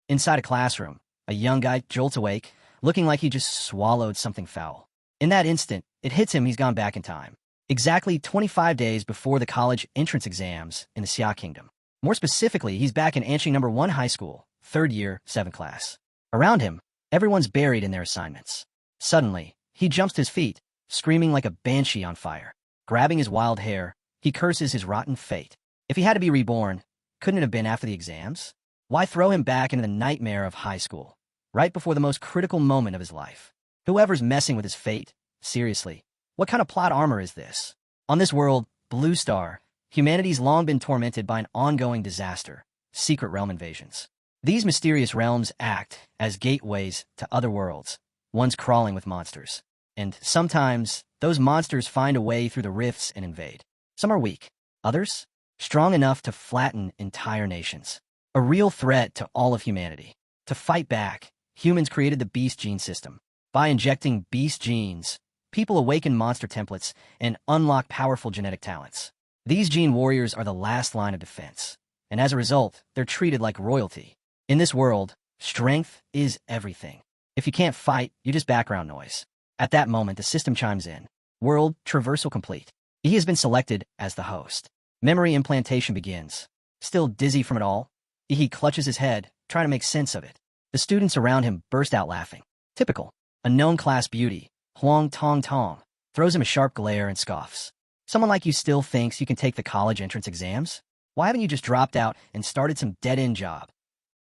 Inside a classroom, a young guy jolts awake, looking like he just swallowed something foul. In that instant, it hits him he's gone back in time. Exactly 25 days before the college entrance exams in the Xia Kingdom. More specifically, he's back in Anqing number 1 high school, 3rd year, 7th class. Around him, everyone's buried in their assignments. Suddenly, he jumps to his feet, screaming like a banshee on fire. Grabbing his wild hair, he curses his rotten fate. If he had to be reborn, couldn't it have been after the exams? Why throw him back into the nightmare of high school, right before the most critical moment of his life? Whoever's messing with his fate, seriously, what kind of plot armor is this? On this world, Blue Star, humanity's long been tormented by an ongoing disaster, secret realm invasions. These mysterious realms act as gateways to other worlds, ones crawling with monsters. And sometimes, those monsters find a way through the rifts and invade. Some are weak, others, strong enough to flatten entire nations. A real threat to all of humanity. To fight back, humans created the beast gene system. By injecting beast genes, people awaken monster templates and unlock powerful genetic talents. These gene warriors are the last line of defense, and as a result, they're treated like royalty. In this world, strength is everything. If you can't fight, you're just background noise. At that moment, the system chimes in. World traversal complete. He has been selected as the host. Memory implantation begins. Still dizzy from it all, he clutches his head, trying to make sense of it. The students around him burst out laughing. Typical. A known class beauty, Huang Tong Tong, throws him a sharp glare and scoffs. Someone like you still thinks you can take the college entrance exams? Why haven't you just dropped out and started some dead-end job?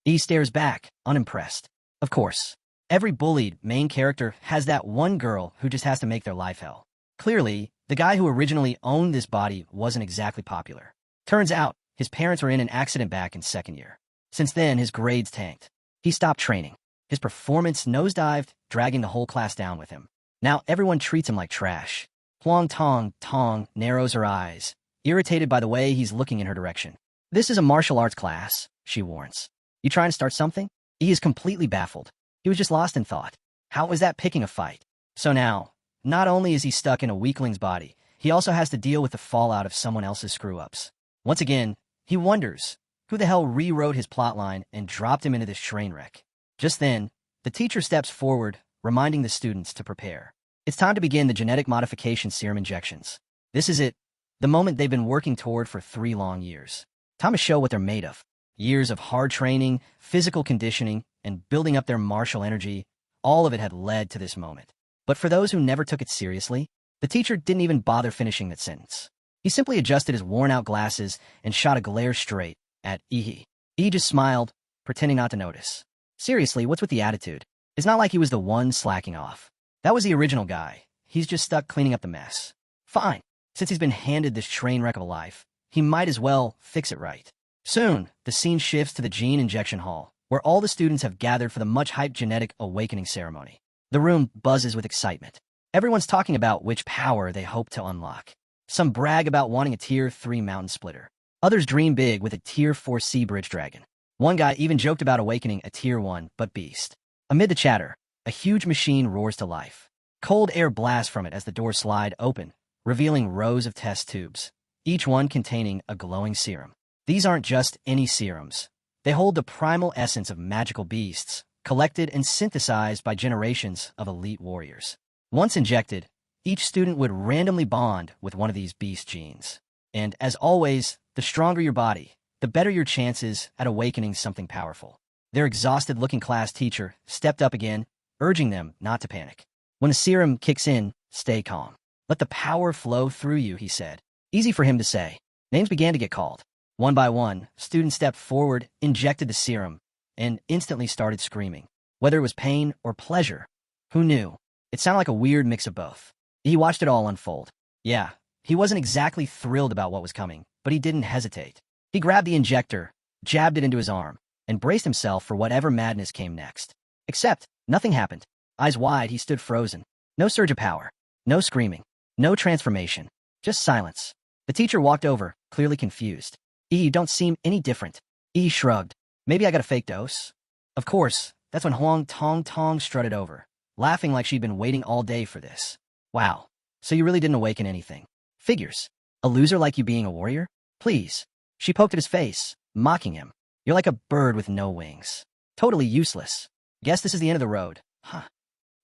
He stares back, unimpressed. Of course, every bullied main character has that one girl who just has to make their life hell. Clearly, the guy who originally owned this body wasn't exactly popular. Turns out, his parents were in an accident back in 2nd year. Since then, his grades tanked. He stopped training. His performance nosedived, dragging the whole class down with him. Now everyone treats him like trash. Huang Tong Tong narrows her eyes, irritated by the way he's looking in her direction. This is a martial arts class, she warns. You trying to start something? He is completely baffled. He was just lost in thought. How was that picking a fight? So now, not only is he stuck in a weakling's body, he also has to deal with the fallout of someone else's screw-ups. Once again, he wonders who the hell rewrote his plotline and dropped him into this train wreck. Just then, the teacher steps forward, reminding the students to prepare. It's time to begin the genetic modification serum injections. This is it, the moment they've been working toward for 3 long years. Time to show what they're made of. Years of hard training, physical conditioning, and building up their martial energy, all of it had led to this moment. But for those who never took it seriously, the teacher didn't even bother finishing that sentence. He simply adjusted his worn-out glasses and shot a glare straight at Ihi. He just smiled, pretending not to notice. Seriously, what's with the attitude? It's not like he was the one slacking off. That was the original guy. He's just stuck cleaning up the mess. Fine. Since he's been handed this train wreck of a life, he might as well fix it right. Soon, the scene shifts to the gene injection hall, where all the students have gathered for the much-hyped genetic awakening ceremony. The room buzzes with excitement. Everyone's talking about which power they hope to unlock. Some brag about wanting a Tier 3 mountain splitter. Others dream big with a Tier 4 sea bridge dragon. One guy even joked about awakening a Tier 1 but beast. Amid the chatter, a huge machine roars to life. Cold air blasts from it as the doors slide open, revealing rows of test tubes, each one containing a glowing serum. These aren't just any serums. They hold the primal essence of magical beasts, collected and synthesized by generations of elite warriors. Once injected, each student would randomly bond with one of these beast genes. And as always, the stronger your body, the better your chances at awakening something powerful. Their exhausted-looking class teacher stepped up again, urging them not to panic. When the serum kicks in, stay calm. Let the power flow through you, he said. Easy for him to say. Names began to get called. One by one, students stepped forward, injected the serum, and instantly started screaming. Whether it was pain or pleasure, who knew? It sounded like a weird mix of both. He watched it all unfold. Yeah, he wasn't exactly thrilled about what was coming, but he didn't hesitate. He grabbed the injector, jabbed it into his arm, and braced himself for whatever madness came next. Except, nothing happened. Eyes wide, he stood frozen. No surge of power. No screaming. No transformation. Just silence. The teacher walked over, clearly confused. You don't seem any different. Shrugged. Maybe I got a fake dose? Of course, that's when Huang Tong Tong strutted over, laughing like she'd been waiting all day for this. Wow, so you really didn't awaken anything. Figures. A loser like you being a warrior? Please. She poked at his face, mocking him. You're like a bird with no wings. Totally useless. Guess this is the end of the road. Huh.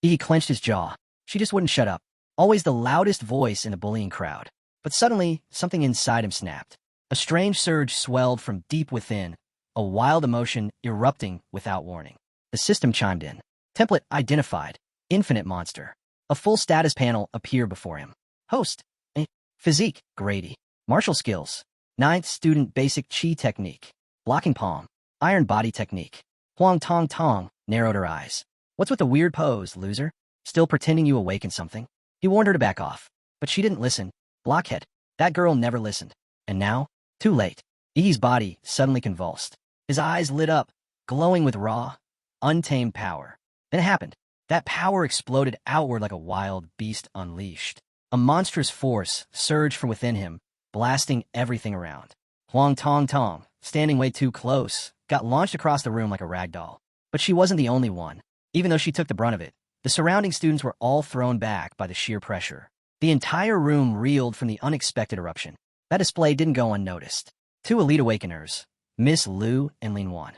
He clenched his jaw. She just wouldn't shut up. Always the loudest voice in the bullying crowd. But suddenly, something inside him snapped. A strange surge swelled from deep within, a wild emotion erupting without warning. The system chimed in. Template identified. Infinite monster. A full status panel appeared before him. Host. Physique. Grady. Martial skills. 9th student basic chi technique. Blocking palm. Iron body technique. Huang tong tong narrowed her eyes. What's with the weird pose, loser? Still pretending you awakened something? He warned her to back off. But she didn't listen. Blockhead. That girl never listened. And now? Too late. Ihi's body suddenly convulsed. His eyes lit up, glowing with raw, untamed power. Then it happened. That power exploded outward like a wild beast unleashed. A monstrous force surged from within him, blasting everything around. Huang Tong Tong, standing way too close, got launched across the room like a rag doll. But she wasn't the only one. Even though she took the brunt of it, the surrounding students were all thrown back by the sheer pressure. The entire room reeled from the unexpected eruption. That display didn't go unnoticed. 2 elite awakeners, Miss Liu and Lin Wan,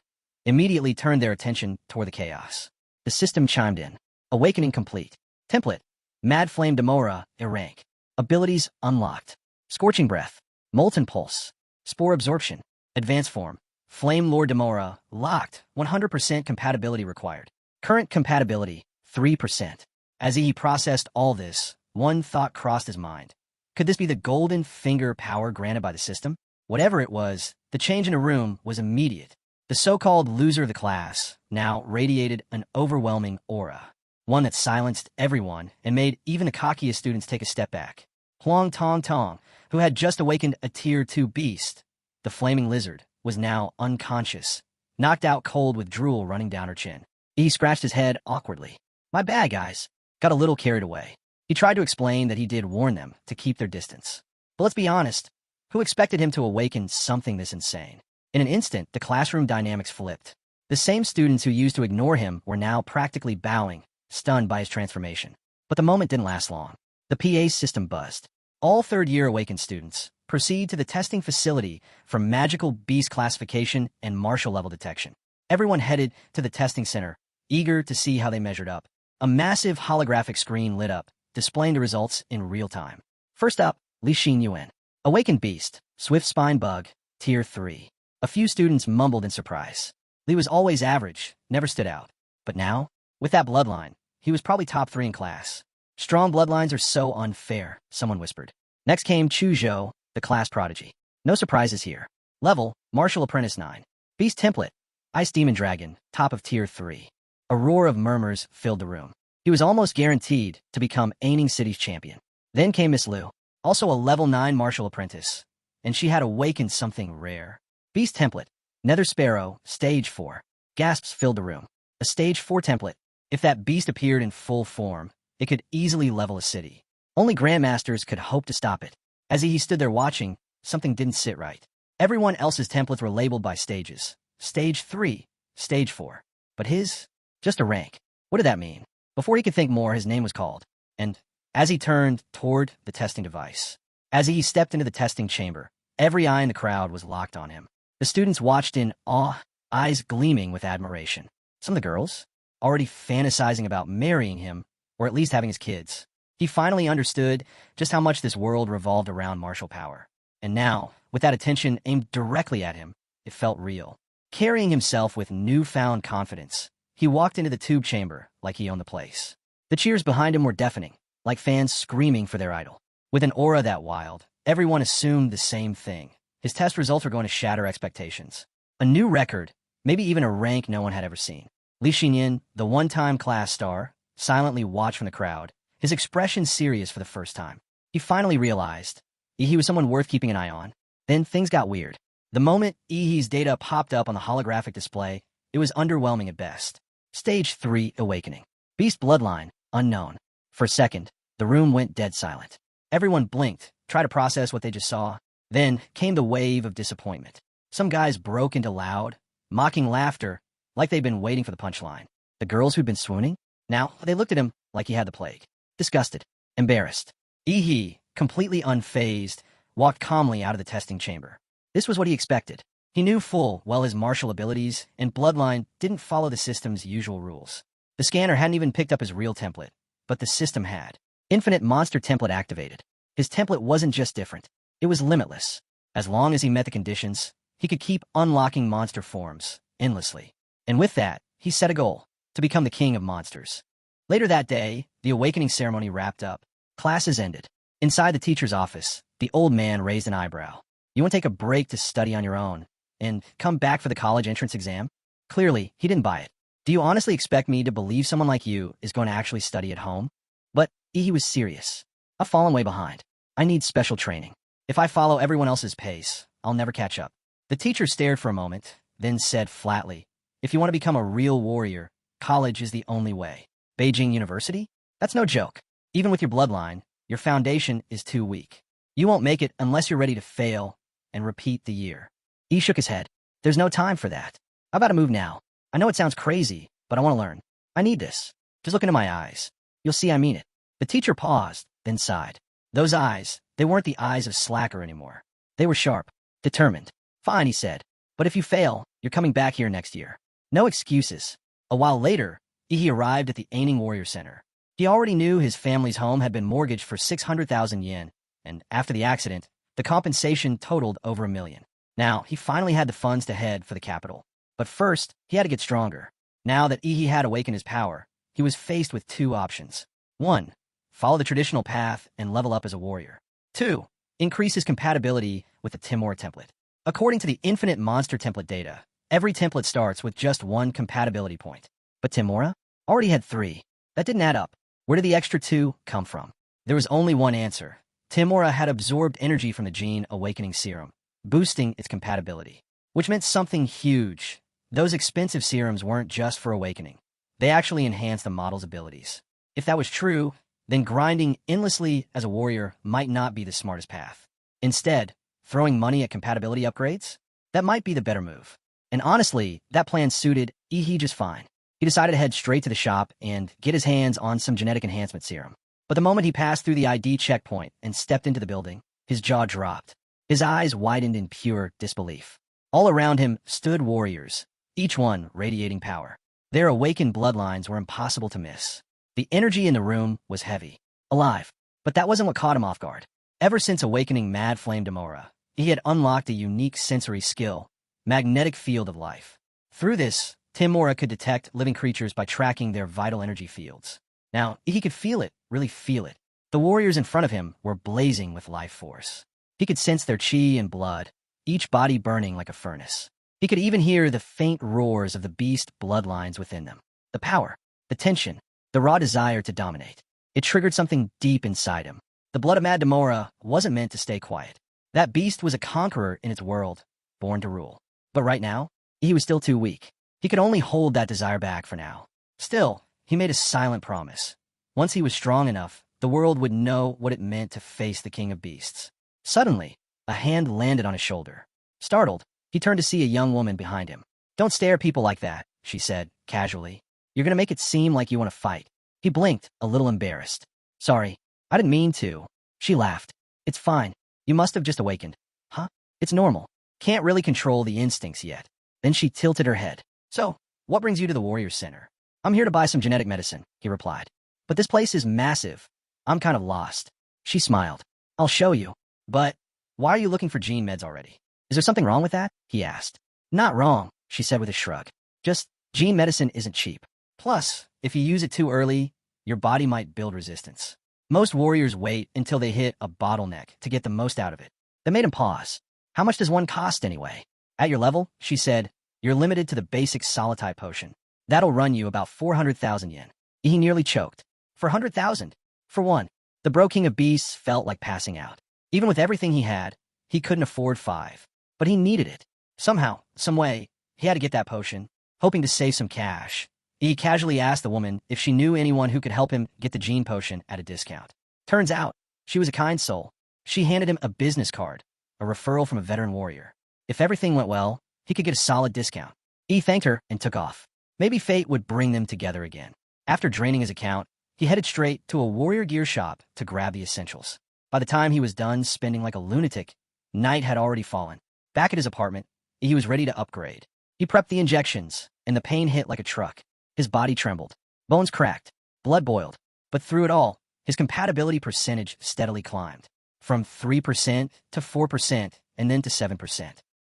immediately turned their attention toward the chaos. The system chimed in. Awakening complete. Template. Mad Flame Demora, a rank. Abilities unlocked. Scorching Breath. Molten Pulse. Spore Absorption. Advanced Form. Flame Lord Demora, locked. 100% compatibility required. Current compatibility, 3%. As he processed all this, one thought crossed his mind. Could this be the golden finger power granted by the system? Whatever it was, the change in the room was immediate. The so-called loser of the class now radiated an overwhelming aura, one that silenced everyone and made even the cockiest students take a step back. Huang Tong Tong, who had just awakened a Tier 2 beast, the flaming lizard, was now unconscious, knocked out cold with drool running down her chin. He scratched his head awkwardly. My bad, guys. Got a little carried away. He tried to explain that he did warn them to keep their distance. But let's be honest, who expected him to awaken something this insane? In an instant, the classroom dynamics flipped. The same students who used to ignore him were now practically bowing, stunned by his transformation. But the moment didn't last long. The PA system buzzed. All third-year awakened students proceed to the testing facility for magical beast classification and martial level detection. Everyone headed to the testing center, eager to see how they measured up. A massive holographic screen lit up, displaying the results in real time. First up, Li Xin Yuan. Awakened Beast, Swift Spine Bug, Tier 3. A few students mumbled in surprise. Li was always average, never stood out. But now, with that bloodline, he was probably top 3 in class. Strong bloodlines are so unfair, someone whispered. Next came Chu Zhou, the class prodigy. No surprises here. Level, Martial Apprentice 9. Beast Template, Ice Demon Dragon, top of Tier 3. A roar of murmurs filled the room. He was almost guaranteed to become Aining City's champion. Then came Miss Liu, also a level 9 martial apprentice, and she had awakened something rare. Beast Template, Nether Sparrow, Stage 4. Gasps filled the room. A Stage 4 template. If that beast appeared in full form, it could easily level a city. Only Grandmasters could hope to stop it. As he stood there watching, something didn't sit right. Everyone else's templates were labeled by stages. Stage 3, Stage 4. But his? Just a rank. What did that mean? Before he could think more, his name was called. And as he turned toward the testing device, as he stepped into the testing chamber, every eye in the crowd was locked on him. The students watched in awe, eyes gleaming with admiration. Some of the girls, already fantasizing about marrying him, or at least having his kids. He finally understood just how much this world revolved around martial power. And now, with that attention aimed directly at him, it felt real. Carrying himself with newfound confidence, he walked into the tube chamber like he owned the place. The cheers behind him were deafening, like fans screaming for their idol. With an aura that wild, everyone assumed the same thing. His test results were going to shatter expectations. A new record, maybe even a rank no one had ever seen. Li Xinyan, the one-time class star, silently watched from the crowd, his expression serious for the first time. He finally realized he was someone worth keeping an eye on. Then things got weird. The moment Ihi's data popped up on the holographic display, it was underwhelming at best. Stage 3 Awakening. Beast Bloodline, unknown. For a second, the room went dead silent. Everyone blinked, tried to process what they just saw. Then came the wave of disappointment. Some guys broke into loud, mocking laughter, like they'd been waiting for the punchline. The girls who'd been swooning? Now, they looked at him like he had the plague. Disgusted, embarrassed. Ihi, completely unfazed, walked calmly out of the testing chamber. This was what he expected. He knew full well his martial abilities and bloodline didn't follow the system's usual rules. The scanner hadn't even picked up his real template, but the system had. Infinite monster template activated. His template wasn't just different, it was limitless. As long as he met the conditions, he could keep unlocking monster forms endlessly. And with that, he set a goal, to become the king of monsters. Later that day, the awakening ceremony wrapped up. Classes ended. Inside the teacher's office, the old man raised an eyebrow. You want to take a break to study on your own and come back for the college entrance exam? Clearly, he didn't buy it. Do you honestly expect me to believe someone like you is going to actually study at home? But he was serious. I've fallen way behind. I need special training. If I follow everyone else's pace, I'll never catch up. The teacher stared for a moment, then said flatly, if you want to become a real warrior, college is the only way. Beijing University? That's no joke. Even with your bloodline, your foundation is too weak. You won't make it unless you're ready to fail and repeat the year. He shook his head. There's no time for that. I've got to move now. I know it sounds crazy, but I want to learn. I need this. Just look into my eyes. You'll see I mean it. The teacher paused, then sighed. Those eyes, they weren't the eyes of slacker anymore. They were sharp, determined. Fine, he said. But if you fail, you're coming back here next year. No excuses. A while later, he arrived at the Aining Warrior Center. He already knew his family's home had been mortgaged for 600,000 yen, and after the accident, the compensation totaled over $1 million. Now, he finally had the funds to head for the capital. But first, he had to get stronger. Now that Ihi had awakened his power, he was faced with two options. 1. Follow the traditional path and level up as a warrior. 2. Increase his compatibility with the Timura template. According to the Infinite Monster template data, every template starts with just 1 compatibility point. But Timura already had 3. That didn't add up. Where did the extra 2 come from? There was only one answer. Timura had absorbed energy from the gene awakening serum, boosting its compatibility, which meant something huge. Those expensive serums weren't just for awakening. They actually enhanced the model's abilities. If that was true, then grinding endlessly as a warrior might not be the smartest path. Instead, throwing money at compatibility upgrades? That might be the better move. And honestly, that plan suited Ihi just fine. He decided to head straight to the shop and get his hands on some genetic enhancement serum. But the moment he passed through the ID checkpoint and stepped into the building, his jaw dropped. His eyes widened in pure disbelief. All around him stood warriors, each one radiating power. Their awakened bloodlines were impossible to miss. The energy in the room was heavy, alive. But that wasn't what caught him off guard. Ever since awakening Mad Flame Demora, he had unlocked a unique sensory skill, magnetic field of life. Through this, Timura could detect living creatures by tracking their vital energy fields. Now, he could feel it, really feel it. The warriors in front of him were blazing with life force. He could sense their chi and blood, each body burning like a furnace. He could even hear the faint roars of the beast bloodlines within them. The power, the tension, the raw desire to dominate. It triggered something deep inside him. The blood of Mad Demora wasn't meant to stay quiet. That beast was a conqueror in its world, born to rule. But right now, he was still too weak. He could only hold that desire back for now. Still, he made a silent promise. Once he was strong enough, the world would know what it meant to face the King of Beasts. Suddenly, a hand landed on his shoulder. Startled, he turned to see a young woman behind him. Don't stare at people like that, she said, casually. You're gonna make it seem like you want to fight. He blinked, a little embarrassed. Sorry, I didn't mean to. She laughed. It's fine. You must have just awakened. Huh? It's normal. Can't really control the instincts yet. Then she tilted her head. So, what brings you to the Warrior Center? I'm here to buy some genetic medicine, he replied. But this place is massive. I'm kind of lost. She smiled. I'll show you. But why are you looking for gene meds already? Is there something wrong with that? He asked. Not wrong, she said with a shrug. Just, gene medicine isn't cheap. Plus, if you use it too early, your body might build resistance. Most warriors wait until they hit a bottleneck to get the most out of it. That made him pause. How much does one cost anyway? At your level, she said, you're limited to the basic Solitai potion. That'll run you about 400,000 yen. He nearly choked. For 100,000? For one. The Bro King of Beasts felt like passing out. Even with everything he had, he couldn't afford 5. But he needed it. Somehow, some way, he had to get that potion, hoping to save some cash. He casually asked the woman if she knew anyone who could help him get the gene potion at a discount. Turns out, she was a kind soul. She handed him a business card, a referral from a veteran warrior. If everything went well, he could get a solid discount. He thanked her and took off. Maybe fate would bring them together again. After draining his account, he headed straight to a warrior gear shop to grab the essentials. By the time he was done spending like a lunatic, night had already fallen. Back at his apartment, He was ready to upgrade. He prepped the injections, and the pain hit like a truck. His body trembled. Bones cracked. Blood boiled. But through it all, his compatibility percentage steadily climbed. From 3% to 4%, and then to 7%.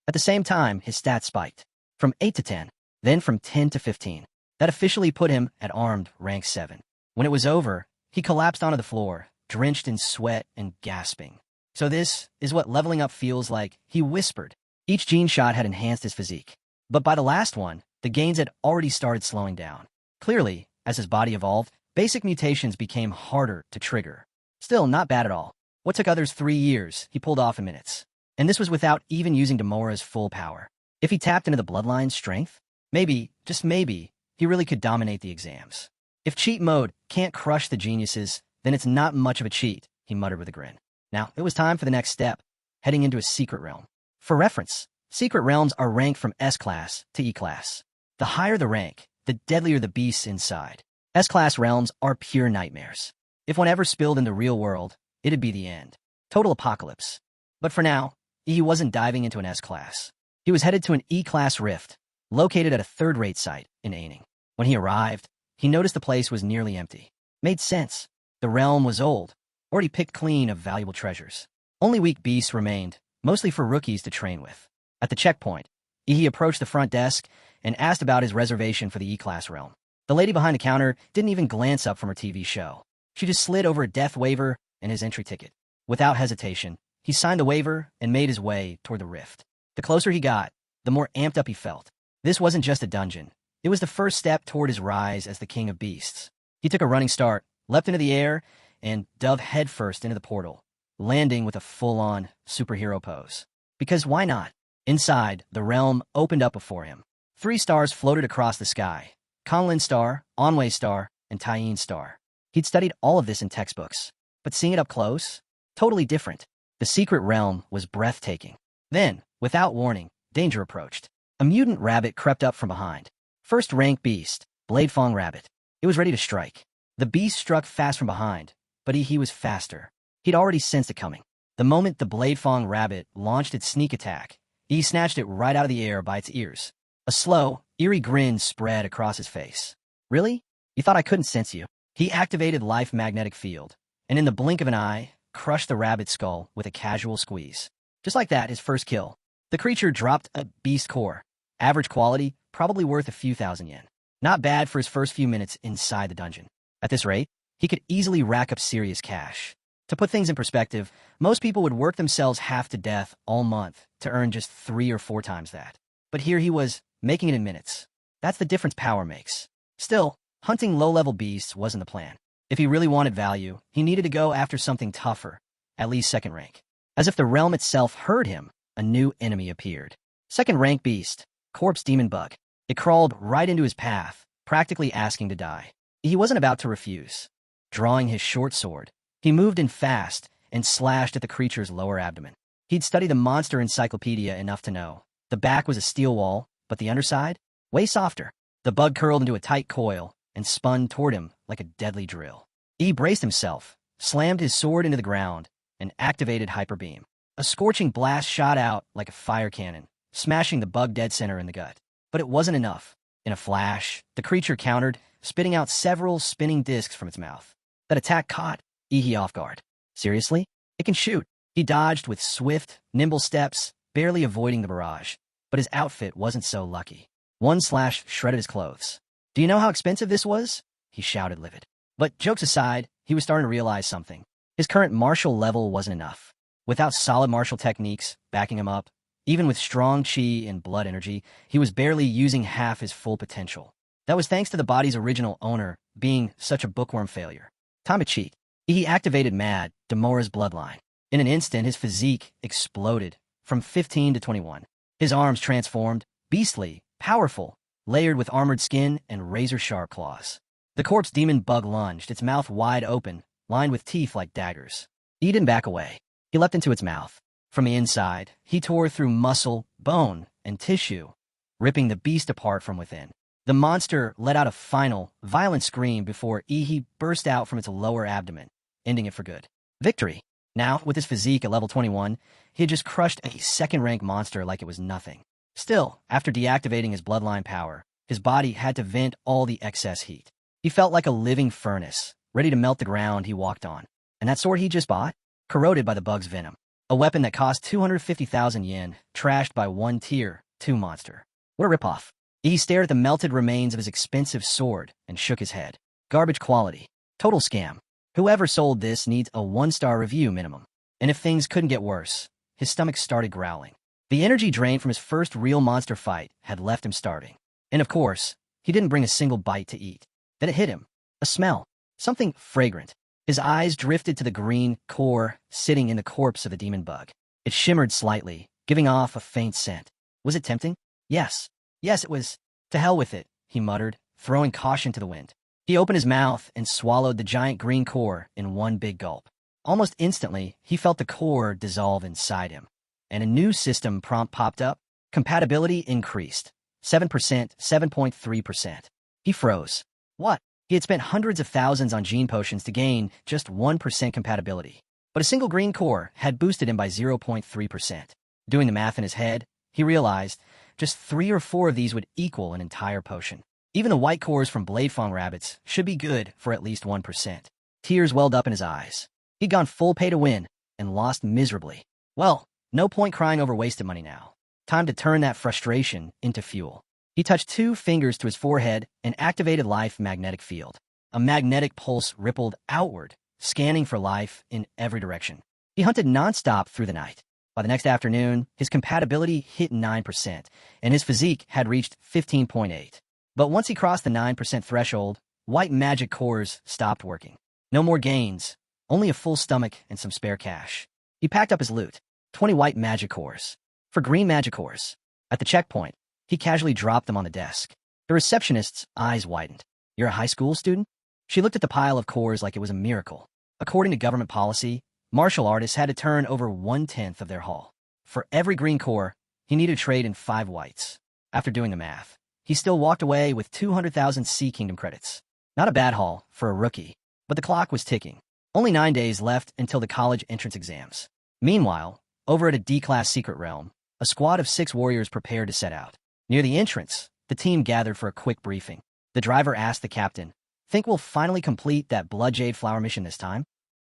At the same time, his stats spiked. From 8 to 10, then from 10 to 15. That officially put him at armed rank 7. When it was over, he collapsed onto the floor, drenched in sweat and gasping. So this is what leveling up feels like, he whispered. Each gene shot had enhanced his physique. But by the last one, the gains had already started slowing down. Clearly, as his body evolved, basic mutations became harder to trigger. Still, not bad at all. What took others 3 years, he pulled off in minutes. And this was without even using Demora's full power. If he tapped into the bloodline's strength, maybe, just maybe, he really could dominate the exams. If cheat mode can't crush the geniuses, then it's not much of a cheat, he muttered with a grin. Now, it was time for the next step, heading into a secret realm. For reference, secret realms are ranked from S-class to E-class. The higher the rank, the deadlier the beasts inside. S-class realms are pure nightmares. If one ever spilled in the real world, it'd be the end. Total apocalypse. But for now, he wasn't diving into an S-class. He was headed to an E-class rift, located at a third-rate site in Aining. When he arrived, he noticed the place was nearly empty. Made sense. The realm was old, already picked clean of valuable treasures. Only weak beasts remained, mostly for rookies to train with. At the checkpoint, he approached the front desk and asked about his reservation for the E-class realm. The lady behind the counter didn't even glance up from her TV show. She just slid over a death waiver and his entry ticket. Without hesitation, he signed the waiver and made his way toward the rift. The closer he got, the more amped up he felt. This wasn't just a dungeon. It was the first step toward his rise as the king of beasts. He took a running start, leapt into the air, and dove headfirst into the portal, landing with a full-on superhero pose. Because why not? Inside, the realm opened up before him. 3 stars floated across the sky. Conlin Star, Onway Star, and Taiyin Star. He'd studied all of this in textbooks. But seeing it up close? Totally different. The secret realm was breathtaking. Then, without warning, danger approached. A mutant rabbit crept up from behind. First-rank beast, Bladefang Rabbit. It was ready to strike. The beast struck fast from behind, but he was faster. He'd already sensed it coming. The moment the Bladefang Rabbit launched its sneak attack, he snatched it right out of the air by its ears. A slow, eerie grin spread across his face. Really? You thought I couldn't sense you? He activated Life Magnetic Field, and in the blink of an eye, crushed the rabbit's skull with a casual squeeze. Just like that, his first kill. The creature dropped a beast core. Average quality, probably worth a few thousand yen. Not bad for his first few minutes inside the dungeon. At this rate, he could easily rack up serious cash. To put things in perspective, most people would work themselves half to death all month to earn just 3 or 4 times that. But here he was, making it in minutes. That's the difference power makes. Still, hunting low-level beasts wasn't the plan. If he really wanted value, he needed to go after something tougher, at least second rank. As if the realm itself heard him, a new enemy appeared. Second-rank beast, Corpse Demon Bug. It crawled right into his path, practically asking to die. He wasn't about to refuse. Drawing his short sword, he moved in fast and slashed at the creature's lower abdomen. He'd studied the monster encyclopedia enough to know. The back was a steel wall, but the underside? Way softer. The bug curled into a tight coil and spun toward him like a deadly drill. He braced himself, slammed his sword into the ground, and activated Hyper Beam. A scorching blast shot out like a fire cannon, smashing the bug dead center in the gut. But it wasn't enough. In a flash, the creature countered, spitting out several spinning discs from its mouth. That attack caught Ihi off guard. Seriously? It can shoot. He dodged with swift, nimble steps, barely avoiding the barrage. But his outfit wasn't so lucky. One slash shredded his clothes. Do you know how expensive this was? He shouted, livid. But jokes aside, he was starting to realize something. His current martial level wasn't enough. Without solid martial techniques backing him up, even with strong chi and blood energy, he was barely using half his full potential. That was thanks to the body's original owner being such a bookworm failure. Time to cheat. He activated Mad, Demora's bloodline. In an instant, his physique exploded from 15 to 21. His arms transformed, beastly, powerful, layered with armored skin and razor-sharp claws. The corpse demon bug lunged, its mouth wide open, lined with teeth like daggers. He didn't back away. He leapt into its mouth. From the inside, he tore through muscle, bone, and tissue, ripping the beast apart from within. The monster let out a final, violent scream before Ihi burst out from its lower abdomen, ending it for good. Victory! Now, with his physique at level 21, he had just crushed a second-rank monster like it was nothing. Still, after deactivating his bloodline power, his body had to vent all the excess heat. He felt like a living furnace, ready to melt the ground he walked on. And that sword he just bought? Corroded by the bug's venom. A weapon that cost 250,000 yen, trashed by one tier 2 monster. What a ripoff. He stared at the melted remains of his expensive sword and shook his head. Garbage quality. Total scam. Whoever sold this needs a 1-star review minimum. And if things couldn't get worse, his stomach started growling. The energy drained from his first real monster fight had left him starving. And of course, he didn't bring a single bite to eat. Then it hit him. A smell. Something fragrant. His eyes drifted to the green core sitting in the corpse of the demon bug. It shimmered slightly, giving off a faint scent. Was it tempting? Yes. Yes, it was. To hell with it, he muttered, throwing caution to the wind. He opened his mouth and swallowed the giant green core in one big gulp. Almost instantly, he felt the core dissolve inside him. And a new system prompt popped up. Compatibility increased. 7%, 7.3%. He froze. What? He had spent hundreds of thousands on gene potions to gain just 1% compatibility. But a single green core had boosted him by 0.3%. Doing the math in his head, he realized just 3 or 4 of these would equal an entire potion. Even the white cores from Bladefang rabbits should be good for at least 1%. Tears welled up in his eyes. He'd gone full pay to win and lost miserably. Well, no point crying over wasted money now. Time to turn that frustration into fuel. He touched 2 fingers to his forehead and activated Life Magnetic Field. A magnetic pulse rippled outward, scanning for life in every direction. He hunted nonstop through the night. By the next afternoon, his compatibility hit 9%, and his physique had reached 15.8. But once he crossed the 9% threshold, white magic cores stopped working. No more gains, only a full stomach and some spare cash. He packed up his loot, 20 white magic cores. For green magic cores. At the checkpoint, he casually dropped them on the desk. The receptionist's eyes widened. You're a high school student? She looked at the pile of cores like it was a miracle. According to government policy, martial artists had to turn over 1/10 of their haul. For every green core, he needed to trade in 5 whites. After doing the math, he still walked away with 200,000 Sea Kingdom credits. Not a bad haul for a rookie, but the clock was ticking. Only 9 days left until the college entrance exams. Meanwhile, over at a D-class secret realm, a squad of 6 warriors prepared to set out. Near the entrance, the team gathered for a quick briefing. The driver asked the captain, "Think we'll finally complete that Blood Jade Flower mission this time?"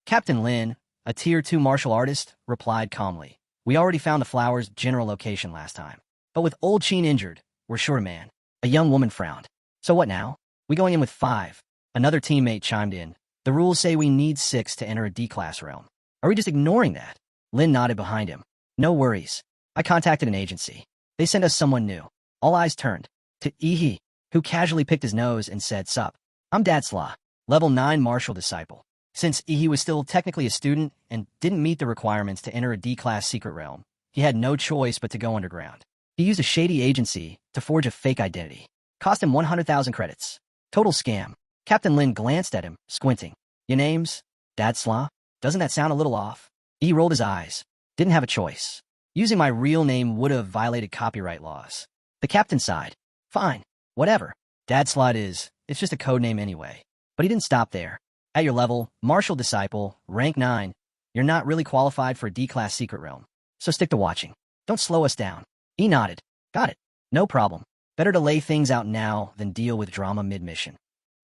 Captain Lin, a Tier 2 martial artist, replied calmly, "We already found the flower's general location last time. But with old Sheen injured, we're short a man." A young woman frowned. "So what now? We going in with 5? Another teammate chimed in. "The rules say we need 6 to enter a D-class realm. Are we just ignoring that?" Lin nodded behind him. "No worries. I contacted an agency. They sent us someone new." All eyes turned to Ihi, who casually picked his nose and said, "Sup. I'm Dadsla, level 9 martial disciple." Since Ihi was still technically a student and didn't meet the requirements to enter a D-class secret realm, he had no choice but to go underground. He used a shady agency to forge a fake identity. Cost him 100,000 credits. Total scam. Captain Lin glanced at him, squinting. "Your name's Dadsla? Doesn't that sound a little off?" He rolled his eyes. "Didn't have a choice. Using my real name would have violated copyright laws." The captain sighed. "Fine. Whatever. Dadsla it's just a code name anyway." But he didn't stop there. "At your level, martial disciple, rank 9, you're not really qualified for a D-class secret realm. So stick to watching. Don't slow us down." He nodded. "Got it. No problem. Better to lay things out now than deal with drama mid-mission."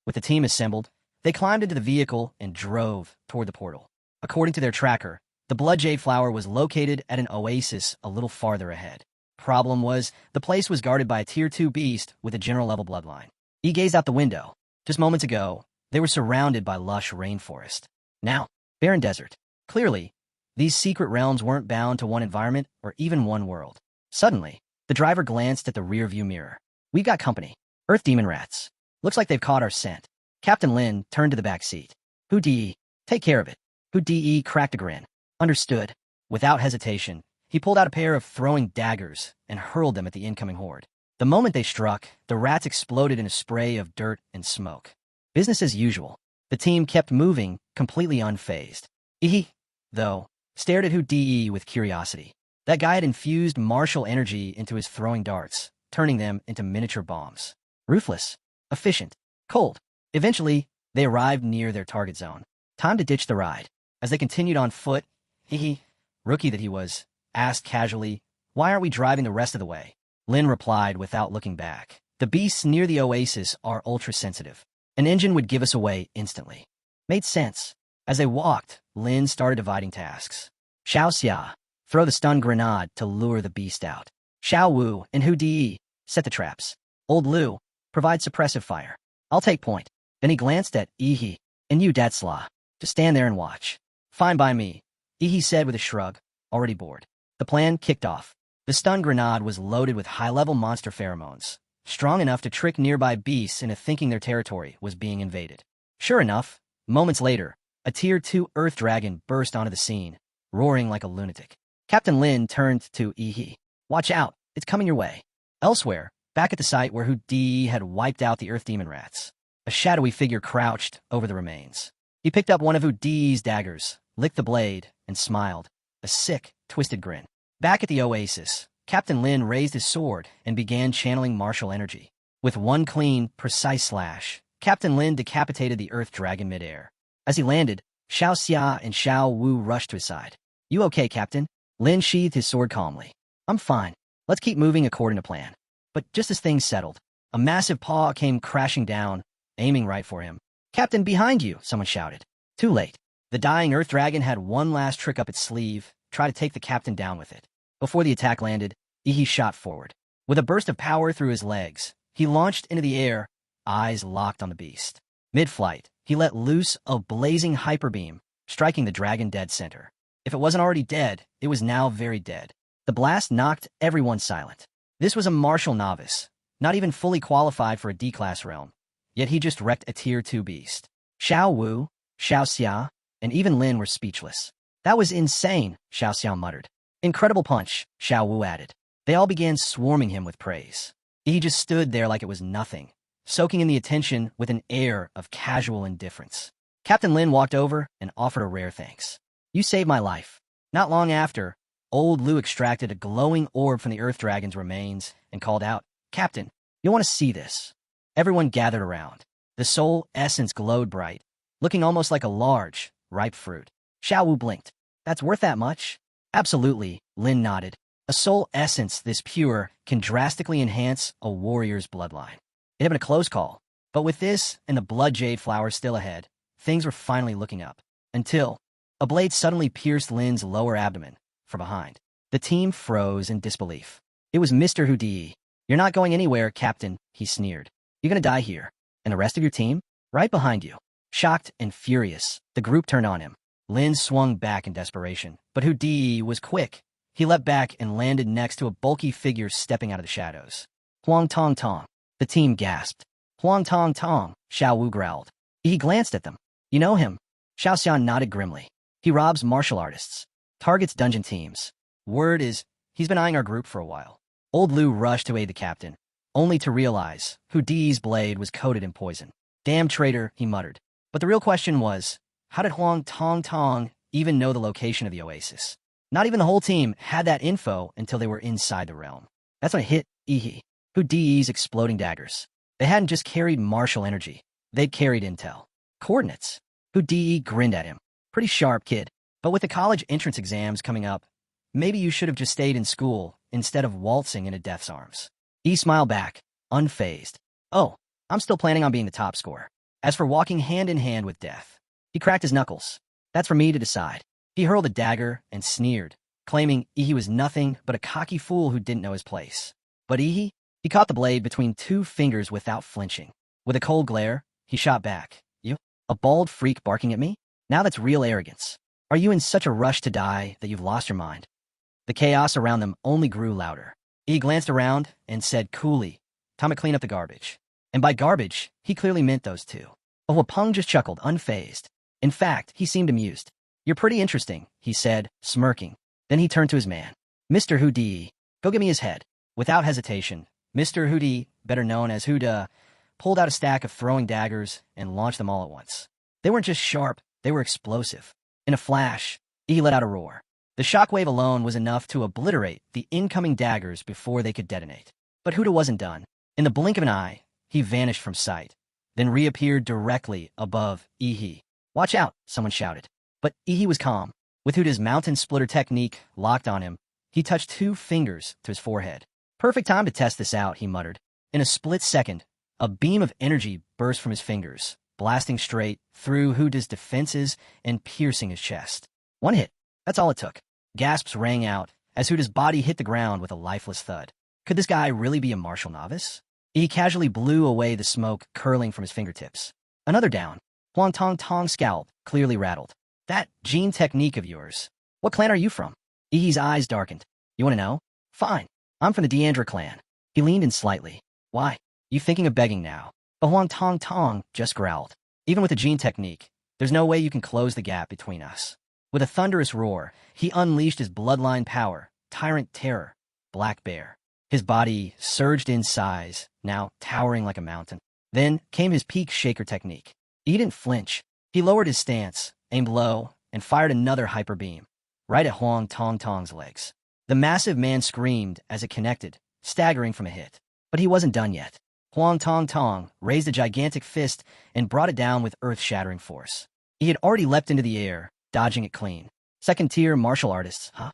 With the team assembled, they climbed into the vehicle and drove toward the portal. According to their tracker, the Blood Jade Flower was located at an oasis a little farther ahead. Problem was, the place was guarded by a Tier 2 beast with a general-level bloodline. He gazed out the window. Just moments ago, they were surrounded by lush rainforest. Now, barren desert. Clearly, these secret realms weren't bound to one environment or even one world. Suddenly, the driver glanced at the rear-view mirror. "We've got company. Earth demon rats. Looks like they've caught our scent." Captain Lin turned to the back seat. "Who DE? Take care of it." Who DE cracked a grin. "Understood." Without hesitation, he pulled out a pair of throwing daggers and hurled them at the incoming horde. The moment they struck, the rats exploded in a spray of dirt and smoke. Business as usual. The team kept moving, completely unfazed. Ihi, though, stared at Who DE with curiosity. That guy had infused martial energy into his throwing darts, turning them into miniature bombs. Ruthless, efficient, cold. Eventually, they arrived near their target zone. Time to ditch the ride. As they continued on foot, Ihi, rookie that he was, asked casually, "Why aren't we driving the rest of the way?" Lin replied without looking back. The beasts near the oasis are ultra-sensitive. An engine would give us away instantly. Made sense. As they walked, Lin started dividing tasks. Xiao Xia, throw the stun grenade to lure the beast out. Xiao Wu and Hu Di, set the traps. Old Lu, provide suppressive fire. I'll take point. Then he glanced at Yi and you, Datsla, to stand there and watch. Fine by me, Yi said with a shrug, already bored. The plan kicked off. The stun grenade was loaded with high-level monster pheromones, strong enough to trick nearby beasts into thinking their territory was being invaded. Sure enough, moments later, a Tier 2 Earth Dragon burst onto the scene, roaring like a lunatic. Captain Lin turned to Yi. Watch out, it's coming your way. Elsewhere, back at the site where Hu Di had wiped out the Earth Demon Rats, a shadowy figure crouched over the remains. He picked up one of Hu Di's daggers, licked the blade, and smiled, a sick, twisted grin. Back at the oasis, Captain Lin raised his sword and began channeling martial energy. With one clean, precise slash, Captain Lin decapitated the Earth Dragon midair. As he landed, Xiao Xia and Xiao Wu rushed to his side. You okay, Captain? Lin sheathed his sword calmly. I'm fine. Let's keep moving according to plan. But just as things settled, a massive paw came crashing down, aiming right for him. Captain, behind you, someone shouted. Too late. The dying Earth Dragon had one last trick up its sleeve, try to take the captain down with it. Before the attack landed, Yi shot forward. With a burst of power through his legs, he launched into the air, eyes locked on the beast. Mid-flight, he let loose a blazing hyperbeam, striking the dragon dead center. If it wasn't already dead, it was now very dead. The blast knocked everyone silent. This was a martial novice, not even fully qualified for a D-class realm, yet he just wrecked a Tier 2 beast. Xiao Wu, Xiao Xia, and even Lin were speechless. That was insane, Xiao Xia muttered. Incredible punch, Xiao Wu added. They all began swarming him with praise. He just stood there like it was nothing, soaking in the attention with an air of casual indifference. Captain Lin walked over and offered a rare thanks. You saved my life. Not long after, old Lu extracted a glowing orb from the Earth Dragon's remains and called out, Captain, you'll want to see this. Everyone gathered around. The soul essence glowed bright, looking almost like a large, ripe fruit. Xiao Wu blinked. That's worth that much? Absolutely, Lin nodded. A soul essence this pure can drastically enhance a warrior's bloodline. It had been a close call, but with this and the blood jade flowers still ahead, things were finally looking up. Until a blade suddenly pierced Lin's lower abdomen from behind. The team froze in disbelief. It was Mr. Hu Di. You're not going anywhere, Captain, he sneered. You're gonna die here. And the rest of your team? Right behind you. Shocked and furious, the group turned on him. Lin swung back in desperation, but Hu Di was quick. He leapt back and landed next to a bulky figure stepping out of the shadows. Huang Tong Tong. The team gasped. Huang Tong Tong, Xiao Wu growled. He glanced at them. You know him? Xiao Xian nodded grimly. He robs martial artists. Targets dungeon teams. Word is, he's been eyeing our group for a while. Old Lu rushed to aid the captain, only to realize Hu Di's blade was coated in poison. Damn traitor, he muttered. But the real question was, how did Huang Tong Tong even know the location of the oasis? Not even the whole team had that info until they were inside the realm. That's when it hit Yi. Hu Di's exploding daggers. They hadn't just carried martial energy. They'd carried intel. Coordinates. Hu Di grinned at him. Pretty sharp, kid. But with the college entrance exams coming up, maybe you should have just stayed in school instead of waltzing into death's arms. Yi smiled back, unfazed. Oh, I'm still planning on being the top scorer. As for walking hand in hand with death, he cracked his knuckles. That's for me to decide. He hurled a dagger and sneered, claiming Yi was nothing but a cocky fool who didn't know his place. But Yi, he caught the blade between two fingers without flinching. With a cold glare, he shot back. You? A bald freak barking at me? Now that's real arrogance. Are you in such a rush to die that you've lost your mind? The chaos around them only grew louder. He glanced around and said coolly, time to clean up the garbage. And by garbage, he clearly meant those two. Oh, Peng just chuckled, unfazed. In fact, he seemed amused. You're pretty interesting, he said, smirking. Then he turned to his man. Mr. Hu Di, go get me his head. Without hesitation, Mr. Hu Di, better known as Huda, pulled out a stack of throwing daggers and launched them all at once. They weren't just sharp, they were explosive. In a flash, he let out a roar. The shockwave alone was enough to obliterate the incoming daggers before they could detonate. But Huda wasn't done. In the blink of an eye, he vanished from sight, then reappeared directly above Yi. Watch out, someone shouted. But Yi was calm. With Huda's mountain splitter technique locked on him, he touched two fingers to his forehead. Perfect time to test this out, he muttered. In a split second, a beam of energy burst from his fingers, blasting straight through Huda's defenses and piercing his chest. One hit. That's all it took. Gasps rang out as Huda's body hit the ground with a lifeless thud. Could this guy really be a martial novice? He casually blew away the smoke curling from his fingertips. Another down. Huang Tong Tong's scalp clearly rattled. That gene technique of yours. What clan are you from? Ihi's eyes darkened. You want to know? Fine. I'm from the Deandra clan. He leaned in slightly. Why? You thinking of begging now? But Huang Tong Tong just growled. Even with the gene technique, there's no way you can close the gap between us. With a thunderous roar, he unleashed his bloodline power, tyrant terror, Black Bear. His body surged in size, now towering like a mountain. Then came his peak shaker technique. He didn't flinch. He lowered his stance, aimed low, and fired another hyper beam, right at Huang Tong Tong's legs. The massive man screamed as it connected, staggering from a hit. But he wasn't done yet. Huang Tong Tong raised a gigantic fist and brought it down with earth-shattering force. He had already leapt into the air, dodging it clean. Second-tier martial artists, huh?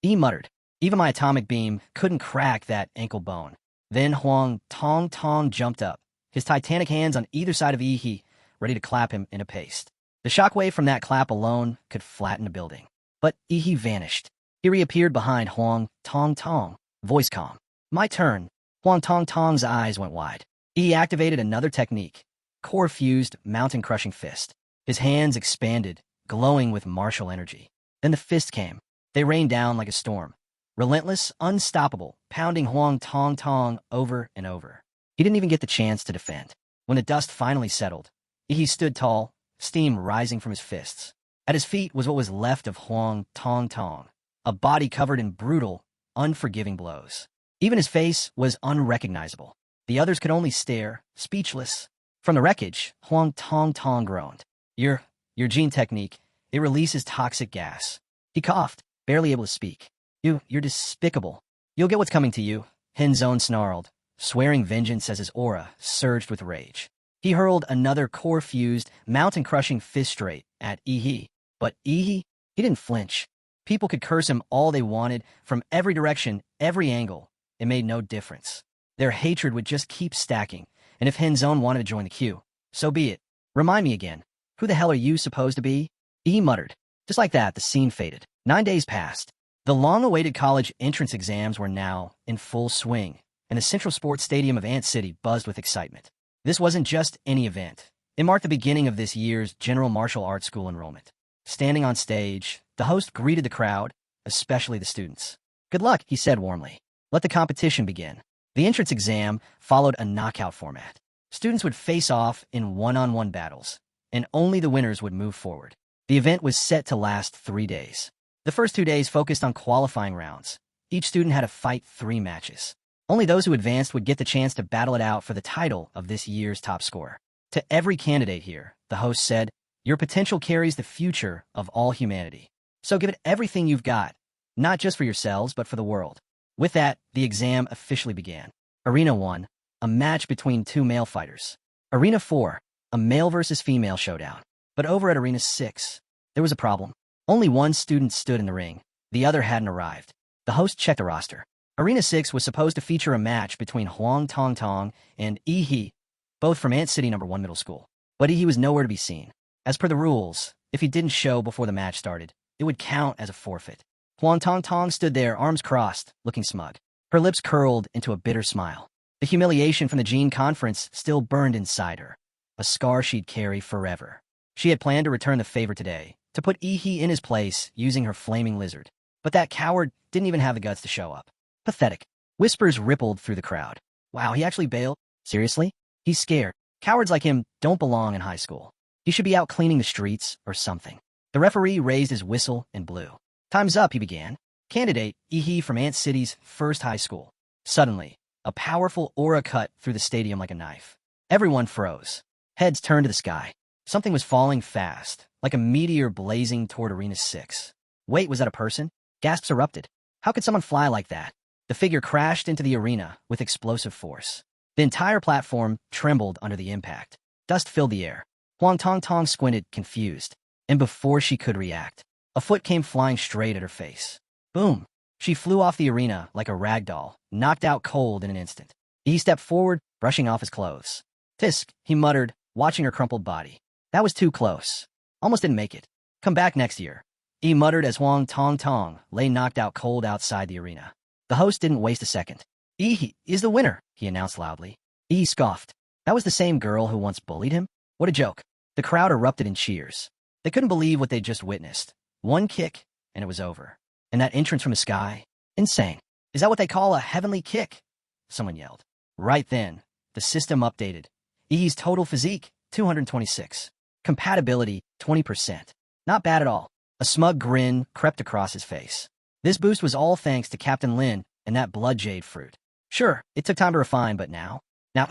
He muttered. Even my atomic beam couldn't crack that ankle bone. Then Huang Tong Tong jumped up, his titanic hands on either side of Ihi, ready to clap him in a paste. The shockwave from that clap alone could flatten a building. But Ihi vanished. He reappeared behind Huang Tong Tong, voice calm. My turn. Huang Tong Tong's eyes went wide. He activated another technique, core-fused, mountain-crushing fist. His hands expanded, glowing with martial energy. Then the fist came. They rained down like a storm. Relentless, unstoppable, pounding Huang Tong Tong over and over. He didn't even get the chance to defend. When the dust finally settled, he stood tall, steam rising from his fists. At his feet was what was left of Huang Tong Tong, a body covered in brutal, unforgiving blows. Even his face was unrecognizable. The others could only stare, speechless. From the wreckage, Huang Tong Tong groaned. Your gene technique, it releases toxic gas. He coughed, barely able to speak. You're despicable. You'll get what's coming to you, Henzone snarled, swearing vengeance as his aura surged with rage. He hurled another core-fused, mountain-crushing fist straight at Ihi. But Ihi, he didn't flinch. People could curse him all they wanted, from every direction, every angle. It made no difference. Their hatred would just keep stacking, and if Henzone wanted to join the queue, so be it. Remind me again, who the hell are you supposed to be? Ihi muttered. Just like that, the scene faded. 9 days passed. The long-awaited college entrance exams were now in full swing, and the Central Sports Stadium of Ant City buzzed with excitement. This wasn't just any event. It marked the beginning of this year's General Martial Arts School enrollment. Standing on stage, the host greeted the crowd, especially the students. Good luck, he said warmly. Let the competition begin. The entrance exam followed a knockout format. Students would face off in one-on-one battles, and only the winners would move forward. The event was set to last 3 days. The first 2 days focused on qualifying rounds. Each student had to fight 3 matches. Only those who advanced would get the chance to battle it out for the title of this year's top scorer. To every candidate here, the host said, your potential carries the future of all humanity. So give it everything you've got, not just for yourselves, but for the world. With that, the exam officially began. Arena 1, a match between 2 male fighters. Arena 4, a male versus female showdown. But over at Arena 6, there was a problem. Only one student stood in the ring. The other hadn't arrived. The host checked the roster. Arena 6 was supposed to feature a match between Huang Tong Tong and Ihi, both from Ant City No. 1 Middle School. But Ihi was nowhere to be seen. As per the rules, if he didn't show before the match started, it would count as a forfeit. Huang Tong Tong stood there, arms crossed, looking smug. Her lips curled into a bitter smile. The humiliation from the Gene Conference still burned inside her, a scar she'd carry forever. She had planned to return the favor today, to put Ihi in his place using her flaming lizard. But that coward didn't even have the guts to show up. Pathetic. Whispers rippled through the crowd. Wow, he actually bailed? Seriously? He's scared. Cowards like him don't belong in high school. He should be out cleaning the streets or something. The referee raised his whistle and blew. Time's up, he began. Candidate, Ihi from Ant City's first high school. Suddenly, a powerful aura cut through the stadium like a knife. Everyone froze. Heads turned to the sky. Something was falling fast, like a meteor blazing toward Arena 6. Wait, was that a person? Gasps erupted. How could someone fly like that? The figure crashed into the arena with explosive force. The entire platform trembled under the impact. Dust filled the air. Huang Tong Tong squinted, confused. And before she could react, a foot came flying straight at her face. Boom! She flew off the arena like a rag doll, knocked out cold in an instant. He stepped forward, brushing off his clothes. Tisk, he muttered, watching her crumpled body. That was too close. Almost didn't make it. Come back next year. He muttered as Huang Tong Tong lay knocked out cold outside the arena. The host didn't waste a second. He is the winner, he announced loudly. He scoffed. That was the same girl who once bullied him? What a joke. The crowd erupted in cheers. They couldn't believe what they'd just witnessed. One kick, and it was over. And that entrance from the sky? Insane. Is that what they call a heavenly kick? Someone yelled. Right then, the system updated. He's total physique, 226. Compatibility, 20%. Not bad at all. A smug grin crept across his face. This boost was all thanks to Captain Lin and that blood jade fruit. Sure, it took time to refine, but now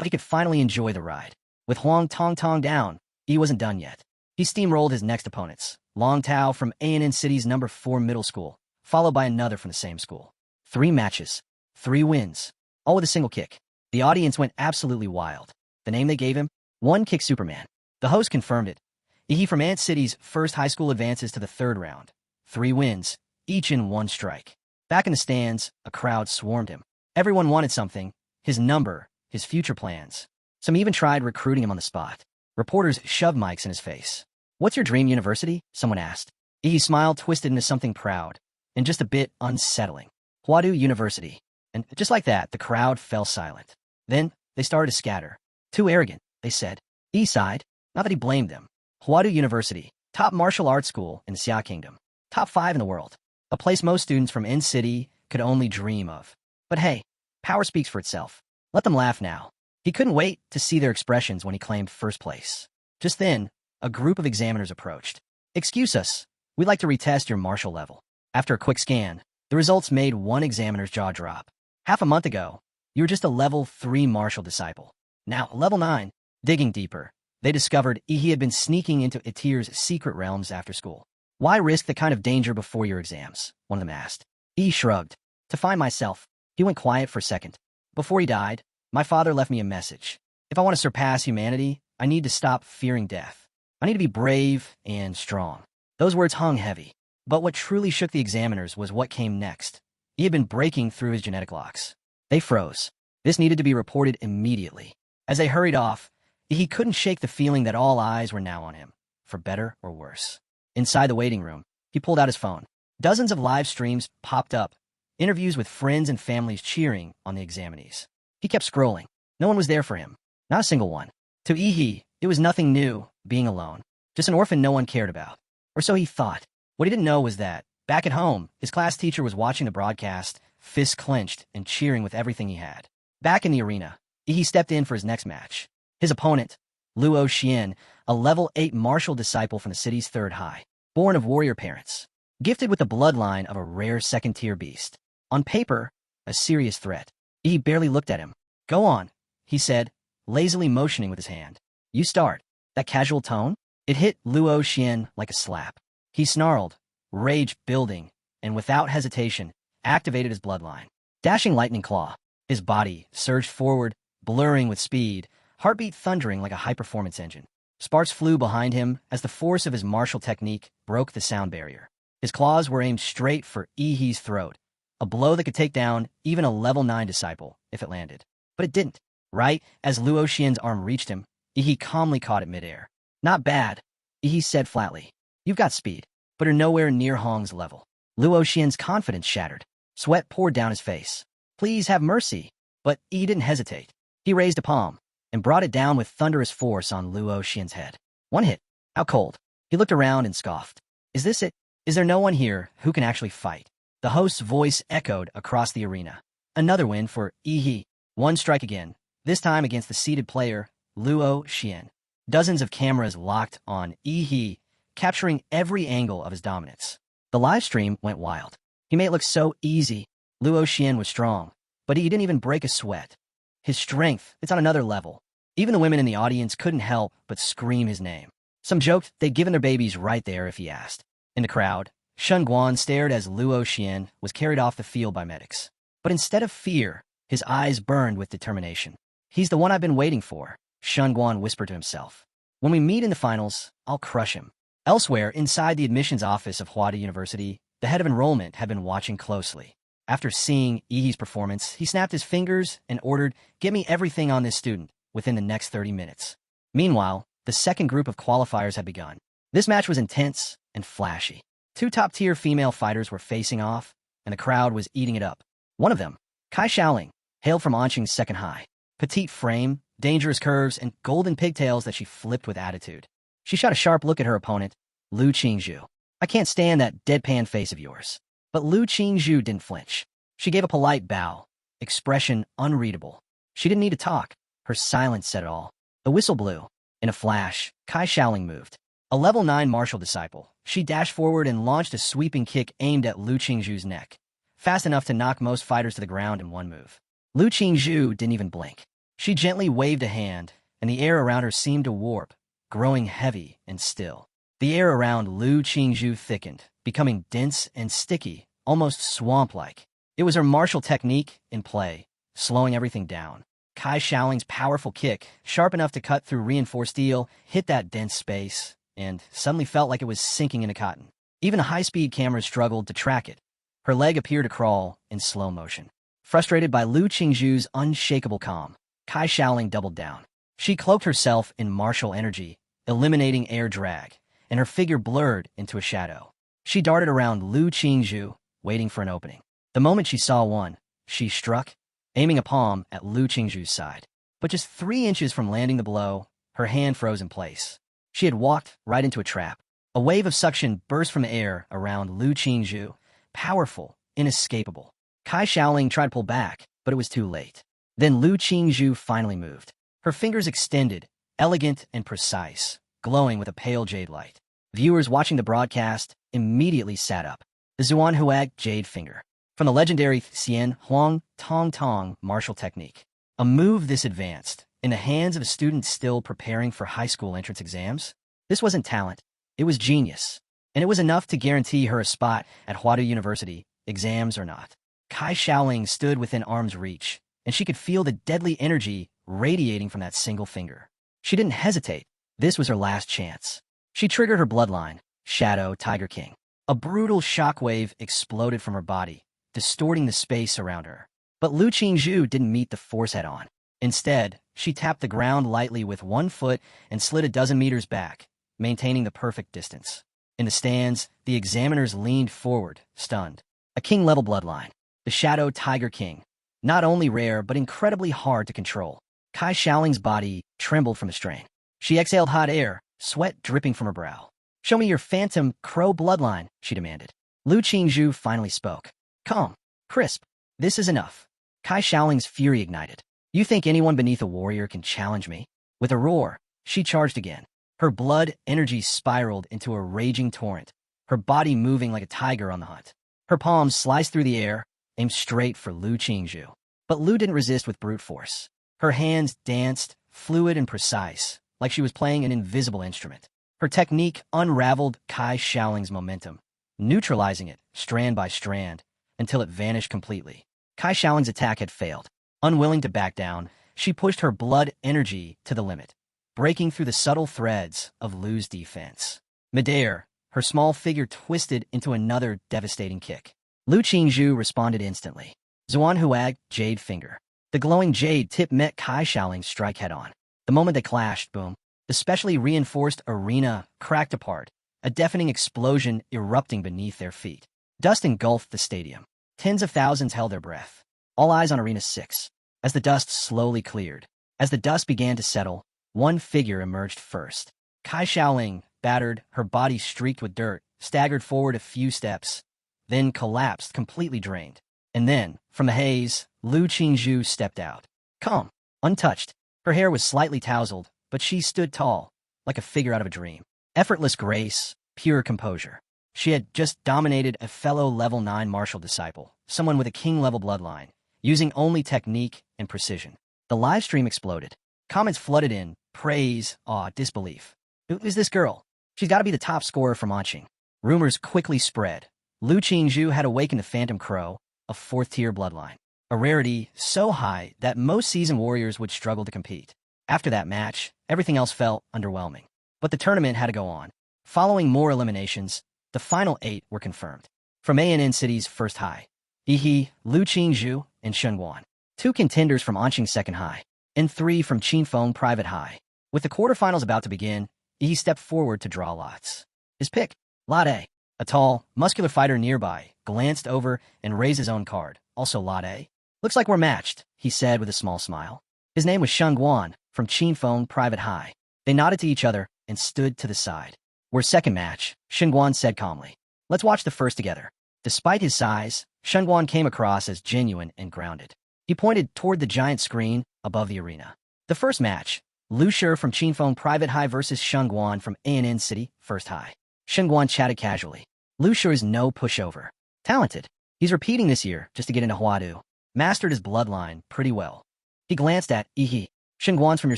he could finally enjoy the ride. With Huang Tong Tong down, he wasn't done yet. He steamrolled his next opponents, Long Tao from A&N City's number 4 middle school, followed by another from the same school. 3 matches, 3 wins, all with a single kick. The audience went absolutely wild. The name they gave him? One Kick Superman. The host confirmed it. He from Ant City's first high school advances to the 3rd round. 3 wins, each in 1 strike. Back in the stands, a crowd swarmed him. Everyone wanted something, his number, his future plans. Some even tried recruiting him on the spot. Reporters shoved mics in his face. What's your dream university? Someone asked. He smiled, twisted into something proud, and just a bit unsettling. Huadu University. And just like that, the crowd fell silent. Then, they started to scatter. Too arrogant, they said. He sighed. Not that he blamed them. Huadu University, top martial arts school in the Xia Kingdom. Top 5 in the world. A place most students from N-City could only dream of. But hey, power speaks for itself. Let them laugh now. He couldn't wait to see their expressions when he claimed first place. Just then, a group of examiners approached. Excuse us, we'd like to retest your martial level. After a quick scan, the results made one examiner's jaw drop. Half a month ago, you were just a level 3 martial disciple. Now, level 9. Digging deeper, they discovered he had been sneaking into Itir's secret realms after school. Why risk the kind of danger before your exams? One of them asked. He shrugged. To find myself. He went quiet for a second. Before he died, my father left me a message. If I want to surpass humanity, I need to stop fearing death. I need to be brave and strong. Those words hung heavy. But what truly shook the examiners was what came next. He had been breaking through his genetic locks. They froze. This needed to be reported immediately. As they hurried off, he couldn't shake the feeling that all eyes were now on him, for better or worse. Inside the waiting room, he pulled out his phone. Dozens of live streams popped up, interviews with friends and families cheering on the examinees. He kept scrolling. No one was there for him. Not a single one. To Ihi, it was nothing new, being alone. Just an orphan no one cared about. Or so he thought. What he didn't know was that, back at home, his class teacher was watching the broadcast, fists clenched and cheering with everything he had. Back in the arena, Ihi stepped in for his next match. His opponent, Luo Xian, a level 8 martial disciple from the city's 3rd high, born of warrior parents, gifted with the bloodline of a rare 2nd-tier beast. On paper, a serious threat. He barely looked at him. Go on, he said, lazily motioning with his hand. You start. That casual tone? It hit Luo Xian like a slap. He snarled, rage building, and without hesitation, activated his bloodline. Dashing lightning claw. His body surged forward, blurring with speed, heartbeat thundering like a high-performance engine. Sparks flew behind him as the force of his martial technique broke the sound barrier. His claws were aimed straight for Ihi's throat, a blow that could take down even a level 9 disciple if it landed. But it didn't. Right as Luo Xian's arm reached him, Ihi calmly caught it midair. Not bad, Ihi said flatly. You've got speed, but are nowhere near Hong's level. Luo Xian's confidence shattered. Sweat poured down his face. Please have mercy. But Ihi didn't hesitate. He raised a palm and brought it down with thunderous force on Luo Xian's head. One hit. How cold. He looked around and scoffed. Is this it? Is there no one here who can actually fight? The host's voice echoed across the arena. Another win for Ihi. One strike again, this time against the seated player, Luo Xian. Dozens of cameras locked on Ihi, capturing every angle of his dominance. The live stream went wild. He made it look so easy. Luo Xian was strong, but he didn't even break a sweat. His strength, it's on another level. Even the women in the audience couldn't help but scream his name. Some joked they'd given their babies right there if he asked. In the crowd, Shun Guan stared as Luo Xian was carried off the field by medics. But instead of fear, his eyes burned with determination. He's the one I've been waiting for, Shun Guan whispered to himself. When we meet in the finals, I'll crush him. Elsewhere, inside the admissions office of Huada University, the head of enrollment had been watching closely. After seeing Ihi's performance, he snapped his fingers and ordered, "Get me everything on this student within the next 30 minutes." Meanwhile, the second group of qualifiers had begun. This match was intense and flashy. Two top-tier female fighters were facing off, and the crowd was eating it up. One of them, Kai Xiaoling, hailed from Anqing's second high. Petite frame, dangerous curves, and golden pigtails that she flipped with attitude. She shot a sharp look at her opponent, Lu Qingzhu. "I can't stand that deadpan face of yours." But Lu Qingzhu didn't flinch. She gave a polite bow, expression unreadable. She didn't need to talk. Her silence said it all. The whistle blew. In a flash, Kai Xiaoling moved. A level 9 martial disciple, she dashed forward and launched a sweeping kick aimed at Lu Qingzhu's neck, fast enough to knock most fighters to the ground in one move. Lu Qingzhu didn't even blink. She gently waved a hand, and the air around her seemed to warp, growing heavy and still. The air around Lu Qingzhu thickened, becoming dense and sticky, almost swamp-like. It was her martial technique in play, slowing everything down. Kai Xiaoling's powerful kick, sharp enough to cut through reinforced steel, hit that dense space, and suddenly felt like it was sinking into cotton. Even a high-speed camera struggled to track it. Her leg appeared to crawl in slow motion. Frustrated by Lu Qingzhu's unshakable calm, Kai Xiaoling doubled down. She cloaked herself in martial energy, eliminating air drag, and her figure blurred into a shadow. She darted around Lu Qingzhu, waiting for an opening. The moment she saw one, she struck, aiming a palm at Lu Qingzhu's side. But just 3 inches from landing the blow, her hand froze in place. She had walked right into a trap. A wave of suction burst from the air around Lu Qingzhu, powerful, inescapable. Kai Xiaoling tried to pull back, but it was too late. Then Lu Qingzhu finally moved. Her fingers extended, elegant and precise, glowing with a pale jade light. Viewers watching the broadcast immediately sat up. The Manhua jade finger. From the legendary Xian Huang Tong Tong martial technique. A move this advanced, in the hands of a student still preparing for high school entrance exams? This wasn't talent, it was genius. And it was enough to guarantee her a spot at Huadu University, exams or not. Kai Xiaoling stood within arm's reach, and she could feel the deadly energy radiating from that single finger. She didn't hesitate. This was her last chance. She triggered her bloodline, Shadow Tiger King. A brutal shockwave exploded from her body, distorting the space around her. But Lu Qingzhu didn't meet the force head-on. Instead, she tapped the ground lightly with one foot and slid a dozen meters back, maintaining the perfect distance. In the stands, the examiners leaned forward, stunned. A king-level bloodline, the Shadow Tiger King, not only rare but incredibly hard to control. Kai Xiaoling's body trembled from the strain. She exhaled hot air, sweat dripping from her brow. "Show me your phantom crow bloodline," she demanded. Lu Qingzhu finally spoke. Calm, crisp. "This is enough." Kai Xiaoling's fury ignited. "You think anyone beneath a warrior can challenge me?" With a roar, she charged again. Her blood energy spiraled into a raging torrent, her body moving like a tiger on the hunt. Her palms sliced through the air, aimed straight for Lu Qingzhu. But Lu didn't resist with brute force. Her hands danced, fluid and precise, like she was playing an invisible instrument. Her technique unraveled Kai Xiaoling's momentum, neutralizing it strand by strand until it vanished completely. Kai Xiaoling's attack had failed. Unwilling to back down, she pushed her blood energy to the limit, breaking through the subtle threads of Lu's defense. Midair, her small figure twisted into another devastating kick. Lu Qingzhu responded instantly. Zuan Huag, jade finger. The glowing jade tip met Kai Xiaoling's strike head-on. The moment they clashed, boom, the specially reinforced arena cracked apart, a deafening explosion erupting beneath their feet. Dust engulfed the stadium. Tens of thousands held their breath. All eyes on Arena 6. As the dust slowly cleared, as the dust began to settle, one figure emerged first. Kai Xiaoling, battered, her body streaked with dirt, staggered forward a few steps, then collapsed, completely drained. And then, from the haze, Lu Qingzhu stepped out. Calm, untouched. Her hair was slightly tousled, but she stood tall, like a figure out of a dream. Effortless grace, pure composure. She had just dominated a fellow level 9 martial disciple, someone with a king-level bloodline, using only technique and precision. The live stream exploded. Comments flooded in, praise, awe, disbelief. Who is this girl? She's got to be the top scorer from Anqing. Rumors quickly spread. Lu Qingzhu had awakened the Phantom Crow, a 4th-tier bloodline. A rarity so high that most seasoned warriors would struggle to compete. After that match, everything else felt underwhelming. But the tournament had to go on. Following more eliminations, the final 8 were confirmed. From ANN City's first high, Yihe, Lu Qingzhu, and Shengguan. 2 contenders from Anqing Second High, and 3 from Qinfeng Private High. With the quarterfinals about to begin, Yihe stepped forward to draw lots. His pick, Lot A. A tall, muscular fighter nearby glanced over and raised his own card, also Lot A. Looks like we're matched, he said with a small smile. His name was Shengguan, from Qinfeng Private High. They nodded to each other and stood to the side. We're second match, Shengguan said calmly. Let's watch the first together. Despite his size, Shengguan came across as genuine and grounded. He pointed toward the giant screen above the arena. The first match, Lu Shi from Qinfeng Private High versus Shengguan from ANN City, First High. Shengguan chatted casually. Lu Shi is no pushover. Talented. He's repeating this year just to get into Huadu. Mastered his bloodline pretty well. He glanced at Yihe. Shengguan's from your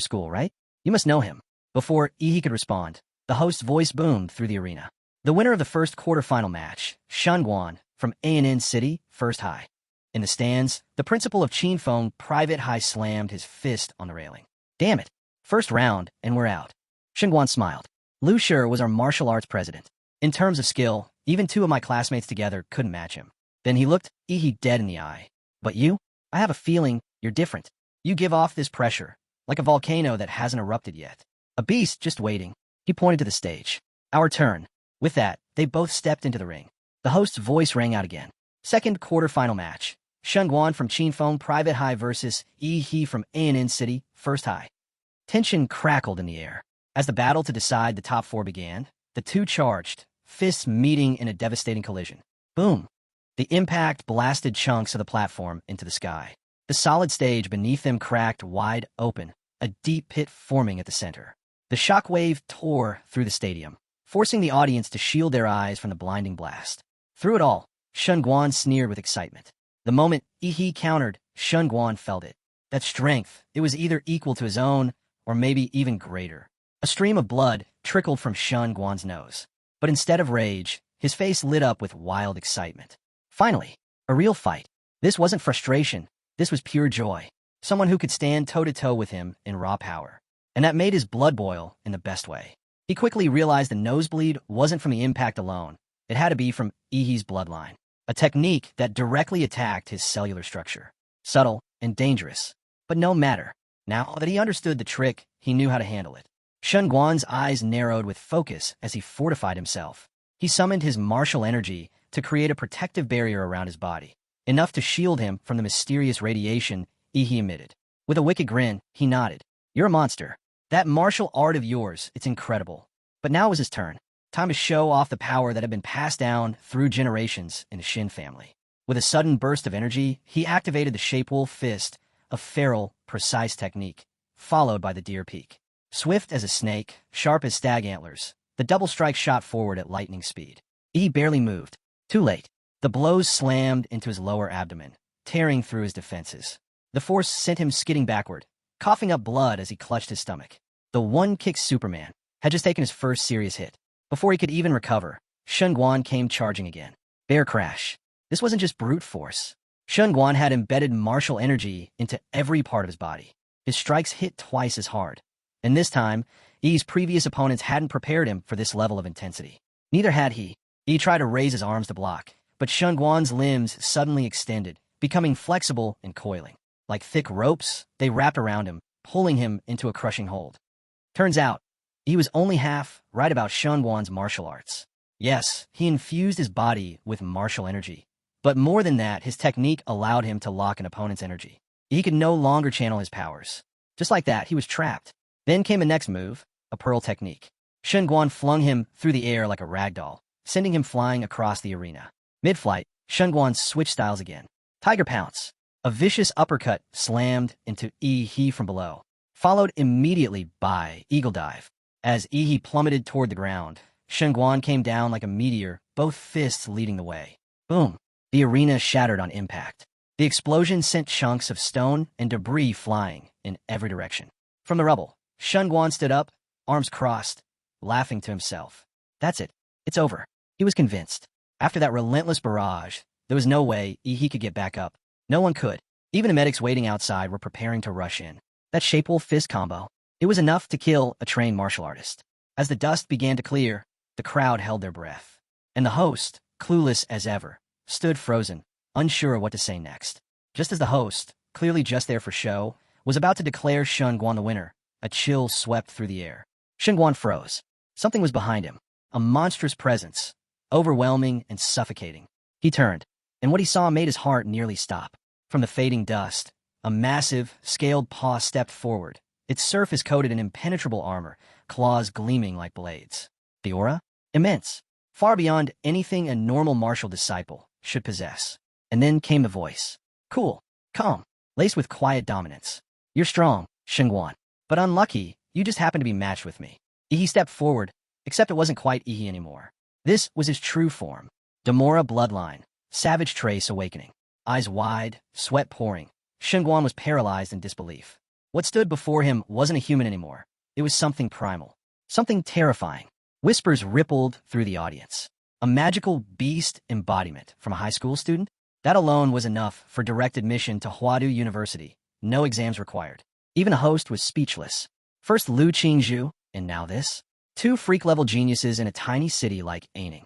school, right? You must know him. Before Yihe could respond, the host's voice boomed through the arena. The winner of the first quarterfinal match, Shengguan, from ANN City, First High. In the stands, the principal of Qinfeng Private High slammed his fist on the railing. Damn it. First round, and we're out. Shengguan smiled. Lu Shi was our martial arts president. In terms of skill, even 2 of my classmates together couldn't match him. Then he looked Yihe dead in the eye. But you? I have a feeling you're different. You give off this pressure, like a volcano that hasn't erupted yet. A beast just waiting. He pointed to the stage. Our turn. With that, they both stepped into the ring. The host's voice rang out again. Second quarterfinal match. Shengguan from Qinfeng Private High versus Yihe from ANN City, First High. Tension crackled in the air. As the battle to decide the top 4 began, the 2 charged, fists meeting in a devastating collision. Boom! The impact blasted chunks of the platform into the sky. The solid stage beneath them cracked wide open, a deep pit forming at the center. The shockwave tore through the stadium, forcing the audience to shield their eyes from the blinding blast. Through it all, Shengguan sneered with excitement. The moment Yihe countered, Shengguan felt it. That strength, it was either equal to his own, or maybe even greater. A stream of blood trickled from Shengguan's nose. But instead of rage, his face lit up with wild excitement. Finally, a real fight. This wasn't frustration. This was pure joy. Someone who could stand toe-to-toe with him in raw power. And that made his blood boil in the best way. He quickly realized the nosebleed wasn't from the impact alone. It had to be from Yihe's bloodline. A technique that directly attacked his cellular structure. Subtle and dangerous. But no matter. Now that he understood the trick, he knew how to handle it. Shengguan's eyes narrowed with focus as he fortified himself. He summoned his martial energy to create a protective barrier around his body, enough to shield him from the mysterious radiation Yihe emitted. With a wicked grin, he nodded. You're a monster. That martial art of yours, it's incredible. But now was his turn. Time to show off the power that had been passed down through generations in the Shin family. With a sudden burst of energy, he activated the Shapewolf Fist, a feral, precise technique, followed by the Deer Peak. Swift as a snake, sharp as stag antlers, the double strike shot forward at lightning speed. He barely moved. Too late. The blows slammed into his lower abdomen, tearing through his defenses. The force sent him skidding backward, coughing up blood as he clutched his stomach. The one-kick Superman had just taken his first serious hit. Before he could even recover, Shengguan came charging again. Bear crash. This wasn't just brute force. Shengguan had embedded martial energy into every part of his body. His strikes hit twice as hard. And this time, Yi's previous opponents hadn't prepared him for this level of intensity. Neither had he. He tried to raise his arms to block, but Shengguan's limbs suddenly extended, becoming flexible and coiling. Like thick ropes, they wrapped around him, pulling him into a crushing hold. Turns out, he was only half right about Shengguan's martial arts. Yes, he infused his body with martial energy. But more than that, his technique allowed him to lock an opponent's energy. He could no longer channel his powers. Just like that, he was trapped. Then came the next move, a pearl technique. Shengguan flung him through the air like a ragdoll, sending him flying across the arena. Mid-flight, Shengguan switched styles again. Tiger pounce. A vicious uppercut slammed into Yihe from below, followed immediately by eagle dive. As Yihe plummeted toward the ground, Shengguan came down like a meteor, both fists leading the way. Boom! The arena shattered on impact. The explosion sent chunks of stone and debris flying in every direction. From the rubble, Shengguan stood up, arms crossed, laughing to himself. That's it. It's over. He was convinced. After that relentless barrage, there was no way Yihe could get back up. No one could. Even the medics waiting outside were preparing to rush in. That Shapewolf Fist combo, it was enough to kill a trained martial artist. As the dust began to clear, the crowd held their breath. And the host, clueless as ever, stood frozen, unsure of what to say next. Just as the host, clearly just there for show, was about to declare Shun Guan the winner, a chill swept through the air. Shun Guan froze. Something was behind him, a monstrous presence, overwhelming and suffocating. He turned, and what he saw made his heart nearly stop. From the fading dust, a massive, scaled paw stepped forward, its surface coated in impenetrable armor, claws gleaming like blades. The aura? Immense, far beyond anything a normal martial disciple should possess. And then came the voice. Cool, calm, laced with quiet dominance. You're strong, Shun Guan, but unlucky, you just happen to be matched with me. He stepped forward, except it wasn't quite Ihi anymore. This was his true form. Demora bloodline, savage trace awakening. Eyes wide, sweat pouring, Shun Guan was paralyzed in disbelief. What stood before him wasn't a human anymore. It was something primal, something terrifying. Whispers rippled through the audience. A magical beast embodiment from a high school student? That alone was enough for direct admission to Huadu University. No exams required. Even a host was speechless. First Lu Qingzhu, and now this? Two freak-level geniuses in a tiny city like Aining.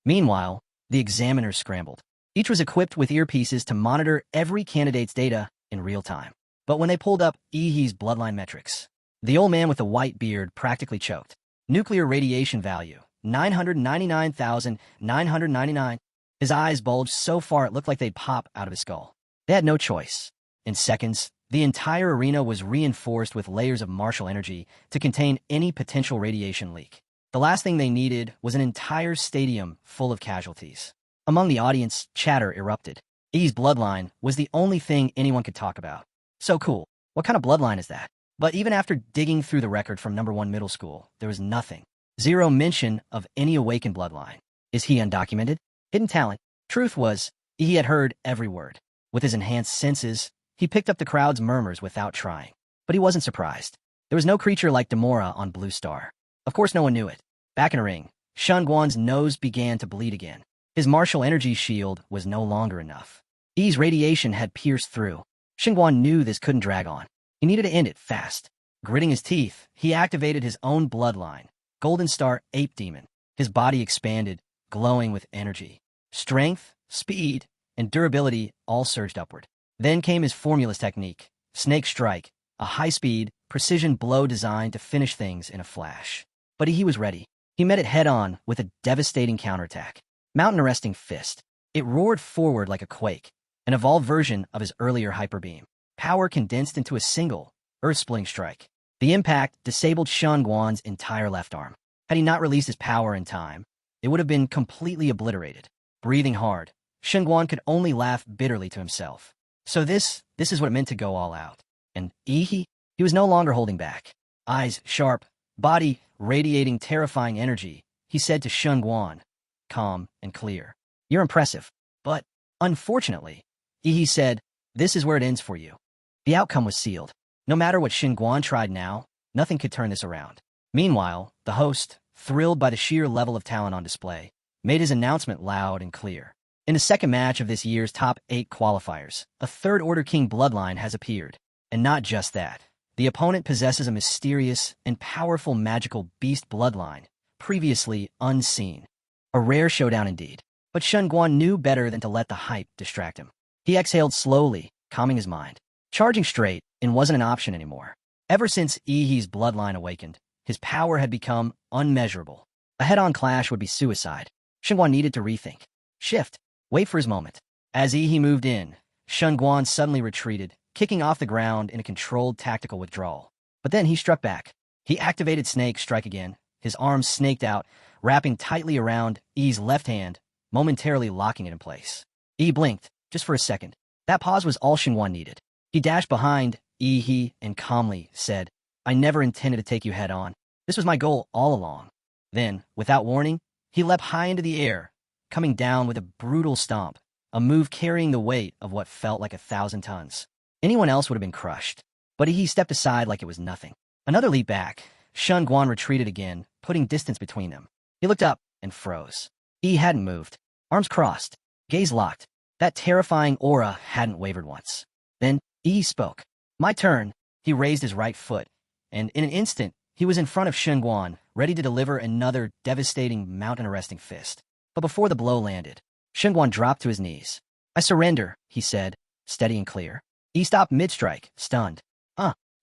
Meanwhile, the examiners scrambled. Each was equipped with earpieces to monitor every candidate's data in real time. But when they pulled up Ihi's bloodline metrics, the old man with the white beard practically choked. Nuclear radiation value, 999,999. His eyes bulged so far it looked like they'd pop out of his skull. They had no choice. In seconds, the entire arena was reinforced with layers of martial energy to contain any potential radiation leak. The last thing they needed was an entire stadium full of casualties. Among the audience, chatter erupted. Ihi's bloodline was the only thing anyone could talk about. So cool. What kind of bloodline is that? But even after digging through the record from #1 middle school, there was nothing. Zero mention of any awakened bloodline. Is he undocumented? Hidden talent? Truth was, he had heard every word. With his enhanced senses, he picked up the crowd's murmurs without trying. But he wasn't surprised. There was no creature like Demora on Blue Star. Of course no one knew it. Back in a ring, Shun Guan's nose began to bleed again. His martial energy shield was no longer enough. I's radiation had pierced through. Shun Guan knew this couldn't drag on. He needed to end it fast. Gritting his teeth, he activated his own bloodline, Golden Star Ape Demon. His body expanded, glowing with energy. Strength, speed, and durability all surged upward. Then came his formulous technique, Snake Strike, a high-speed, precision blow designed to finish things in a flash. But he was ready. He met it head-on with a devastating counterattack. Mountain Arresting Fist. It roared forward like a quake, an evolved version of his earlier Hyper Beam. Power condensed into a single, earth-splitting strike. The impact disabled Shun Guan's entire left arm. Had he not released his power in time, it would have been completely obliterated. Breathing hard, Shun Guan could only laugh bitterly to himself. So this is what it meant to go all out. And Ihi? He was no longer holding back. Eyes sharp, body radiating terrifying energy, he said to Shun Guan, calm and clear. You're impressive. But, unfortunately, Ihi said, this is where it ends for you. The outcome was sealed. No matter what Shun Guan tried now, nothing could turn this around. Meanwhile, the host, thrilled by the sheer level of talent on display, made his announcement loud and clear. In the second match of this year's top 8 qualifiers, a Third Order King bloodline has appeared. And not just that. The opponent possesses a mysterious and powerful magical beast bloodline, previously unseen. A rare showdown indeed. But Shun Guan knew better than to let the hype distract him. He exhaled slowly, calming his mind. Charging straight wasn't an option anymore. Ever since Ihi's bloodline awakened, his power had become unmeasurable. A head-on clash would be suicide. Shun Guan needed to rethink. Shift. Wait for his moment. As Ihi moved in, Shun Guan suddenly retreated, kicking off the ground in a controlled tactical withdrawal. But then he struck back. He activated Snake Strike again, his arms snaked out, wrapping tightly around Ihi's left hand, momentarily locking it in place. Ihi blinked, just for a second. That pause was all Shun Guan needed. He dashed behind Ihi and calmly said, I never intended to take you head-on. This was my goal all along. Then, without warning, he leapt high into the air, coming down with a brutal stomp, a move carrying the weight of what felt like 1,000 tons. Anyone else would have been crushed, but he stepped aside like it was nothing. Another leap back, Shun Guan retreated again, putting distance between them. He looked up and froze. He hadn't moved. Arms crossed, gaze locked. That terrifying aura hadn't wavered once. Then, Ihi spoke. My turn. He raised his right foot, and in an instant, he was in front of Shun Guan, ready to deliver another devastating mountain-arresting fist. But before the blow landed, Shun Guan dropped to his knees. I surrender, he said, steady and clear. He stopped mid-strike, stunned.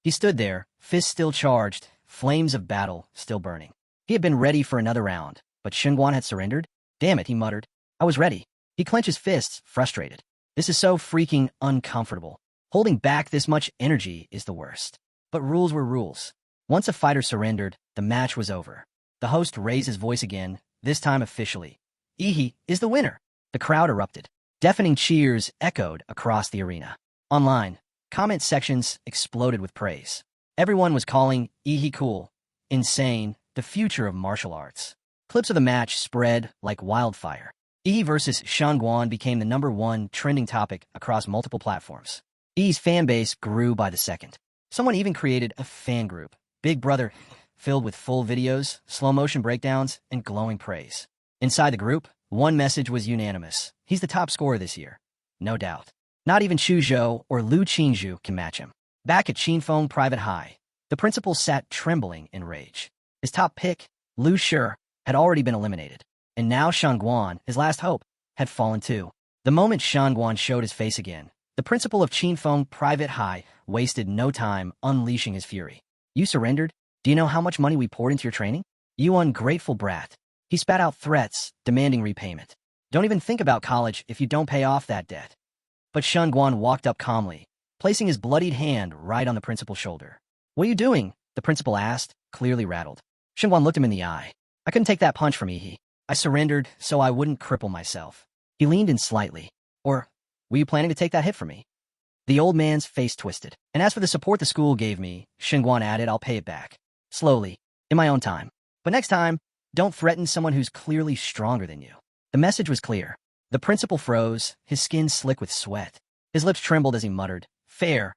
He stood there, fists still charged, flames of battle still burning. He had been ready for another round, but Shengguan had surrendered? Damn it, he muttered. I was ready. He clenched his fists, frustrated. This is so freaking uncomfortable. Holding back this much energy is the worst. But rules were rules. Once a fighter surrendered, the match was over. The host raised his voice again, this time officially. Ihi is the winner. The crowd erupted. Deafening cheers echoed across the arena. Online, comment sections exploded with praise. Everyone was calling Ihi cool, insane, the future of martial arts. Clips of the match spread like wildfire. Ihi versus Shengguan became the #1 trending topic across multiple platforms. Ihi's fanbase grew by the second. Someone even created a fan group, Big Brother, filled with full videos, slow-motion breakdowns, and glowing praise. Inside the group, one message was unanimous. He's the top scorer this year. No doubt. Not even Xu Zhou or Lu Qingzhu can match him. Back at Qinfeng Private High, the principal sat trembling in rage. His top pick, Lu Shi, had already been eliminated. And now Shengguan, his last hope, had fallen too. The moment Shengguan showed his face again, the principal of Qinfeng Private High wasted no time unleashing his fury. You surrendered? Do you know how much money we poured into your training? You ungrateful brat. He spat out threats, demanding repayment. Don't even think about college if you don't pay off that debt. But Shengguan walked up calmly, placing his bloodied hand right on the principal's shoulder. What are you doing? The principal asked, clearly rattled. Shengguan looked him in the eye. I couldn't take that punch from Ihi. I surrendered so I wouldn't cripple myself. He leaned in slightly. Or, were you planning to take that hit from me? The old man's face twisted. And as for the support the school gave me, Shengguan added, I'll pay it back. Slowly, in my own time. But next time, don't threaten someone who's clearly stronger than you. The message was clear. The principal froze, his skin slick with sweat. His lips trembled as he muttered, fair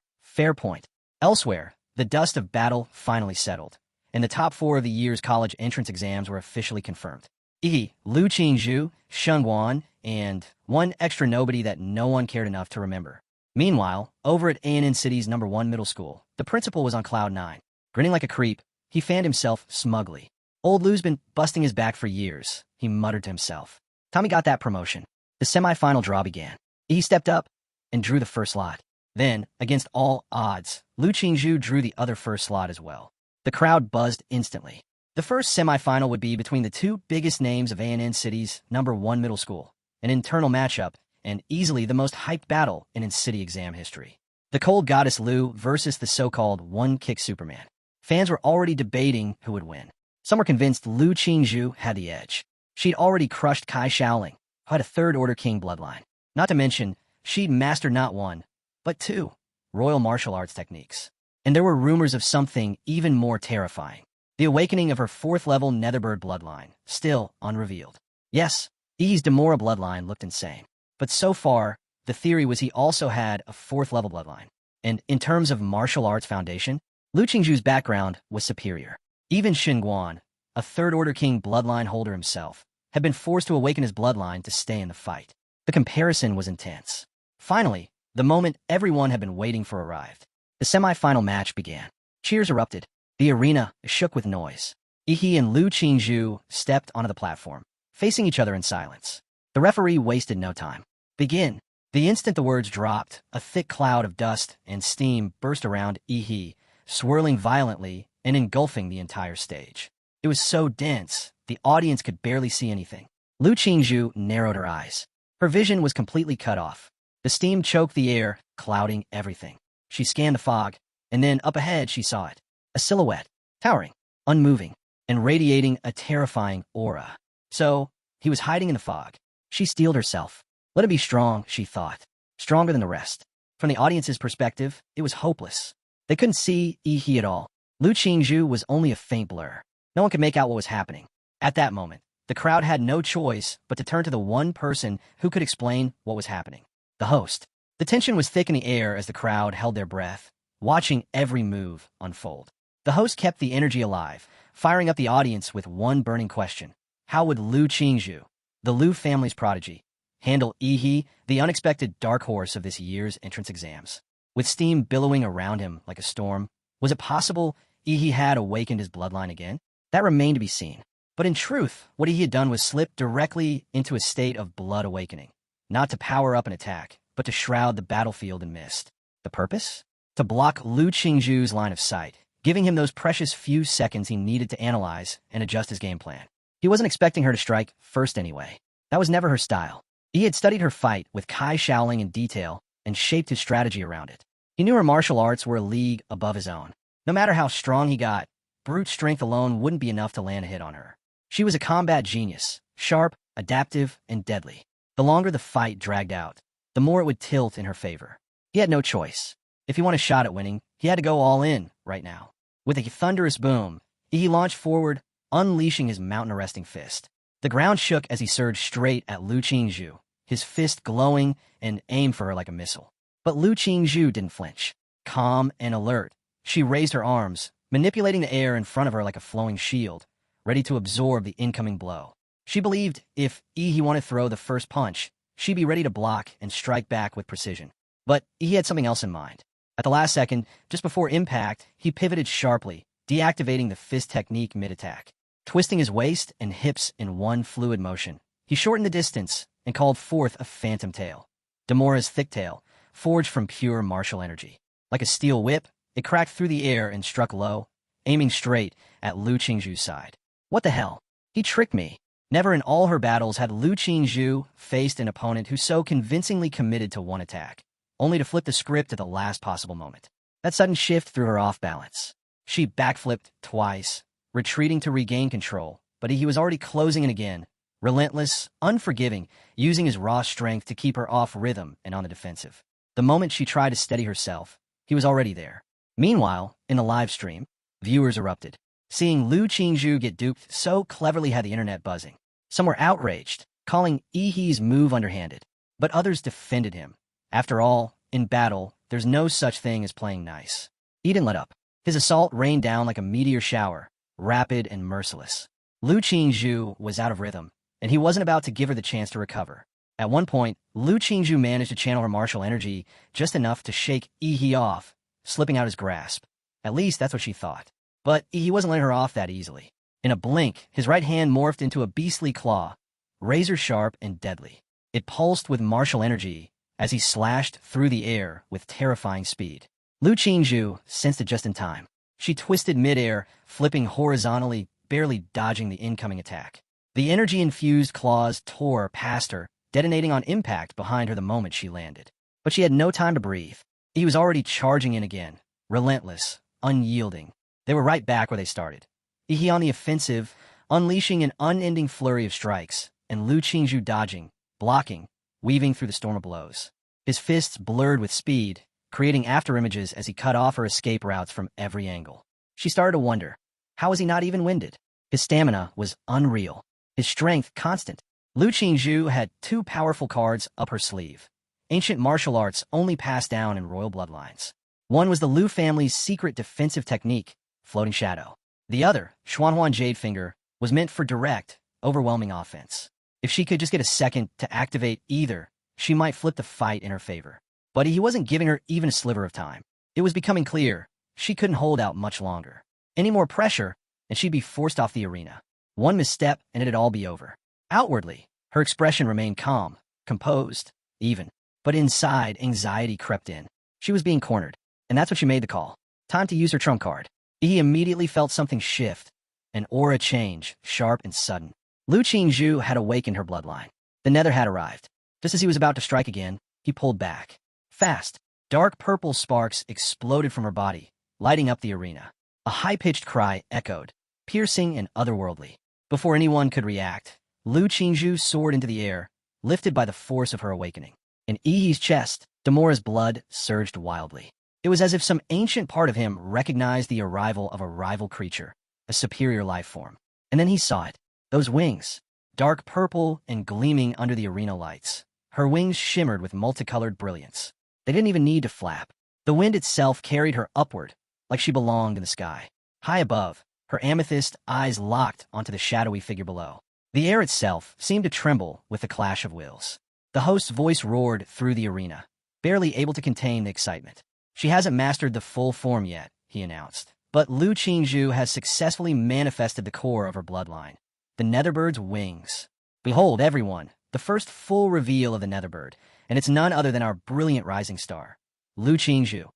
point. Elsewhere, the dust of battle finally settled, and the top 4 of the year's college entrance exams were officially confirmed. Ihi, Lu Qingzhu, Shengguan, and one extra nobody that no one cared enough to remember. Meanwhile, over at ANN City's #1 middle school, the principal was on cloud 9. Grinning like a creep, he fanned himself smugly. Old Lou's been busting his back for years, he muttered to himself. Tommy got that promotion. The semifinal draw began. He stepped up and drew the first slot. Then, against all odds, Lu Qingzhu drew the other first slot as well. The crowd buzzed instantly. The first semifinal would be between the 2 biggest names of ANN City's #1 middle school, an internal matchup, and easily the most hyped battle in city exam history. The cold goddess Lu versus the so-called one-kick Superman. Fans were already debating who would win. Some were convinced Lu Qingzhu had the edge. She'd already crushed Kai Shaoling, who had a third-order king bloodline. Not to mention, she'd mastered not 1, but 2 royal martial arts techniques. And there were rumors of something even more terrifying. The awakening of her 4th-level Netherbird bloodline, still unrevealed. Yes, Ihi's Demora bloodline looked insane. But so far, the theory was he also had a 4th-level bloodline. And in terms of martial arts foundation, Lu Qingzhu's background was superior. Even Shengguan, a third-order king bloodline holder himself, had been forced to awaken his bloodline to stay in the fight. The comparison was intense. Finally, the moment everyone had been waiting for arrived. The semi-final match began. Cheers erupted. The arena shook with noise. Ihi and Lu Qingzhu stepped onto the platform, facing each other in silence. The referee wasted no time. Begin. The instant the words dropped, a thick cloud of dust and steam burst around Ihi, swirling violently and engulfing the entire stage. It was so dense, the audience could barely see anything. Lu Qingzhu narrowed her eyes. Her vision was completely cut off. The steam choked the air, clouding everything. She scanned the fog, and then up ahead she saw it. A silhouette, towering, unmoving, and radiating a terrifying aura. So, he was hiding in the fog. She steeled herself. Let him be strong, she thought. Stronger than the rest. From the audience's perspective, it was hopeless. They couldn't see Ihi at all. Lu Qingzhu was only a faint blur. No one could make out what was happening. At that moment, the crowd had no choice but to turn to the one person who could explain what was happening. The host. The tension was thick in the air as the crowd held their breath, watching every move unfold. The host kept the energy alive, firing up the audience with one burning question. How would Lu Qingzhu, the Lu family's prodigy, handle Ihi, the unexpected dark horse of this year's entrance exams? With steam billowing around him like a storm, was it possible Ihi had awakened his bloodline again? That remained to be seen. But in truth, what he had done was slip directly into a state of blood awakening. not to power up an attack, but to shroud the battlefield in mist. The purpose? To block Lu Qingzhu's line of sight, giving him those precious few seconds he needed to analyze and adjust his game plan. He wasn't expecting her to strike first anyway. That was never her style. He had studied her fight with Kai Shaoling in detail and shaped his strategy around it. He knew her martial arts were a league above his own. No matter how strong he got, brute strength alone wouldn't be enough to land a hit on her. She was a combat genius, sharp, adaptive, and deadly. The longer the fight dragged out, the more it would tilt in her favor. He had no choice. If he wanted a shot at winning, he had to go all in right now. With a thunderous boom, he launched forward, unleashing his mountain-arresting fist. The ground shook as he surged straight at Lu Qingzhu, his fist glowing and aimed for her like a missile. But Lu Qingzhu didn't flinch. Calm and alert, she raised her arms, manipulating the air in front of her like a flowing shield, ready to absorb the incoming blow. She believed if he wanted to throw the first punch, she'd be ready to block and strike back with precision. But he had something else in mind. At the last second, just before impact, he pivoted sharply, deactivating the fist technique mid-attack. Twisting his waist and hips in one fluid motion, he shortened the distance and called forth a phantom tail. Demora's thick tail, forged from pure martial energy. Like a steel whip, it cracked through the air and struck low, aiming straight at Lu Qingzhu's side. What the hell? He tricked me. Never in all her battles had Lu Qingzhu faced an opponent who so convincingly committed to one attack, only to flip the script at the last possible moment. That sudden shift threw her off balance. She backflipped twice, retreating to regain control, but he was already closing in again, relentless, unforgiving, using his raw strength to keep her off rhythm and on the defensive. The moment she tried to steady herself, he was already there. Meanwhile, in the live stream, viewers erupted. Seeing Lu Qingzhu get duped so cleverly had the internet buzzing. Some were outraged, calling Yi's move underhanded, but others defended him. After all, in battle, there's no such thing as playing nice. He didn't let up. His assault rained down like a meteor shower, rapid and merciless. Lu Qingzhu was out of rhythm, and he wasn't about to give her the chance to recover. At one point, Lu Qingzhu managed to channel her martial energy just enough to shake Yi off, slipping out his grasp. At least that's what she thought. But he wasn't letting her off that easily. In a blink, his right hand morphed into a beastly claw, razor-sharp and deadly. It pulsed with martial energy as he slashed through the air with terrifying speed. Lu Qingzhu sensed it just in time. She twisted midair, flipping horizontally, barely dodging the incoming attack. The energy-infused claws tore past her, detonating on impact behind her the moment she landed. But she had no time to breathe. He was already charging in again, relentless, unyielding. They were right back where they started. He on the offensive, unleashing an unending flurry of strikes, and Lu Qingzhu dodging, blocking, weaving through the storm of blows. His fists blurred with speed, creating afterimages as he cut off her escape routes from every angle. She started to wonder, how was he not even winded? His stamina was unreal, his strength constant. Lu Qingzhu had two powerful cards up her sleeve, ancient martial arts only passed down in royal bloodlines. One was the Lu family's secret defensive technique, Floating Shadow. The other, Xuanhuan Jade Finger, was meant for direct, overwhelming offense. If she could just get a second to activate either, she might flip the fight in her favor. But he wasn't giving her even a sliver of time. It was becoming clear she couldn't hold out much longer. Any more pressure, and she'd be forced off the arena. One misstep, and it'd all be over. Outwardly, her expression remained calm, composed, even. But inside, anxiety crept in. She was being cornered, and that's when she made the call. Time to use her trump card. He immediately felt something shift, an aura change, sharp and sudden. Lu Qingzhu had awakened her bloodline. The nether had arrived. Just as he was about to strike again, he pulled back. Fast, dark purple sparks exploded from her body, lighting up the arena. A high-pitched cry echoed, piercing and otherworldly. Before anyone could react, Lu Qingzhu soared into the air, lifted by the force of her awakening. In Yi's chest, Demora's blood surged wildly. It was as if some ancient part of him recognized the arrival of a rival creature, a superior life form. And then he saw it. Those wings, dark purple and gleaming under the arena lights. Her wings shimmered with multicolored brilliance. They didn't even need to flap. The wind itself carried her upward, like she belonged in the sky. High above, her amethyst eyes locked onto the shadowy figure below. The air itself seemed to tremble with the clash of wills. The host's voice roared through the arena, barely able to contain the excitement. She hasn't mastered the full form yet, he announced. But Lu Qingzhu has successfully manifested the core of her bloodline, the Netherbird's wings. Behold, everyone, the first full reveal of the Netherbird, and it's none other than our brilliant rising star, Lu Qingzhu.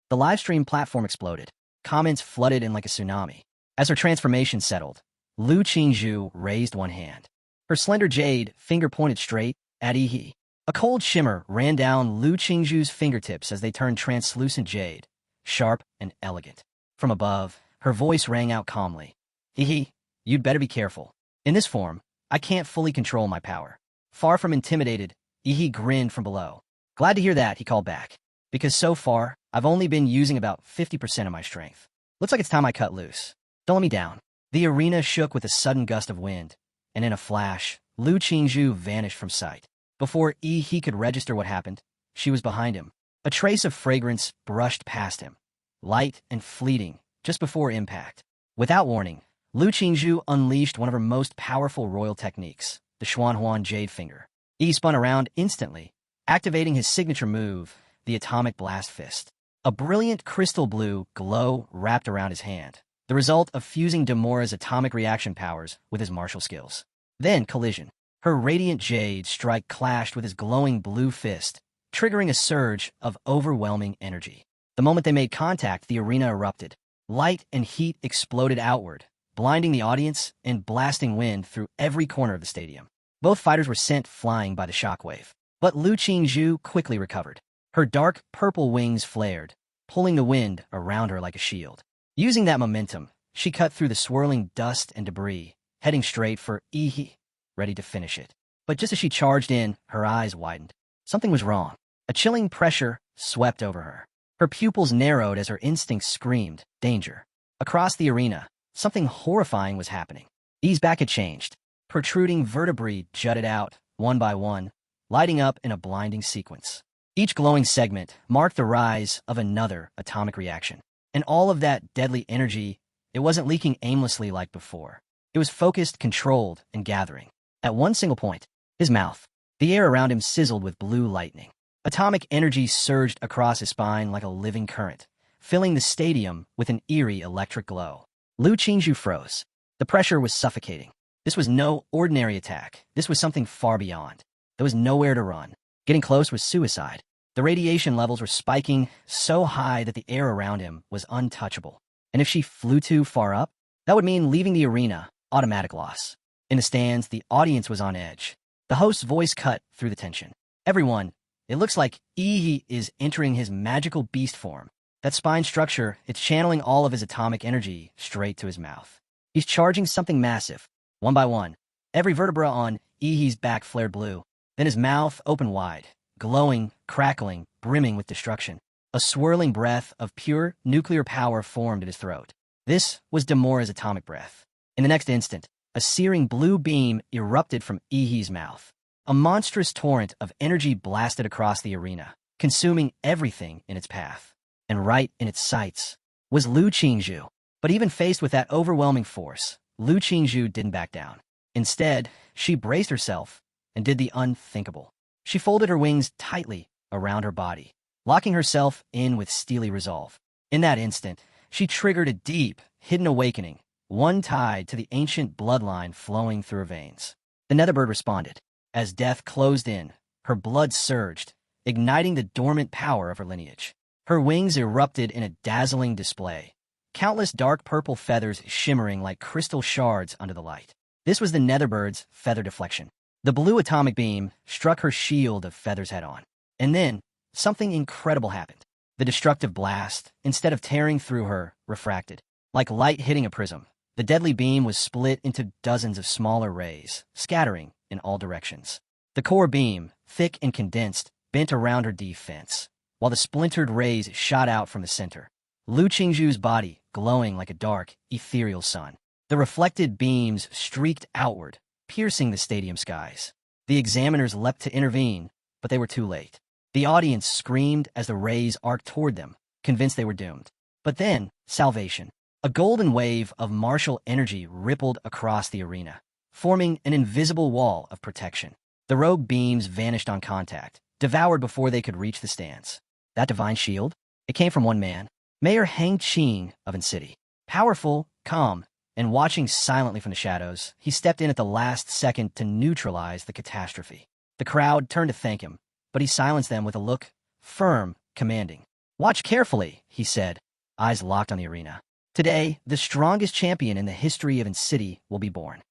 The livestream platform exploded. Comments flooded in like a tsunami. As her transformation settled, Lu Qingzhu raised one hand. Her slender jade finger pointed straight at Yi. A cold shimmer ran down Lu Qingzhu's fingertips as they turned translucent jade, sharp and elegant. From above, her voice rang out calmly. Yi, you'd better be careful. In this form, I can't fully control my power. Far from intimidated, Yi grinned from below. Glad to hear that, he called back. Because so far, I've only been using about 50% of my strength. Looks like it's time I cut loose. Don't let me down. The arena shook with a sudden gust of wind, and in a flash, Lu Qingzhu vanished from sight. Before Yi could register what happened, she was behind him. A trace of fragrance brushed past him, light and fleeting, just before impact. Without warning, Lu Qingzhu unleashed one of her most powerful royal techniques, the Xuanhuan Jade Finger. Yi spun around instantly, activating his signature move, the Atomic Blast Fist. A brilliant crystal blue glow wrapped around his hand, the result of fusing Demora's atomic reaction powers with his martial skills. Then collision. Her radiant jade strike clashed with his glowing blue fist, triggering a surge of overwhelming energy. The moment they made contact, the arena erupted. Light and heat exploded outward, blinding the audience and blasting wind through every corner of the stadium. Both fighters were sent flying by the shockwave. But Lu Qingzhu quickly recovered. Her dark purple wings flared, pulling the wind around her like a shield. Using that momentum, she cut through the swirling dust and debris, heading straight for Yi, ready to finish it. But just as she charged in, her eyes widened. Something was wrong. A chilling pressure swept over her. Her pupils narrowed as her instincts screamed, danger. Across the arena, something horrifying was happening. Yi's back had changed. Protruding vertebrae jutted out, one by one, lighting up in a blinding sequence. Each glowing segment marked the rise of another atomic reaction. And all of that deadly energy, it wasn't leaking aimlessly like before. It was focused, controlled, and gathering. At one single point, his mouth. The air around him sizzled with blue lightning. Atomic energy surged across his spine like a living current, filling the stadium with an eerie electric glow. Lu Qingzhu froze. The pressure was suffocating. This was no ordinary attack. This was something far beyond. There was nowhere to run. Getting close was suicide. The radiation levels were spiking so high that the air around him was untouchable. And if she flew too far up, that would mean leaving the arena, automatic loss. In the stands, the audience was on edge. The host's voice cut through the tension. Everyone, it looks like Yi is entering his magical beast form. That spine structure, it's channeling all of his atomic energy straight to his mouth. He's charging something massive. One by one, every vertebra on Yi's back flared blue. Then his mouth opened wide, glowing, crackling, brimming with destruction. A swirling breath of pure nuclear power formed in his throat. This was Demora's atomic breath. In the next instant, a searing blue beam erupted from Yi's mouth. A monstrous torrent of energy blasted across the arena, consuming everything in its path. And right in its sights was Lu Qingzhu. But even faced with that overwhelming force, Lu Qingzhu didn't back down. Instead, she braced herself and did the unthinkable. She folded her wings tightly around her body, locking herself in with steely resolve. In that instant, she triggered a deep, hidden awakening, one tied to the ancient bloodline flowing through her veins. The Netherbird responded. As death closed in, her blood surged, igniting the dormant power of her lineage. Her wings erupted in a dazzling display, countless dark purple feathers shimmering like crystal shards under the light. This was the Netherbird's feather deflection. The blue atomic beam struck her shield of feathers head-on. And then, something incredible happened. The destructive blast, instead of tearing through her, refracted. Like light hitting a prism, the deadly beam was split into dozens of smaller rays, scattering in all directions. The core beam, thick and condensed, bent around her defense, while the splintered rays shot out from the center. Lu Qingzhu's body glowing like a dark, ethereal sun. The reflected beams streaked outward, piercing the stadium skies. The examiners leapt to intervene, but they were too late. The audience screamed as the rays arced toward them, convinced they were doomed. But then, salvation. A golden wave of martial energy rippled across the arena, forming an invisible wall of protection. The rogue beams vanished on contact, devoured before they could reach the stands. That divine shield? It came from one man, Mayor Hang Qing of An City. Powerful, calm, and watching silently from the shadows, he stepped in at the last second to neutralize the catastrophe. The crowd turned to thank him, but he silenced them with a look, firm, commanding. "Watch carefully," he said, eyes locked on the arena. "Today, the strongest champion in the history of City will be born."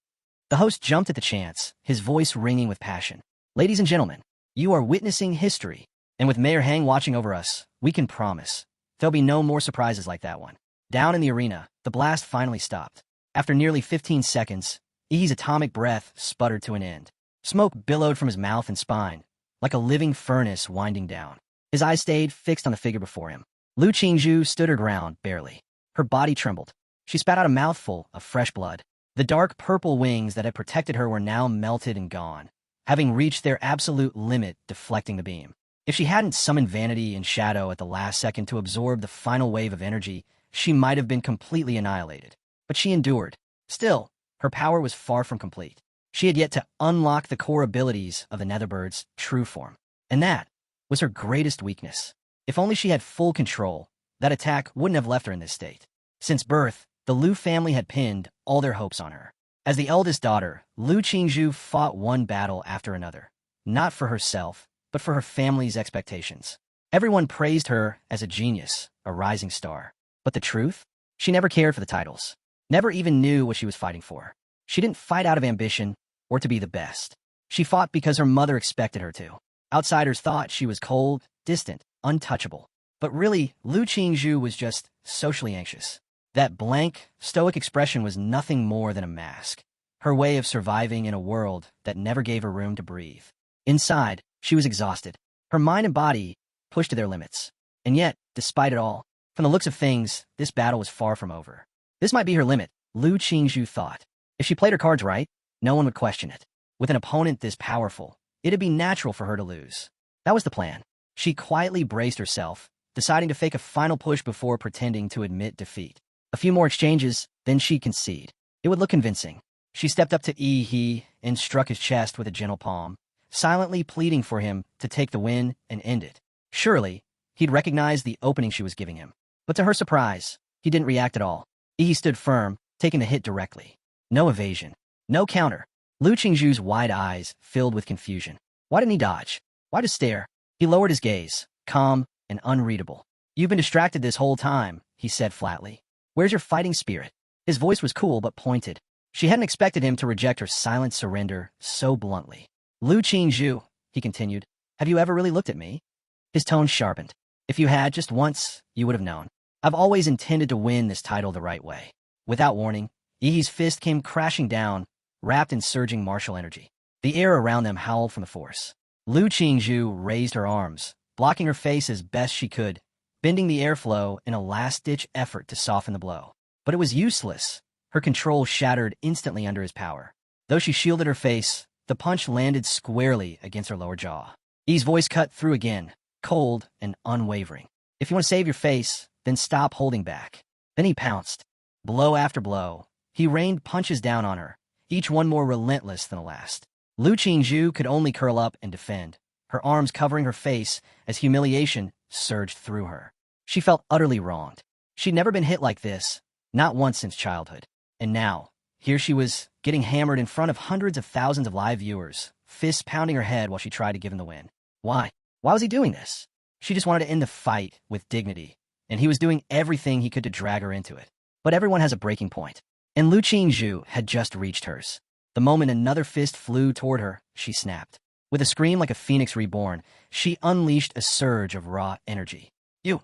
The host jumped at the chance, his voice ringing with passion. "Ladies and gentlemen, you are witnessing history, and with Mayor Hang watching over us, we can promise there'll be no more surprises like that one." Down in the arena, the blast finally stopped. After nearly 15 seconds, Ihi's atomic breath sputtered to an end. Smoke billowed from his mouth and spine, like a living furnace winding down. His eyes stayed fixed on the figure before him. Lu Qingzhu stood her ground, barely. Her body trembled. She spat out a mouthful of fresh blood. The dark purple wings that had protected her were now melted and gone, having reached their absolute limit, deflecting the beam. If she hadn't summoned Vanity and Shadow at the last second to absorb the final wave of energy, she might have been completely annihilated. But she endured. Still, her power was far from complete. She had yet to unlock the core abilities of the Netherbird's true form. And that was her greatest weakness. If only she had full control, that attack wouldn't have left her in this state. Since birth, the Lu family had pinned all their hopes on her. As the eldest daughter, Lu Qingzhu fought one battle after another, not for herself, but for her family's expectations. Everyone praised her as a genius, a rising star. But the truth? She never cared for the titles, never even knew what she was fighting for. She didn't fight out of ambition or to be the best. She fought because her mother expected her to. Outsiders thought she was cold, distant, untouchable. But really, Lu Qingzhu was just socially anxious. That blank, stoic expression was nothing more than a mask, her way of surviving in a world that never gave her room to breathe. Inside, she was exhausted. Her mind and body pushed to their limits. And yet, despite it all, from the looks of things, this battle was far from over. This might be her limit, Lu Qingzhu thought. If she played her cards right, no one would question it. With an opponent this powerful, it'd be natural for her to lose. That was the plan. She quietly braced herself, deciding to fake a final push before pretending to admit defeat. A few more exchanges, then she'd concede. It would look convincing. She stepped up to Yi and struck his chest with a gentle palm, silently pleading for him to take the win and end it. Surely, he'd recognize the opening she was giving him. But to her surprise, he didn't react at all. Yi stood firm, taking the hit directly. No evasion. No counter. Lu Qingzhu's wide eyes filled with confusion. Why didn't he dodge? Why just stare? He lowered his gaze, calm and unreadable. "You've been distracted this whole time," he said flatly. "Where's your fighting spirit?" His voice was cool but pointed. She hadn't expected him to reject her silent surrender so bluntly. "Lu Qingzhu," he continued, "have you ever really looked at me?" His tone sharpened. "If you had just once, you would have known. I've always intended to win this title the right way." Without warning, Yi's fist came crashing down, wrapped in surging martial energy. The air around them howled from the force. Lu Qingzhu raised her arms, blocking her face as best she could, bending the airflow in a last-ditch effort to soften the blow. But it was useless. Her control shattered instantly under his power. Though she shielded her face, the punch landed squarely against her lower jaw. Yi's voice cut through again, cold and unwavering. "If you want to save your face, then stop holding back." Then he pounced. Blow after blow, he rained punches down on her, each one more relentless than the last. Lu Qingzhu could only curl up and defend, her arms covering her face as humiliation surged through her. She felt utterly wronged. She'd never been hit like this, not once since childhood. And now, here she was, getting hammered in front of hundreds of thousands of live viewers, fists pounding her head while she tried to give him the win. Why? Why was he doing this? She just wanted to end the fight with dignity, and he was doing everything he could to drag her into it. But everyone has a breaking point, and Lu Qingzhu had just reached hers. The moment another fist flew toward her, she snapped. With a scream like a phoenix reborn, she unleashed a surge of raw energy. "You!"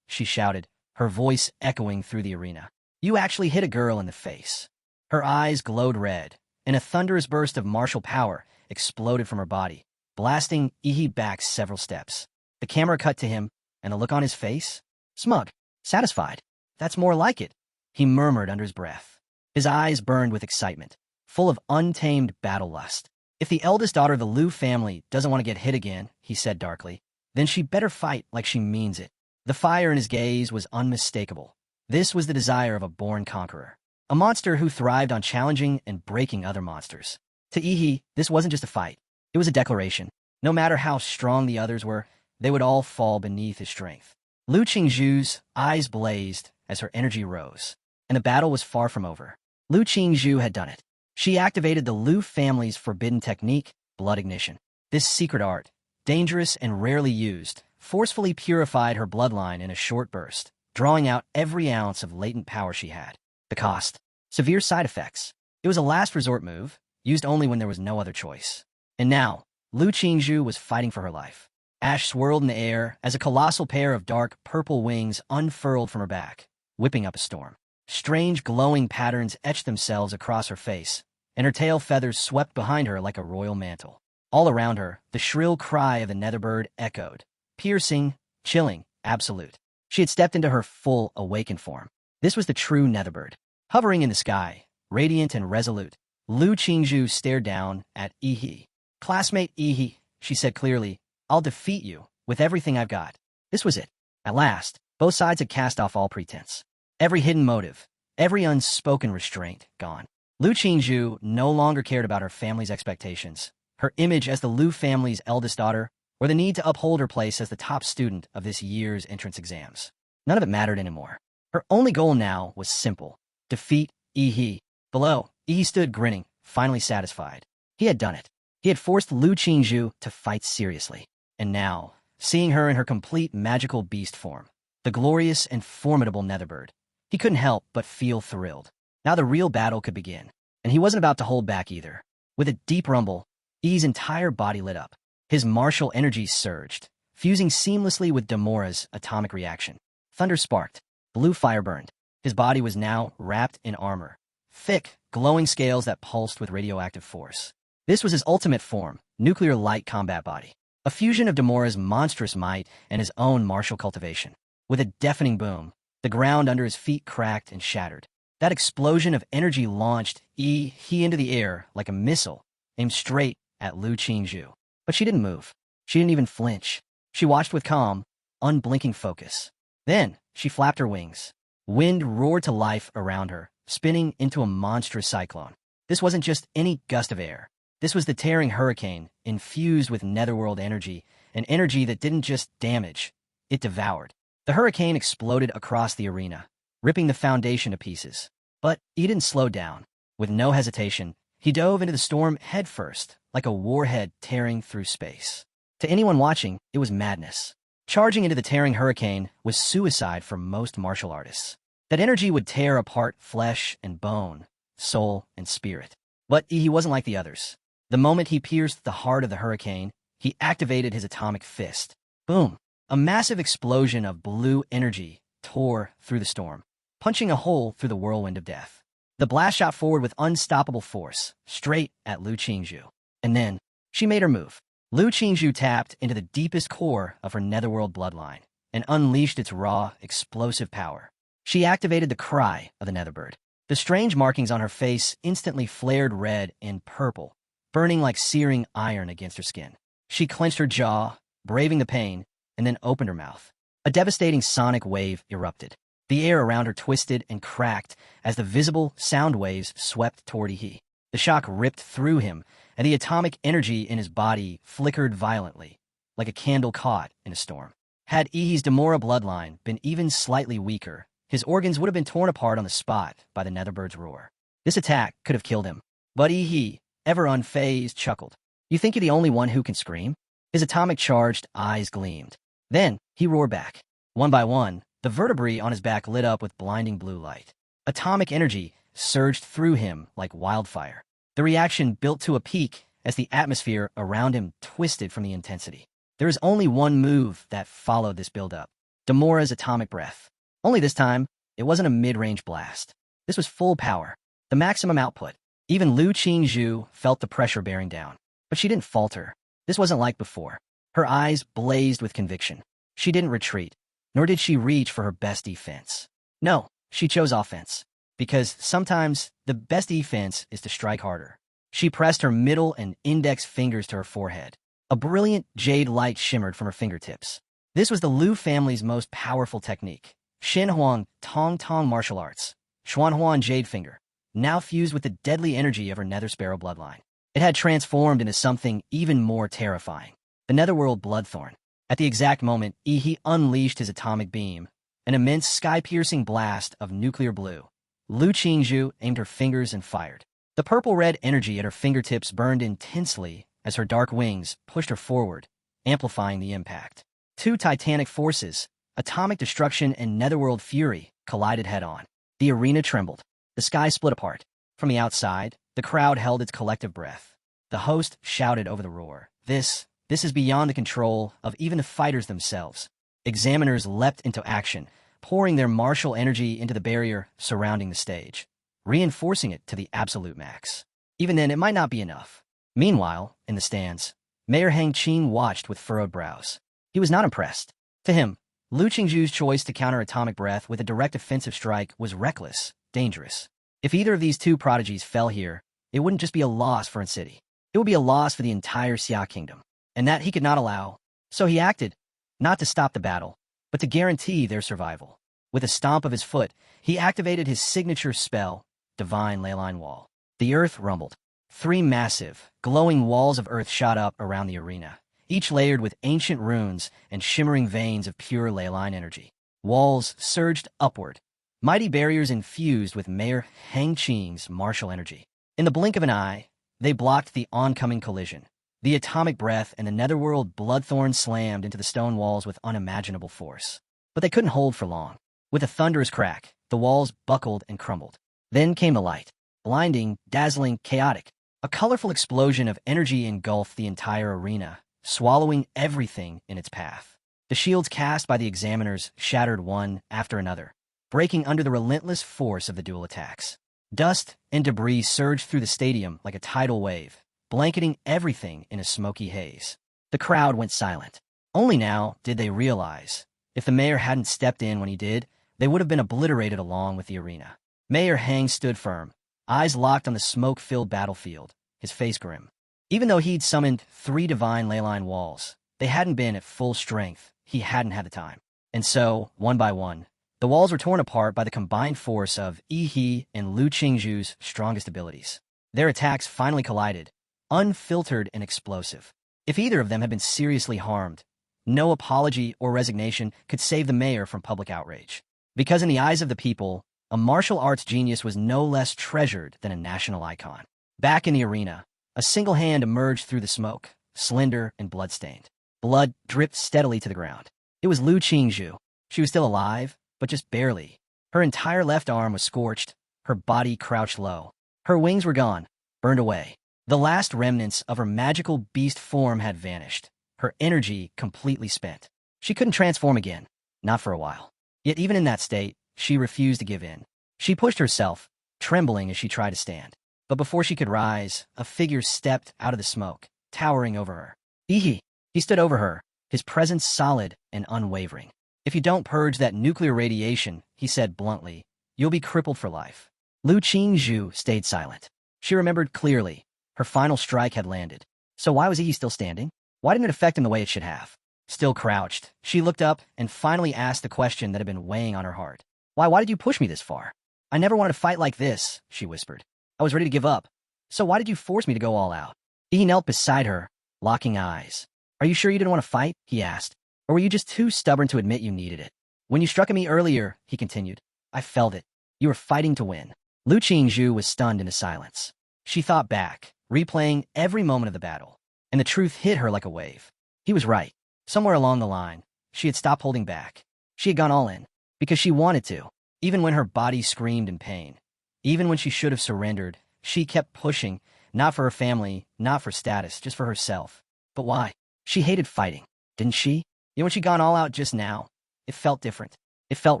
she shouted, her voice echoing through the arena. "You actually hit a girl in the face." Her eyes glowed red, and a thunderous burst of martial power exploded from her body, blasting Yi back several steps. The camera cut to him, and the look on his face? Smug. Satisfied. "That's more like it," he murmured under his breath. His eyes burned with excitement, full of untamed battle lust. "If the eldest daughter of the Lu family doesn't want to get hit again," he said darkly, "then she better fight like she means it." The fire in his gaze was unmistakable. This was the desire of a born conqueror, a monster who thrived on challenging and breaking other monsters. To Yi, this wasn't just a fight. It was a declaration. No matter how strong the others were, they would all fall beneath his strength. Lu Qingzhu's eyes blazed as her energy rose, and the battle was far from over. Lu Qingzhu had done it. She activated the Lu family's forbidden technique, blood ignition. This secret art, dangerous and rarely used, forcefully purified her bloodline in a short burst, drawing out every ounce of latent power she had. The cost: severe side effects. It was a last resort move, used only when there was no other choice. And now, Lu Qingzhu was fighting for her life. Ash swirled in the air as a colossal pair of dark purple wings unfurled from her back, whipping up a storm. Strange glowing patterns etched themselves across her face, and her tail feathers swept behind her like a royal mantle. All around her, the shrill cry of the netherbird echoed, piercing, chilling, absolute. She had stepped into her full, awakened form. This was the true netherbird. Hovering in the sky, radiant and resolute, Lu Qingzhu stared down at Yi. "Classmate Yi," she said clearly, "I'll defeat you, with everything I've got." This was it. At last, both sides had cast off all pretense. Every hidden motive, every unspoken restraint, gone. Lu Qingzhu no longer cared about her family's expectations, her image as the Lu family's eldest daughter, or the need to uphold her place as the top student of this year's entrance exams. None of it mattered anymore. Her only goal now was simple: defeat Yi. Below, Yi stood grinning, finally satisfied. He had done it. He had forced Lu Qingzhu to fight seriously. And now, seeing her in her complete magical beast form, the glorious and formidable netherbird, he couldn't help but feel thrilled. Now the real battle could begin, and he wasn't about to hold back either. With a deep rumble, Yi's entire body lit up. His martial energy surged, fusing seamlessly with Demora's atomic reaction. Thunder sparked, blue fire burned. His body was now wrapped in armor, thick, glowing scales that pulsed with radioactive force. This was his ultimate form, nuclear light combat body, a fusion of Demora's monstrous might and his own martial cultivation. With a deafening boom, the ground under his feet cracked and shattered. That explosion of energy launched Yi into the air like a missile, aimed straight at Lu Qingzhu. But she didn't move. She didn't even flinch. She watched with calm, unblinking focus. Then, she flapped her wings. Wind roared to life around her, spinning into a monstrous cyclone. This wasn't just any gust of air. This was the tearing hurricane, infused with netherworld energy, an energy that didn't just damage, it devoured. The hurricane exploded across the arena, ripping the foundation to pieces. But he didn't slow down. With no hesitation, he dove into the storm headfirst, like a warhead tearing through space. To anyone watching, it was madness. Charging into the tearing hurricane was suicide for most martial artists. That energy would tear apart flesh and bone, soul and spirit. But he wasn't like the others. The moment he pierced the heart of the hurricane, he activated his atomic fist. Boom! A massive explosion of blue energy tore through the storm, punching a hole through the whirlwind of death. The blast shot forward with unstoppable force, straight at Lu Qingzhu. And then, she made her move. Lu Qingzhu tapped into the deepest core of her netherworld bloodline and unleashed its raw, explosive power. She activated the cry of the netherbird. The strange markings on her face instantly flared red and purple, burning like searing iron against her skin. She clenched her jaw, braving the pain, and then opened her mouth. A devastating sonic wave erupted. The air around her twisted and cracked as the visible sound waves swept toward Yi. The shock ripped through him, and the atomic energy in his body flickered violently, like a candle caught in a storm. Had Yi's Demora bloodline been even slightly weaker, his organs would have been torn apart on the spot by the netherbirds' roar. This attack could have killed him. But Yi, ever unfazed, chuckled. "You think you're the only one who can scream?" His atomic-charged eyes gleamed. Then, he roared back. One by one, the vertebrae on his back lit up with blinding blue light. Atomic energy surged through him like wildfire. The reaction built to a peak as the atmosphere around him twisted from the intensity. There was only one move that followed this buildup: Demora's atomic breath. Only this time, it wasn't a mid-range blast. This was full power, the maximum output. Even Lu Qingzhu felt the pressure bearing down. But she didn't falter. This wasn't like before. Her eyes blazed with conviction. She didn't retreat, nor did she reach for her best defense. No, she chose offense. Because sometimes, the best defense is to strike harder. She pressed her middle and index fingers to her forehead. A brilliant jade light shimmered from her fingertips. This was the Lu family's most powerful technique. Xinhuang Tong Tong martial arts. Xuanhuan Jade Finger, now fused with the deadly energy of her Nether Sparrow bloodline. It had transformed into something even more terrifying: the Netherworld Bloodthorn. At the exact moment Yi unleashed his atomic beam, an immense sky-piercing blast of nuclear blue, Lu Qingzhu aimed her fingers and fired. The purple-red energy at her fingertips burned intensely as her dark wings pushed her forward, amplifying the impact. Two titanic forces, atomic destruction and netherworld fury, collided head-on. The arena trembled. The sky split apart. From the outside, the crowd held its collective breath. The host shouted over the roar. This is beyond the control of even the fighters themselves. Examiners leapt into action, pouring their martial energy into the barrier surrounding the stage, reinforcing it to the absolute max. Even then, it might not be enough. Meanwhile, in the stands, Mayor Hang Qing watched with furrowed brows. He was not impressed. To him, Lu Qingzhu's choice to counter Atomic Breath with a direct offensive strike was reckless, dangerous. If either of these two prodigies fell here, it wouldn't just be a loss for a city. It would be a loss for the entire Xia Kingdom. And that he could not allow. So he acted, not to stop the battle, but to guarantee their survival. With a stomp of his foot, he activated his signature spell, Divine Leyline Wall. The earth rumbled. 3 massive, glowing walls of earth shot up around the arena, each layered with ancient runes and shimmering veins of pure leyline energy. Walls surged upward, mighty barriers infused with Mayor Hang Qing's martial energy. In the blink of an eye, they blocked the oncoming collision. The atomic breath and the netherworld bloodthorn slammed into the stone walls with unimaginable force. But they couldn't hold for long. With a thunderous crack, the walls buckled and crumbled. Then came the light. Blinding, dazzling, chaotic. A colorful explosion of energy engulfed the entire arena, swallowing everything in its path. The shields cast by the examiners shattered one after another, breaking under the relentless force of the dual attacks. Dust and debris surged through the stadium like a tidal wave, blanketing everything in a smoky haze. The crowd went silent. Only now did they realize, if the mayor hadn't stepped in when he did, they would have been obliterated along with the arena. Mayor Hang stood firm, eyes locked on the smoke-filled battlefield, his face grim. Even though he'd summoned 3 divine leyline walls, they hadn't been at full strength. He hadn't had the time. And so, one by one, the walls were torn apart by the combined force of Yi He and Lu Qingzhu's strongest abilities. Their attacks finally collided, unfiltered and explosive. If either of them had been seriously harmed, no apology or resignation could save the mayor from public outrage. Because in the eyes of the people, a martial arts genius was no less treasured than a national icon. Back in the arena, a single hand emerged through the smoke, slender and blood-stained. Blood dripped steadily to the ground. It was Lu Qingzhu. She was still alive, but just barely. Her entire left arm was scorched, her body crouched low. Her wings were gone, burned away. The last remnants of her magical beast form had vanished, her energy completely spent. She couldn't transform again, not for a while. Yet even in that state, she refused to give in. She pushed herself, trembling as she tried to stand. But before she could rise, a figure stepped out of the smoke, towering over her. He stood over her, his presence solid and unwavering. If you don't purge that nuclear radiation, he said bluntly, you'll be crippled for life. Lu Qingzhu stayed silent. She remembered clearly. Her final strike had landed. So why was he still standing? Why didn't it affect him the way it should have? Still crouched, she looked up and finally asked the question that had been weighing on her heart. Why did you push me this far? I never wanted to fight like this, she whispered. I was ready to give up. So why did you force me to go all out? He knelt beside her, locking eyes. Are you sure you didn't want to fight? He asked. Or were you just too stubborn to admit you needed it? When you struck at me earlier, he continued, I felt it. You were fighting to win. Lu Qingzhu was stunned into silence. She thought back, replaying every moment of the battle, and the truth hit her like a wave. He was right. Somewhere along the line, she had stopped holding back. She had gone all in, because she wanted to, even when her body screamed in pain. Even when she should have surrendered, she kept pushing, not for her family, not for status, just for herself. But why? She hated fighting, didn't she? Yet when she'd gone all out just now, it felt different. It felt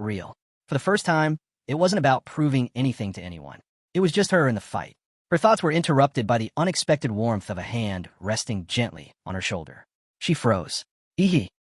real. For the first time, it wasn't about proving anything to anyone. It was just her in the fight. Her thoughts were interrupted by the unexpected warmth of a hand resting gently on her shoulder. She froze.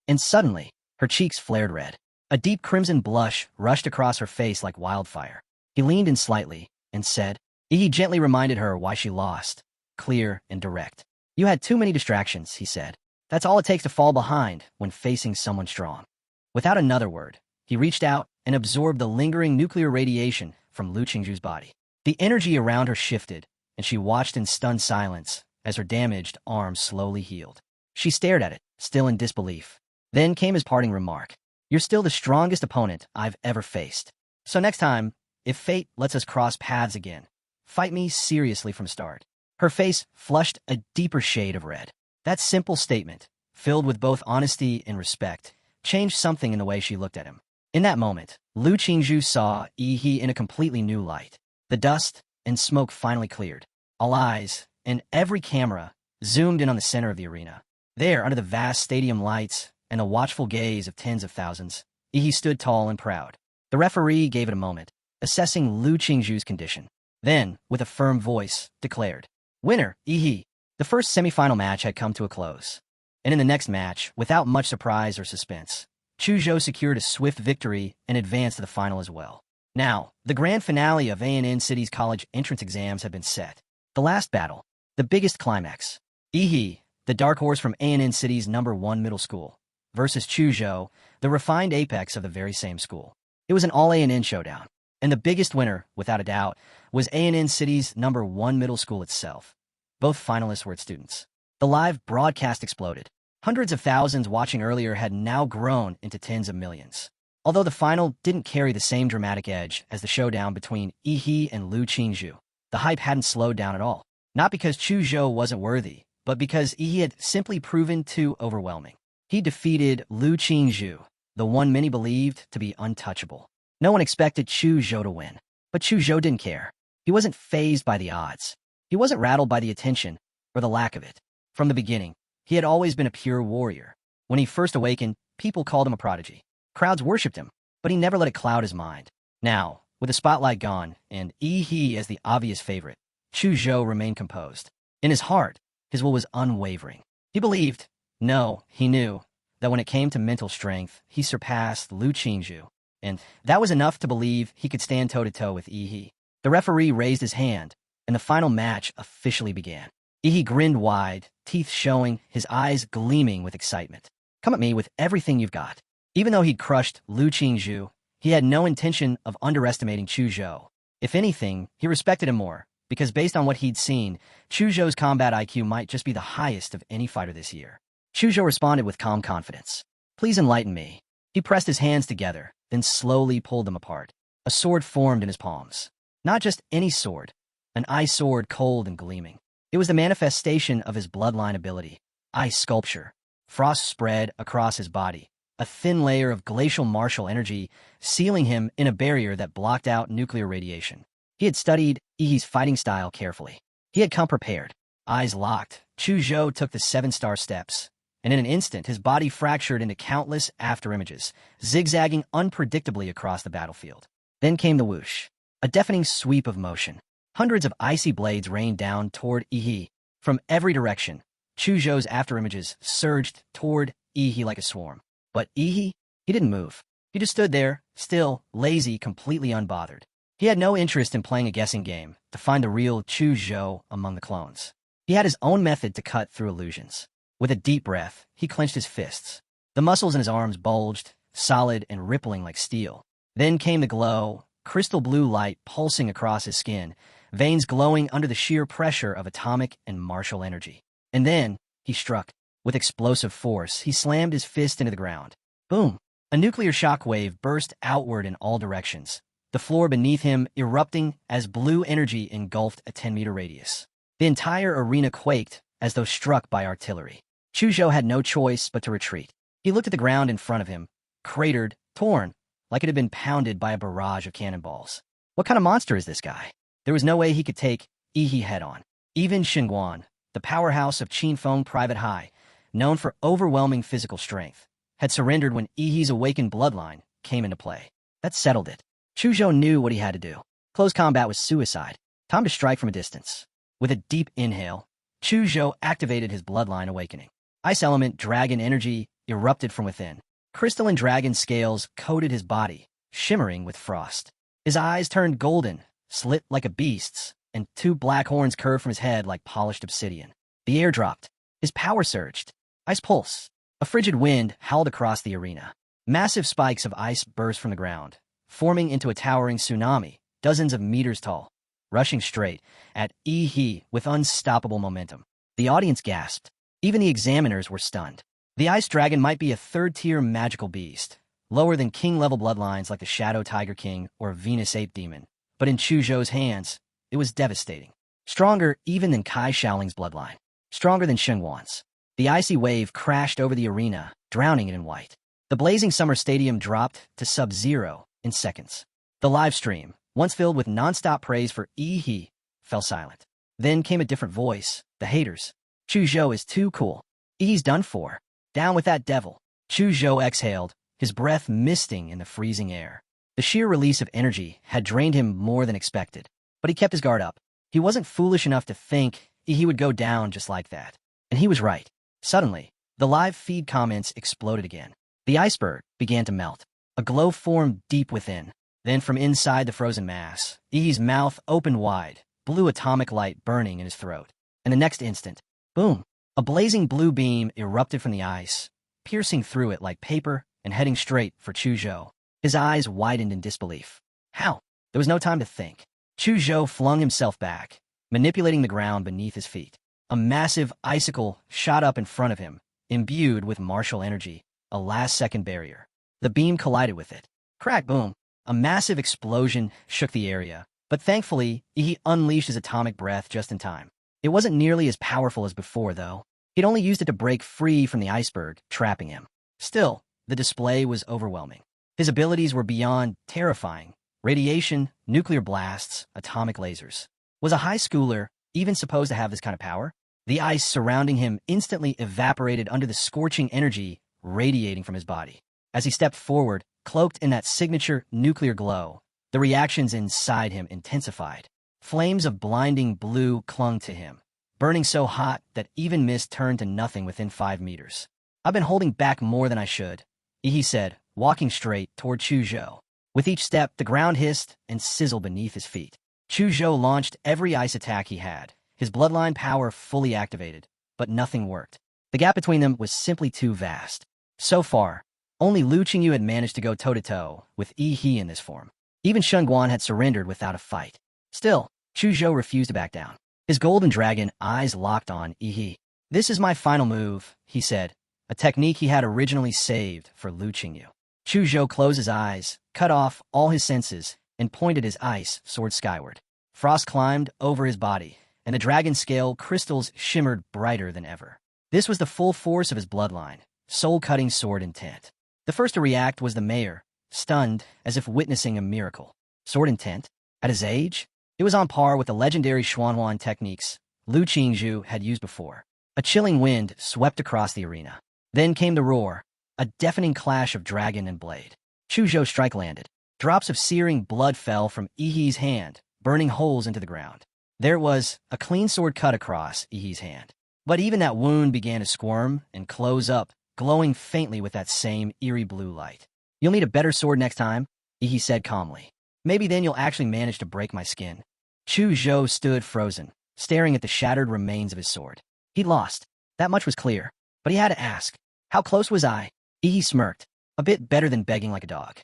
And suddenly, her cheeks flared red. A deep crimson blush rushed across her face like wildfire. He leaned in slightly and said, He gently reminded her why she lost, clear and direct. You had too many distractions, he said. That's all it takes to fall behind when facing someone strong. Without another word, he reached out and absorbed the lingering nuclear radiation from Lu Qingzhu's body. The energy around her shifted, and she watched in stunned silence as her damaged arm slowly healed. She stared at it, still in disbelief. Then came his parting remark. You're still the strongest opponent I've ever faced. So next time, if fate lets us cross paths again, fight me seriously from start. Her face flushed a deeper shade of red. That simple statement, filled with both honesty and respect, changed something in the way she looked at him. In that moment, Lu Qingzhu saw Yi in a completely new light. The dust and smoke finally cleared. All eyes, and every camera, zoomed in on the center of the arena. There, under the vast stadium lights and the watchful gaze of tens of thousands, Yi stood tall and proud. The referee gave it a moment, assessing Lu Qingzhu's condition. Then, with a firm voice, declared, "Winner, Yi." The first semifinal match had come to a close. And in the next match, without much surprise or suspense, Chu Zhou secured a swift victory and advanced to the final as well. Now, the grand finale of ANN City's college entrance exams had been set. The last battle, the biggest climax. Yi, the dark horse from ANN City's #1 middle school, versus Chu Zhou, the refined apex of the very same school. It was an all ANN showdown, and the biggest winner, without a doubt, was ANN City's #1 middle school itself. Both finalists were its students. The live broadcast exploded. Hundreds of thousands watching earlier had now grown into tens of millions. Although the final didn't carry the same dramatic edge as the showdown between Yi and Lu Qingzhu, the hype hadn't slowed down at all. Not because Chu Zhou wasn't worthy, but because Yi had simply proven too overwhelming. He defeated Lu Qingzhu, the one many believed to be untouchable. No one expected Chu Zhou to win, but Chu Zhou didn't care. He wasn't fazed by the odds. He wasn't rattled by the attention, or the lack of it. From the beginning, he had always been a pure warrior. When he first awakened, people called him a prodigy. Crowds worshipped him, but he never let it cloud his mind. Now, with the spotlight gone, and Yi as the obvious favorite, Chu Zhou remained composed. In his heart, his will was unwavering. He believed, no, he knew, that when it came to mental strength, he surpassed Lu Qingzhu, and that was enough to believe he could stand toe-to-toe with Yi. The referee raised his hand, and the final match officially began. Yi grinned wide, teeth showing, his eyes gleaming with excitement. "Come at me with everything you've got." Even though he'd crushed Lu Qingzhu, he had no intention of underestimating Chu Zhou. If anything, he respected him more, because based on what he'd seen, Chu Zhou's combat IQ might just be the highest of any fighter this year. Chu Zhou responded with calm confidence. "Please enlighten me." He pressed his hands together, then slowly pulled them apart. A sword formed in his palms. Not just any sword, an ice sword cold and gleaming. It was the manifestation of his bloodline ability. Ice sculpture. Frost spread across his body, a thin layer of glacial martial energy sealing him in a barrier that blocked out nuclear radiation. He had studied Yi's fighting style carefully. He had come prepared. Eyes locked, Chu Zhou took the 7-star steps, and in an instant his body fractured into countless afterimages, zigzagging unpredictably across the battlefield. Then came the whoosh, a deafening sweep of motion. Hundreds of icy blades rained down toward Yi. From every direction, Chu Zhou's afterimages surged toward Yi like a swarm. But Yi, he didn't move. He just stood there, still, lazy, completely unbothered. He had no interest in playing a guessing game to find the real Chu Zhou among the clones. He had his own method to cut through illusions. With a deep breath, he clenched his fists. The muscles in his arms bulged, solid and rippling like steel. Then came the glow, crystal blue light pulsing across his skin, veins glowing under the sheer pressure of atomic and martial energy. And then, he struck. With explosive force, he slammed his fist into the ground. Boom! A nuclear shockwave burst outward in all directions, the floor beneath him erupting as blue energy engulfed a 10-meter radius. The entire arena quaked as though struck by artillery. Chu Zhou had no choice but to retreat. He looked at the ground in front of him, cratered, torn, like it had been pounded by a barrage of cannonballs. What kind of monster is this guy? There was no way he could take Yi head-on. Even Xinguan, the powerhouse of Qinfeng Private High, known for overwhelming physical strength, had surrendered when Yi's awakened bloodline came into play. That settled it. Chu Zhou knew what he had to do. Close combat was suicide. Time to strike from a distance. With a deep inhale, Chu Zhou activated his bloodline awakening. Ice element dragon energy erupted from within. Crystalline dragon scales coated his body, shimmering with frost. His eyes turned golden, slit like a beast's, and 2 black horns curved from his head like polished obsidian. The air dropped. His power surged. Ice pulse. A frigid wind howled across the arena. Massive spikes of ice burst from the ground, forming into a towering tsunami, dozens of meters tall, rushing straight at Yi with unstoppable momentum. The audience gasped. Even the examiners were stunned. The ice dragon might be a 3rd-tier magical beast, lower than king-level bloodlines like the Shadow Tiger King or Venus Ape Demon, but in Chu Zhou's hands, it was devastating. Stronger even than Kai Shaoling's bloodline. Stronger than Shengwan's. The icy wave crashed over the arena, drowning it in white. The blazing summer stadium dropped to sub-zero in seconds. The live stream, once filled with non-stop praise for Yi, fell silent. Then came a different voice, the haters. Chu Zhou is too cool. Yi's done for. Down with that devil. Chu Zhou exhaled, his breath misting in the freezing air. The sheer release of energy had drained him more than expected, but he kept his guard up. He wasn't foolish enough to think he would go down just like that. And he was right. Suddenly, the live feed comments exploded again. The iceberg began to melt. A glow formed deep within. Then from inside the frozen mass, Yi's mouth opened wide, blue atomic light burning in his throat. And the next instant, boom! A blazing blue beam erupted from the ice, piercing through it like paper and heading straight for Chu Zhou. His eyes widened in disbelief. How? There was no time to think. Chu Zhou flung himself back, manipulating the ground beneath his feet. A massive icicle shot up in front of him, imbued with martial energy, a last-second barrier. The beam collided with it. Crack, boom. A massive explosion shook the area, but thankfully, he unleashed his atomic breath just in time. It wasn't nearly as powerful as before, though. He'd only used it to break free from the iceberg, trapping him. Still, the display was overwhelming. His abilities were beyond terrifying. Radiation, nuclear blasts, atomic lasers. Was a high schooler even supposed to have this kind of power? The ice surrounding him instantly evaporated under the scorching energy radiating from his body. As he stepped forward, cloaked in that signature nuclear glow, the reactions inside him intensified. Flames of blinding blue clung to him, burning so hot that even mist turned to nothing within 5 meters. I've been holding back more than I should, he said, walking straight toward Chu Zhou. With each step, the ground hissed and sizzled beneath his feet. Chu Zhou launched every ice attack he had, his bloodline power fully activated, but nothing worked. The gap between them was simply too vast. So far, only Lu Qingyu had managed to go toe-to-toe with Yi in this form. Even Shengguan had surrendered without a fight. Still, Chu Zhou refused to back down. His golden dragon eyes locked on Yi. This is my final move, he said, a technique he had originally saved for Lu Qingyu. Chu Zhou closed his eyes, cut off all his senses, and pointed his ice sword skyward. Frost climbed over his body, and the dragon scale crystals shimmered brighter than ever. This was the full force of his bloodline, soul-cutting sword intent. The first to react was the mayor, stunned as if witnessing a miracle. Sword intent? At his age? It was on par with the legendary Xuanhuan techniques Lu Qingyu had used before. A chilling wind swept across the arena. Then came the roar, a deafening clash of dragon and blade. Chu Zhou's strike landed. Drops of searing blood fell from Yi's hand, burning holes into the ground. There was a clean sword cut across Yi's hand. But even that wound began to squirm and close up, glowing faintly with that same eerie blue light. You'll need a better sword next time, Yi said calmly. Maybe then you'll actually manage to break my skin. Chu Zhou stood frozen, staring at the shattered remains of his sword. He'd lost. That much was clear. But he had to ask, how close was I? Yi smirked, a bit better than begging like a dog.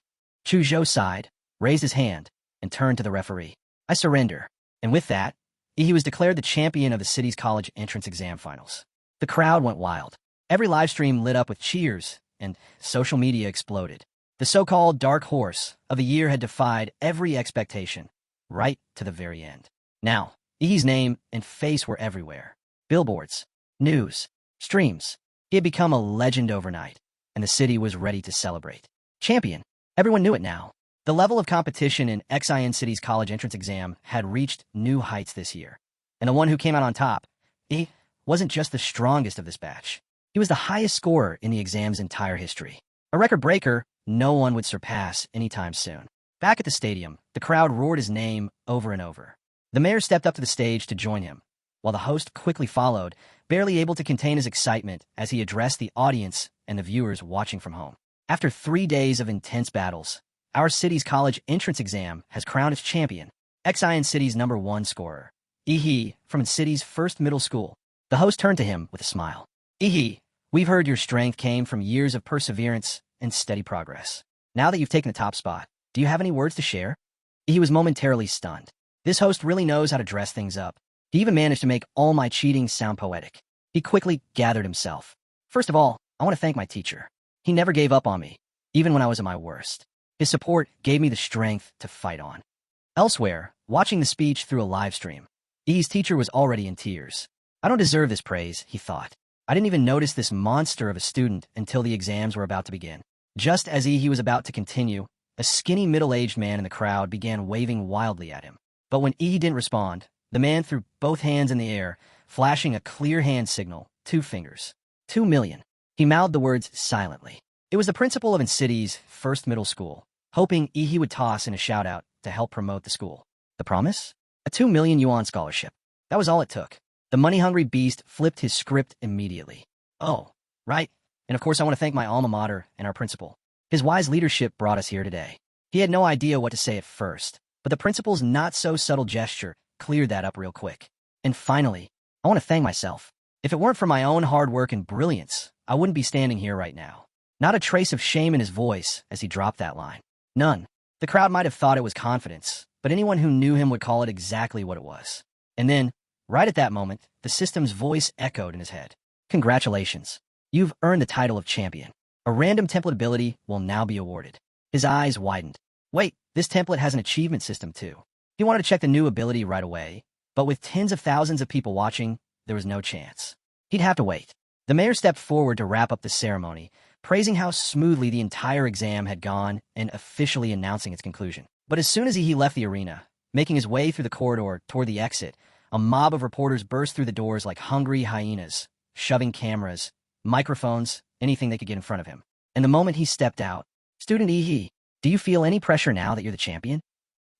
Chu Zhou sighed, raised his hand, and turned to the referee. I surrender. And with that, Yi was declared the champion of the city's college entrance exam finals. The crowd went wild. Every live stream lit up with cheers, and social media exploded. The so-called dark horse of the year had defied every expectation, right to the very end. Now, Yi's name and face were everywhere. Billboards, news, streams. He had become a legend overnight, and the city was ready to celebrate. Champion. Everyone knew it now. The level of competition in XIN City's college entrance exam had reached new heights this year. And the one who came out on top, he wasn't just the strongest of this batch. He was the highest scorer in the exam's entire history. A record breaker no one would surpass anytime soon. Back at the stadium, the crowd roared his name over and over. The mayor stepped up to the stage to join him, while the host quickly followed, barely able to contain his excitement as he addressed the audience and the viewers watching from home. After 3 days of intense battles, our city's college entrance exam has crowned its champion, XIN City's #1 scorer, Yi from the city's first middle school. The host turned to him with a smile. Yi, we've heard your strength came from years of perseverance and steady progress. Now that you've taken the top spot, do you have any words to share? He was momentarily stunned. This host really knows how to dress things up. He even managed to make all my cheating sound poetic. He quickly gathered himself. First of all, I want to thank my teacher. He never gave up on me, even when I was at my worst. His support gave me the strength to fight on. Elsewhere, watching the speech through a live stream, E's teacher was already in tears. I don't deserve this praise, he thought. I didn't even notice this monster of a student until the exams were about to begin. Just as he was about to continue, a skinny middle-aged man in the crowd began waving wildly at him. But when didn't respond, the man threw both hands in the air, flashing a clear hand signal, 2 fingers. 2 million. He mouthed the words silently. It was the principal of City's first middle school, hoping he would toss in a shout-out to help promote the school. The promise? A 2 million yuan scholarship. That was all it took. The money-hungry beast flipped his script immediately. Oh, right. And of course I want to thank my alma mater and our principal. His wise leadership brought us here today. He had no idea what to say at first, but the principal's not-so-subtle gesture cleared that up real quick. And finally, I want to thank myself. If it weren't for my own hard work and brilliance, I wouldn't be standing here right now. Not a trace of shame in his voice as he dropped that line. None. The crowd might have thought it was confidence, but anyone who knew him would call it exactly what it was. And then, right at that moment, the system's voice echoed in his head. Congratulations. You've earned the title of champion. A random template ability will now be awarded. His eyes widened. Wait, this template has an achievement system too. He wanted to check the new ability right away, but with tens of thousands of people watching, there was no chance. He'd have to wait. The mayor stepped forward to wrap up the ceremony, praising how smoothly the entire exam had gone and officially announcing its conclusion. But as soon as he left the arena, making his way through the corridor toward the exit, a mob of reporters burst through the doors like hungry hyenas, shoving cameras, microphones, anything they could get in front of him. And the moment he stepped out, Student do you feel any pressure now that you're the champion?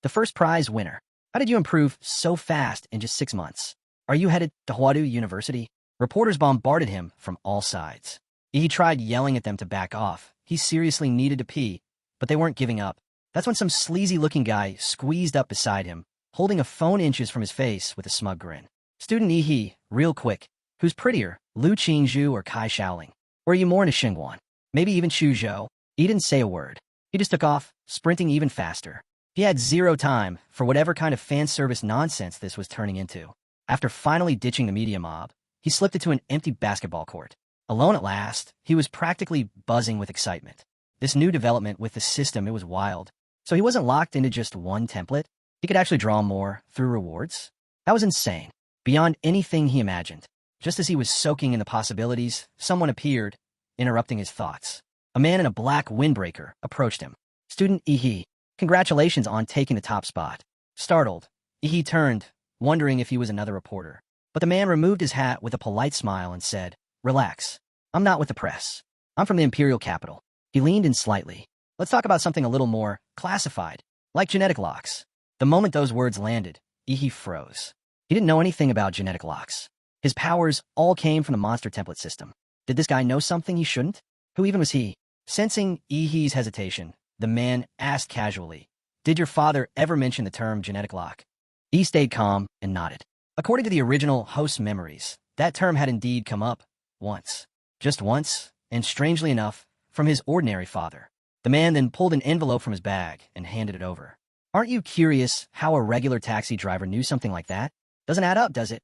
The first prize winner. How did you improve so fast in just 6 months? Are you headed to Huadu University? Reporters bombarded him from all sides. He tried yelling at them to back off. He seriously needed to pee, but they weren't giving up. That's when some sleazy-looking guy squeezed up beside him, holding a phone inches from his face with a smug grin. Student real quick, who's prettier, Lu Qingzhu or Kai Shaoling? Or are you more into Xingguan? Maybe even Xu Zhou? He didn't say a word. He just took off, sprinting even faster. He had zero time for whatever kind of fan service nonsense this was turning into. After finally ditching the media mob, he slipped into an empty basketball court. Alone at last, he was practically buzzing with excitement. This new development with the system, it was wild. So he wasn't locked into just one template. He could actually draw more through rewards. That was insane, beyond anything he imagined. Just as he was soaking in the possibilities, someone appeared, interrupting his thoughts. A man in a black windbreaker approached him. Student congratulations on taking the top spot. Startled, turned, wondering if he was another reporter. But the man removed his hat with a polite smile and said, Relax. I'm not with the press. I'm from the imperial capital. He leaned in slightly. Let's talk about something a little more classified, like genetic locks. The moment those words landed, froze. He didn't know anything about genetic locks. His powers all came from the monster template system. Did this guy know something he shouldn't? Who even was he? Sensing He's hesitation, the man asked casually, Did your father ever mention the term genetic lock? He stayed calm and nodded. According to the original host's memories, that term had indeed come up once. Just once, and strangely enough, from his ordinary father. The man then pulled an envelope from his bag and handed it over. Aren't you curious how a regular taxi driver knew something like that? Doesn't add up, does it?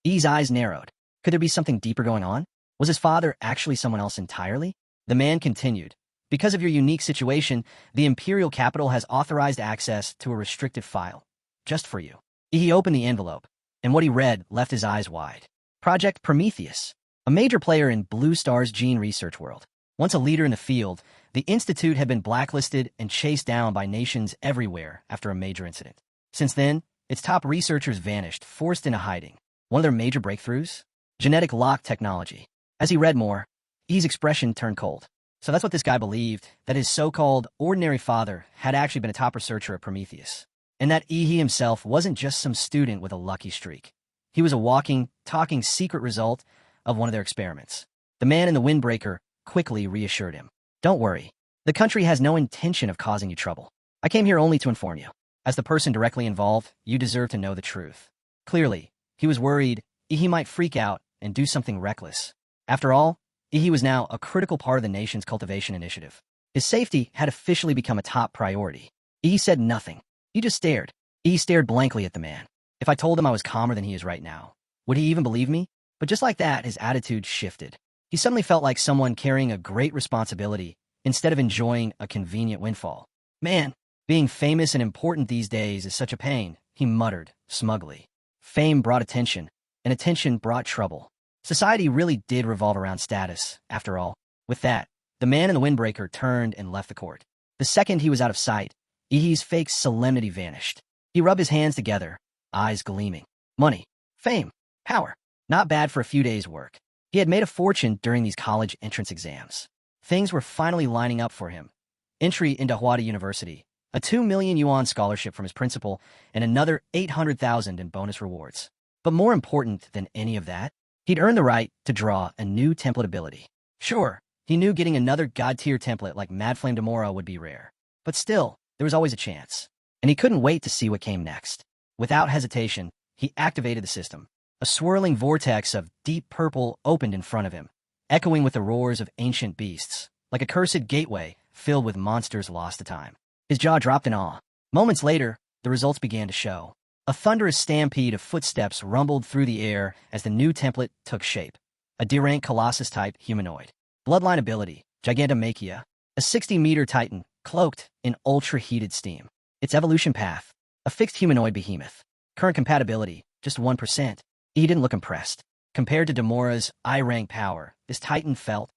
E's eyes narrowed. Could there be something deeper going on? Was his father actually someone else entirely? The man continued. Because of your unique situation, the imperial capital has authorized access to a restricted file. Just for you. He opened the envelope, and what he read left his eyes wide. Project Prometheus, a major player in Blue Star's gene research world. Once a leader in the field, the institute had been blacklisted and chased down by nations everywhere after a major incident. Since then, its top researchers vanished, forced into hiding. One of their major breakthroughs? Genetic lock technology. As he read more, E's expression turned cold. So that's what this guy believed, that his so-called ordinary father had actually been a top researcher at Prometheus. And that he himself wasn't just some student with a lucky streak. He was a walking, talking secret result of one of their experiments. The man in the windbreaker quickly reassured him. Don't worry. The country has no intention of causing you trouble. I came here only to inform you. As the person directly involved, you deserve to know the truth. Clearly, he was worried he might freak out and do something reckless. After all, he was now a critical part of the nation's cultivation initiative. His safety had officially become a top priority. He said nothing. He just stared. He stared blankly at the man. If I told him I was calmer than he is right now, would he even believe me? But just like that, his attitude shifted. He suddenly felt like someone carrying a great responsibility instead of enjoying a convenient windfall. Man, being famous and important these days is such a pain, he muttered, smugly. Fame brought attention, and attention brought trouble. Society really did revolve around status, after all. With that, the man in the windbreaker turned and left the court. The second he was out of sight, Ihi's fake solemnity vanished. He rubbed his hands together, eyes gleaming. Money, fame, power. Not bad for a few days' work. He had made a fortune during these college entrance exams. Things were finally lining up for him. Entry into Hwada University, a 2 million yuan scholarship from his principal, and another 800,000 in bonus rewards. But more important than any of that, he'd earned the right to draw a new template ability. Sure, he knew getting another god-tier template like Mad Flame Demora would be rare. But still, there was always a chance. And he couldn't wait to see what came next. Without hesitation, he activated the system. A swirling vortex of deep purple opened in front of him, echoing with the roars of ancient beasts, like a cursed gateway filled with monsters lost to time. His jaw dropped in awe. Moments later, the results began to show. A thunderous stampede of footsteps rumbled through the air as the new template took shape. A D-rank Colossus-type humanoid. Bloodline ability, Gigantomachia. A 60-meter titan, cloaked in ultra-heated steam. Its evolution path, a fixed humanoid behemoth. Current compatibility, just 1%. He didn't look impressed. Compared to Demora's I-rank power, this titan felt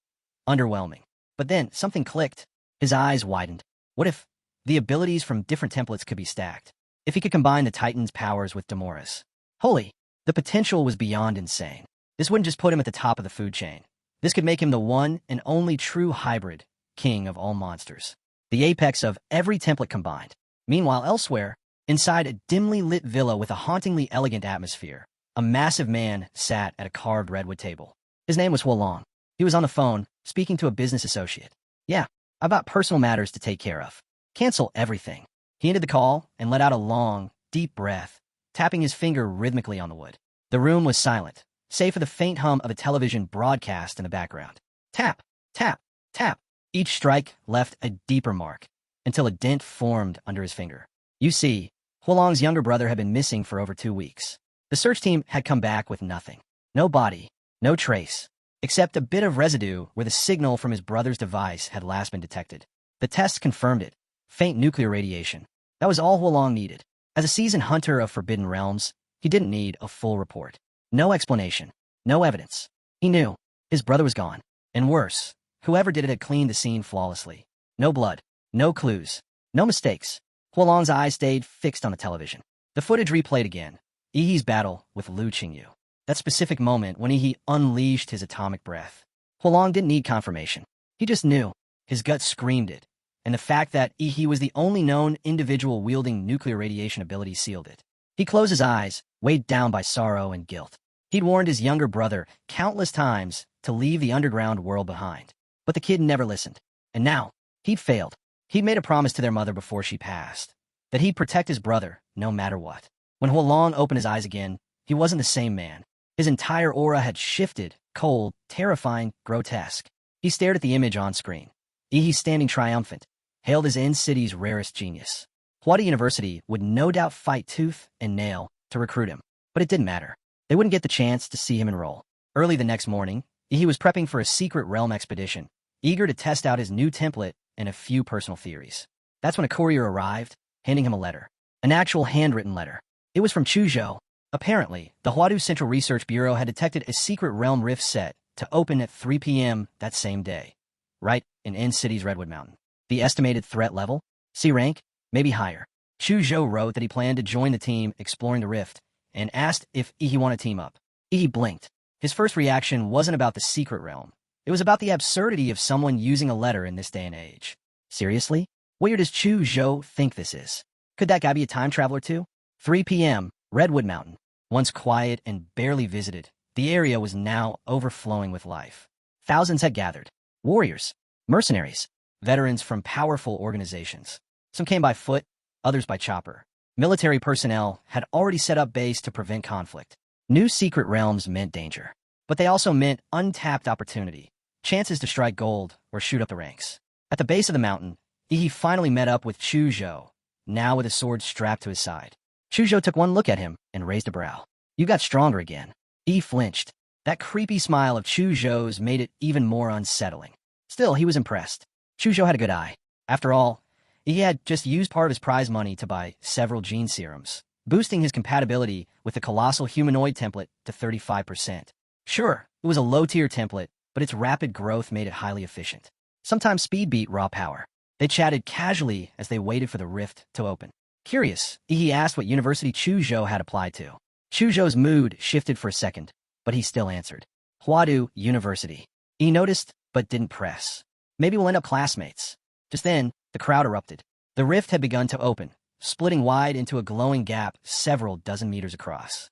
underwhelming. But then, something clicked. His eyes widened. What if the abilities from different templates could be stacked? If he could combine the titan's powers with Demora's? Holy, the potential was beyond insane. This wouldn't just put him at the top of the food chain. This could make him the one and only true hybrid, king of all monsters. The apex of every template combined. Meanwhile, elsewhere, inside a dimly lit villa with a hauntingly elegant atmosphere, a massive man sat at a carved redwood table. His name was Huolong. He was on the phone, speaking to a business associate. Yeah, I've got personal matters to take care of. Cancel everything. He ended the call and let out a long, deep breath, tapping his finger rhythmically on the wood. The room was silent, save for the faint hum of a television broadcast in the background. Tap, tap, tap. Each strike left a deeper mark, until a dent formed under his finger. You see, Huolong's younger brother had been missing for over 2 weeks. The search team had come back with nothing. No body, no trace, except a bit of residue where the signal from his brother's device had last been detected. The tests confirmed it. Faint nuclear radiation. That was all Huolong needed. As a seasoned hunter of forbidden realms, he didn't need a full report. No explanation. No evidence. He knew. His brother was gone. And worse, whoever did it had cleaned the scene flawlessly. No blood. No clues. No mistakes. Huolong's eyes stayed fixed on the television. The footage replayed again. Ihi's battle with Lu Qingyu. That specific moment when Ihi unleashed his atomic breath. Huolong didn't need confirmation. He just knew. His gut screamed it. And the fact that Ihi was the only known individual wielding nuclear radiation ability sealed it. He closed his eyes, weighed down by sorrow and guilt. He'd warned his younger brother countless times to leave the underground world behind. But the kid never listened. And now, he'd failed. He'd made a promise to their mother before she passed, that he'd protect his brother no matter what. When Huolong opened his eyes again, he wasn't the same man. His entire aura had shifted, cold, terrifying, grotesque. He stared at the image on screen. Ihi standing triumphant, hailed as N-City's rarest genius. Hwada University would no doubt fight tooth and nail to recruit him, but it didn't matter. They wouldn't get the chance to see him enroll. Early the next morning, he was prepping for a secret realm expedition, eager to test out his new template and a few personal theories. That's when a courier arrived, handing him a letter. An actual handwritten letter. It was from Chuzhou. Apparently, the Huadu Central Research Bureau had detected a secret realm rift set to open at 3 p.m. that same day, right in N-City's Redwood Mountain. The estimated threat level? C rank? Maybe higher. Chuzhou wrote that he planned to join the team exploring the rift and asked if Ihi wanted to team up. Ihi blinked. His first reaction wasn't about the secret realm. It was about the absurdity of someone using a letter in this day and age. Seriously? What year does Chuzhou think this is? Could that guy be a time traveler too? 3 p.m., Redwood Mountain. Once quiet and barely visited, the area was now overflowing with life. Thousands had gathered. Warriors, mercenaries, veterans from powerful organizations. Some came by foot, others by chopper. Military personnel had already set up base to prevent conflict. New secret realms meant danger, but they also meant untapped opportunity, chances to strike gold or shoot up the ranks. At the base of the mountain, Ihi finally met up with Chuzhou, now with a sword strapped to his side. Chuzhou took one look at him and raised a brow. You got stronger again. Ihi flinched. That creepy smile of Chuzhou's made it even more unsettling. Still, he was impressed. Chuzhou had a good eye. After all, he had just used part of his prize money to buy several gene serums. boosting his compatibility with the colossal humanoid template to 35%. Sure, it was a low-tier template, but its rapid growth made it highly efficient. Sometimes speed beat raw power. They chatted casually as they waited for the rift to open. Curious, he asked what university Chuzhou had applied to. Chuzhou's mood shifted for a second, but he still answered. Huadu University. He noticed, but didn't press. Maybe we'll end up classmates. Just then, the crowd erupted. The rift had begun to open, splitting wide into a glowing gap several dozen meters across.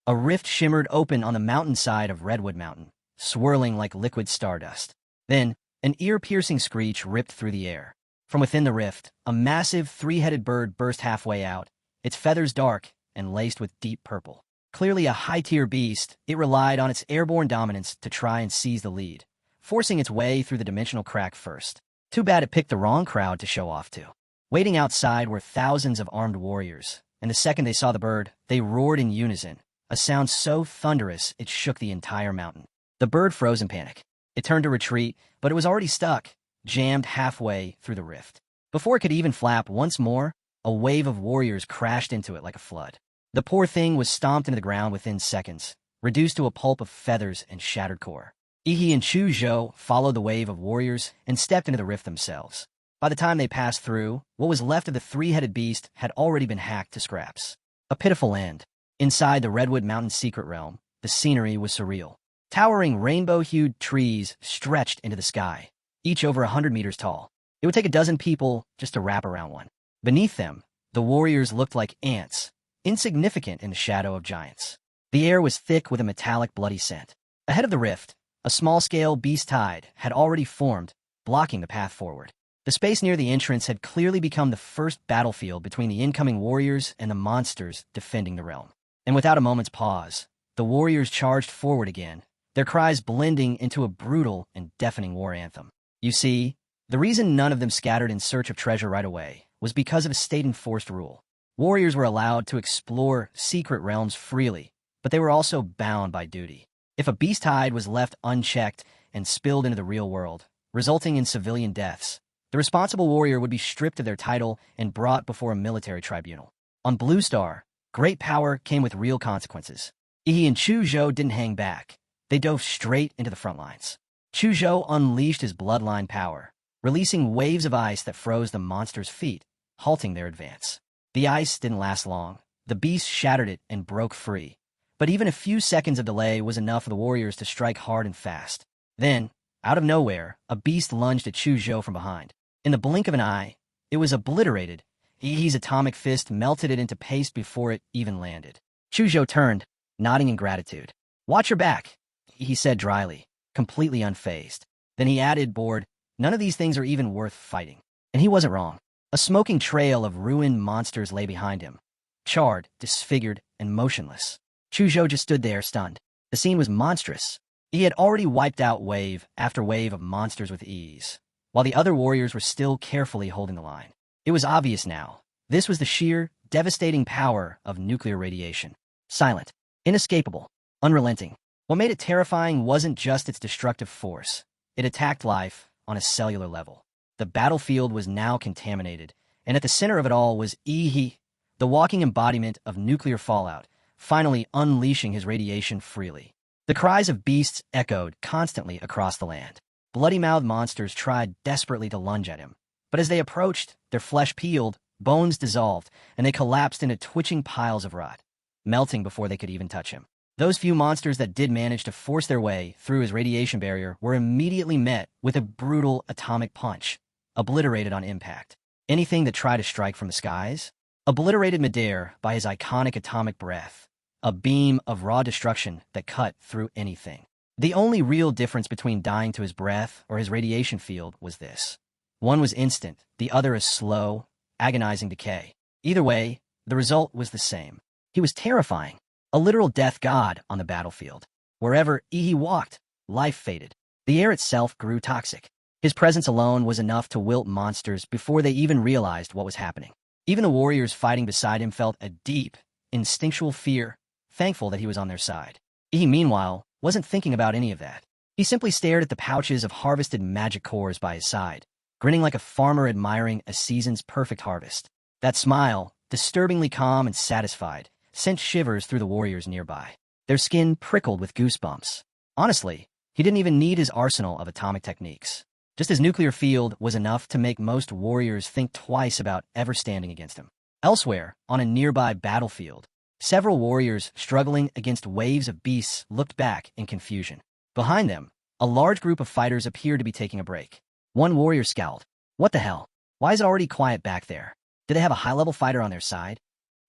A rift shimmered open on the mountainside of Redwood Mountain, swirling like liquid stardust. Then, an ear-piercing screech ripped through the air. From within the rift, a massive three-headed bird burst halfway out, its feathers dark and laced with deep purple. Clearly a high-tier beast, it relied on its airborne dominance to try and seize the lead, forcing its way through the dimensional crack first. Too bad it picked the wrong crowd to show off to. Waiting outside were thousands of armed warriors, and the second they saw the bird, they roared in unison, a sound so thunderous it shook the entire mountain. The bird froze in panic. It turned to retreat, but it was already stuck, jammed halfway through the rift. Before it could even flap once more, a wave of warriors crashed into it like a flood. The poor thing was stomped into the ground within seconds, reduced to a pulp of feathers and shattered core. Ihi and Chuzhou followed the wave of warriors and stepped into the rift themselves. By the time they passed through, what was left of the three-headed beast had already been hacked to scraps. A pitiful end. Inside the Redwood Mountain secret realm, the scenery was surreal. Towering rainbow-hued trees stretched into the sky, each over 100 meters tall. It would take a dozen people just to wrap around one. Beneath them, the warriors looked like ants, insignificant in the shadow of giants. The air was thick with a metallic, bloody scent. Ahead of the rift, a small-scale beast tide had already formed, blocking the path forward. The space near the entrance had clearly become the first battlefield between the incoming warriors and the monsters defending the realm. And without a moment's pause, the warriors charged forward again, their cries blending into a brutal and deafening war anthem. You see, the reason none of them scattered in search of treasure right away was because of a state-enforced rule. Warriors were allowed to explore secret realms freely, but they were also bound by duty. If a beast hide was left unchecked and spilled into the real world, resulting in civilian deaths, the responsible warrior would be stripped of their title and brought before a military tribunal. On Blue Star, great power came with real consequences. Ihi and Chuzhou didn't hang back. They dove straight into the front lines. Chuzhou unleashed his bloodline power, releasing waves of ice that froze the monster's feet, halting their advance. The ice didn't last long. The beast shattered it and broke free. But even a few seconds of delay was enough for the warriors to strike hard and fast. Then, out of nowhere, a beast lunged at Chuzhou from behind. In the blink of an eye, it was obliterated. Ihi's atomic fist melted it into paste before it even landed. Chuzhou turned, nodding in gratitude. "Watch your back," he said dryly, completely unfazed. Then he added, bored, "None of these things are even worth fighting." And he wasn't wrong. A smoking trail of ruined monsters lay behind him, charred, disfigured, and motionless. Chuzhou just stood there, stunned. The scene was monstrous. He had already wiped out wave after wave of monsters with ease, while the other warriors were still carefully holding the line. It was obvious now. This was the sheer, devastating power of nuclear radiation. Silent, inescapable, unrelenting. What made it terrifying wasn't just its destructive force. It attacked life on a cellular level. The battlefield was now contaminated, and at the center of it all was Ihi, the walking embodiment of nuclear fallout, finally unleashing his radiation freely. The cries of beasts echoed constantly across the land. Bloody-mouthed monsters tried desperately to lunge at him, but as they approached, their flesh peeled, bones dissolved, and they collapsed into twitching piles of rot, melting before they could even touch him. Those few monsters that did manage to force their way through his radiation barrier were immediately met with a brutal atomic punch, obliterated on impact. Anything that tried to strike from the skies, obliterated midair by his iconic atomic breath, a beam of raw destruction that cut through anything. The only real difference between dying to his breath or his radiation field was this. One was instant, the other a slow, agonizing decay. Either way, the result was the same. He was terrifying, a literal death god on the battlefield. Wherever Ihi walked, life faded. The air itself grew toxic. His presence alone was enough to wilt monsters before they even realized what was happening. Even the warriors fighting beside him felt a deep, instinctual fear, thankful that he was on their side. Ihi, meanwhile, wasn't thinking about any of that. He simply stared at the pouches of harvested magic cores by his side, grinning like a farmer admiring a season's perfect harvest. That smile, disturbingly calm and satisfied, sent shivers through the warriors nearby. Their skin prickled with goosebumps. Honestly, he didn't even need his arsenal of atomic techniques. Just his nuclear field was enough to make most warriors think twice about ever standing against him. Elsewhere, on a nearby battlefield, several warriors struggling against waves of beasts looked back in confusion. Behind them, a large group of fighters appeared to be taking a break. One warrior scowled. What the hell? Why is it already quiet back there? Do they have a high-level fighter on their side?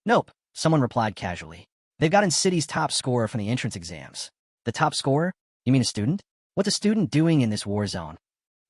Nope, someone replied casually. They've gotten city's top scorer from the entrance exams. The top scorer? You mean a student? What's a student doing in this war zone?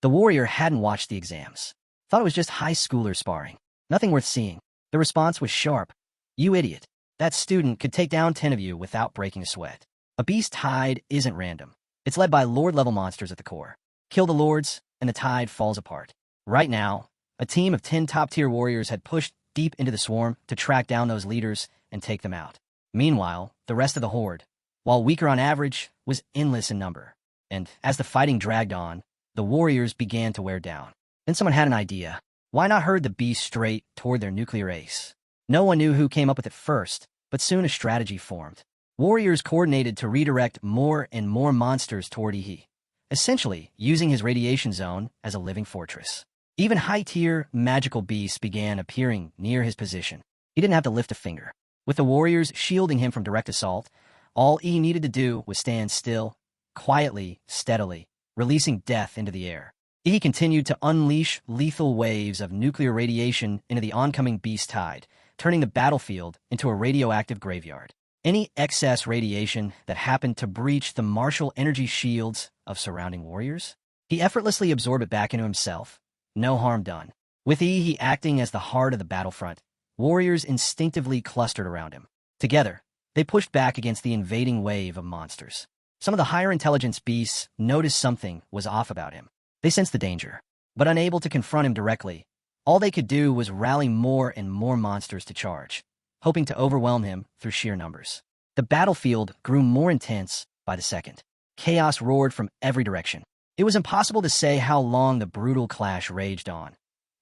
The warrior hadn't watched the exams. Thought it was just high schoolers sparring. Nothing worth seeing. The response was sharp. You idiot. That student could take down 10 of you without breaking a sweat. A beast tide isn't random. It's led by lord-level monsters at the core. Kill the lords, and the tide falls apart. Right now, a team of 10 top-tier warriors had pushed deep into the swarm to track down those leaders and take them out. Meanwhile, the rest of the horde, while weaker on average, was endless in number. And as the fighting dragged on, the warriors began to wear down. Then someone had an idea. Why not herd the beast straight toward their nuclear ace? No one knew who came up with it first, but soon a strategy formed. Warriors coordinated to redirect more and more monsters toward Ihi, essentially using his radiation zone as a living fortress. Even high-tier magical beasts began appearing near his position. He didn't have to lift a finger. With the warriors shielding him from direct assault, all he needed to do was stand still, quietly, steadily, releasing death into the air. He continued to unleash lethal waves of nuclear radiation into the oncoming beast tide, turning the battlefield into a radioactive graveyard. Any excess radiation that happened to breach the martial energy shields of surrounding warriors, he effortlessly absorbed it back into himself. No harm done. With he acting as the heart of the battlefront, warriors instinctively clustered around him. Together, they pushed back against the invading wave of monsters. Some of the higher intelligence beasts noticed something was off about him. They sensed the danger, but unable to confront him directly, all they could do was rally more and more monsters to charge, hoping to overwhelm him through sheer numbers. The battlefield grew more intense by the second. Chaos roared from every direction. It was impossible to say how long the brutal clash raged on,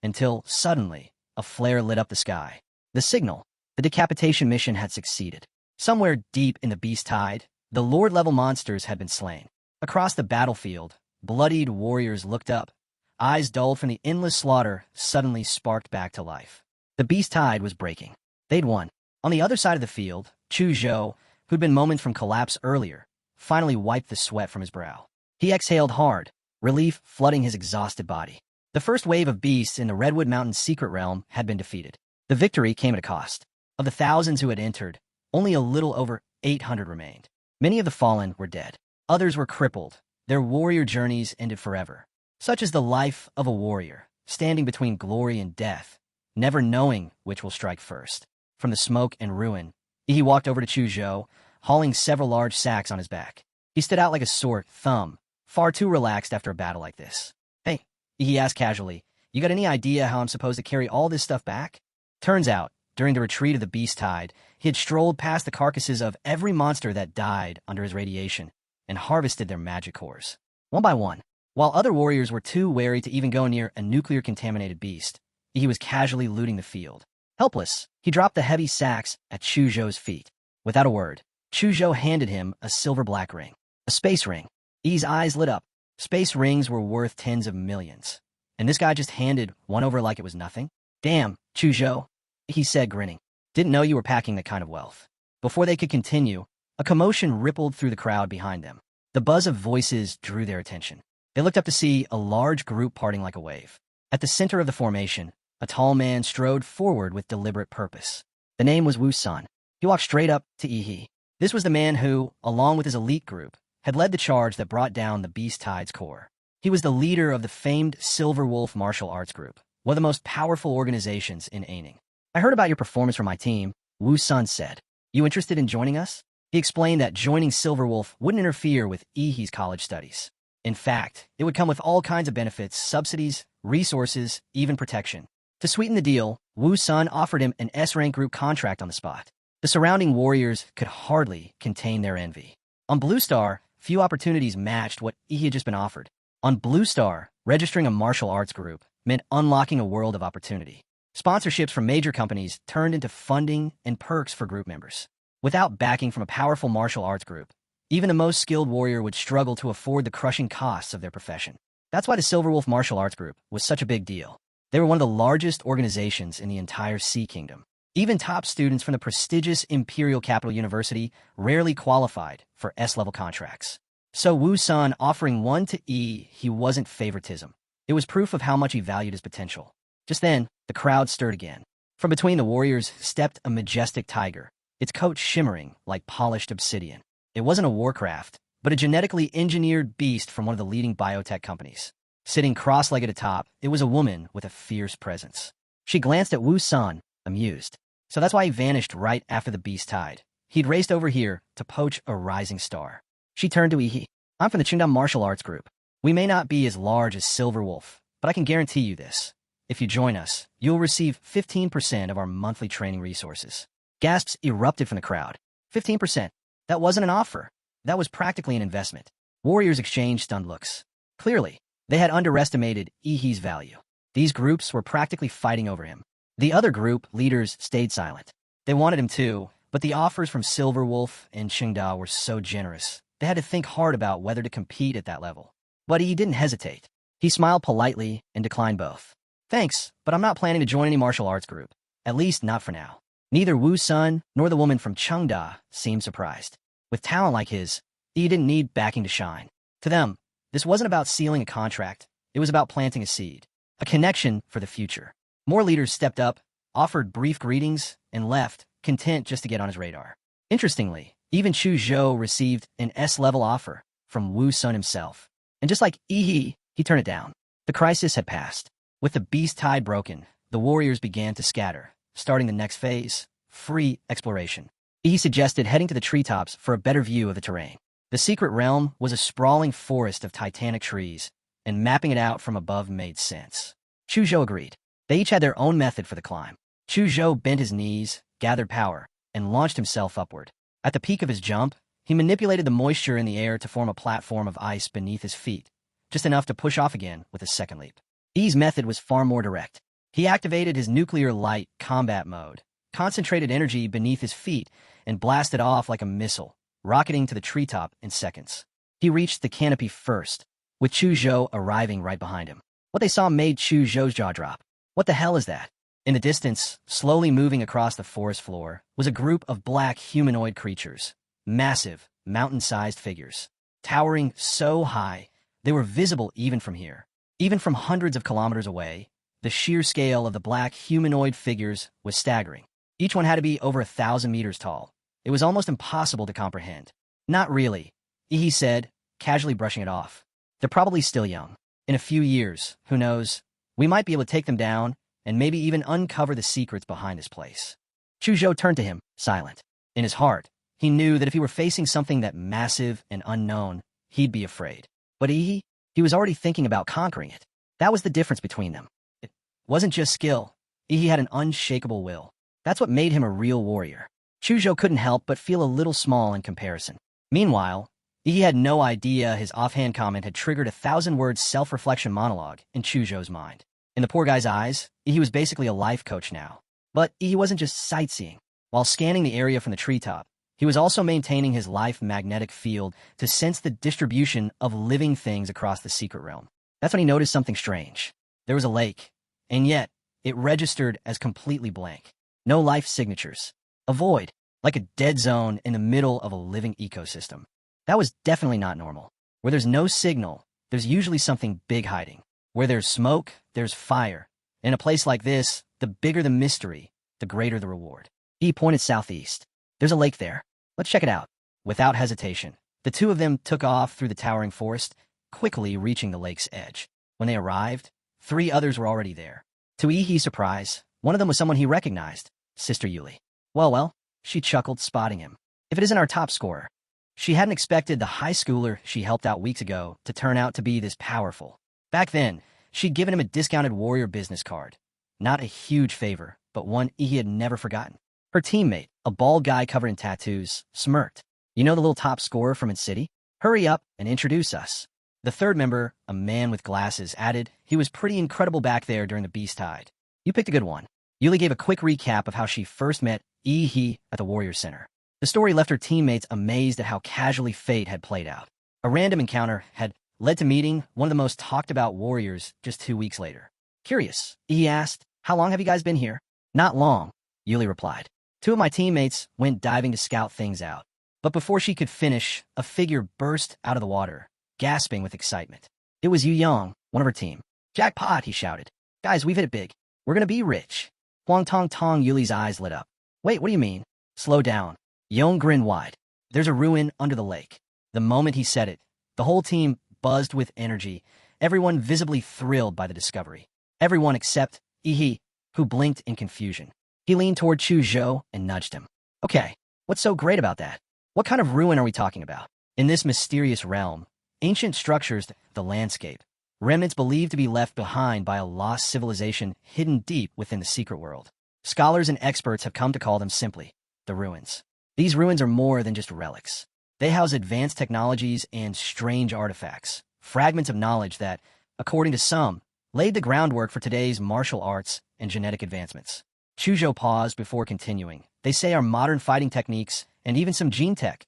until, suddenly, a flare lit up the sky. The signal, the decapitation mission had succeeded. Somewhere deep in the beast tide, the lord-level monsters had been slain. Across the battlefield, bloodied warriors looked up. Eyes dulled from the endless slaughter suddenly sparked back to life. The beast tide was breaking. They'd won. On the other side of the field, Chu Zhou, who'd been moments from collapse earlier, finally wiped the sweat from his brow. He exhaled hard, relief flooding his exhausted body. The first wave of beasts in the Redwood Mountains secret realm had been defeated. The victory came at a cost. Of the thousands who had entered, only a little over 800 remained. Many of the fallen were dead. Others were crippled. Their warrior journeys ended forever. Such is the life of a warrior, standing between glory and death, never knowing which will strike first. From the smoke and ruin, he walked over to Chu Zhou, hauling several large sacks on his back. He stood out like a sore thumb, far too relaxed after a battle like this. Hey, he asked casually, you got any idea how I'm supposed to carry all this stuff back? Turns out, during the retreat of the beast tide, he had strolled past the carcasses of every monster that died under his radiation and harvested their magic cores. One by one, while other warriors were too wary to even go near a nuclear-contaminated beast, he was casually looting the field. Helpless, he dropped the heavy sacks at Chu Zhou's feet. Without a word, Chu Zhou handed him a silver-black ring. A space ring. E's eyes lit up. Space rings were worth tens of millions. And this guy just handed one over like it was nothing? Damn, Chu Zhou, he said, grinning. Didn't know you were packing that kind of wealth. Before they could continue, a commotion rippled through the crowd behind them. The buzz of voices drew their attention. They looked up to see a large group parting like a wave. At the center of the formation, a tall man strode forward with deliberate purpose. The name was Wu Sun. He walked straight up to Yi. This was the man who, along with his elite group, had led the charge that brought down the Beast Tide's core. He was the leader of the famed Silver Wolf Martial Arts Group, one of the most powerful organizations in Aining. I heard about your performance from my team, Wu Sun said. You interested in joining us? He explained that joining Silver Wolf wouldn't interfere with Ihi's college studies. In fact, it would come with all kinds of benefits, subsidies, resources, even protection. To sweeten the deal, Wu Sun offered him an S-rank group contract on the spot. The surrounding warriors could hardly contain their envy. On Blue Star, few opportunities matched what Ihi had just been offered. On Blue Star, registering a martial arts group meant unlocking a world of opportunity. Sponsorships from major companies turned into funding and perks for group members. Without backing from a powerful martial arts group, even the most skilled warrior would struggle to afford the crushing costs of their profession. That's why the Silverwolf Martial Arts Group was such a big deal. They were one of the largest organizations in the entire Sea Kingdom. Even top students from the prestigious Imperial Capital University rarely qualified for S-level contracts. So Wu Sun offering one to he wasn't favoritism. It was proof of how much he valued his potential. Just then, the crowd stirred again. From between the warriors stepped a majestic tiger, its coat shimmering like polished obsidian. It wasn't a warcraft, but a genetically engineered beast from one of the leading biotech companies. Sitting cross-legged atop, it was a woman with a fierce presence. She glanced at Wu Sun, amused. So that's why he vanished right after the beast tied. He'd raced over here to poach a rising star. She turned to Yi. I'm from the Qingdao Martial Arts Group. We may not be as large as Silverwolf, but I can guarantee you this. If you join us, you'll receive 15% of our monthly training resources. Gasps erupted from the crowd. 15%. That wasn't an offer. That was practically an investment. Warriors exchanged stunned looks. Clearly, they had underestimated Yi's value. These groups were practically fighting over him. The other group leaders stayed silent. They wanted him too, but the offers from Silverwolf and Qingdao were so generous. They had to think hard about whether to compete at that level. But he didn't hesitate. He smiled politely and declined both. Thanks, but I'm not planning to join any martial arts group. At least not for now. Neither Wu Sun nor the woman from Qingdao seemed surprised. With talent like his, he didn't need backing to shine. To them, this wasn't about sealing a contract. It was about planting a seed, a connection for the future. More leaders stepped up, offered brief greetings, and left, content just to get on his radar. Interestingly, even Chu Zhou received an S-level offer from Wu Sun himself. And just like he turned it down. The crisis had passed. With the beast tide broken, the warriors began to scatter, starting the next phase, free exploration. He suggested heading to the treetops for a better view of the terrain. The secret realm was a sprawling forest of titanic trees, and mapping it out from above made sense. Chu Zhou agreed. They each had their own method for the climb. Chu Zhou bent his knees, gathered power, and launched himself upward. At the peak of his jump, he manipulated the moisture in the air to form a platform of ice beneath his feet, just enough to push off again with a second leap. Yi's method was far more direct. He activated his nuclear light combat mode, concentrated energy beneath his feet, and blasted off like a missile, rocketing to the treetop in seconds. He reached the canopy first, with Chu Zhou arriving right behind him. What they saw made Chu Zhou's jaw drop. What the hell is that? In the distance, slowly moving across the forest floor, was a group of black humanoid creatures. Massive, mountain-sized figures. Towering so high, they were visible even from here. Even from hundreds of kilometers away, the sheer scale of the black humanoid figures was staggering. Each one had to be over 1,000 meters tall. It was almost impossible to comprehend. Not really, he said, casually brushing it off. They're probably still young. In a few years, who knows, we might be able to take them down and maybe even uncover the secrets behind this place. Chu Zhou turned to him, silent. In his heart, he knew that if he were facing something that massive and unknown, he'd be afraid. But he was already thinking about conquering it. That was the difference between them. It wasn't just skill. He had an unshakable will. That's what made him a real warrior. Chu Zhou couldn't help but feel a little small in comparison. Meanwhile, he had no idea his offhand comment had triggered a 1,000-word self-reflection monologue in Chu Zhou's mind. In the poor guy's eyes, he was basically a life coach now. But he wasn't just sightseeing. While scanning the area from the treetop, he was also maintaining his life magnetic field to sense the distribution of living things across the secret realm. That's when he noticed something strange. There was a lake, and yet it registered as completely blank. No life signatures. A void, like a dead zone in the middle of a living ecosystem. That was definitely not normal. Where there's no signal, there's usually something big hiding. Where there's smoke, there's fire. In a place like this, the bigger the mystery, the greater the reward. He pointed southeast. There's a lake there. Let's check it out. Without hesitation, the two of them took off through the towering forest, quickly reaching the lake's edge. When they arrived, 3 others were already there. To Yi's surprise, one of them was someone he recognized, Sister Yuli. Well, she chuckled, spotting him. If it isn't our top scorer. She hadn't expected the high schooler she helped out weeks ago to turn out to be this powerful. Back then, she'd given him a discounted warrior business card. Not a huge favor, but one he had never forgotten. Her teammate, a bald guy covered in tattoos, smirked. You know the little top scorer from its city? Hurry up and introduce us. The third member, a man with glasses, added, he was pretty incredible back there during the beast tide. You picked a good one. Yuli gave a quick recap of how she first met Yi at the Warrior Center. The story left her teammates amazed at how casually fate had played out. A random encounter had led to meeting one of the most talked-about warriors just 2 weeks later. Curious, Yi asked, "How long have you guys been here?" "Not long," Yuli replied. "Two of my teammates went diving to scout things out." But before she could finish, a figure burst out of the water, gasping with excitement. It was Yu Yang, one of her team. "Jackpot," he shouted. "Guys, we've hit it big. We're gonna be rich." Huang Tong Tong, Yuli's eyes lit up. "Wait, what do you mean?" "Slow down." Yong grinned wide. "There's a ruin under the lake." The moment he said it, the whole team buzzed with energy, everyone visibly thrilled by the discovery. Everyone except Yi, who blinked in confusion. He leaned toward Chu Zhou and nudged him. "Okay, what's so great about that? What kind of ruin are we talking about?" In this mysterious realm, ancient structures, the landscape, remnants believed to be left behind by a lost civilization hidden deep within the secret world. Scholars and experts have come to call them simply the ruins. These ruins are more than just relics. They house advanced technologies and strange artifacts, fragments of knowledge that, according to some, laid the groundwork for today's martial arts and genetic advancements. Chuzhou paused before continuing. "They say our modern fighting techniques, and even some gene tech,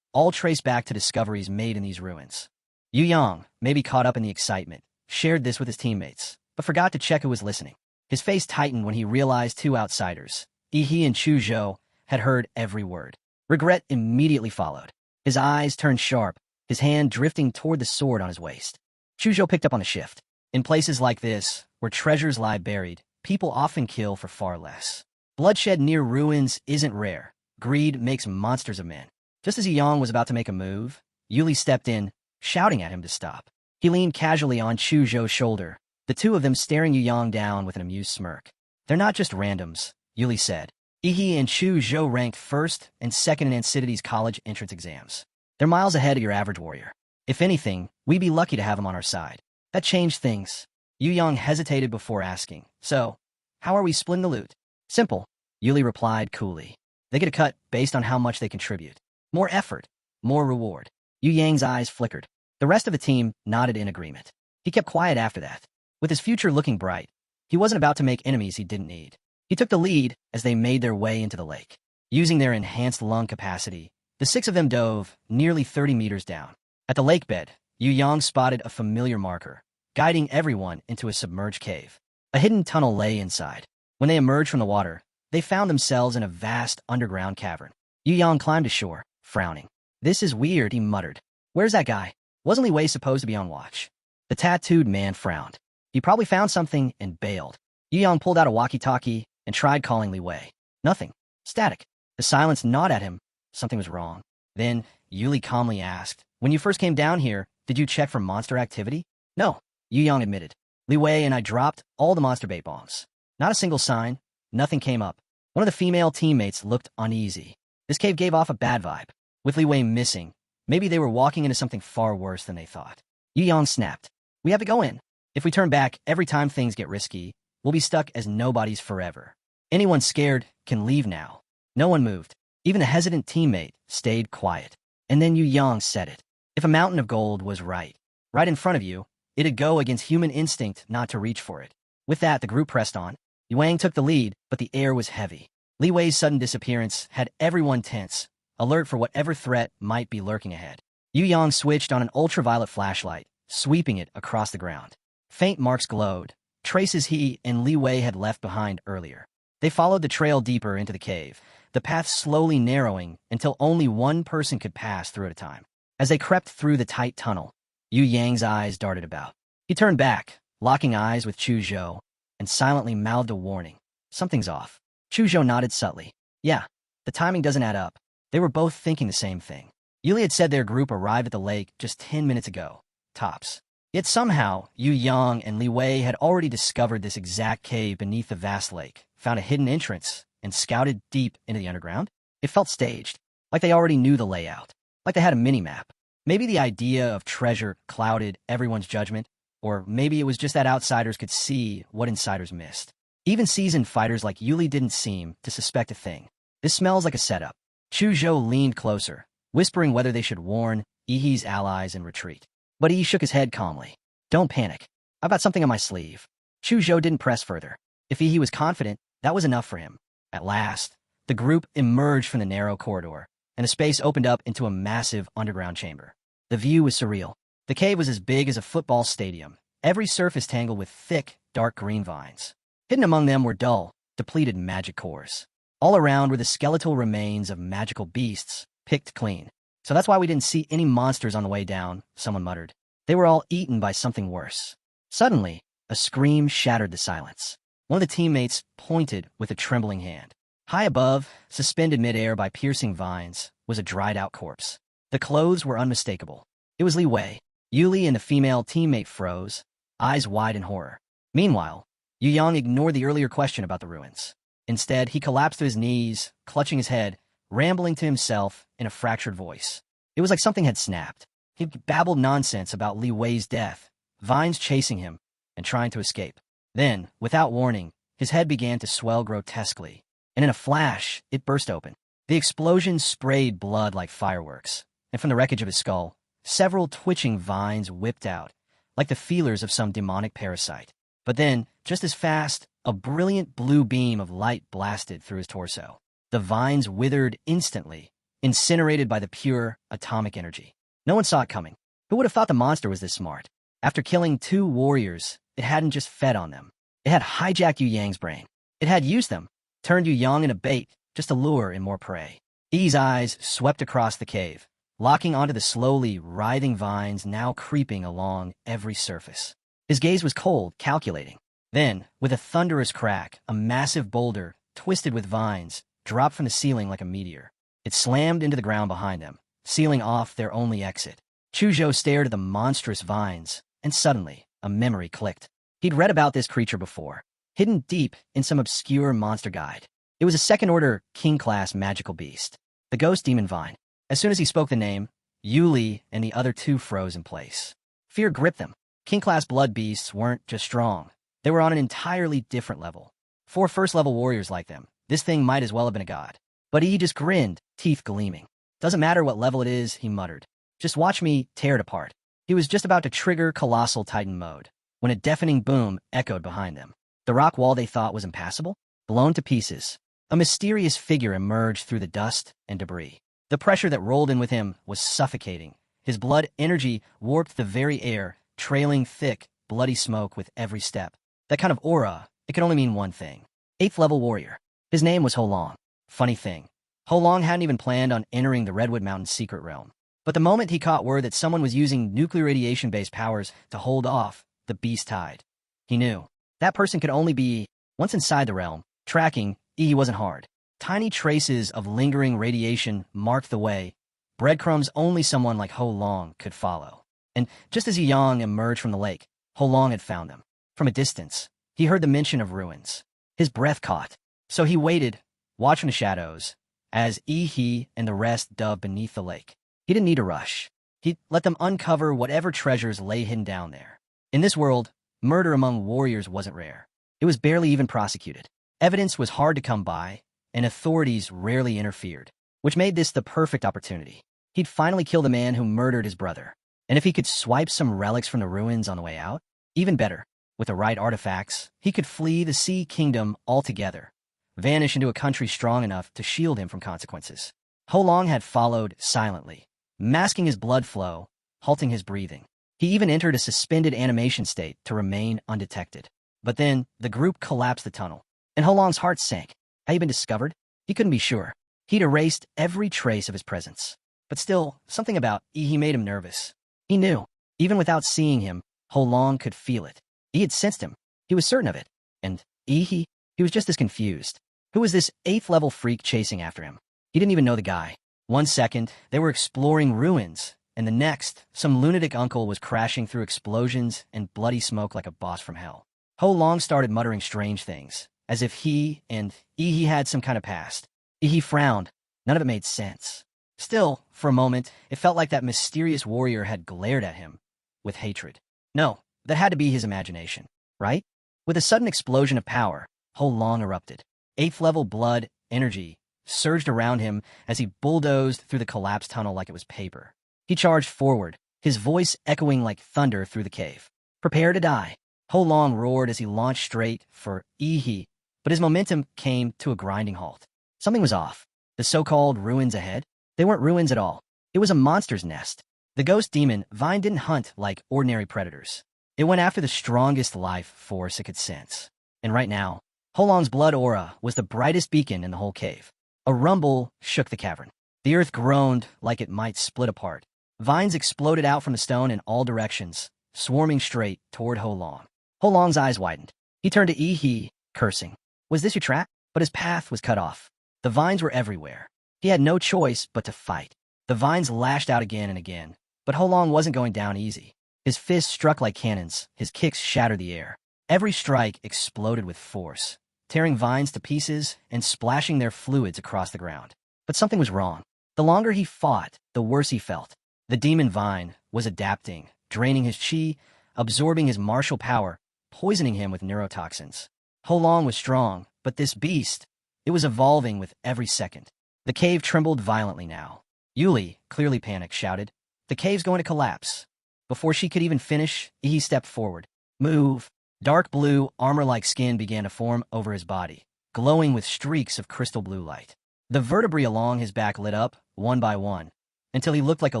all trace back to discoveries made in these ruins." Yu Yang, maybe caught up in the excitement, shared this with his teammates, but forgot to check who was listening. His face tightened when he realized two outsiders, Yi and Chu Zhou, had heard every word. Regret immediately followed. His eyes turned sharp, his hand drifting toward the sword on his waist. Chu Zhou picked up on the shift. In places like this, where treasures lie buried, people often kill for far less. Bloodshed near ruins isn't rare. Greed makes monsters of men. Just as Yang was about to make a move, Yuli stepped in, shouting at him to stop. He leaned casually on Chu Zhou's shoulder, the two of them staring Yu Yang down with an amused smirk. "They're not just randoms," Yuli said. Yi and Chu Zhou ranked first and second in Ancidity's college entrance exams. They're miles ahead of your average warrior. If anything, we'd be lucky to have them on our side. That changed things. Yu Yang hesitated before asking, "So, how are we splitting the loot?" "Simple," Yuli replied coolly. "They get a cut based on how much they contribute. More effort, more reward." Yu Yang's eyes flickered. The rest of the team nodded in agreement. He kept quiet after that. With his future looking bright, he wasn't about to make enemies he didn't need. He took the lead as they made their way into the lake. Using their enhanced lung capacity, the six of them dove nearly 30 meters down. At the lake bed, Yu Yang spotted a familiar marker, guiding everyone into a submerged cave. A hidden tunnel lay inside. When they emerged from the water, they found themselves in a vast underground cavern. Yu Yang climbed ashore, frowning. "This is weird," he muttered. "Where's that guy? Wasn't Li Wei supposed to be on watch?" The tattooed man frowned. "He probably found something and bailed." Yu Yang pulled out a walkie-talkie and tried calling Li Wei. Nothing. Static. The silence gnawed at him. Something was wrong. Then, Yuli calmly asked, "When you first came down here, did you check for monster activity?" "No," Yu Yang admitted. "Li Wei and I dropped all the monster bait bombs. Not a single sign. Nothing came up." One of the female teammates looked uneasy. This cave gave off a bad vibe. With Li Wei missing, maybe they were walking into something far worse than they thought. Yu Yang snapped. "We have to go in. If we turn back every time things get risky, we'll be stuck as nobodies forever. Anyone scared can leave now." No one moved. Even a hesitant teammate stayed quiet. And then Yu Yang said it. If a mountain of gold was right in front of you, it'd go against human instinct not to reach for it. With that, the group pressed on. Yu Wang took the lead, but the air was heavy. Li Wei's sudden disappearance had everyone tense, alert for whatever threat might be lurking ahead. Yu Yang switched on an ultraviolet flashlight, sweeping it across the ground. Faint marks glowed, traces he and Li Wei had left behind earlier. They followed the trail deeper into the cave, the path slowly narrowing until only one person could pass through at a time. As they crept through the tight tunnel, Yu Yang's eyes darted about. He turned back, locking eyes with Chu Zhou, and silently mouthed a warning. "Something's off." Chu Zhou nodded subtly. "Yeah, the timing doesn't add up." They were both thinking the same thing. Yuli had said their group arrived at the lake just 10 minutes ago, tops. Yet somehow, Yu Yang and Li Wei had already discovered this exact cave beneath the vast lake, found a hidden entrance, and scouted deep into the underground. It felt staged, like they already knew the layout, like they had a mini-map. Maybe the idea of treasure clouded everyone's judgment, or maybe it was just that outsiders could see what insiders missed. Even seasoned fighters like Yuli didn't seem to suspect a thing. "This smells like a setup." Chu Zhou leaned closer, whispering whether they should warn Yi's allies and retreat. But Yi shook his head calmly. "Don't panic. I've got something on my sleeve." Chu Zhou didn't press further. If Yi was confident, That was enough for him. At last, the group emerged from the narrow corridor, and a space opened up into a massive underground chamber. The view was surreal. The cave was as big as a football stadium, every surface tangled with thick, dark green vines. Hidden among them were dull, depleted magic cores. All around were the skeletal remains of magical beasts, picked clean. So that's why we didn't see any monsters on the way down, someone muttered. They were all eaten by something worse. Suddenly, a scream shattered the silence. One of the teammates pointed with a trembling hand. High above, suspended midair by piercing vines, was a dried-out corpse. The clothes were unmistakable. It was Li Wei. Yuli and the female teammate froze, eyes wide in horror. Meanwhile, Yu Yang ignored the earlier question about the ruins. Instead, he collapsed to his knees, clutching his head, rambling to himself in a fractured voice. It was like something had snapped. He babbled nonsense about Li Wei's death, vines chasing him, and trying to escape. Then, without warning, his head began to swell grotesquely, and in a flash, it burst open. The explosion sprayed blood like fireworks, and from the wreckage of his skull, several twitching vines whipped out, like the feelers of some demonic parasite. But then, just as fast, a brilliant blue beam of light blasted through his torso. The vines withered instantly, incinerated by the pure atomic energy. No one saw it coming. Who would have thought the monster was this smart? After killing 2 warriors, it hadn't just fed on them. It had hijacked Yu Yang's brain. It had used them, turned Yu Yang into bait, just to lure in more prey. Yi's eyes swept across the cave, locking onto the slowly writhing vines now creeping along every surface. His gaze was cold, calculating. Then, with a thunderous crack, a massive boulder, twisted with vines, dropped from the ceiling like a meteor. It slammed into the ground behind them, sealing off their only exit. Chuzhou stared at the monstrous vines, and suddenly, a memory clicked. He'd read about this creature before, hidden deep in some obscure monster guide. It was a second-order, king-class magical beast, the ghost demon vine. As soon as he spoke the name, Yuli and the other 2 froze in place. Fear gripped them. King-class blood beasts weren't just strong. They were on an entirely different level. 4 first-level warriors like them, this thing might as well have been a god. But he just grinned, teeth gleaming. Doesn't matter what level it is, he muttered. Just watch me tear it apart. He was just about to trigger Colossal Titan mode, when a deafening boom echoed behind them. The rock wall they thought was impassable, blown to pieces. A mysterious figure emerged through the dust and debris. The pressure that rolled in with him was suffocating. His blood energy warped the very air, trailing thick, bloody smoke with every step. That kind of aura, it could only mean one thing. 8th level warrior. His name was Ho Long. Funny thing, Ho Long hadn't even planned on entering the Redwood Mountains secret realm. But the moment he caught word that someone was using nuclear radiation-based powers to hold off the beast tide, he knew. That person could only be, once inside the realm, tracking, he wasn't hard. Tiny traces of lingering radiation marked the way, breadcrumbs only someone like Ho Long could follow. And just as Yang emerged from the lake, Ho Long had found them. From a distance, he heard the mention of ruins. His breath caught. So he waited, watching the shadows, as he and the rest dug beneath the lake. He didn't need to rush. He'd let them uncover whatever treasures lay hidden down there. In this world, murder among warriors wasn't rare. It was barely even prosecuted. Evidence was hard to come by, and authorities rarely interfered, which made this the perfect opportunity. He'd finally kill the man who murdered his brother. And if he could swipe some relics from the ruins on the way out, even better. With the right artifacts, he could flee the Sea Kingdom altogether, vanish into a country strong enough to shield him from consequences. Ho Long had followed silently, masking his blood flow, halting his breathing. He even entered a suspended animation state to remain undetected. But then, the group collapsed the tunnel, and Ho Long's heart sank. Had he been discovered? He couldn't be sure. He'd erased every trace of his presence. But still, something about he made him nervous. He knew, even without seeing him, Ho Long could feel it. He had sensed him. He was certain of it. And he was just as confused. Who was this 8th level freak chasing after him? He didn't even know the guy. One second, they were exploring ruins, and the next, some lunatic uncle was crashing through explosions and bloody smoke like a boss from hell. Ho Long started muttering strange things, as if he had some kind of past. He frowned. None of it made sense. Still, for a moment, it felt like that mysterious warrior had glared at him with hatred. No, that had to be his imagination, right? With a sudden explosion of power, Ho Long erupted. 8th level blood, energy, surged around him as he bulldozed through the collapsed tunnel like it was paper. He charged forward, his voice echoing like thunder through the cave. Prepare to die. Ho Long roared as he launched straight for Ihi, but his momentum came to a grinding halt. Something was off. The so-called ruins ahead? They weren't ruins at all. It was a monster's nest. The ghost demon Vine didn't hunt like ordinary predators. It went after the strongest life force it could sense. And right now, Holong's blood aura was the brightest beacon in the whole cave. A rumble shook the cavern. The earth groaned like it might split apart. Vines exploded out from the stone in all directions, swarming straight toward Holong. Holong's eyes widened. He turned to Yi, cursing. Was this your trap? But his path was cut off. The vines were everywhere. He had no choice but to fight. The vines lashed out again and again, but Holong wasn't going down easy. His fists struck like cannons, his kicks shattered the air. Every strike exploded with force, tearing vines to pieces and splashing their fluids across the ground. But something was wrong. The longer he fought, the worse he felt. The demon vine was adapting, draining his chi, absorbing his martial power, poisoning him with neurotoxins. Holong was strong, but this beast, it was evolving with every second. The cave trembled violently now. Yuli, clearly panicked, shouted, "The cave's going to collapse." Before she could even finish, he stepped forward. "Move." Dark blue, armor-like skin began to form over his body, glowing with streaks of crystal blue light. The vertebrae along his back lit up, one by one, until he looked like a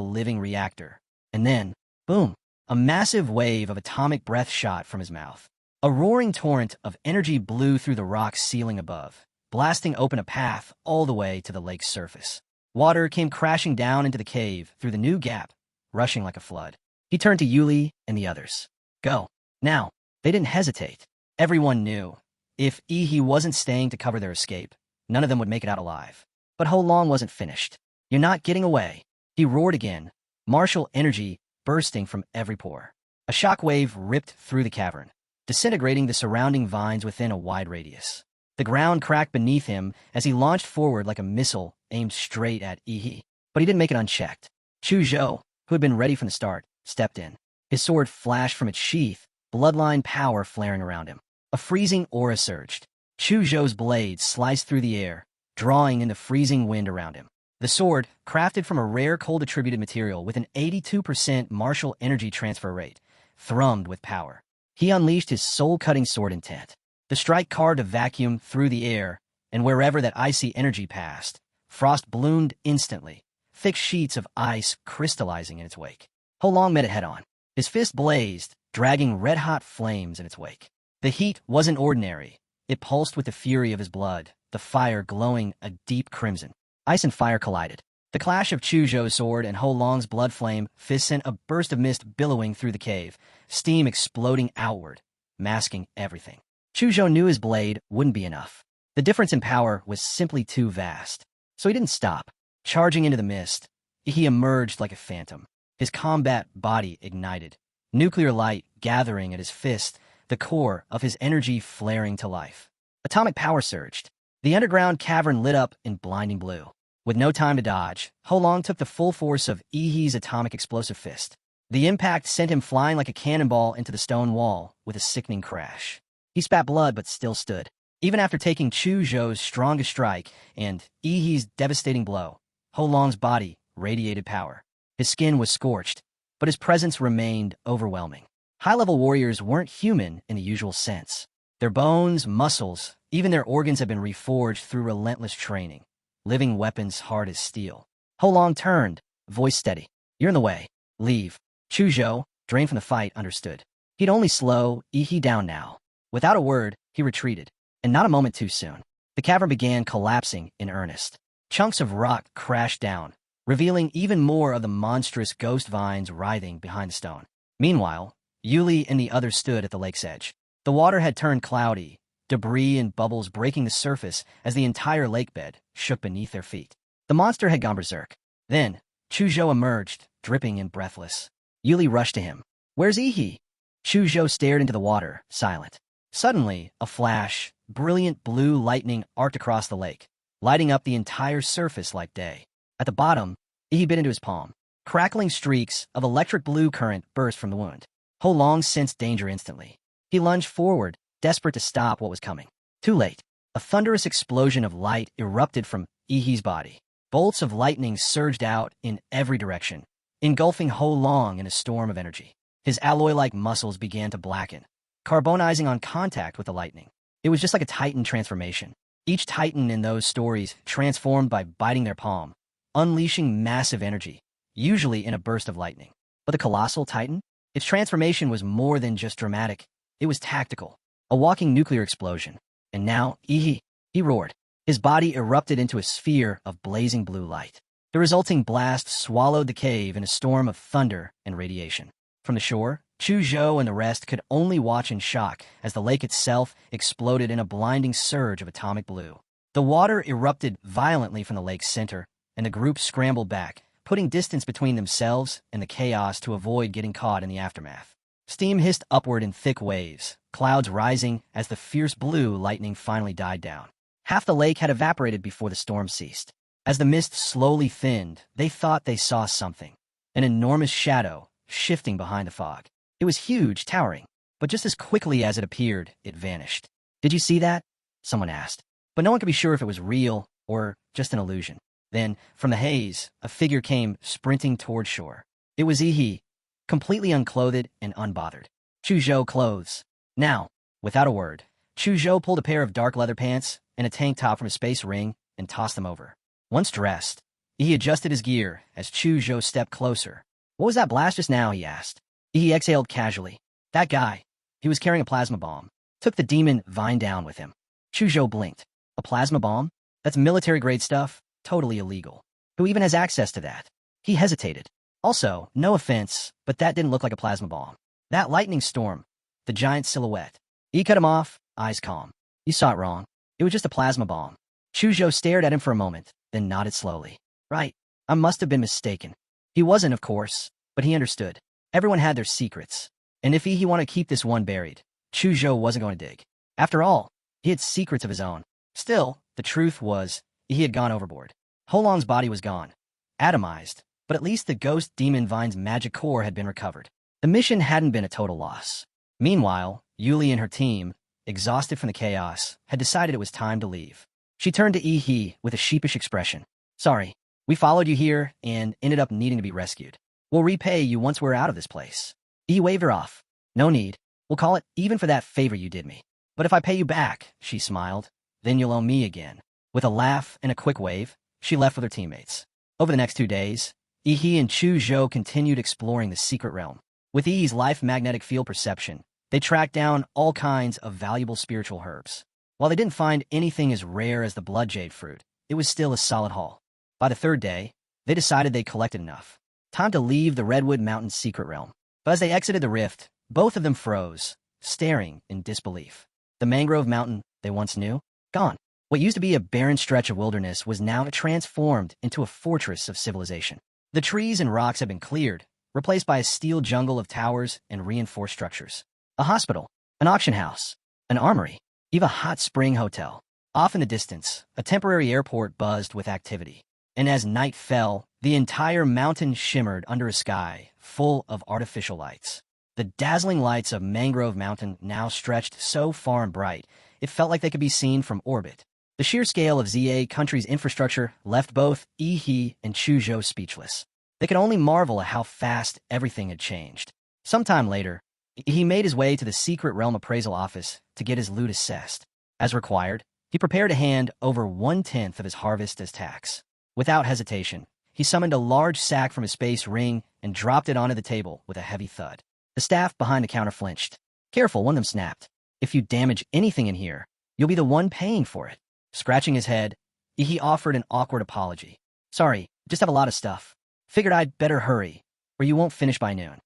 living reactor. And then, boom, a massive wave of atomic breath shot from his mouth. A roaring torrent of energy blew through the rock ceiling above, blasting open a path all the way to the lake's surface. Water came crashing down into the cave through the new gap, rushing like a flood. He turned to Yuli and the others. "Go. Now." They didn't hesitate. Everyone knew. If Yi wasn't staying to cover their escape, none of them would make it out alive. But Holong wasn't finished. "You're not getting away." He roared again, martial energy bursting from every pore. A shockwave ripped through the cavern, disintegrating the surrounding vines within a wide radius. The ground cracked beneath him as he launched forward like a missile aimed straight at Yi. But he didn't make it unchecked. Chu Zhou, who had been ready from the start, stepped in. His sword flashed from its sheath, bloodline power flaring around him. A freezing aura surged. Chu Zhou's blade sliced through the air, drawing in the freezing wind around him. The sword, crafted from a rare cold-attributed material with an 82% martial energy transfer rate, thrummed with power. He unleashed his soul-cutting sword intent. The strike carved a vacuum through the air, and wherever that icy energy passed, frost bloomed instantly, thick sheets of ice crystallizing in its wake. Holong met it head-on. His fist blazed, dragging red-hot flames in its wake. The heat wasn't ordinary. It pulsed with the fury of his blood, the fire glowing a deep crimson. Ice and fire collided. The clash of Chu Zhou's sword and Holong's blood flame fist sent a burst of mist billowing through the cave, steam exploding outward, masking everything. Chu Zhou knew his blade wouldn't be enough. The difference in power was simply too vast. So he didn't stop. Charging into the mist, he emerged like a phantom. His combat body ignited, nuclear light gathering at his fist, the core of his energy flaring to life. Atomic power surged. The underground cavern lit up in blinding blue. With no time to dodge, Holong took the full force of Yi's atomic explosive fist. The impact sent him flying like a cannonball into the stone wall with a sickening crash. He spat blood but still stood. Even after taking Chu Zhou's strongest strike and Yi's devastating blow, Holong's body radiated power. His skin was scorched, but his presence remained overwhelming. High-level warriors weren't human in the usual sense. Their bones, muscles, even their organs had been reforged through relentless training, living weapons hard as steel. Holong turned, voice steady. "You're in the way. Leave." Chu Zhou, drained from the fight, understood. He'd only slow Yi down now. Without a word, he retreated, and not a moment too soon. The cavern began collapsing in earnest. Chunks of rock crashed down, revealing even more of the monstrous ghost vines writhing behind the stone. Meanwhile, Yuli and the others stood at the lake's edge. The water had turned cloudy, debris and bubbles breaking the surface as the entire lake bed shook beneath their feet. The monster had gone berserk. Then, Chu Zhou emerged, dripping and breathless. Yuli rushed to him. "Where's Yi?" Chu Zhou stared into the water, silent. Suddenly, a flash, brilliant blue lightning arced across the lake, lighting up the entire surface like day. At the bottom, Yi bit into his palm. Crackling streaks of electric blue current burst from the wound. Holong sensed danger instantly. He lunged forward, desperate to stop what was coming. Too late. A thunderous explosion of light erupted from Yi's body. Bolts of lightning surged out in every direction, engulfing Holong in a storm of energy. His alloy-like muscles began to blacken, carbonizing on contact with the lightning. It was just like a Titan transformation. Each Titan in those stories transformed by biting their palm, unleashing massive energy, usually in a burst of lightning. But the colossal Titan? Its transformation was more than just dramatic. It was tactical, a walking nuclear explosion. And now, he roared. His body erupted into a sphere of blazing blue light. The resulting blast swallowed the cave in a storm of thunder and radiation. From the shore, Chu Zhou and the rest could only watch in shock as the lake itself exploded in a blinding surge of atomic blue. The water erupted violently from the lake's center, and the group scrambled back, putting distance between themselves and the chaos to avoid getting caught in the aftermath. Steam hissed upward in thick waves, clouds rising as the fierce blue lightning finally died down. Half the lake had evaporated before the storm ceased. As the mist slowly thinned, they thought they saw something. An enormous shadow, shifting behind the fog. It was huge, towering, but just as quickly as it appeared, it vanished. "Did you see that?" someone asked. But no one could be sure if it was real or just an illusion. Then, from the haze, a figure came sprinting toward shore. It was Yi, completely unclothed and unbothered. Chu Zhou clothes. Now, without a word, Chu Zhou pulled a pair of dark leather pants and a tank top from his space ring and tossed them over. Once dressed, he adjusted his gear as Chu Zhou stepped closer. "What was that blast just now?" he asked. He exhaled casually. "That guy. He was carrying a plasma bomb. Took the demon vine down with him." Chu Zhou blinked. "A plasma bomb? That's military-grade stuff. Totally illegal. Who even has access to that?" He hesitated. "Also, no offense, but that didn't look like a plasma bomb. That lightning storm, the giant silhouette." He cut him off, eyes calm. "You saw it wrong. It was just a plasma bomb." Chu Zhou stared at him for a moment, then nodded slowly. "Right. I must have been mistaken." He wasn't, of course, but he understood. Everyone had their secrets, and if he wanted to keep this one buried, Chu Zhou wasn't going to dig. After all, he had secrets of his own. Still, the truth was, he had gone overboard. Holong's body was gone, atomized, but at least the ghost demon vine's magic core had been recovered. The mission hadn't been a total loss. Meanwhile, Yuli and her team, exhausted from the chaos, had decided it was time to leave. She turned to Yi with a sheepish expression. "Sorry, we followed you here and ended up needing to be rescued. We'll repay you once we're out of this place." Yi waved her off. "No need. We'll call it even for that favor you did me. But if I pay you back," she smiled, "then you'll owe me again." With a laugh and a quick wave, she left with her teammates. Over the next 2 days, Yi and Chu Zhou continued exploring the secret realm. With Yi's life magnetic field perception, they tracked down all kinds of valuable spiritual herbs. While they didn't find anything as rare as the blood jade fruit, it was still a solid haul. By the 3rd day, they decided they'd collected enough. Time to leave the Redwood Mountain's secret realm. But as they exited the rift, both of them froze, staring in disbelief. The mangrove mountain they once knew, gone. What used to be a barren stretch of wilderness was now transformed into a fortress of civilization. The trees and rocks had been cleared, replaced by a steel jungle of towers and reinforced structures. A hospital, an auction house, an armory, even a hot spring hotel. Off in the distance, a temporary airport buzzed with activity. And as night fell, the entire mountain shimmered under a sky full of artificial lights. The dazzling lights of Mangrove Mountain now stretched so far and bright, it felt like they could be seen from orbit. The sheer scale of ZA country's infrastructure left both Yi and Chu Zhou speechless. They could only marvel at how fast everything had changed. Sometime later, he made his way to the secret realm appraisal office to get his loot assessed. As required, he prepared to hand over 1/10 of his harvest as tax. Without hesitation, he summoned a large sack from his space ring and dropped it onto the table with a heavy thud. The staff behind the counter flinched. "Careful," one of them snapped. "If you damage anything in here, you'll be the one paying for it." Scratching his head, he offered an awkward apology. "Sorry, just have a lot of stuff. Figured I'd better hurry, or you won't finish by noon."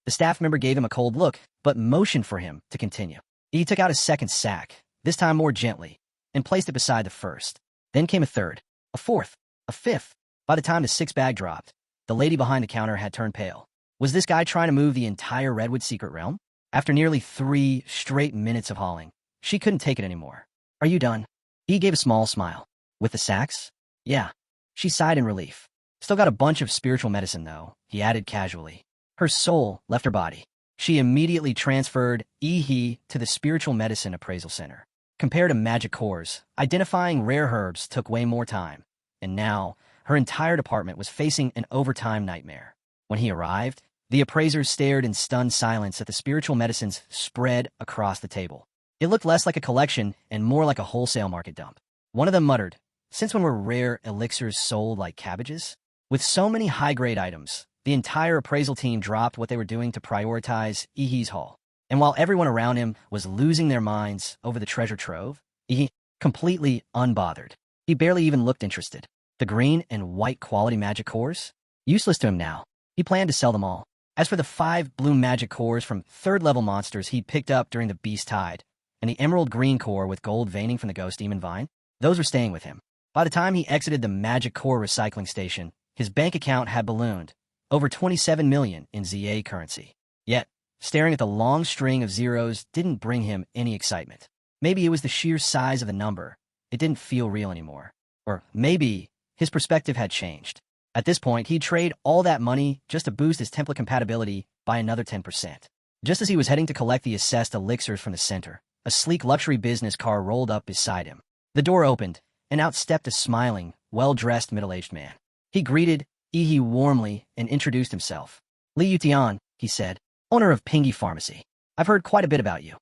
The staff member gave him a cold look, but motioned for him to continue. He took out a second sack, this time more gently, and placed it beside the first. Then came a third, a fourth, a fifth. By the time the 6th bag dropped, the lady behind the counter had turned pale. Was this guy trying to move the entire Redwood secret realm? After nearly 3 straight minutes of hauling, she couldn't take it anymore. "Are you done?" He gave a small smile. "With the sacks?" "Yeah." She sighed in relief. "Still got a bunch of spiritual medicine, though," he added casually. Her soul left her body. She immediately transferred Yi to the Spiritual Medicine Appraisal Center. Compared to magic cores, identifying rare herbs took way more time, and now her entire department was facing an overtime nightmare. When he arrived, the appraisers stared in stunned silence at the spiritual medicines spread across the table. It looked less like a collection and more like a wholesale market dump. One of them muttered, "Since when were rare elixirs sold like cabbages?" With so many high-grade items, the entire appraisal team dropped what they were doing to prioritize Ihi's haul. And while everyone around him was losing their minds over the treasure trove, Ihi, completely unbothered. He barely even looked interested. The green and white quality magic cores? Useless to him now. He planned to sell them all. As for the 5 blue magic cores from third-level monsters he'd picked up during the Beast Tide, and the emerald green core with gold veining from the Ghost Demon Vine, those were staying with him. By the time he exited the magic core recycling station, his bank account had ballooned, over 27 million in ZA currency. Yet, staring at the long string of zeros didn't bring him any excitement. Maybe it was the sheer size of the number. It didn't feel real anymore. Or maybe his perspective had changed. At this point, he'd trade all that money just to boost his template compatibility by another 10%. Just as he was heading to collect the assessed elixirs from the center, a sleek luxury business car rolled up beside him. The door opened, and out stepped a smiling, well-dressed middle-aged man. He greeted Ihi warmly and introduced himself. "Li Yutian," he said, "owner of Pingy Pharmacy. I've heard quite a bit about you."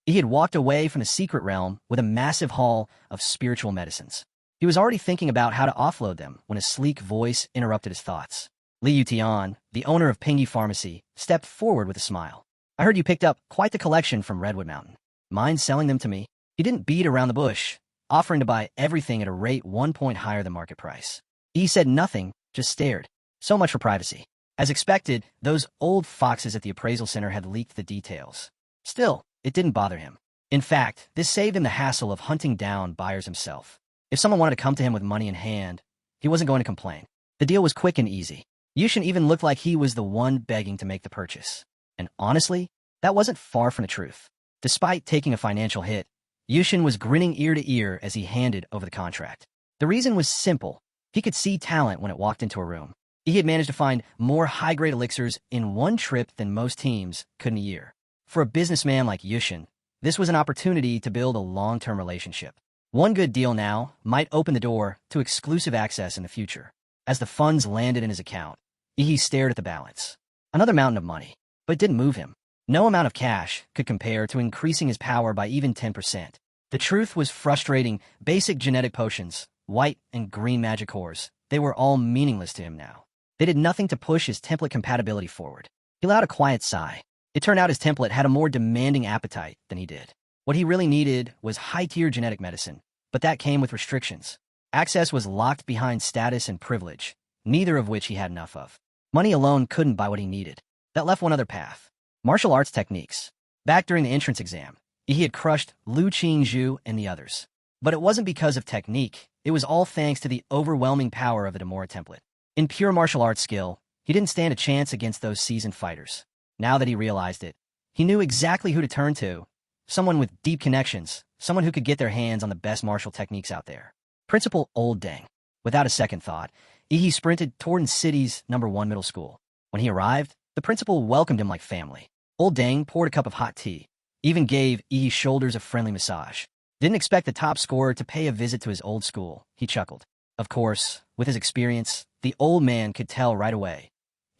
He had walked away from the secret realm with a massive haul of spiritual medicines. He was already thinking about how to offload them when a sleek voice interrupted his thoughts. Li Yutian, the owner of Pingy Pharmacy, stepped forward with a smile. "I heard you picked up quite the collection from Redwood Mountain. Mind selling them to me?" He didn't beat around the bush, offering to buy everything at a rate 1 point higher than market price. He said nothing, just stared. So much for privacy. As expected, those old foxes at the appraisal center had leaked the details. Still, it didn't bother him. In fact, this saved him the hassle of hunting down buyers himself. If someone wanted to come to him with money in hand, he wasn't going to complain. The deal was quick and easy. Yushin even looked like he was the one begging to make the purchase. And honestly, that wasn't far from the truth. Despite taking a financial hit, Yushin was grinning ear to ear as he handed over the contract. The reason was simple. He could see talent when it walked into a room. He had managed to find more high-grade elixirs in one trip than most teams could in a year. For a businessman like Yushin, this was an opportunity to build a long-term relationship. One good deal now might open the door to exclusive access in the future. As the funds landed in his account, Ihi stared at the balance. Another mountain of money, but it didn't move him. No amount of cash could compare to increasing his power by even 10%. The truth was frustrating. Basic genetic potions, white and green magic cores, they were all meaningless to him now. They did nothing to push his template compatibility forward. He let out a quiet sigh. It turned out his template had a more demanding appetite than he did. What he really needed was high-tier genetic medicine, but that came with restrictions. Access was locked behind status and privilege, neither of which he had enough of. Money alone couldn't buy what he needed. That left one other path. Martial arts techniques. Back during the entrance exam, he had crushed Lu Qingzhu and the others. But it wasn't because of technique. It was all thanks to the overwhelming power of the Demora template. In pure martial arts skill, he didn't stand a chance against those seasoned fighters. Now that he realized it, he knew exactly who to turn to. Someone with deep connections, someone who could get their hands on the best martial techniques out there. Principal Old Deng. Without a second thought, Ihi sprinted toward the city's #1 middle school. When he arrived, the principal welcomed him like family. Old Deng poured a cup of hot tea, even gave Ihi's shoulders a friendly massage. Didn't expect the top scorer to pay a visit to his old school, he chuckled. Of course, with his experience, the old man could tell right away.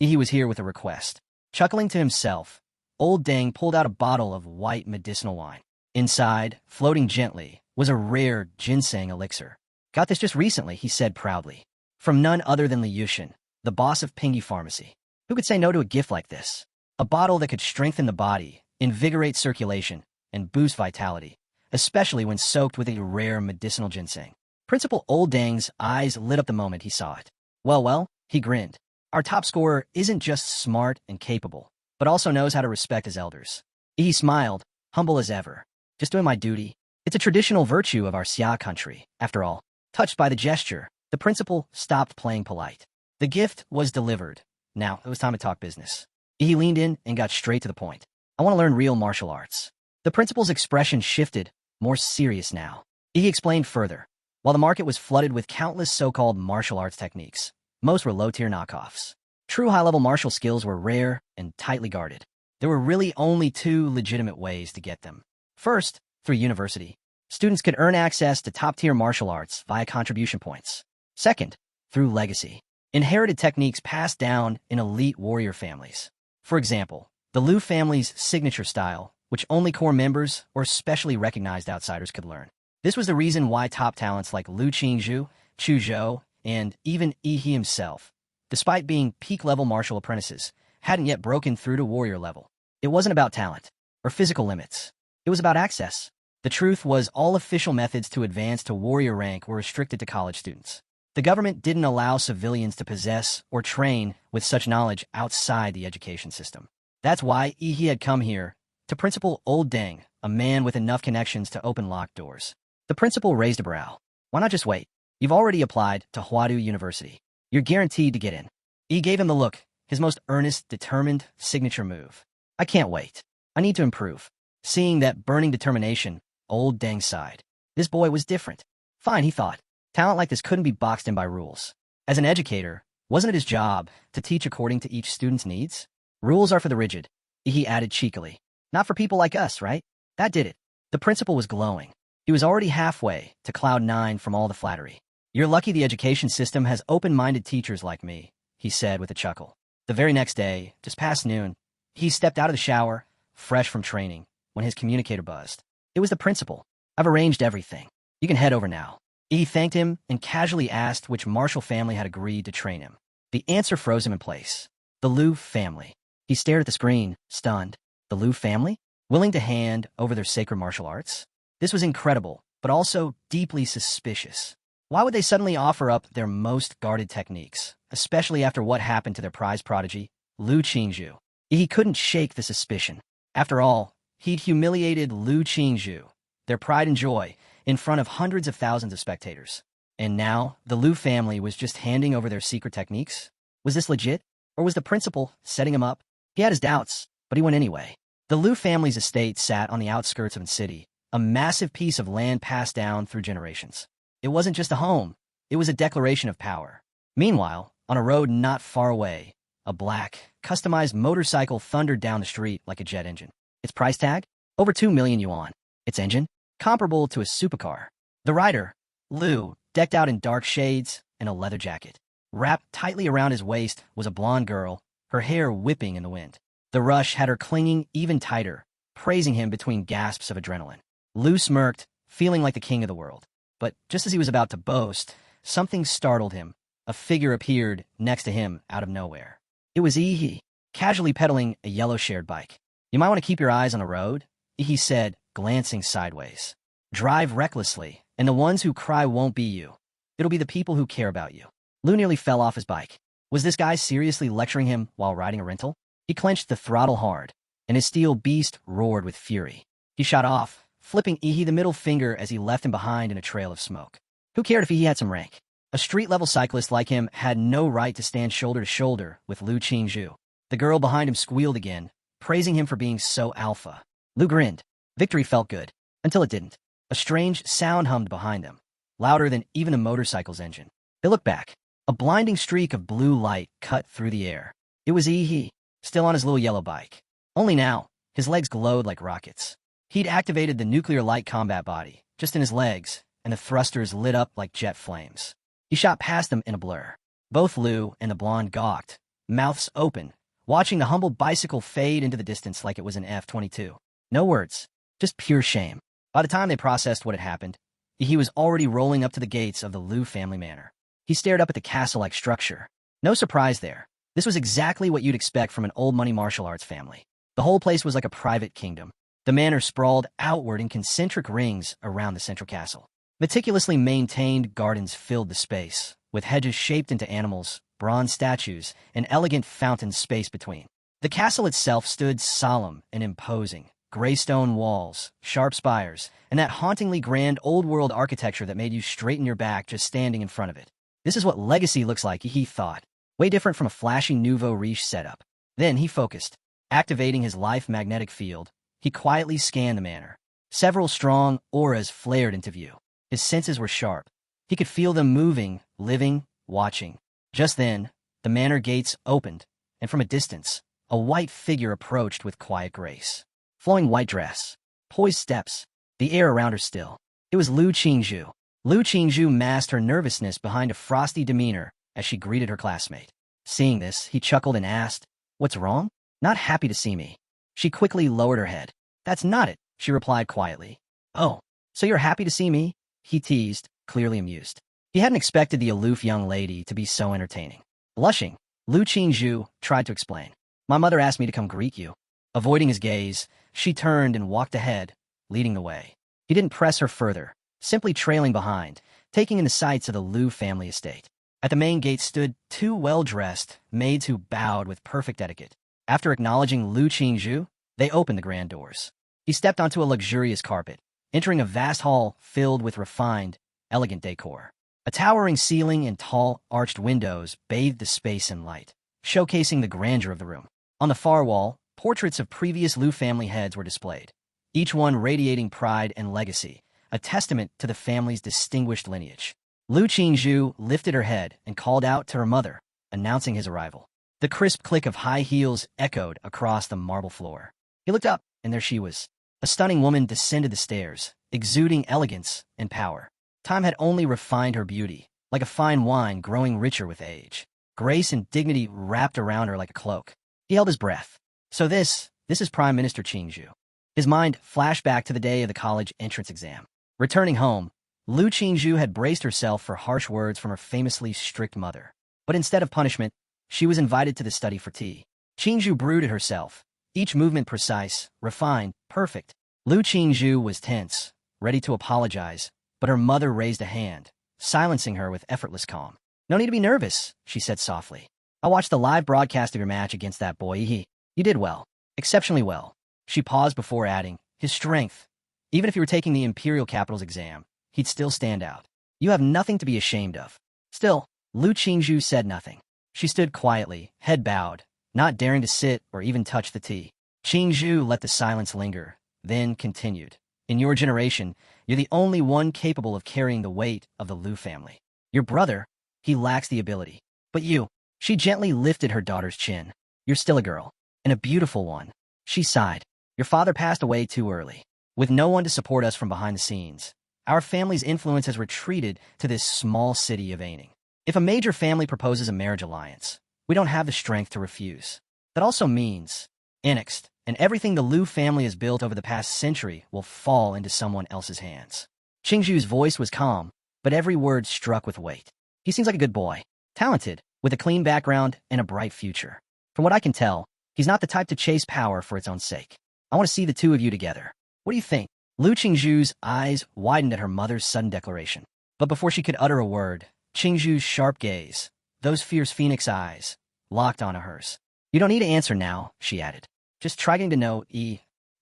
Ihi was here with a request. Chuckling to himself, Old Deng pulled out a bottle of white medicinal wine. Inside, floating gently, was a rare ginseng elixir. "Got this just recently," he said proudly. From none other than Li Yushin, the boss of Pingy Pharmacy. Who could say no to a gift like this? A bottle that could strengthen the body, invigorate circulation, and boost vitality, especially when soaked with a rare medicinal ginseng. Principal Old Deng's eyes lit up the moment he saw it. Well, he grinned. Our top scorer isn't just smart and capable, but also knows how to respect his elders. He smiled, humble as ever. "Just doing my duty. It's a traditional virtue of our Xia country, after all." Touched by the gesture, the principal stopped playing polite. The gift was delivered. Now, it was time to talk business. He leaned in and got straight to the point. "I want to learn real martial arts." The principal's expression shifted, more serious now. He explained further. While the market was flooded with countless so-called martial arts techniques, most were low-tier knockoffs. True high-level martial skills were rare and tightly guarded. There were really only 2 legitimate ways to get them. First, through university. Students could earn access to top-tier martial arts via contribution points. Second, through legacy. Inherited techniques passed down in elite warrior families. For example, the Liu family's signature style, which only core members or specially recognized outsiders could learn. This was the reason why top talents like Lu Qingzhu, Chu Zhou, and even Yi He himself, despite being peak-level martial apprentices, hadn't yet broken through to warrior level. It wasn't about talent or physical limits. It was about access. The truth was all official methods to advance to warrior rank were restricted to college students. The government didn't allow civilians to possess or train with such knowledge outside the education system. That's why Yi He had come here, to Principal Old Deng, a man with enough connections to open locked doors. The principal raised a brow. Why not just wait? You've already applied to Huadu University. You're guaranteed to get in. He gave him the look, his most earnest, determined signature move. I can't wait. I need to improve. Seeing that burning determination, Old Deng sighed. This boy was different. Fine, he thought. Talent like this couldn't be boxed in by rules. As an educator, wasn't it his job to teach according to each student's needs? Rules are for the rigid, he added cheekily. Not for people like us, right? That did it. The principal was glowing. He was already halfway to cloud nine from all the flattery. You're lucky the education system has open-minded teachers like me, he said with a chuckle. The very next day, just past noon, he stepped out of the shower, fresh from training, when his communicator buzzed. It was the principal. I've arranged everything. You can head over now. He thanked him and casually asked which martial family had agreed to train him. The answer froze him in place. The Liu family. He stared at the screen, stunned. The Liu family? Willing to hand over their sacred martial arts? This was incredible, but also deeply suspicious. Why would they suddenly offer up their most guarded techniques, especially after what happened to their prize prodigy, Lu Qingzhu? He couldn't shake the suspicion. After all, he'd humiliated Lu Qingzhu, their pride and joy, in front of hundreds of thousands of spectators. And now, the Liu family was just handing over their secret techniques? Was this legit? Or was the principal setting him up? He had his doubts, but he went anyway. The Liu family's estate sat on the outskirts of a city, a massive piece of land passed down through generations. It wasn't just a home, it was a declaration of power. Meanwhile, on a road not far away, a black, customized motorcycle thundered down the street like a jet engine. Its price tag? Over 2 million yuan. Its engine? Comparable to a supercar. The rider, Liu, decked out in dark shades and a leather jacket. Wrapped tightly around his waist was a blonde girl, her hair whipping in the wind. The rush had her clinging even tighter, praising him between gasps of adrenaline. Liu smirked, feeling like the king of the world. But just as he was about to boast, something startled him. A figure appeared next to him out of nowhere. It was Yi He, casually pedaling a yellow shared bike. You might want to keep your eyes on the road, Yi He said, glancing sideways. Drive recklessly, and the ones who cry won't be you. It'll be the people who care about you. Liu nearly fell off his bike. Was this guy seriously lecturing him while riding a rental? He clenched the throttle hard, and his steel beast roared with fury. He shot off, flipping Yi He the middle finger as he left him behind in a trail of smoke. Who cared if he had some rank? A street-level cyclist like him had no right to stand shoulder to shoulder with Lu Qingzhu. The girl behind him squealed again, praising him for being so alpha. Liu grinned. Victory felt good, until it didn't. A strange sound hummed behind them, louder than even a motorcycle's engine. They looked back. A blinding streak of blue light cut through the air. It was Yi He, still on his little yellow bike. Only now, his legs glowed like rockets. He'd activated the nuclear light combat body, just in his legs, and the thrusters lit up like jet flames. He shot past them in a blur. Both Liu and the blonde gawked, mouths open, watching the humble bicycle fade into the distance like it was an F-22. No words, just pure shame. By the time they processed what had happened, he was already rolling up to the gates of the Liu family manor. He stared up at the castle-like structure. No surprise there. This was exactly what you'd expect from an old-money martial arts family. The whole place was like a private kingdom. The manor sprawled outward in concentric rings around the central castle. Meticulously maintained gardens filled the space, with hedges shaped into animals, bronze statues, and elegant fountains spaced between. The castle itself stood solemn and imposing, gray stone walls, sharp spires, and that hauntingly grand old-world architecture that made you straighten your back just standing in front of it. This is what legacy looks like, he thought. Way different from a flashy nouveau riche setup. Then he focused. Activating his life magnetic field, he quietly scanned the manor. Several strong auras flared into view. His senses were sharp. He could feel them moving, living, watching. Just then, the manor gates opened, and from a distance, a white figure approached with quiet grace. Flowing white dress, poised steps, the air around her still. It was Lu Qingzhu. Lu Qingzhu masked her nervousness behind a frosty demeanor as she greeted her classmate. Seeing this, he chuckled and asked, "What's wrong?" "Not happy to see me." She quickly lowered her head. That's not it, she replied quietly. Oh, so you're happy to see me? He teased, clearly amused. He hadn't expected the aloof young lady to be so entertaining. Blushing, Lu Qingzhu tried to explain. My mother asked me to come greet you. Avoiding his gaze, she turned and walked ahead, leading the way. He didn't press her further, simply trailing behind, taking in the sights of the Lu family estate. At the main gate stood two well-dressed maids who bowed with perfect etiquette. After acknowledging Lu Qingzhu, they opened the grand doors. He stepped onto a luxurious carpet, entering a vast hall filled with refined, elegant decor. A towering ceiling and tall, arched windows bathed the space in light, showcasing the grandeur of the room. On the far wall, portraits of previous Lu family heads were displayed, each one radiating pride and legacy, a testament to the family's distinguished lineage. Lu Qingzhu lifted her head and called out to her mother, announcing his arrival. The crisp click of high heels echoed across the marble floor. He looked up, and there she was. A stunning woman descended the stairs, exuding elegance and power. Time had only refined her beauty, like a fine wine growing richer with age. Grace and dignity wrapped around her like a cloak. He held his breath. So this is Prime Minister Qingzhu. His mind flashed back to the day of the college entrance exam. Returning home, Lu Qingzhu had braced herself for harsh words from her famously strict mother. But instead of punishment, she was invited to the study for tea. Qingzhu brewed it herself, each movement precise, refined, perfect. Lu Qingzhu was tense, ready to apologize, but her mother raised a hand, silencing her with effortless calm. No need to be nervous, she said softly. I watched the live broadcast of your match against that boy. You did well. Exceptionally well. She paused before adding, his strength. Even if you were taking the Imperial Capital's exam, he'd still stand out. You have nothing to be ashamed of. Still, Lu Qingzhu said nothing. She stood quietly, head bowed, not daring to sit or even touch the tea. Qingzhu let the silence linger, then continued. In your generation, you're the only one capable of carrying the weight of the Lu family. Your brother, he lacks the ability. But you, she gently lifted her daughter's chin. You're still a girl, and a beautiful one. She sighed. Your father passed away too early. With no one to support us from behind the scenes, our family's influence has retreated to this small city of Aining. If a major family proposes a marriage alliance, we don't have the strength to refuse. That also means, annexed, and everything the Lu family has built over the past century will fall into someone else's hands. Qingzhu's voice was calm, but every word struck with weight. He seems like a good boy, talented, with a clean background and a bright future. From what I can tell, he's not the type to chase power for its own sake. I want to see the two of you together. What do you think? Lu Qingzhu's eyes widened at her mother's sudden declaration. But before she could utter a word, Qingzhu's sharp gaze, those fierce phoenix eyes, locked onto hers. You don't need to answer now, she added. Just try getting to know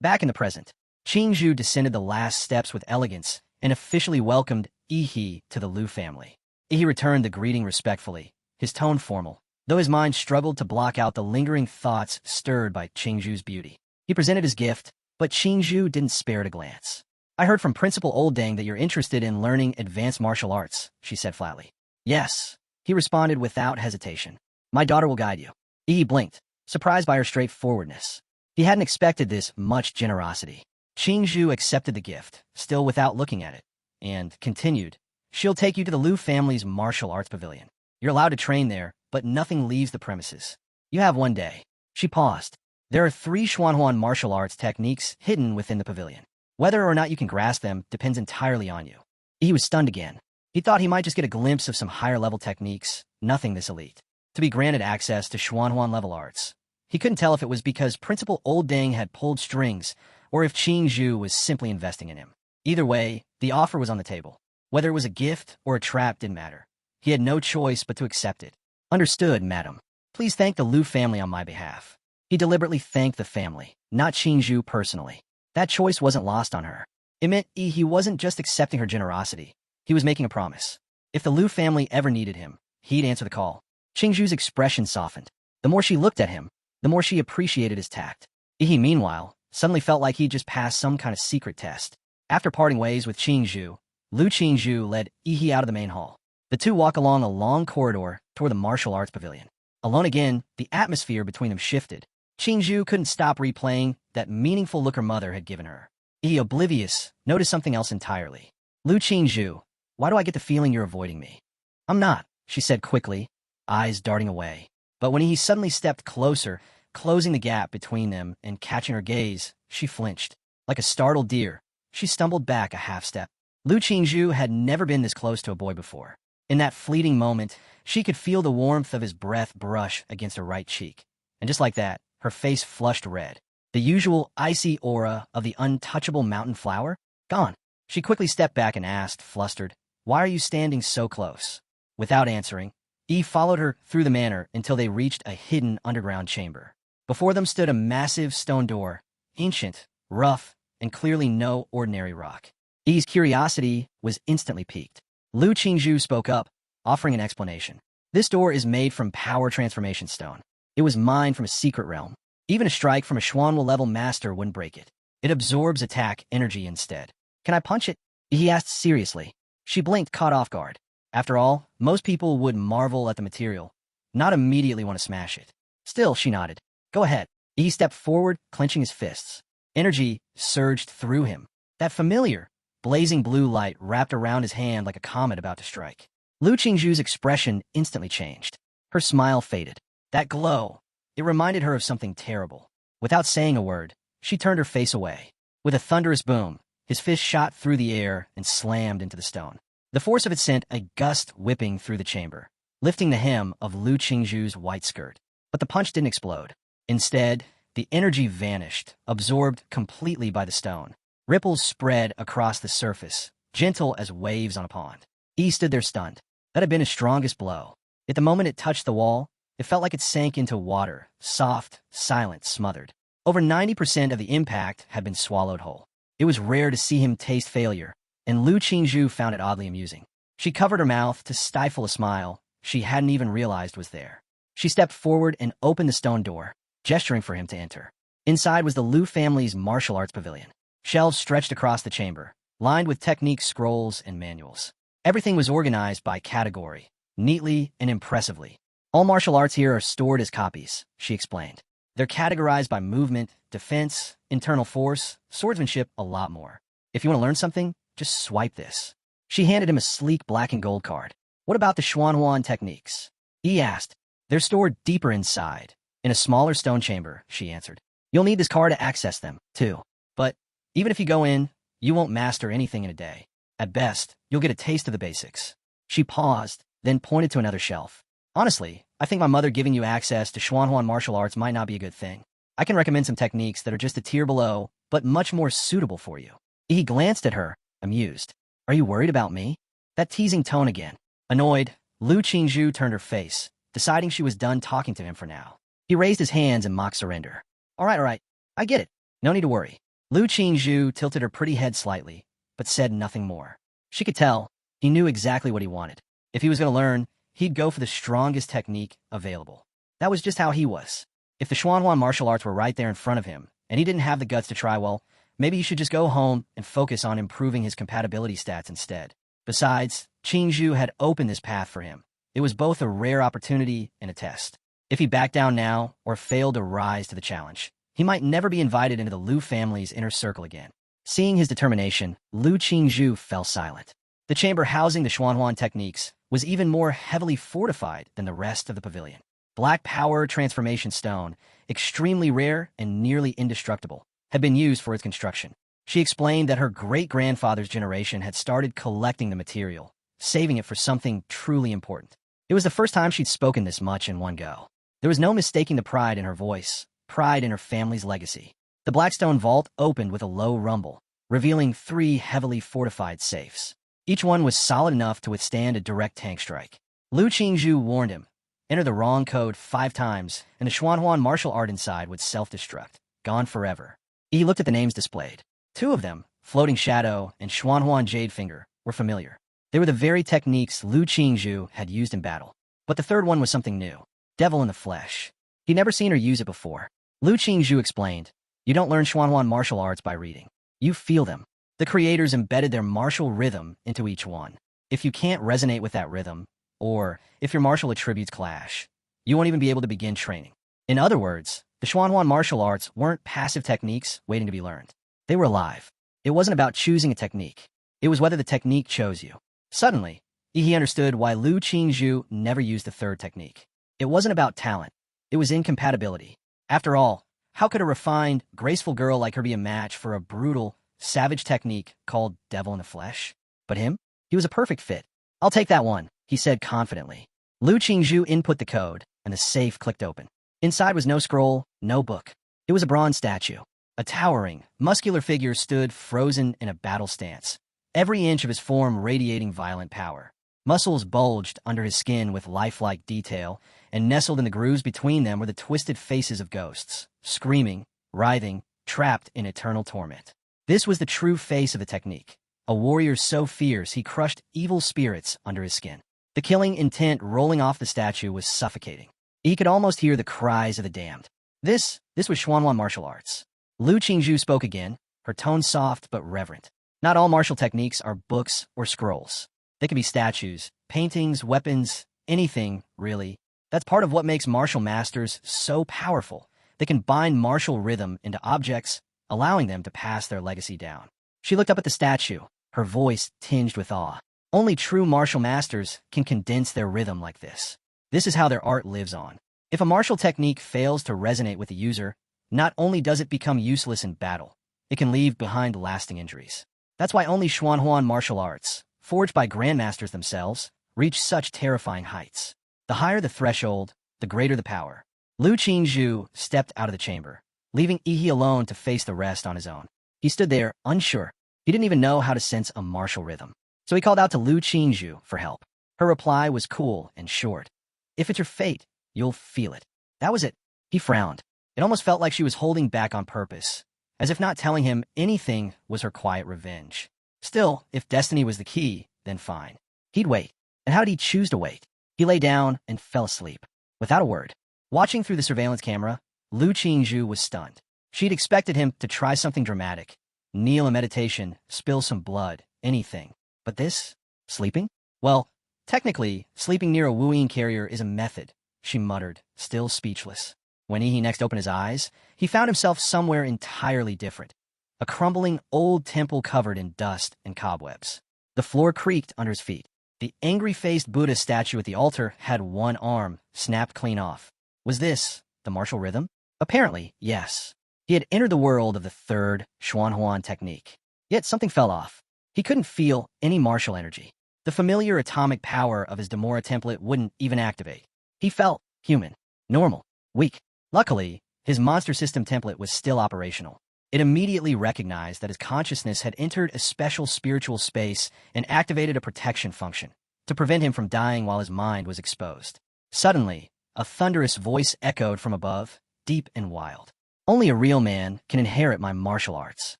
Back in the present, Qingzhu descended the last steps with elegance and officially welcomed He to the Lu family. He returned the greeting respectfully, his tone formal, though his mind struggled to block out the lingering thoughts stirred by Qingzhu's beauty. He presented his gift, but Qingzhu didn't spare it a glance. I heard from Principal Oldang that you're interested in learning advanced martial arts, she said flatly. Yes, he responded without hesitation. My daughter will guide you. He blinked, surprised by her straightforwardness. He hadn't expected this much generosity. Qingzhu accepted the gift, still without looking at it, and continued, she'll take you to the Lu family's martial arts pavilion. You're allowed to train there, but nothing leaves the premises. You have one day. She paused. There are 3 Xuanhuan martial arts techniques hidden within the pavilion. Whether or not you can grasp them depends entirely on you. He was stunned again. He thought he might just get a glimpse of some higher-level techniques, nothing this elite. To be granted access to Xuanhuan-level arts. He couldn't tell if it was because Principal Oldang had pulled strings, or if Qingzhu was simply investing in him. Either way, the offer was on the table. Whether it was a gift or a trap didn't matter. He had no choice but to accept it. Understood, madam. Please thank the Lu family on my behalf. He deliberately thanked the family, not Qingzhu personally. That choice wasn't lost on her. It meant he wasn't just accepting her generosity. He was making a promise. If the Lu family ever needed him, he'd answer the call. Qingzhu's expression softened. The more she looked at him, the more she appreciated his tact. He, meanwhile, suddenly felt like he'd just passed some kind of secret test. After parting ways with Qingzhu, Lu Qingzhu led Yi out of the main hall. The two walked along a long corridor toward the martial arts pavilion. Alone again, the atmosphere between them shifted. Qingzhu couldn't stop replaying that meaningful look her mother had given her. He, oblivious, noticed something else entirely. Lu Qingzhu, why do I get the feeling you're avoiding me? I'm not, she said quickly, eyes darting away. But when he suddenly stepped closer, closing the gap between them and catching her gaze, she flinched. Like a startled deer, she stumbled back a half step. Lu Qingzhu had never been this close to a boy before. In that fleeting moment, she could feel the warmth of his breath brush against her right cheek. And just like that, her face flushed red. The usual icy aura of the untouchable mountain flower? Gone. She quickly stepped back and asked, flustered, "Why are you standing so close?" Without answering, Yi followed her through the manor until they reached a hidden underground chamber. Before them stood a massive stone door, ancient, rough, and clearly no ordinary rock. Yi's curiosity was instantly piqued. Lu Qingzhu spoke up, offering an explanation. "This door is made from power transformation stone. It was mined from a secret realm. Even a strike from a Xuanwu-level master wouldn't break it. It absorbs attack energy instead." "Can I punch it?" he asked seriously. She blinked, caught off guard. After all, most people would marvel at the material, not immediately want to smash it. Still, she nodded. "Go ahead." He stepped forward, clenching his fists. Energy surged through him. That familiar, blazing blue light wrapped around his hand like a comet about to strike. Lu Qingzhu's expression instantly changed. Her smile faded. That glow, it reminded her of something terrible. Without saying a word, she turned her face away. With a thunderous boom, his fist shot through the air and slammed into the stone. The force of it sent a gust whipping through the chamber, lifting the hem of Lu Qingzhu's white skirt. But the punch didn't explode. Instead, the energy vanished, absorbed completely by the stone. Ripples spread across the surface, gentle as waves on a pond. Yi stood there stunned. That had been his strongest blow. At the moment it touched the wall, it felt like it sank into water, soft, silent, smothered. Over 90% of the impact had been swallowed whole. It was rare to see him taste failure, and Lu Qingzhu found it oddly amusing. She covered her mouth to stifle a smile she hadn't even realized was there. She stepped forward and opened the stone door, gesturing for him to enter. Inside was the Lu family's martial arts pavilion. Shelves stretched across the chamber, lined with technique scrolls and manuals. Everything was organized by category, neatly and impressively. "All martial arts here are stored as copies," she explained. "They're categorized by movement, defense, internal force, swordsmanship, a lot more. If you want to learn something, just swipe this." She handed him a sleek black and gold card. "What about the Xuanhuan techniques?" he asked. "They're stored deeper inside, in a smaller stone chamber," she answered. "You'll need this card to access them, too. But even if you go in, you won't master anything in a day. At best, you'll get a taste of the basics." She paused, then pointed to another shelf. "Honestly, I think my mother giving you access to Xuanhuan martial arts might not be a good thing. I can recommend some techniques that are just a tier below, but much more suitable for you." He glanced at her, amused. "Are you worried about me?" That teasing tone again. Annoyed, Lu Qingzhu turned her face, deciding she was done talking to him for now. He raised his hands in mock surrender. All right, I get it. No need to worry." Lu Qingzhu tilted her pretty head slightly, but said nothing more. She could tell he knew exactly what he wanted. If he was going to learn, he'd go for the strongest technique available. That was just how he was. If the Xuanhuan martial arts were right there in front of him, and he didn't have the guts to try, well, maybe he should just go home and focus on improving his compatibility stats instead. Besides, Qingzhu had opened this path for him. It was both a rare opportunity and a test. If he backed down now, or failed to rise to the challenge, he might never be invited into the Lu family's inner circle again. Seeing his determination, Lu Qingzhu fell silent. The chamber housing the Xuanhuan techniques was even more heavily fortified than the rest of the pavilion. Black power transformation stone, extremely rare and nearly indestructible, had been used for its construction. She explained that her great-grandfather's generation had started collecting the material, saving it for something truly important. It was the first time she'd spoken this much in one go. There was no mistaking the pride in her voice, pride in her family's legacy. The Blackstone vault opened with a low rumble, revealing 3 heavily fortified safes. Each one was solid enough to withstand a direct tank strike. Lu Qingzhu warned him, "Enter the wrong code 5 times, and the Xuanhuan martial art inside would self-destruct. Gone forever." He looked at the names displayed. 2 of them, Floating Shadow and Xuanhuan Jade Finger, were familiar. They were the very techniques Lu Qingzhu had used in battle. But the third one was something new. Devil in the flesh. He'd never seen her use it before. Lu Qingzhu explained, "You don't learn Xuanhuan martial arts by reading. You feel them. The creators embedded their martial rhythm into each one. If you can't resonate with that rhythm, or if your martial attributes clash, you won't even be able to begin training." In other words, the Xuanhuan martial arts weren't passive techniques waiting to be learned. They were alive. It wasn't about choosing a technique. It was whether the technique chose you. Suddenly, he understood why Lu Qingzhu never used the third technique. It wasn't about talent. It was incompatibility. After all, How could a refined, graceful girl like her be a match for a brutal, savage technique called devil in the flesh? But him? He was a perfect fit. I'll take that one, he said confidently. Lu Qingzhu input the code, and the safe clicked open. Inside was no scroll, no book. It was a bronze statue. A towering, muscular figure stood frozen in a battle stance, every inch of his form radiating violent power. Muscles bulged under his skin with lifelike detail, and nestled in the grooves between them were the twisted faces of ghosts, screaming, writhing, trapped in eternal torment. This was the true face of the technique, a warrior so fierce he crushed evil spirits under his skin. The killing intent rolling off the statue was suffocating. He could almost hear the cries of the damned. This was Xuanhuan martial arts. Lu Qingzhu spoke again, her tone soft but reverent. Not all martial techniques are books or scrolls. They can be statues, paintings, weapons, anything, really. That's part of what makes martial masters so powerful. They can bind martial rhythm into objects, allowing them to pass their legacy down. She looked up at the statue, her voice tinged with awe. Only true martial masters can condense their rhythm like this. This is how their art lives on. If a martial technique fails to resonate with the user, not only does it become useless in battle, it can leave behind lasting injuries. That's why only Xuanhuan martial arts, forged by grandmasters themselves, reach such terrifying heights. The higher the threshold, the greater the power. Lu Qingzhu stepped out of the chamber, leaving Yi alone to face the rest on his own. He stood there, unsure. He didn't even know how to sense a martial rhythm. So he called out to Lu Qingzhu for help. Her reply was cool and short. If it's your fate, you'll feel it. That was it. He frowned. It almost felt like she was holding back on purpose, as if not telling him anything was her quiet revenge. Still, if destiny was the key, then fine. He'd wait. And how did he choose to wait? He lay down and fell asleep, without a word. Watching through the surveillance camera, Lu Qingzhu was stunned. She'd expected him to try something dramatic, kneel in meditation, spill some blood, anything. But this? Sleeping? Well, technically, sleeping near a Wuyin carrier is a method, she muttered, still speechless. When Yi next opened his eyes, he found himself somewhere entirely different. A crumbling old temple covered in dust and cobwebs. The floor creaked under his feet. The angry-faced Buddha statue at the altar had one arm snapped clean off. Was this the martial rhythm? Apparently, yes. He had entered the world of the third Xuanhuan technique. Yet something fell off. He couldn't feel any martial energy. The familiar atomic power of his Demora template wouldn't even activate. He felt human, normal, weak. Luckily, his monster system template was still operational. It immediately recognized that his consciousness had entered a special spiritual space and activated a protection function to prevent him from dying while his mind was exposed. Suddenly, a thunderous voice echoed from above, deep and wild. Only a real man can inherit my martial arts.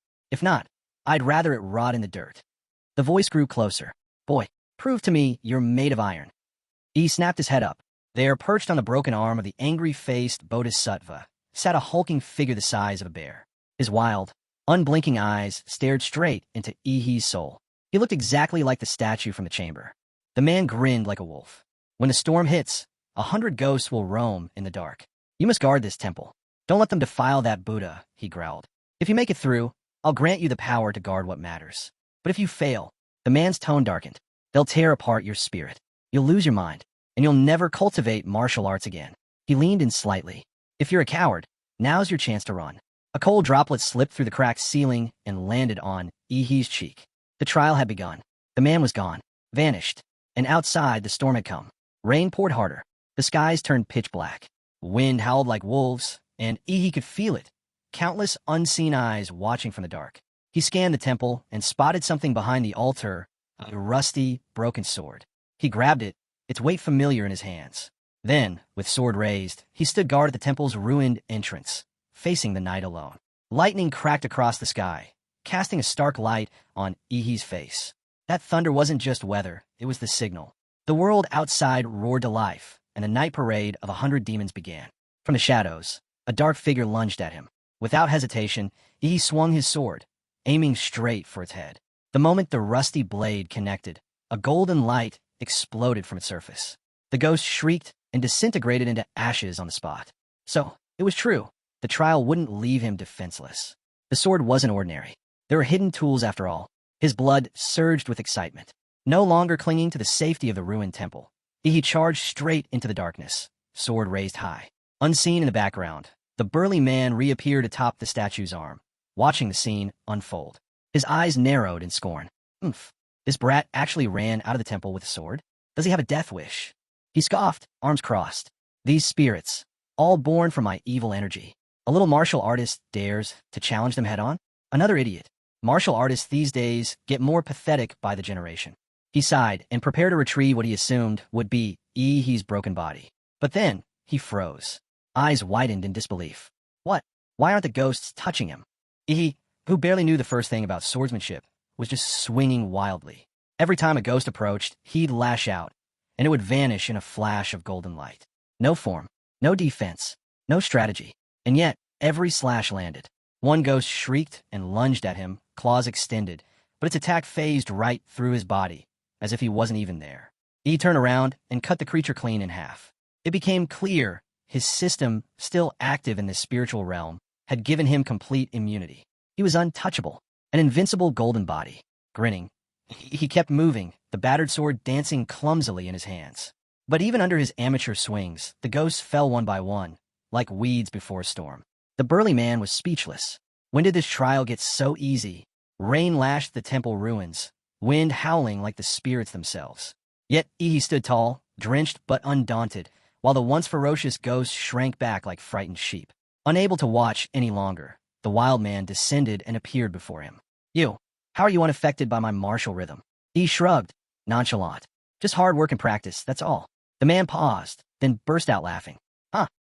If not, I'd rather it rot in the dirt. The voice grew closer. Boy, prove to me you're made of iron. He snapped his head up. There, perched on the broken arm of the angry-faced bodhisattva, sat a hulking figure the size of a bear. His wild, unblinking eyes stared straight into Yi's soul. He looked exactly like the statue from the chamber. The man grinned like a wolf. When the storm hits, 100 ghosts will roam in the dark. You must guard this temple. Don't let them defile that Buddha, he growled. If you make it through, I'll grant you the power to guard what matters. But if you fail, the man's tone darkened. They'll tear apart your spirit. You'll lose your mind, and you'll never cultivate martial arts again. He leaned in slightly. If you're a coward, now's your chance to run. A cold droplet slipped through the cracked ceiling and landed on Yi's cheek. The trial had begun. The man was gone, vanished, and outside the storm had come. Rain poured harder. The skies turned pitch black. Wind howled like wolves, and Yi could feel it. Countless unseen eyes watching from the dark. He scanned the temple and spotted something behind the altar, a rusty, broken sword. He grabbed it, its weight familiar in his hands. Then, with sword raised, he stood guard at the temple's ruined entrance, facing the night alone. Lightning cracked across the sky, casting a stark light on Yi's face. That thunder wasn't just weather, it was the signal. The world outside roared to life, and the night parade of 100 demons began. From the shadows, a dark figure lunged at him. Without hesitation, Yi swung his sword, aiming straight for its head. The moment the rusty blade connected, a golden light exploded from its surface. The ghost shrieked and disintegrated into ashes on the spot. So, it was true. The trial wouldn't leave him defenseless. The sword wasn't ordinary. There were hidden tools after all. His blood surged with excitement. No longer clinging to the safety of the ruined temple, he charged straight into the darkness, sword raised high. Unseen in the background, The burly man reappeared atop the statue's arm, watching the scene unfold. His eyes narrowed in scorn. Oomph. This brat actually ran out of the temple with a sword? Does he have a death wish? He scoffed, arms crossed. These spirits, all born from my evil energy. A little martial artist dares to challenge them head-on? Another idiot. Martial artists these days get more pathetic by the generation. He sighed and prepared to retrieve what he assumed would be Ihi's broken body. But then, he froze. Eyes widened in disbelief. What? Why aren't the ghosts touching him? Ihi, who barely knew the first thing about swordsmanship, was just swinging wildly. Every time a ghost approached, he'd lash out, and it would vanish in a flash of golden light. No form, no defense, no strategy. And yet, every slash landed. One ghost shrieked and lunged at him, claws extended, but its attack phased right through his body, as if he wasn't even there. He turned around and cut the creature clean in half. It became clear his system, still active in the spiritual realm, had given him complete immunity. He was untouchable, an invincible golden body. Grinning, he kept moving, the battered sword dancing clumsily in his hands. But even under his amateur swings, the ghosts fell one by one, like weeds before a storm. The burly man was speechless. When did this trial get so easy? Rain lashed the temple ruins, wind howling like the spirits themselves. Yet Ihi stood tall, drenched but undaunted, while the once ferocious ghosts shrank back like frightened sheep. Unable to watch any longer, the wild man descended and appeared before him. You, how are you unaffected by my martial rhythm? He shrugged, nonchalant. Just hard work and practice, that's all. The man paused, then burst out laughing.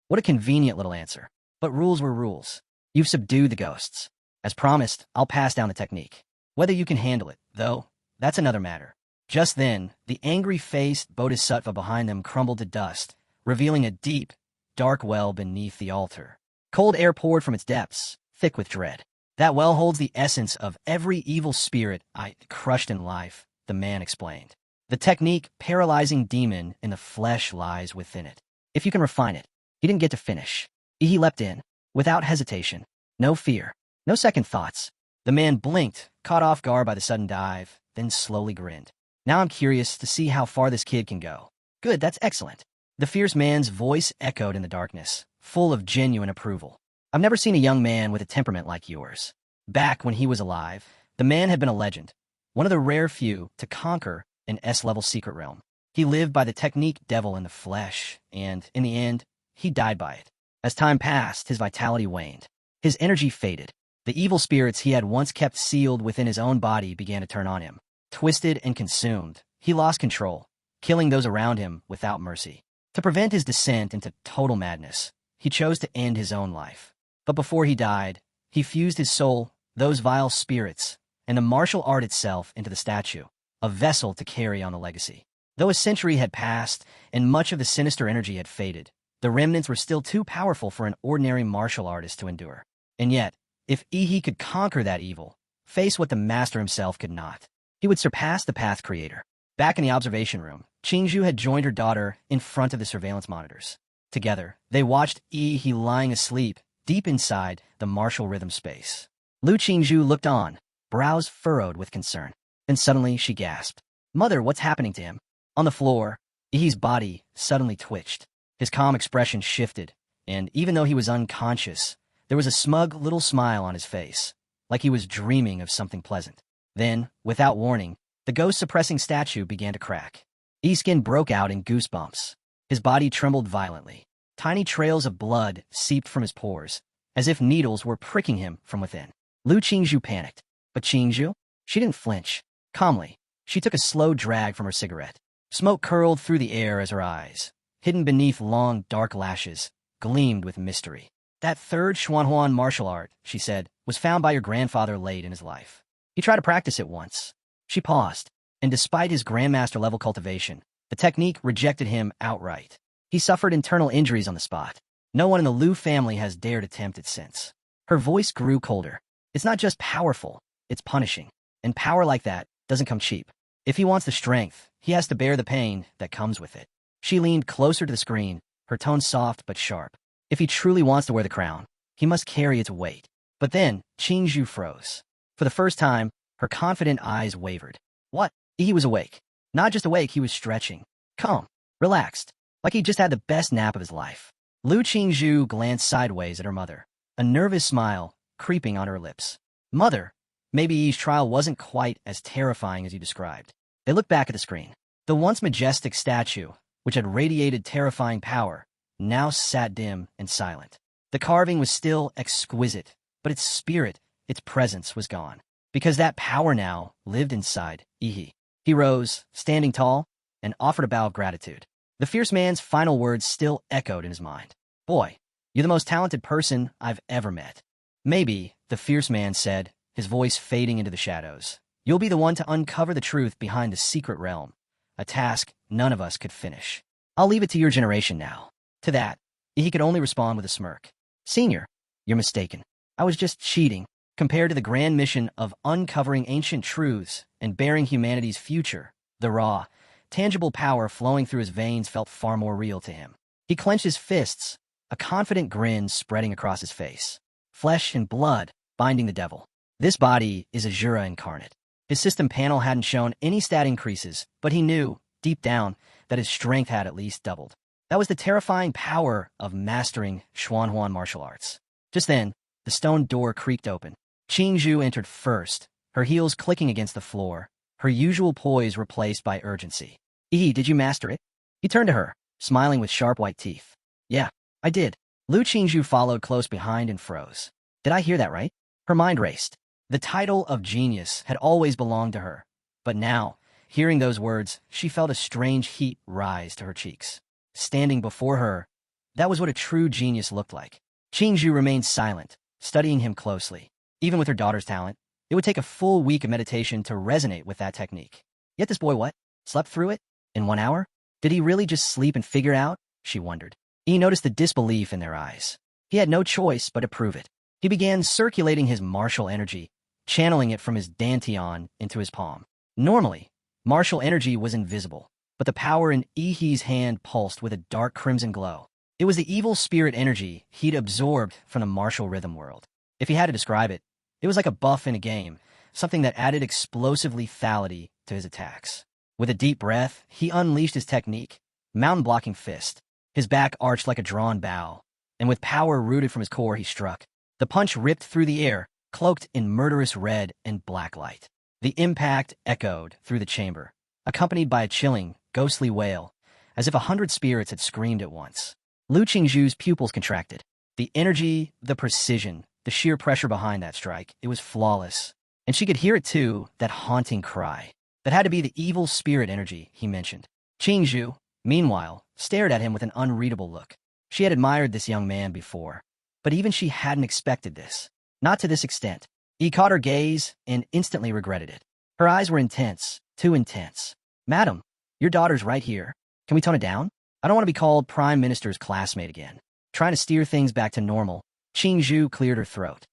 What a convenient little answer. But rules were rules. You've subdued the ghosts. As promised, I'll pass down the technique. Whether you can handle it, though, that's another matter. Just then, the angry-faced bodhisattva behind them crumbled to dust, revealing a deep, dark well beneath the altar. Cold air poured from its depths, thick with dread. That well holds the essence of every evil spirit I crushed in life, the man explained. The technique, paralyzing demon in the flesh, lies within it. If you can refine it. He didn't get to finish. He leapt in, without hesitation. No fear, no second thoughts. The man blinked, caught off guard by the sudden dive, then slowly grinned. Now I'm curious to see how far this kid can go. Good, that's excellent. The fierce man's voice echoed in the darkness, full of genuine approval. I've never seen a young man with a temperament like yours. Back when he was alive, the man had been a legend, one of the rare few to conquer an S-level secret realm. He lived by the technique devil in the flesh, and, in the end, he died by it. As time passed, his vitality waned. His energy faded. The evil spirits he had once kept sealed within his own body began to turn on him. Twisted and consumed, he lost control, killing those around him without mercy. To prevent his descent into total madness, he chose to end his own life. But before he died, he fused his soul, those vile spirits, and the martial art itself into the statue, a vessel to carry on the legacy. Though a century had passed and much of the sinister energy had faded, the remnants were still too powerful for an ordinary martial artist to endure. And yet, if Ihi could conquer that evil, face what the master himself could not, he would surpass the Path Creator. Back in the observation room, Qingzhu had joined her daughter in front of the surveillance monitors. Together, they watched Ihi lying asleep deep inside the martial rhythm space. Lu Qingzhu looked on, brows furrowed with concern. And suddenly she gasped. Mother, what's happening to him? On the floor, Ihi's body suddenly twitched. His calm expression shifted, and even though he was unconscious, there was a smug little smile on his face, like he was dreaming of something pleasant. Then, without warning, the ghost-suppressing statue began to crack. Ihi's skin broke out in goosebumps. His body trembled violently. Tiny trails of blood seeped from his pores, as if needles were pricking him from within. Lu Qingzhu panicked. But Qingzhu? She didn't flinch. Calmly, she took a slow drag from her cigarette. Smoke curled through the air as her eyes, hidden beneath long, dark lashes, gleamed with mystery. That third Xuanhuan martial art, she said, was found by your grandfather late in his life. He tried to practice it once. She paused, and despite his grandmaster-level cultivation, the technique rejected him outright. He suffered internal injuries on the spot. No one in the Liu family has dared attempt it since. Her voice grew colder. It's not just powerful, it's punishing. And power like that doesn't come cheap. If he wants the strength, he has to bear the pain that comes with it. She leaned closer to the screen, her tone soft but sharp. If he truly wants to wear the crown, he must carry its weight. But then, Qingzhu froze. For the first time, her confident eyes wavered. What? He was awake. Not just awake, he was stretching. Calm. Relaxed. Like he just had the best nap of his life. Lu Qingzhu glanced sideways at her mother, a nervous smile creeping on her lips. Mother, maybe Yi's trial wasn't quite as terrifying as you described. They looked back at the screen. The once majestic statue, which had radiated terrifying power, now sat dim and silent. The carving was still exquisite, but its spirit, its presence was gone. Because that power now lived inside Yi. He rose, standing tall, and offered a bow of gratitude. The fierce man's final words still echoed in his mind. Boy, you're the most talented person I've ever met. Maybe, the fierce man said, his voice fading into the shadows. You'll be the one to uncover the truth behind the secret realm, a task none of us could finish. I'll leave it to your generation now. To that, he could only respond with a smirk. Senior, you're mistaken. I was just cheating. Compared to the grand mission of uncovering ancient truths and bearing humanity's future, the raw, tangible power flowing through his veins felt far more real to him. He clenched his fists, a confident grin spreading across his face. Flesh and blood, binding the devil. This body is Azura incarnate. His system panel hadn't shown any stat increases, but he knew, deep down, that his strength had at least doubled. That was the terrifying power of mastering Xuanhuan martial arts. Just then, the stone door creaked open. Qingzhu entered first, her heels clicking against the floor, her usual poise replaced by urgency. Did you master it? He turned to her, smiling with sharp white teeth. Yeah, I did. Lu Qingzhu followed close behind and froze. Did I hear that right? Her mind raced. The title of genius had always belonged to her, but now, hearing those words, she felt a strange heat rise to her cheeks. Standing before her, that was what a true genius looked like. Qingzhu remained silent, studying him closely. Even with her daughter's talent, it would take a full week of meditation to resonate with that technique. Yet this boy what? Slept through it? In 1 hour? Did he really just sleep and figure it out? She wondered. He noticed the disbelief in their eyes. He had no choice but to prove it. He began circulating his martial energy, channeling it from his dantian into his palm. Normally, martial energy was invisible, but the power in Yi's hand pulsed with a dark crimson glow. It was the evil spirit energy he'd absorbed from the martial rhythm world. If he had to describe it, it was like a buff in a game, something that added explosive lethality to his attacks. With a deep breath, he unleashed his technique, mountain-blocking fist. His back arched like a drawn bow, and with power rooted from his core, he struck. The punch ripped through the air, cloaked in murderous red and black light. The impact echoed through the chamber, accompanied by a chilling, ghostly wail, as if 100 spirits had screamed at once. Lu Qingzhu's pupils contracted. The energy, the precision, the sheer pressure behind that strike, it was flawless. And she could hear it too, that haunting cry. That had to be the evil spirit energy he mentioned. Qingzhu, meanwhile, stared at him with an unreadable look. She had admired this young man before, but even she hadn't expected this. Not to this extent. He caught her gaze and instantly regretted it. Her eyes were intense, too intense. Madam, your daughter's right here. Can we tone it down? I don't want to be called Prime Minister's classmate again. Trying to steer things back to normal, Qingzhu cleared her throat.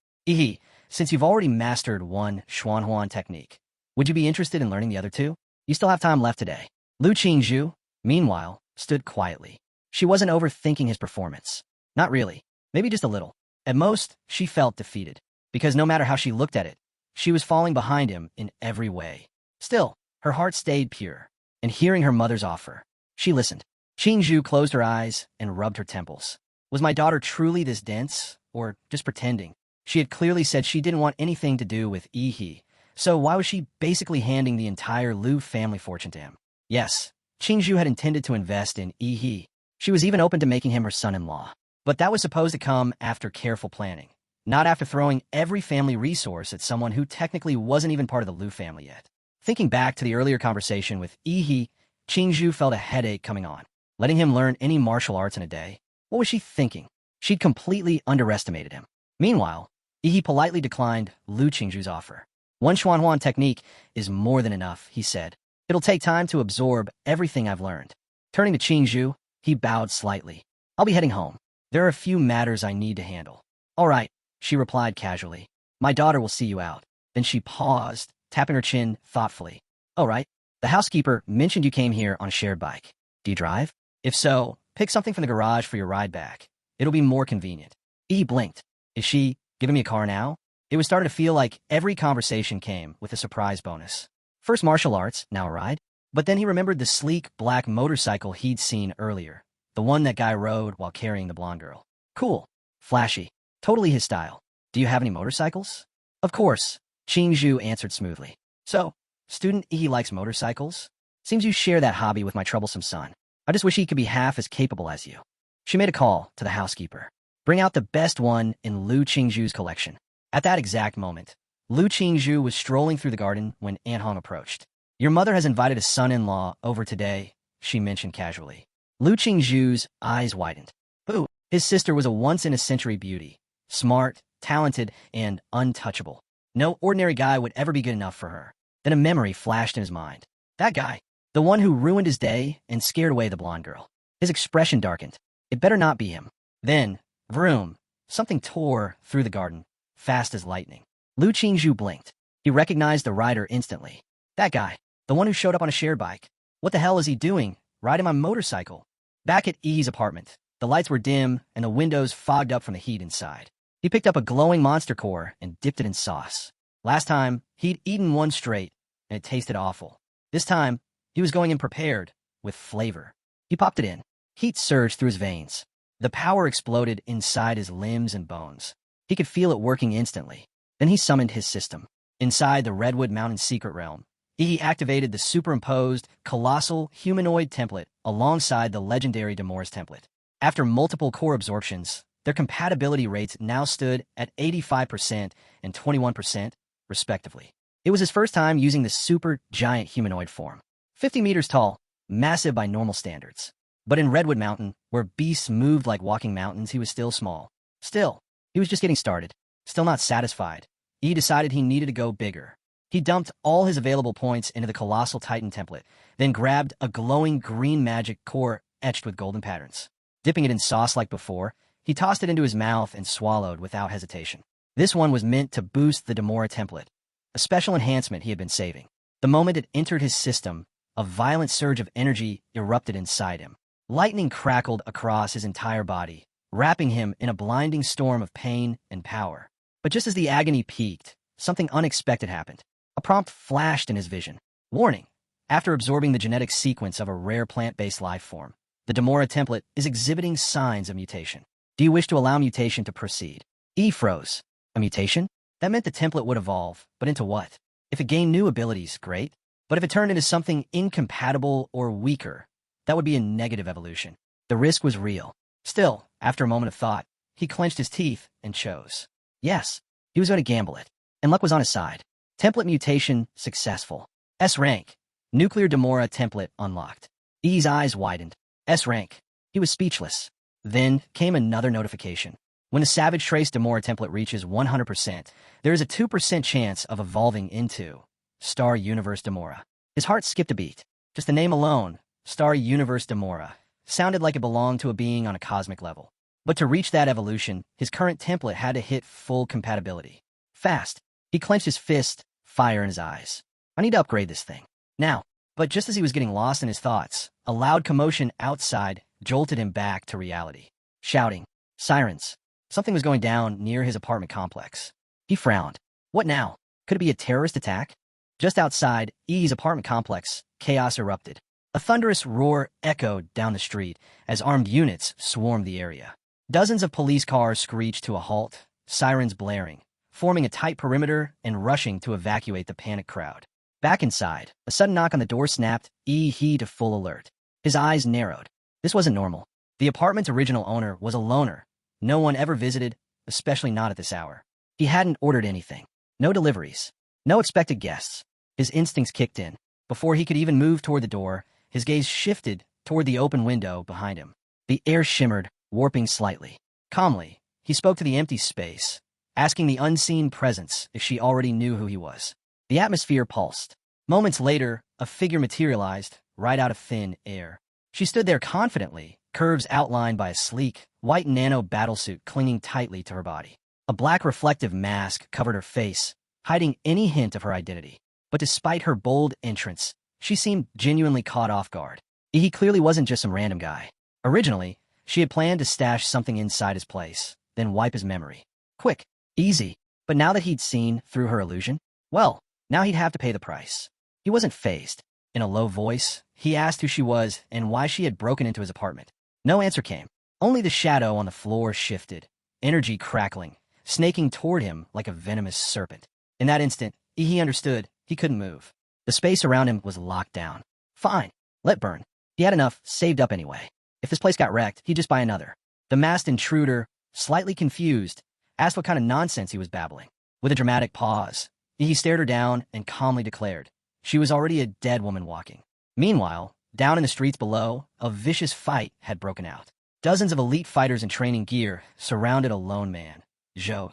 Since you've already mastered one Xuanhuan technique, would you be interested in learning the other two? You still have time left today. Lu Qingzhu, meanwhile, stood quietly. She wasn't overthinking his performance. Not really. Maybe just a little. At most, she felt defeated, because no matter how she looked at it, she was falling behind him in every way. Still, her heart stayed pure, and hearing her mother's offer, she listened. Qingzhu closed her eyes and rubbed her temples. Was my daughter truly this dense, or just pretending? She had clearly said she didn't want anything to do with Yi, so why was she basically handing the entire Lu family fortune to him? Yes, Qingzhu had intended to invest in Yi. She was even open to making him her son-in-law. But that was supposed to come after careful planning, not after throwing every family resource at someone who technically wasn't even part of the Lu family yet. Thinking back to the earlier conversation with Yi, Qingzhu felt a headache coming on. Letting him learn any martial arts in a day? What was she thinking? She'd completely underestimated him. Meanwhile, Yi politely declined Lu Qingzhu's offer. One Xuanhuan technique is more than enough, he said. It'll take time to absorb everything I've learned. Turning to Qingzhu, he bowed slightly. I'll be heading home. There are a few matters I need to handle. All right, she replied casually. My daughter will see you out. Then she paused, tapping her chin thoughtfully. All right, the housekeeper mentioned you came here on a shared bike. Do you drive? If so, pick something from the garage for your ride back. It'll be more convenient. He blinked. Is she giving me a car now? It was starting to feel like every conversation came with a surprise bonus. First martial arts, now a ride. But then he remembered the sleek black motorcycle he'd seen earlier. the one that guy rode while carrying the blonde girl. Cool. Flashy. Totally his style. Do you have any motorcycles? Of course, Qingzhu answered smoothly. So, student E likes motorcycles? Seems you share that hobby with my troublesome son. I just wish he could be half as capable as you. She made a call to the housekeeper. Bring out the best one in Lu Qingzhu's collection. At that exact moment, Lu Qingzhu was strolling through the garden when Aunt Hong approached. Your mother has invited a son-in-law over today, she mentioned casually. Lu Qingzhu's eyes widened. Who? His sister was a once-in-a-century beauty. Smart, talented, and untouchable. No ordinary guy would ever be good enough for her. Then a memory flashed in his mind. That guy. The one who ruined his day and scared away the blonde girl. His expression darkened. It better not be him. Then, vroom, something tore through the garden, fast as lightning. Lu Qingzhu blinked. He recognized the rider instantly. That guy. The one who showed up on a shared bike. What the hell is he doing, riding my motorcycle? Back at E's apartment, the lights were dim and the windows fogged up from the heat inside. He picked up a glowing monster core and dipped it in sauce. Last time, he'd eaten one straight, and it tasted awful. This time, he was going in prepared, with flavor. He popped it in. Heat surged through his veins. The power exploded inside his limbs and bones. He could feel it working instantly. Then he summoned his system. Inside the Redwood Mountain secret realm, he activated the superimposed, colossal humanoid template alongside the legendary Demora's template. After multiple core absorptions, their compatibility rates now stood at 85% and 21%, respectively. It was his first time using the super giant humanoid form. 50 meters tall, massive by normal standards. But in Redwood Mountain, where beasts moved like walking mountains, he was still small. Still, he was just getting started. Still not satisfied. He decided he needed to go bigger. He dumped all his available points into the Colossal Titan template, then grabbed a glowing green magic core etched with golden patterns. Dipping it in sauce like before, he tossed it into his mouth and swallowed without hesitation. This one was meant to boost the Demora template, a special enhancement he had been saving. The moment it entered his system, a violent surge of energy erupted inside him. Lightning crackled across his entire body, wrapping him in a blinding storm of pain and power. But just as the agony peaked, something unexpected happened. A prompt flashed in his vision. Warning: after absorbing the genetic sequence of a rare plant-based life form, the Demora template is exhibiting signs of mutation. Do you wish to allow mutation to proceed? E froze. A mutation? That meant the template would evolve, but into what? If it gained new abilities, great. But if it turned into something incompatible or weaker, that would be a negative evolution. The risk was real. Still, after a moment of thought, he clenched his teeth and chose. Yes, he was going to gamble it. And luck was on his side. Template mutation successful. S rank. Nuclear Demora template unlocked. E's eyes widened. S rank. He was speechless. Then came another notification. When the Savage Trace Demora template reaches 100%, there is a 2% chance of evolving into Star Universe Demora. His heart skipped a beat. Just the name alone, Star Universe Demora, sounded like it belonged to a being on a cosmic level. But to reach that evolution, his current template had to hit full compatibility. Fast. He clenched his fist, fire in his eyes. I need to upgrade this thing. Now. But just as he was getting lost in his thoughts, a loud commotion outside jolted him back to reality. Shouting. Sirens. Something was going down near his apartment complex. He frowned. What now? Could it be a terrorist attack? Just outside E's apartment complex, chaos erupted. A thunderous roar echoed down the street as armed units swarmed the area. Dozens of police cars screeched to a halt, sirens blaring, forming a tight perimeter and rushing to evacuate the panicked crowd. Back inside, a sudden knock on the door snapped he to full alert. His eyes narrowed. This wasn't normal. The apartment's original owner was a loner. No one ever visited, especially not at this hour. He hadn't ordered anything. No deliveries. No expected guests. His instincts kicked in. Before he could even move toward the door, his gaze shifted toward the open window behind him. The air shimmered, warping slightly. Calmly, he spoke to the empty space, asking the unseen presence if she already knew who he was. The atmosphere pulsed. Moments later, a figure materialized, right out of thin air. She stood there confidently, curves outlined by a sleek, white nano battlesuit clinging tightly to her body. A black reflective mask covered her face, hiding any hint of her identity. But despite her bold entrance, she seemed genuinely caught off guard. He clearly wasn't just some random guy. Originally, she had planned to stash something inside his place, then wipe his memory. Quick, easy. But now that he'd seen through her illusion, well, now he'd have to pay the price. He wasn't fazed. In a low voice, he asked who she was and why she had broken into his apartment. No answer came. Only the shadow on the floor shifted, energy crackling, snaking toward him like a venomous serpent. In that instant, he understood he couldn't move. The space around him was locked down. Fine, let burn. He had enough saved up anyway. If this place got wrecked, he'd just buy another. The masked intruder, slightly confused, asked what kind of nonsense he was babbling. With a dramatic pause, he stared her down and calmly declared she was already a dead woman walking. Meanwhile, down in the streets below, a vicious fight had broken out. Dozens of elite fighters in training gear surrounded a lone man, Zhou.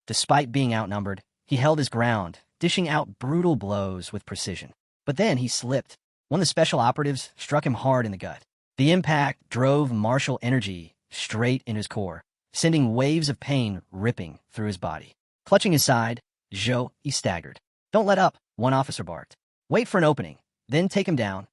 Despite being outnumbered, he held his ground, dishing out brutal blows with precision. But then he slipped. One of the special operatives struck him hard in the gut. The impact drove martial energy straight in his core, sending waves of pain ripping through his body. Clutching his side, Zhou staggered. "Don't let up," one officer barked. "Wait for an opening, then take him down."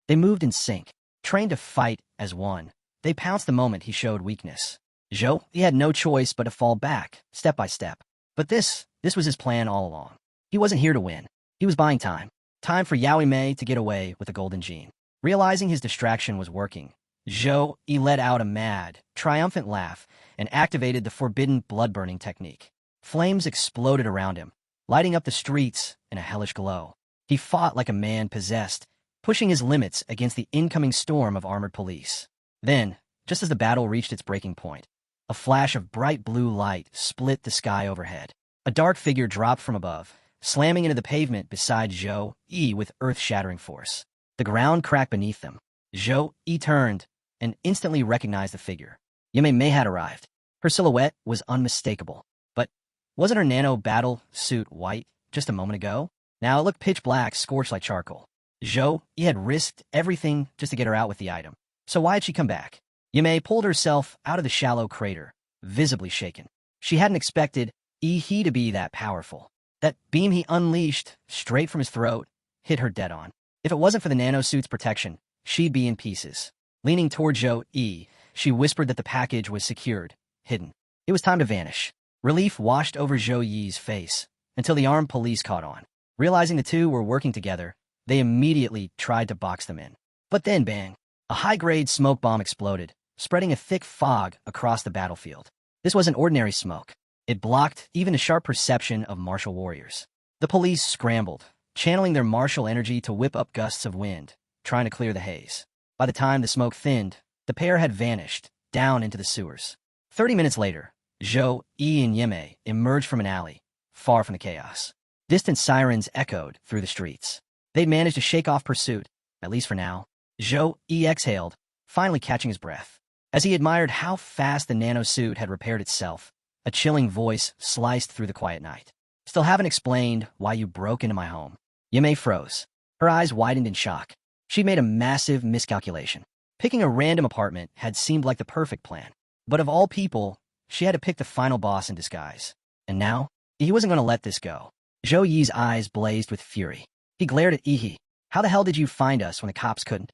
They moved in sync, trained to fight as one. They pounced the moment he showed weakness. Zhou, he had no choice but to fall back, step by step. But this was his plan all along. He wasn't here to win. He was buying time. Time for Yaoi Mei to get away with the golden gene. Realizing his distraction was working, Zhou let out a mad, triumphant laugh and activated the forbidden blood-burning technique. Flames exploded around him, lighting up the streets in a hellish glow. He fought like a man possessed, pushing his limits against the incoming storm of armored police. Then, just as the battle reached its breaking point, a flash of bright blue light split the sky overhead. A dark figure dropped from above, slamming into the pavement beside Zhou with earth-shattering force. The ground cracked beneath them. Zhou turned and instantly recognized the figure. Yaoi Mei had arrived. Her silhouette was unmistakable. But wasn't her nano battle suit white just a moment ago? Now it looked pitch black, scorched like charcoal. Zhou had risked everything just to get her out with the item. So why had she come back? Yaoi Mei pulled herself out of the shallow crater, visibly shaken. She hadn't expected he to be that powerful. That beam he unleashed, straight from his throat, hit her dead on. If it wasn't for the nanosuit's protection, she'd be in pieces. Leaning toward Zhou, she whispered that the package was secured, hidden. It was time to vanish. Relief washed over Zhou's face, until the armed police caught on. Realizing the two were working together, they immediately tried to box them in. But then, bang, a high-grade smoke bomb exploded, spreading a thick fog across the battlefield. This wasn't ordinary smoke. It blocked even the sharp perception of martial warriors. The police scrambled, channeling their martial energy to whip up gusts of wind, trying to clear the haze. By the time the smoke thinned, the pair had vanished, down into the sewers. 30 minutes later, Zhou and Yaoi Mei emerged from an alley, far from the chaos. Distant sirens echoed through the streets. They'd managed to shake off pursuit, at least for now. Zhou exhaled, finally catching his breath. As he admired how fast the nanosuit had repaired itself, a chilling voice sliced through the quiet night. "Still haven't explained why you broke into my home." Yaoi Mei froze. Her eyes widened in shock. She'd made a massive miscalculation. Picking a random apartment had seemed like the perfect plan. But of all people, she had to pick the final boss in disguise. And now, he wasn't going to let this go. Zhou's eyes blazed with fury. He glared at Yi. "How the hell did you find us when the cops couldn't?"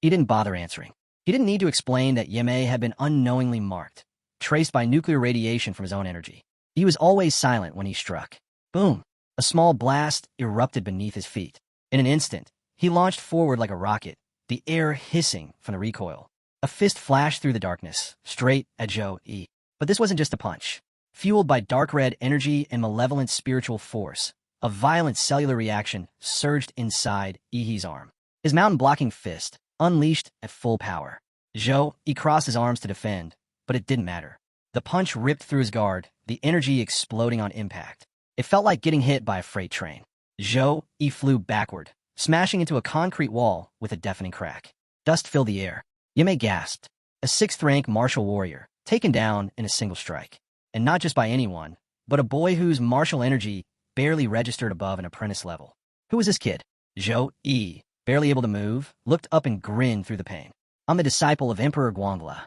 He didn't bother answering. He didn't need to explain that Yaoi Mei had been unknowingly marked, traced by nuclear radiation from his own energy. He was always silent when he struck. Boom! A small blast erupted beneath his feet. In an instant, he launched forward like a rocket, the air hissing from the recoil. A fist flashed through the darkness, straight at Zhou. But this wasn't just a punch. Fueled by dark red energy and malevolent spiritual force, a violent cellular reaction surged inside Yi's arm. His mountain-blocking fist unleashed at full power. Zhou crossed his arms to defend, but it didn't matter. The punch ripped through his guard, the energy exploding on impact. It felt like getting hit by a freight train. Zhou flew backward, smashing into a concrete wall with a deafening crack. Dust filled the air. Yaoi Mei gasped. A 6th-rank martial warrior, taken down in a single strike. And not just by anyone, but a boy whose martial energy barely registered above an apprentice level. Who was this kid? Zhou, barely able to move, looked up and grinned through the pain. "I'm the disciple of Emperor Guangla."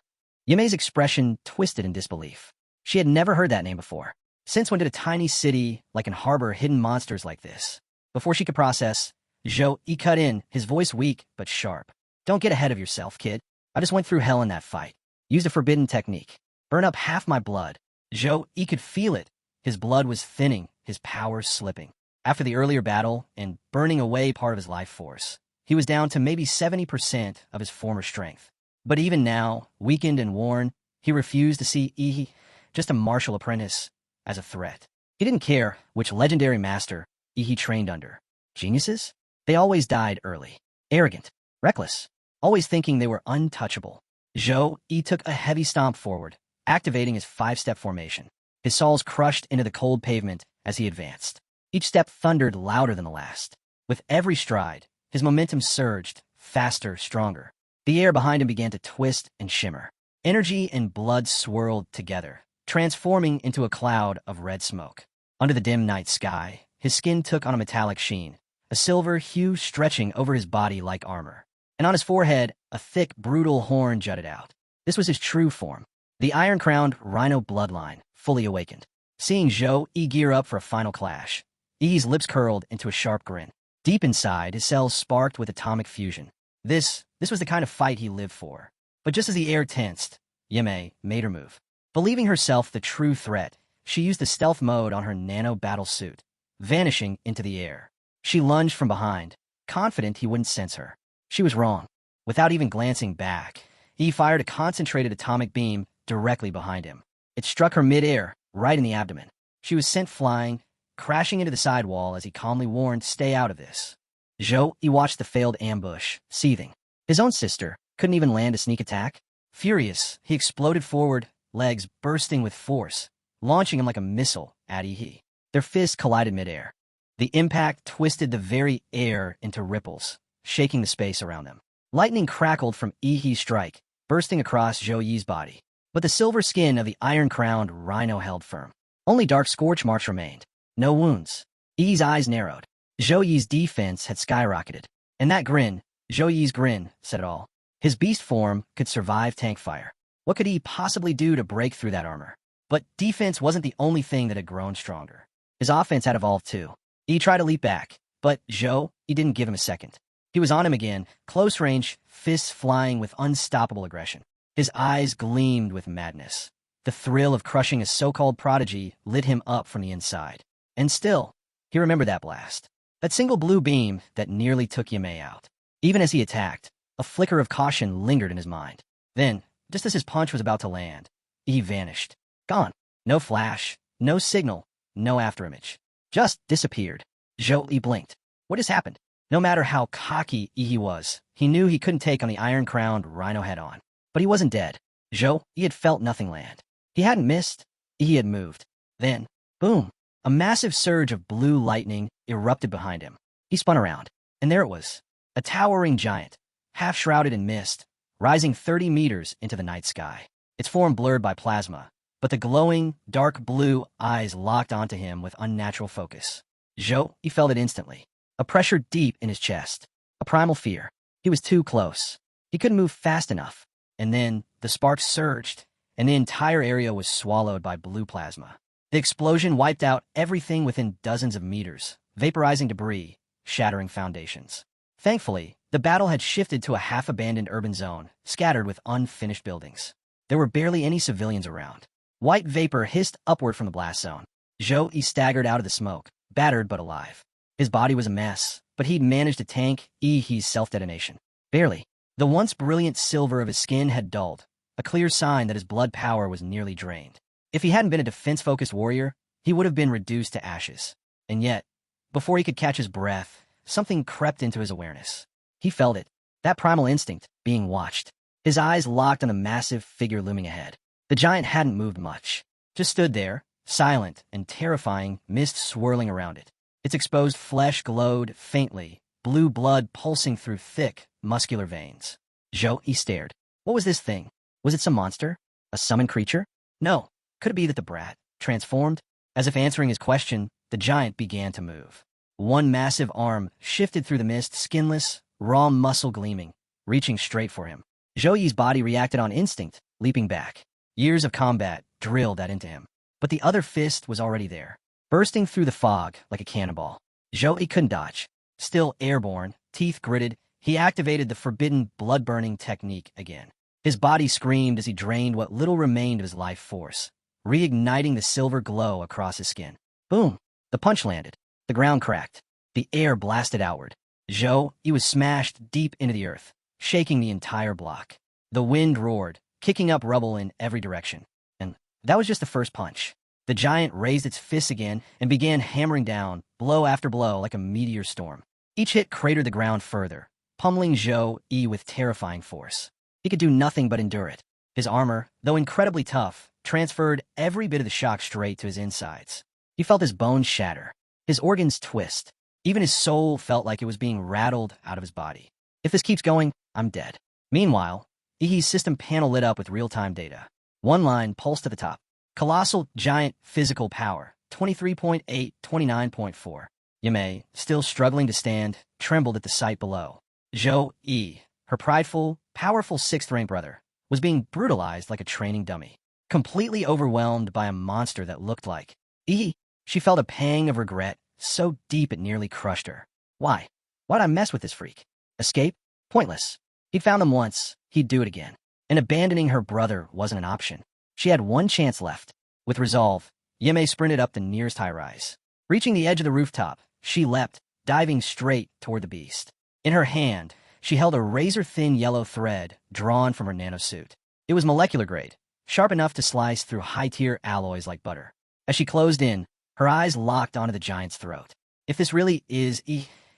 Yaoi Mei's expression twisted in disbelief. She had never heard that name before. Since when did a tiny city like an harbor hidden monsters like this? Before she could process, Zhou cut in, his voice weak but sharp. "Don't get ahead of yourself, kid. I just went through hell in that fight. Used a forbidden technique. Burn up half my blood." Zhou could feel it. His blood was thinning, his power slipping. After the earlier battle and burning away part of his life force, he was down to maybe 70% of his former strength. But even now, weakened and worn, he refused to see Ihi, just a martial apprentice, as a threat. He didn't care which legendary master Ihi trained under. Geniuses? They always died early. Arrogant. Reckless. Always thinking they were untouchable. Zhou Yi took a heavy stomp forward, activating his 5-step formation. His soles crushed into the cold pavement as he advanced. Each step thundered louder than the last. With every stride, his momentum surged, faster, stronger. The air behind him began to twist and shimmer. Energy and blood swirled together, transforming into a cloud of red smoke. Under the dim night sky, his skin took on a metallic sheen, a silver hue stretching over his body like armor. And on his forehead, a thick, brutal horn jutted out. This was his true form, the iron-crowned rhino bloodline, fully awakened. Seeing Zhou Yi gear up for a final clash, Yi's lips curled into a sharp grin. Deep inside, his cells sparked with atomic fusion. This was the kind of fight he lived for. But just as the air tensed, Yimei made her move. Believing herself the true threat, she used the stealth mode on her nano-battle suit, vanishing into the air. She lunged from behind, confident he wouldn't sense her. She was wrong. Without even glancing back, he fired a concentrated atomic beam directly behind him. It struck her mid-air, right in the abdomen. She was sent flying, crashing into the sidewall as he calmly warned, "Stay out of this." Zhou Yi watched the failed ambush, seething. His own sister couldn't even land a sneak attack. Furious, he exploded forward, legs bursting with force, launching him like a missile at Yi. Their fists collided midair. The impact twisted the very air into ripples, shaking the space around them. Lightning crackled from Yi's strike, bursting across Zhou Yi's body. But the silver skin of the iron-crowned rhino held firm. Only dark scorch marks remained. No wounds. Yi's eyes narrowed. Zhou Yi's defense had skyrocketed. And that grin, Zhou Yi's grin, said it all. His beast form could survive tank fire. What could he possibly do to break through that armor? But defense wasn't the only thing that had grown stronger. His offense had evolved too. He tried to leap back, but Zhou Yi didn't give him a second. He was on him again, close range, fists flying with unstoppable aggression. His eyes gleamed with madness. The thrill of crushing a so-called prodigy lit him up from the inside. And still, he remembered that blast. That single blue beam that nearly took Yimei out. Even as he attacked, a flicker of caution lingered in his mind. Then, just as his punch was about to land, he vanished. Gone. No flash, no signal, no afterimage. Just disappeared. Zhou Yi blinked. What has happened? No matter how cocky Yi was, he knew he couldn't take on the iron-crowned rhino head-on. But he wasn't dead. Zhou Yi had felt nothing land. He hadn't missed. He had moved. Then, boom, a massive surge of blue lightning erupted behind him. He spun around, and there it was, a towering giant, half-shrouded in mist, rising 30 meters into the night sky. Its form blurred by plasma, but the glowing, dark blue eyes locked onto him with unnatural focus. Zhou Yi felt it instantly, a pressure deep in his chest, a primal fear. He was too close. He couldn't move fast enough. And then the sparks surged, and the entire area was swallowed by blue plasma. The explosion wiped out everything within dozens of meters, vaporizing debris, shattering foundations. Thankfully, the battle had shifted to a half-abandoned urban zone, scattered with unfinished buildings. There were barely any civilians around. White vapor hissed upward from the blast zone. Zhou Yi staggered out of the smoke, battered but alive. His body was a mess, but he'd managed to tank Yi's self-detonation. Barely. The once brilliant silver of his skin had dulled, a clear sign that his blood power was nearly drained. If he hadn't been a defense-focused warrior, he would have been reduced to ashes. And yet, before he could catch his breath, something crept into his awareness. He felt it, that primal instinct, being watched. His eyes locked on the massive figure looming ahead. The giant hadn't moved much, just stood there, silent and terrifying, mist swirling around it. Its exposed flesh glowed faintly, blue blood pulsing through thick, muscular veins. Zhou Yi stared. What was this thing? Was it some monster? A summoned creature? No. Could it be that the brat, transformed? As if answering his question, the giant began to move. One massive arm shifted through the mist, skinless, raw muscle gleaming, reaching straight for him. Zhou Yi's body reacted on instinct, leaping back. Years of combat drilled that into him. But the other fist was already there, bursting through the fog like a cannonball. Zhou Yi couldn't dodge. Still airborne, teeth gritted, he activated the forbidden blood-burning technique again. His body screamed as he drained what little remained of his life force, reigniting the silver glow across his skin. Boom! The punch landed. The ground cracked. The air blasted outward. Zhou Yi was smashed deep into the earth, shaking the entire block. The wind roared, kicking up rubble in every direction. And that was just the first punch. The giant raised its fists again and began hammering down, blow after blow, like a meteor storm. Each hit cratered the ground further, pummeling Zhou Yi with terrifying force. He could do nothing but endure it. His armor, though incredibly tough, transferred every bit of the shock straight to his insides. He felt his bones shatter, his organs twist. Even his soul felt like it was being rattled out of his body. If this keeps going, I'm dead. Meanwhile, Ihi's system panel lit up with real-time data. One line pulsed to the top. Colossal giant physical power, 23.8, 29.4. Yamei, still struggling to stand, trembled at the sight below. Zhou Yi, her prideful, powerful sixth-rank brother, was being brutalized like a training dummy. Completely overwhelmed by a monster that looked like Yi, she felt a pang of regret so deep it nearly crushed her. Why? Why'd I mess with this freak? Escape? Pointless. He'd found them once, he'd do it again. And abandoning her brother wasn't an option. She had one chance left. With resolve, Yamei sprinted up the nearest high-rise. Reaching the edge of the rooftop, she leapt, diving straight toward the beast. In her hand, she held a razor-thin yellow thread drawn from her nanosuit. It was molecular grade, sharp enough to slice through high-tier alloys like butter. As she closed in, her eyes locked onto the giant's throat. If this really is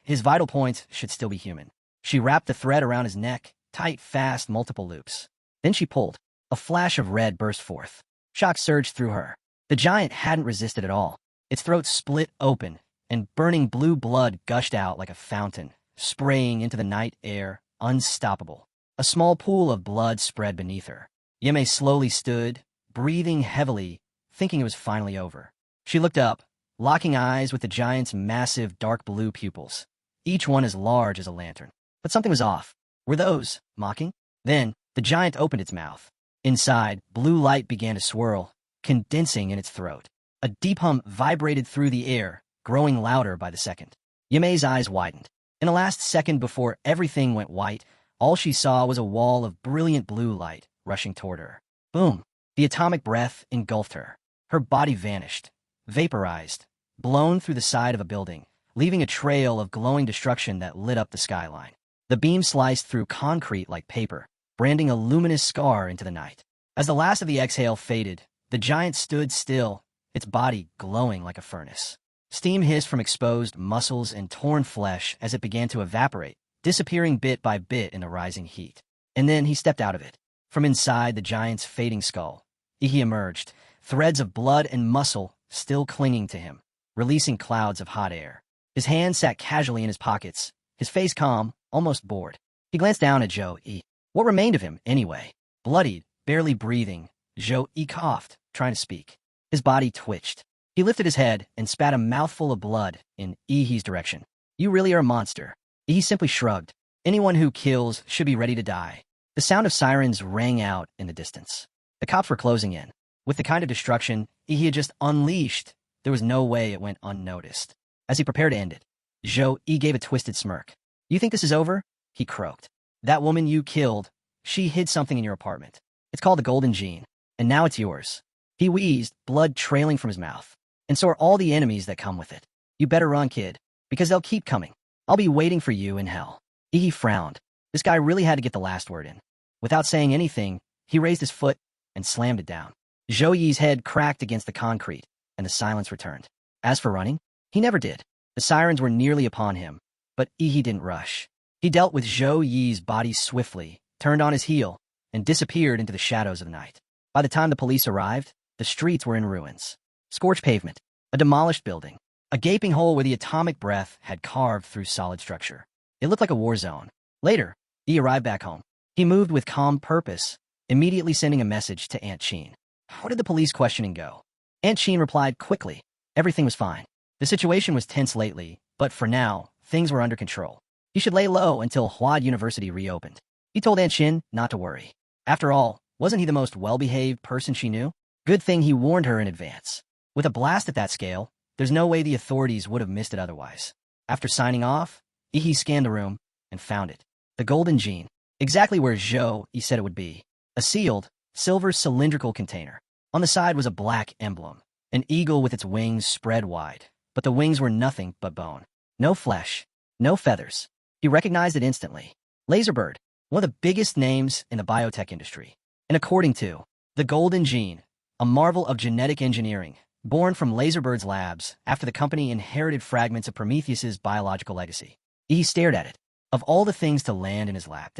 his vital points should still be human. She wrapped the thread around his neck, tight, fast, multiple loops. Then she pulled. A flash of red burst forth. Shock surged through her. The giant hadn't resisted at all. Its throat split open, and burning blue blood gushed out like a fountain, spraying into the night air, unstoppable. A small pool of blood spread beneath her. Yamei slowly stood, breathing heavily, thinking it was finally over. She looked up, locking eyes with the giant's massive dark blue pupils, each one as large as a lantern. But something was off. Were those mocking? Then, the giant opened its mouth. Inside, blue light began to swirl, condensing in its throat. A deep hum vibrated through the air, growing louder by the second. Yamei's eyes widened. In the last second before everything went white, all she saw was a wall of brilliant blue light rushing toward her. Boom! The atomic breath engulfed her. Her body vanished, vaporized, blown through the side of a building, leaving a trail of glowing destruction that lit up the skyline. The beam sliced through concrete like paper, branding a luminous scar into the night. As the last of the exhale faded, the giant stood still, its body glowing like a furnace. Steam hissed from exposed muscles and torn flesh as it began to evaporate, disappearing bit by bit in the rising heat. And then he stepped out of it. From inside the giant's fading skull, he emerged, threads of blood and muscle still clinging to him, releasing clouds of hot air. His hands sat casually in his pockets, his face calm, almost bored. He glanced down at Zhou Yi. What remained of him, anyway? Bloodied, barely breathing, Zhou Yi coughed, trying to speak. His body twitched. He lifted his head and spat a mouthful of blood in Ihi's direction. You really are a monster. Ihi simply shrugged. Anyone who kills should be ready to die. The sound of sirens rang out in the distance. The cops were closing in. With the kind of destruction Ihi had just unleashed, there was no way it went unnoticed. As he prepared to end it, Zhou Yi gave a twisted smirk. You think this is over? He croaked. That woman you killed, she hid something in your apartment. It's called the golden gene, and now it's yours. He wheezed, blood trailing from his mouth. And so are all the enemies that come with it. You better run, kid, because they'll keep coming. I'll be waiting for you in hell. Ihi frowned. This guy really had to get the last word in. Without saying anything, he raised his foot and slammed it down. Zhou Yi's head cracked against the concrete, and the silence returned. As for running, he never did. The sirens were nearly upon him, but Ihi didn't rush. He dealt with Zhou Yi's body swiftly, turned on his heel, and disappeared into the shadows of the night. By the time the police arrived, the streets were in ruins. Scorched pavement, a demolished building, a gaping hole where the atomic breath had carved through solid structure. It looked like a war zone. Later, he arrived back home. He moved with calm purpose, immediately sending a message to Aunt Sheen. How did the police questioning go? Aunt Sheen replied quickly. Everything was fine. The situation was tense lately, but for now, things were under control. He should lay low until Huad University reopened. He told Aunt Sheen not to worry. After all, wasn't he the most well-behaved person she knew? Good thing he warned her in advance. With a blast at that scale, there's no way the authorities would have missed it otherwise. After signing off, Ihi scanned the room and found it. The golden gene, exactly where Zhou Yi said it would be. A sealed, silver cylindrical container. On the side was a black emblem, an eagle with its wings spread wide, but the wings were nothing but bone. No flesh, no feathers. He recognized it instantly. Laserbird. one of the biggest names in the biotech industry. And according to the Golden Gene, a marvel of genetic engineering, born from Laserbird's labs after the company inherited fragments of Prometheus's biological legacy. He stared at it. Of all the things to land in his lap,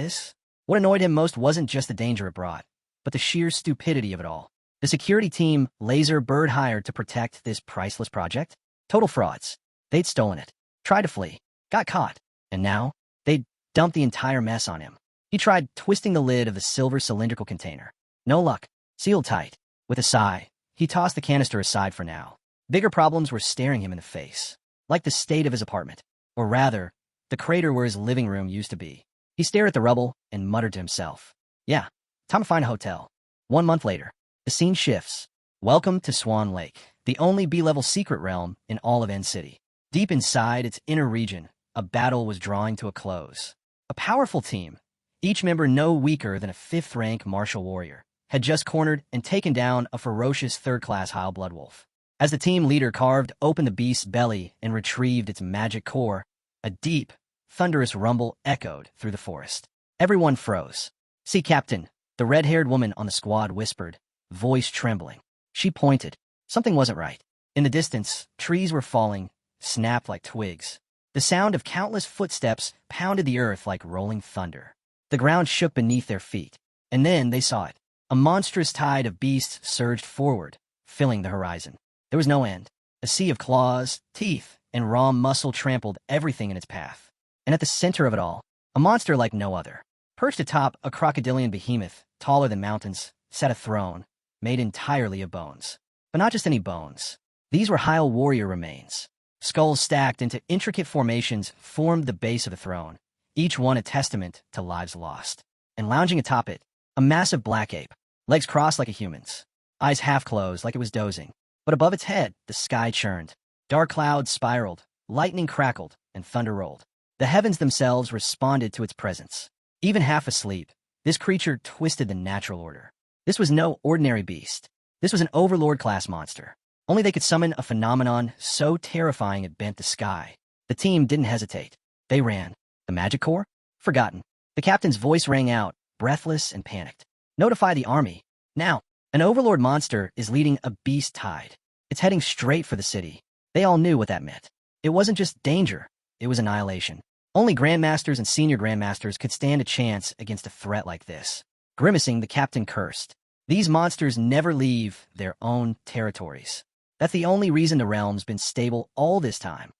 what annoyed him most wasn't just the danger it brought, but the sheer stupidity of it all. The security team Laserbird hired to protect this priceless project? Total frauds. They'd stolen it, tried to flee, got caught, and now they'd dumped the entire mess on him. He tried twisting the lid of the silver cylindrical container. No luck. Sealed tight. With a sigh, he tossed the canister aside for now. Bigger problems were staring him in the face, like the state of his apartment, or rather, the crater where his living room used to be. He stared at the rubble and muttered to himself, "Yeah, time to find a hotel." 1 month later, the scene shifts. Welcome to Swan Lake, the only B-level secret realm in all of End City. Deep inside its inner region, a battle was drawing to a close. A powerful team, each member no weaker than a 5th-rank martial warrior, had just cornered and taken down a ferocious 3rd-class Heil Bloodwolf. As the team leader carved open the beast's belly and retrieved its magic core, a deep, thunderous rumble echoed through the forest. Everyone froze. "See, Captain," the red-haired woman on the squad whispered, voice trembling. She pointed. Something wasn't right. In the distance, trees were falling, snapped like twigs. The sound of countless footsteps pounded the earth like rolling thunder. The ground shook beneath their feet. And then they saw it. A monstrous tide of beasts surged forward, filling the horizon. There was no end. A sea of claws, teeth, and raw muscle trampled everything in its path. And at the center of it all, a monster like no other. Perched atop a crocodilian behemoth, taller than mountains, sat a throne, made entirely of bones. But not just any bones. These were Heil warrior remains. Skulls stacked into intricate formations formed the base of the throne, each one a testament to lives lost. And lounging atop it, a massive black ape, legs crossed like a human's, eyes half closed like it was dozing. But above its head, the sky churned. Dark clouds spiraled, lightning crackled, and thunder rolled. The heavens themselves responded to its presence. Even half asleep, this creature twisted the natural order. This was no ordinary beast. This was an Overlord-class monster. Only they could summon a phenomenon so terrifying it bent the sky. The team didn't hesitate. They ran. The magic core? Forgotten. The captain's voice rang out, breathless and panicked. "Notify the army. Now, an Overlord monster is leading a beast tide. It's heading straight for the city." They all knew what that meant. It wasn't just danger. It was annihilation. Only Grandmasters and Senior Grandmasters could stand a chance against a threat like this. Grimacing, the captain cursed. These monsters never leave their own territories. That's the only reason the realm's been stable all this time.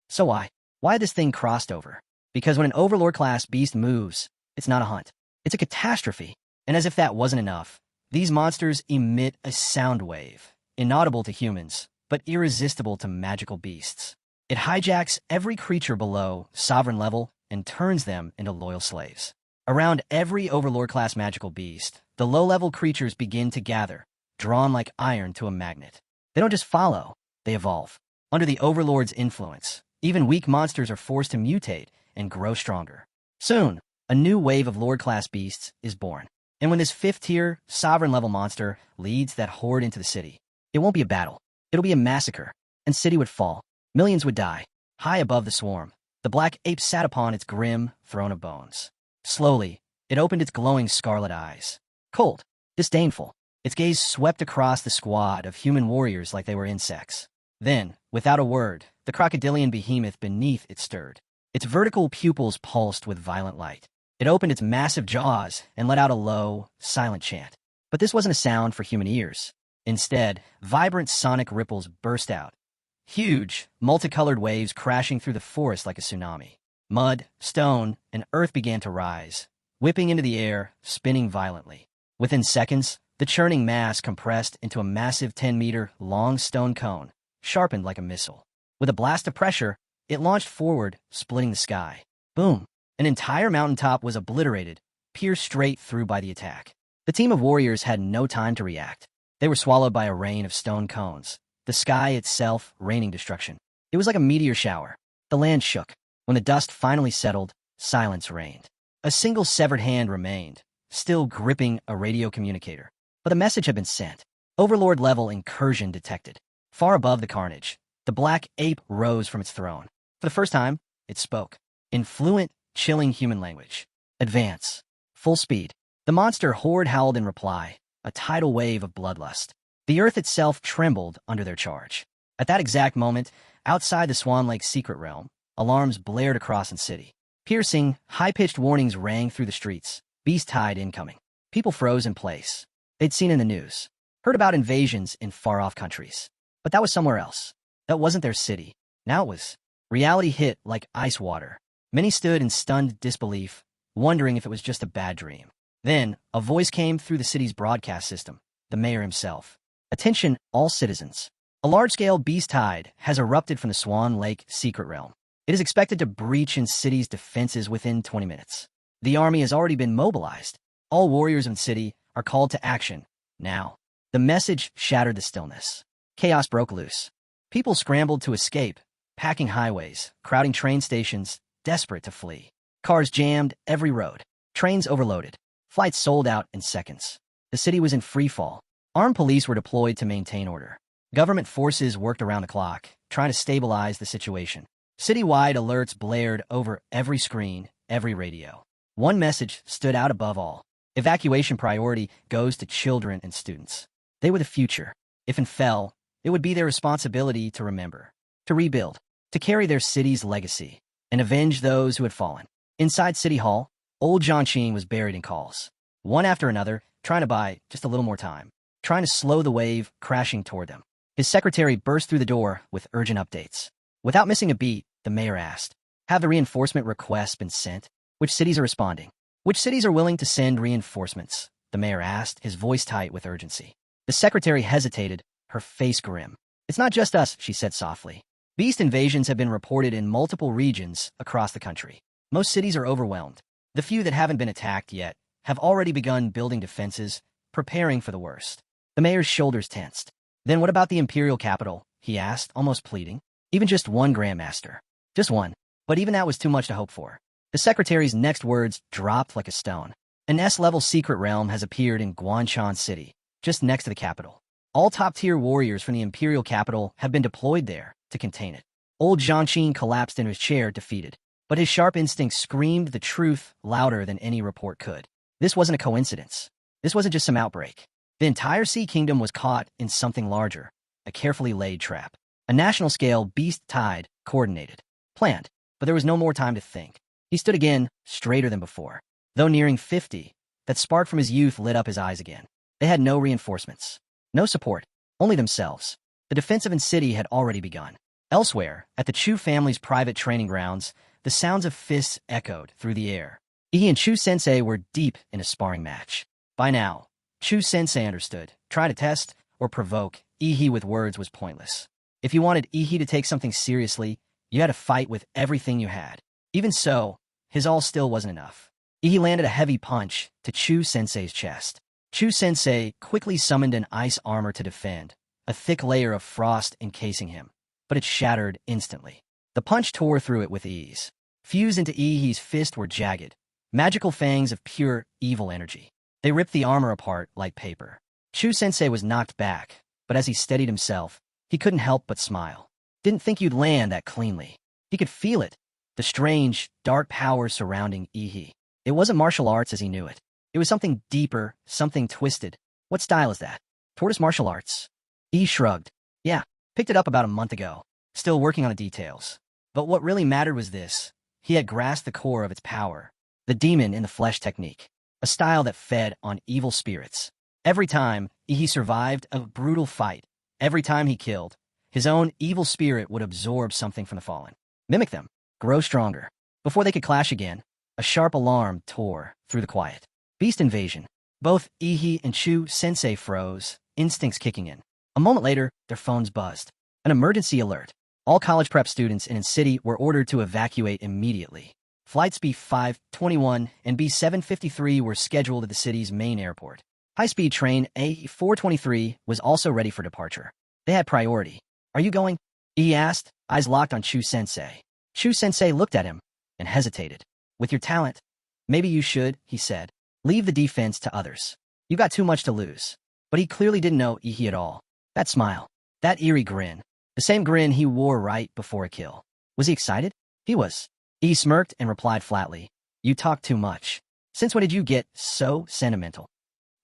So why this thing crossed over? Because when an Overlord-class beast moves, it's not a hunt. It's a catastrophe. And as if that wasn't enough, these monsters emit a sound wave, inaudible to humans, but irresistible to magical beasts. It hijacks every creature below sovereign level and turns them into loyal slaves. Around every Overlord-class magical beast, the low-level creatures begin to gather, drawn like iron to a magnet. They don't just follow, they evolve. Under the Overlord's influence, even weak monsters are forced to mutate and grow stronger. Soon, a new wave of Lord-class beasts is born. And when this 5th-tier, sovereign-level monster leads that horde into the city, it won't be a battle. It'll be a massacre, and city would fall. Millions would die. High above the swarm, the black ape sat upon its grim throne of bones. Slowly, it opened its glowing scarlet eyes. Cold, disdainful, its gaze swept across the squad of human warriors like they were insects. Then, without a word, the crocodilian behemoth beneath it stirred. Its vertical pupils pulsed with violent light. It opened its massive jaws and let out a low, silent chant. But this wasn't a sound for human ears. Instead, vibrant sonic ripples burst out. Huge, multicolored waves crashing through the forest like a tsunami. Mud, stone, and earth began to rise, whipping into the air, spinning violently. Within seconds, the churning mass compressed into a massive 10-meter long stone cone, sharpened like a missile. With a blast of pressure, it launched forward, splitting the sky. Boom! An entire mountaintop was obliterated, pierced straight through by the attack. The team of warriors had no time to react. They were swallowed by a rain of stone cones, the sky itself raining destruction. It was like a meteor shower. The land shook. When the dust finally settled, silence reigned. A single severed hand remained, still gripping a radio communicator. But the message had been sent. Overlord-level incursion detected. Far above the carnage, the black ape rose from its throne. For the first time, it spoke. In fluent, chilling human language. Advance. full speed. The monster horde howled in reply, a tidal wave of bloodlust. The earth itself trembled under their charge. At that exact moment, outside the Swan Lake's secret realm, alarms blared across the city. Piercing, high-pitched warnings rang through the streets. Beast tide incoming. People froze in place. They'd seen in the news, heard about invasions in far-off countries. But that was somewhere else. That wasn't their city. Now it was. Reality hit like ice water. Many stood in stunned disbelief, wondering if it was just a bad dream. Then, a voice came through the city's broadcast system, the mayor himself. Attention, all citizens. A large-scale beast tide has erupted from the Swan Lake secret realm. It is expected to breach in city's defenses within 20 minutes. The army has already been mobilized. All warriors in the city are called to action, now. The message shattered the stillness. Chaos broke loose. People scrambled to escape, packing highways, crowding train stations, desperate to flee. Cars jammed every road. Trains overloaded. Flights sold out in seconds. The city was in freefall. Armed police were deployed to maintain order. Government forces worked around the clock, trying to stabilize the situation. Citywide alerts blared over every screen, every radio. One message stood out above all. Evacuation priority goes to children and students. They were the future. If and fell, it would be their responsibility to remember, to rebuild, to carry their city's legacy, and avenge those who had fallen. Inside City Hall, old Jianqing was buried in calls. One after another, trying to buy just a little more time, trying to slow the wave crashing toward them. His secretary burst through the door with urgent updates. Without missing a beat, the mayor asked, "Have the reinforcement requests been sent? Which cities are responding? Which cities are willing to send reinforcements?" The mayor asked, his voice tight with urgency. The secretary hesitated, her face grim. "It's not just us," she said softly. "Beast invasions have been reported in multiple regions across the country. Most cities are overwhelmed. The few that haven't been attacked yet have already begun building defenses, preparing for the worst." The mayor's shoulders tensed. "Then what about the imperial capital?" he asked, almost pleading. "Even just one grandmaster. Just one." But even that was too much to hope for. The secretary's next words dropped like a stone. An S-level secret realm has appeared in Guanshan City, just next to the capital. All top-tier warriors from the imperial capital have been deployed there to contain it. Old Jianqing collapsed into his chair, defeated. But his sharp instincts screamed the truth louder than any report could. This wasn't a coincidence. This wasn't just some outbreak. The entire Sea Kingdom was caught in something larger, a carefully laid trap. A national-scale beast tide, coordinated, planned, but there was no more time to think. He stood again, straighter than before. Though nearing 50, that spark from his youth lit up his eyes again. They had no reinforcements, no support, only themselves. The defensive in city had already begun. Elsewhere, at the Chu family's private training grounds, the sounds of fists echoed through the air. Ihi and Chu Sensei were deep in a sparring match. By now, Chu Sensei understood. Try to test or provoke Ihi with words was pointless. If you wanted Ihi to take something seriously, you had to fight with everything you had. Even so, his all still wasn't enough. Ihi landed a heavy punch to Chu Sensei's chest. Chu Sensei quickly summoned an ice armor to defend, a thick layer of frost encasing him, but it shattered instantly. The punch tore through it with ease. Fused into Ihi's fist were jagged, magical fangs of pure, evil energy. They ripped the armor apart like paper. Chu Sensei was knocked back, but as he steadied himself, he couldn't help but smile. Didn't think you'd land that cleanly. He could feel it, the strange, dark power surrounding Ihi. It wasn't martial arts as he knew it. It was something deeper, something twisted. What style is that? Tortoise martial arts? Ihi shrugged. Yeah, picked it up about a month ago. Still working on the details. But what really mattered was this. He had grasped the core of its power. The demon in the flesh technique. A style that fed on evil spirits. Every time Ihi survived a brutal fight, every time he killed, his own evil spirit would absorb something from the fallen. Mimic them. Grow stronger. Before they could clash again, a sharp alarm tore through the quiet. Beast invasion. Both Ihi and Chu Sensei froze, instincts kicking in. A moment later, their phones buzzed. An emergency alert. All college prep students in the city were ordered to evacuate immediately. Flights B521 and B753 were scheduled at the city's main airport. High-speed train A423 was also ready for departure. They had priority. Are you going? He asked, eyes locked on Chu Sensei. Chu Sensei looked at him and hesitated. With your talent, maybe you should, he said. Leave the defense to others. You got too much to lose. But he clearly didn't know Ihi at all. That smile, that eerie grin, the same grin he wore right before a kill. Was he excited? He was. He smirked and replied flatly. You talk too much. Since when did you get so sentimental?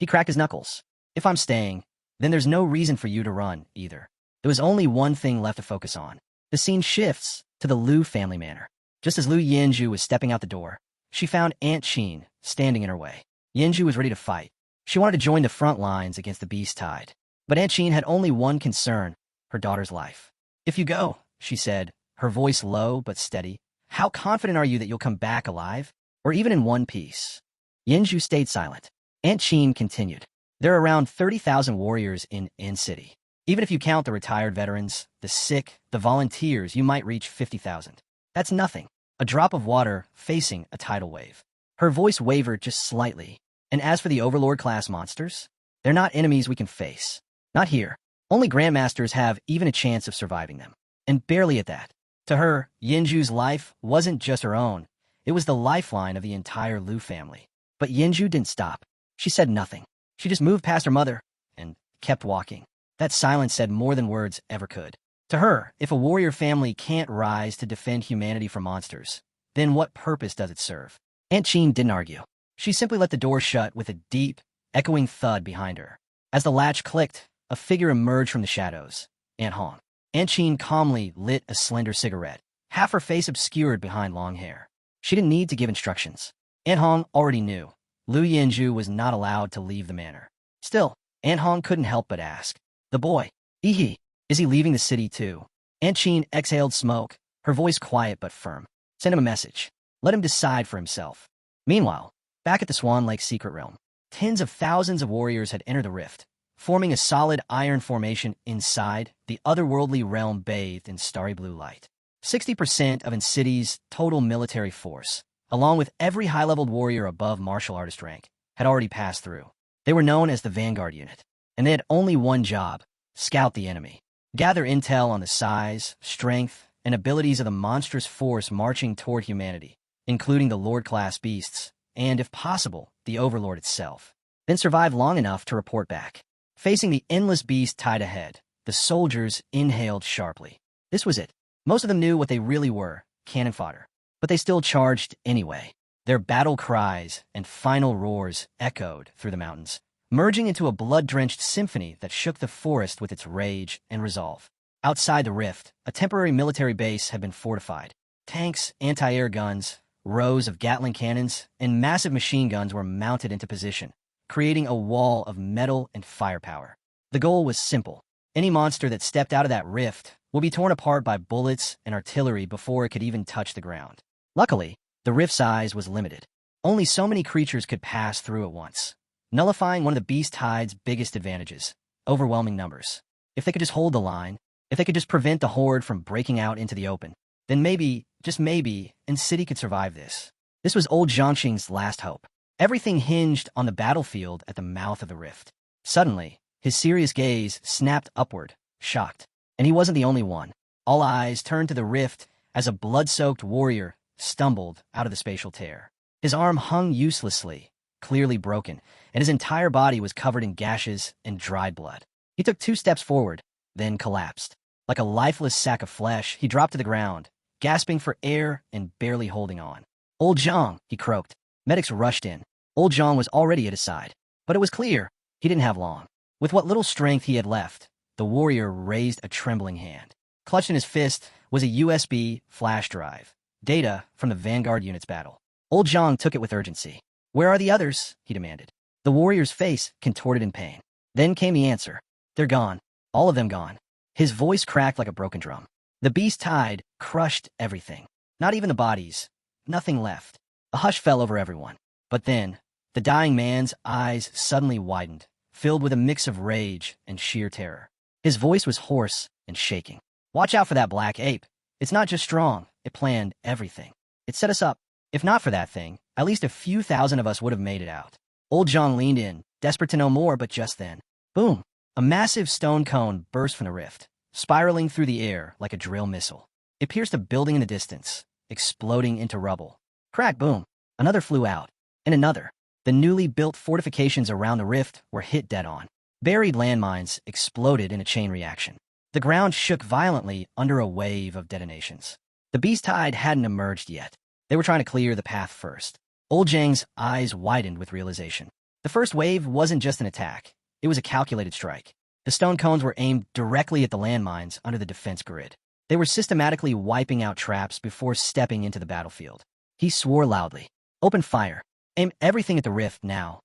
He cracked his knuckles. If I'm staying, then there's no reason for you to run, either. There was only one thing left to focus on. The scene shifts to the Liu family manor. Just as Liu Yanju was stepping out the door, she found Aunt Qin standing in her way. Yanju was ready to fight. She wanted to join the front lines against the beast tide. But Aunt Qin had only one concern, her daughter's life. If you go, she said, her voice low but steady, how confident are you that you'll come back alive? Or even in one piece? Yanju stayed silent. Aunt Qin continued. There are around 30,000 warriors in City. Even if you count the retired veterans, the sick, the volunteers, you might reach 50,000. That's nothing. A drop of water facing a tidal wave. Her voice wavered just slightly. And as for the Overlord-class monsters, they're not enemies we can face. Not here. Only Grandmasters have even a chance of surviving them. And barely at that. To her, Yinju's life wasn't just her own. It was the lifeline of the entire Liu family. But Yinju didn't stop. She said nothing. She just moved past her mother and kept walking. That silence said more than words ever could. To her, if a warrior family can't rise to defend humanity from monsters, then what purpose does it serve? Aunt Qin didn't argue. She simply let the door shut with a deep, echoing thud behind her. As the latch clicked, a figure emerged from the shadows. Aunt Hong. Aunt Qin calmly lit a slender cigarette, half her face obscured behind long hair. She didn't need to give instructions. Aunt Hong already knew. Liu Yanju was not allowed to leave the manor. Still, Aunt Hong couldn't help but ask. The boy, is he leaving the city too? Aunt Qin exhaled smoke, her voice quiet but firm. Send him a message. Let him decide for himself. Meanwhile, back at the Swan Lake secret realm, tens of thousands of warriors had entered the rift, forming a solid iron formation inside the otherworldly realm bathed in starry blue light. 60% of City's total military force, along with every high-leveled warrior above martial artist rank, had already passed through. They were known as the Vanguard Unit, and they had only one job: scout the enemy. Gather intel on the size, strength, and abilities of the monstrous force marching toward humanity, including the Lord-class beasts, and, if possible, the Overlord itself. Then survive long enough to report back. Facing the endless beast tied ahead, the soldiers inhaled sharply. This was it. Most of them knew what they really were, cannon fodder. But they still charged anyway. Their battle cries and final roars echoed through the mountains, merging into a blood-drenched symphony that shook the forest with its rage and resolve. Outside the rift, a temporary military base had been fortified. Tanks, anti-air guns, rows of Gatling cannons, and massive machine guns were mounted into position, creating a wall of metal and firepower. The goal was simple. Any monster that stepped out of that rift would be torn apart by bullets and artillery before it could even touch the ground. Luckily, the rift size was limited. Only so many creatures could pass through at once, nullifying one of the beast tide's biggest advantages: overwhelming numbers. If they could just hold the line, if they could just prevent the horde from breaking out into the open, then maybe, just maybe, City could survive this. This was old Zhangqing's last hope. Everything hinged on the battlefield at the mouth of the rift. Suddenly, his serious gaze snapped upward, shocked. And he wasn't the only one. All eyes turned to the rift as a blood-soaked warrior stumbled out of the spatial tear. His arm hung uselessly, clearly broken, and his entire body was covered in gashes and dried blood. He took 2 steps forward, then collapsed. Like a lifeless sack of flesh, he dropped to the ground, gasping for air and barely holding on. Old Zhang, he croaked. Medics rushed in. Old Zhang was already at his side. But it was clear he didn't have long. With what little strength he had left, the warrior raised a trembling hand. Clutched in his fist was a USB flash drive. Data from the Vanguard Unit's battle. Old Zhang took it with urgency. Where are the others? He demanded. The warrior's face contorted in pain. Then came the answer. They're gone. All of them gone. His voice cracked like a broken drum. The beast tide crushed everything. Not even the bodies. Nothing left. A hush fell over everyone. But then, the dying man's eyes suddenly widened, filled with a mix of rage and sheer terror. His voice was hoarse and shaking. Watch out for that black ape. It's not just strong. It planned everything. It set us up. If not for that thing, at least a few thousand of us would have made it out. Old Zhang leaned in, desperate to know more, but just then, boom! A massive stone cone burst from the rift, spiraling through the air like a drill missile. It pierced a building in the distance, exploding into rubble. Crack, boom! Another flew out, and another. The newly built fortifications around the rift were hit dead on. Buried landmines exploded in a chain reaction. The ground shook violently under a wave of detonations. The beast tide hadn't emerged yet. They were trying to clear the path first. Old Zhang's eyes widened with realization. The first wave wasn't just an attack. It was a calculated strike. The stone cones were aimed directly at the landmines under the defense grid. They were systematically wiping out traps before stepping into the battlefield. He swore loudly. Open fire. Aim everything at the rift now.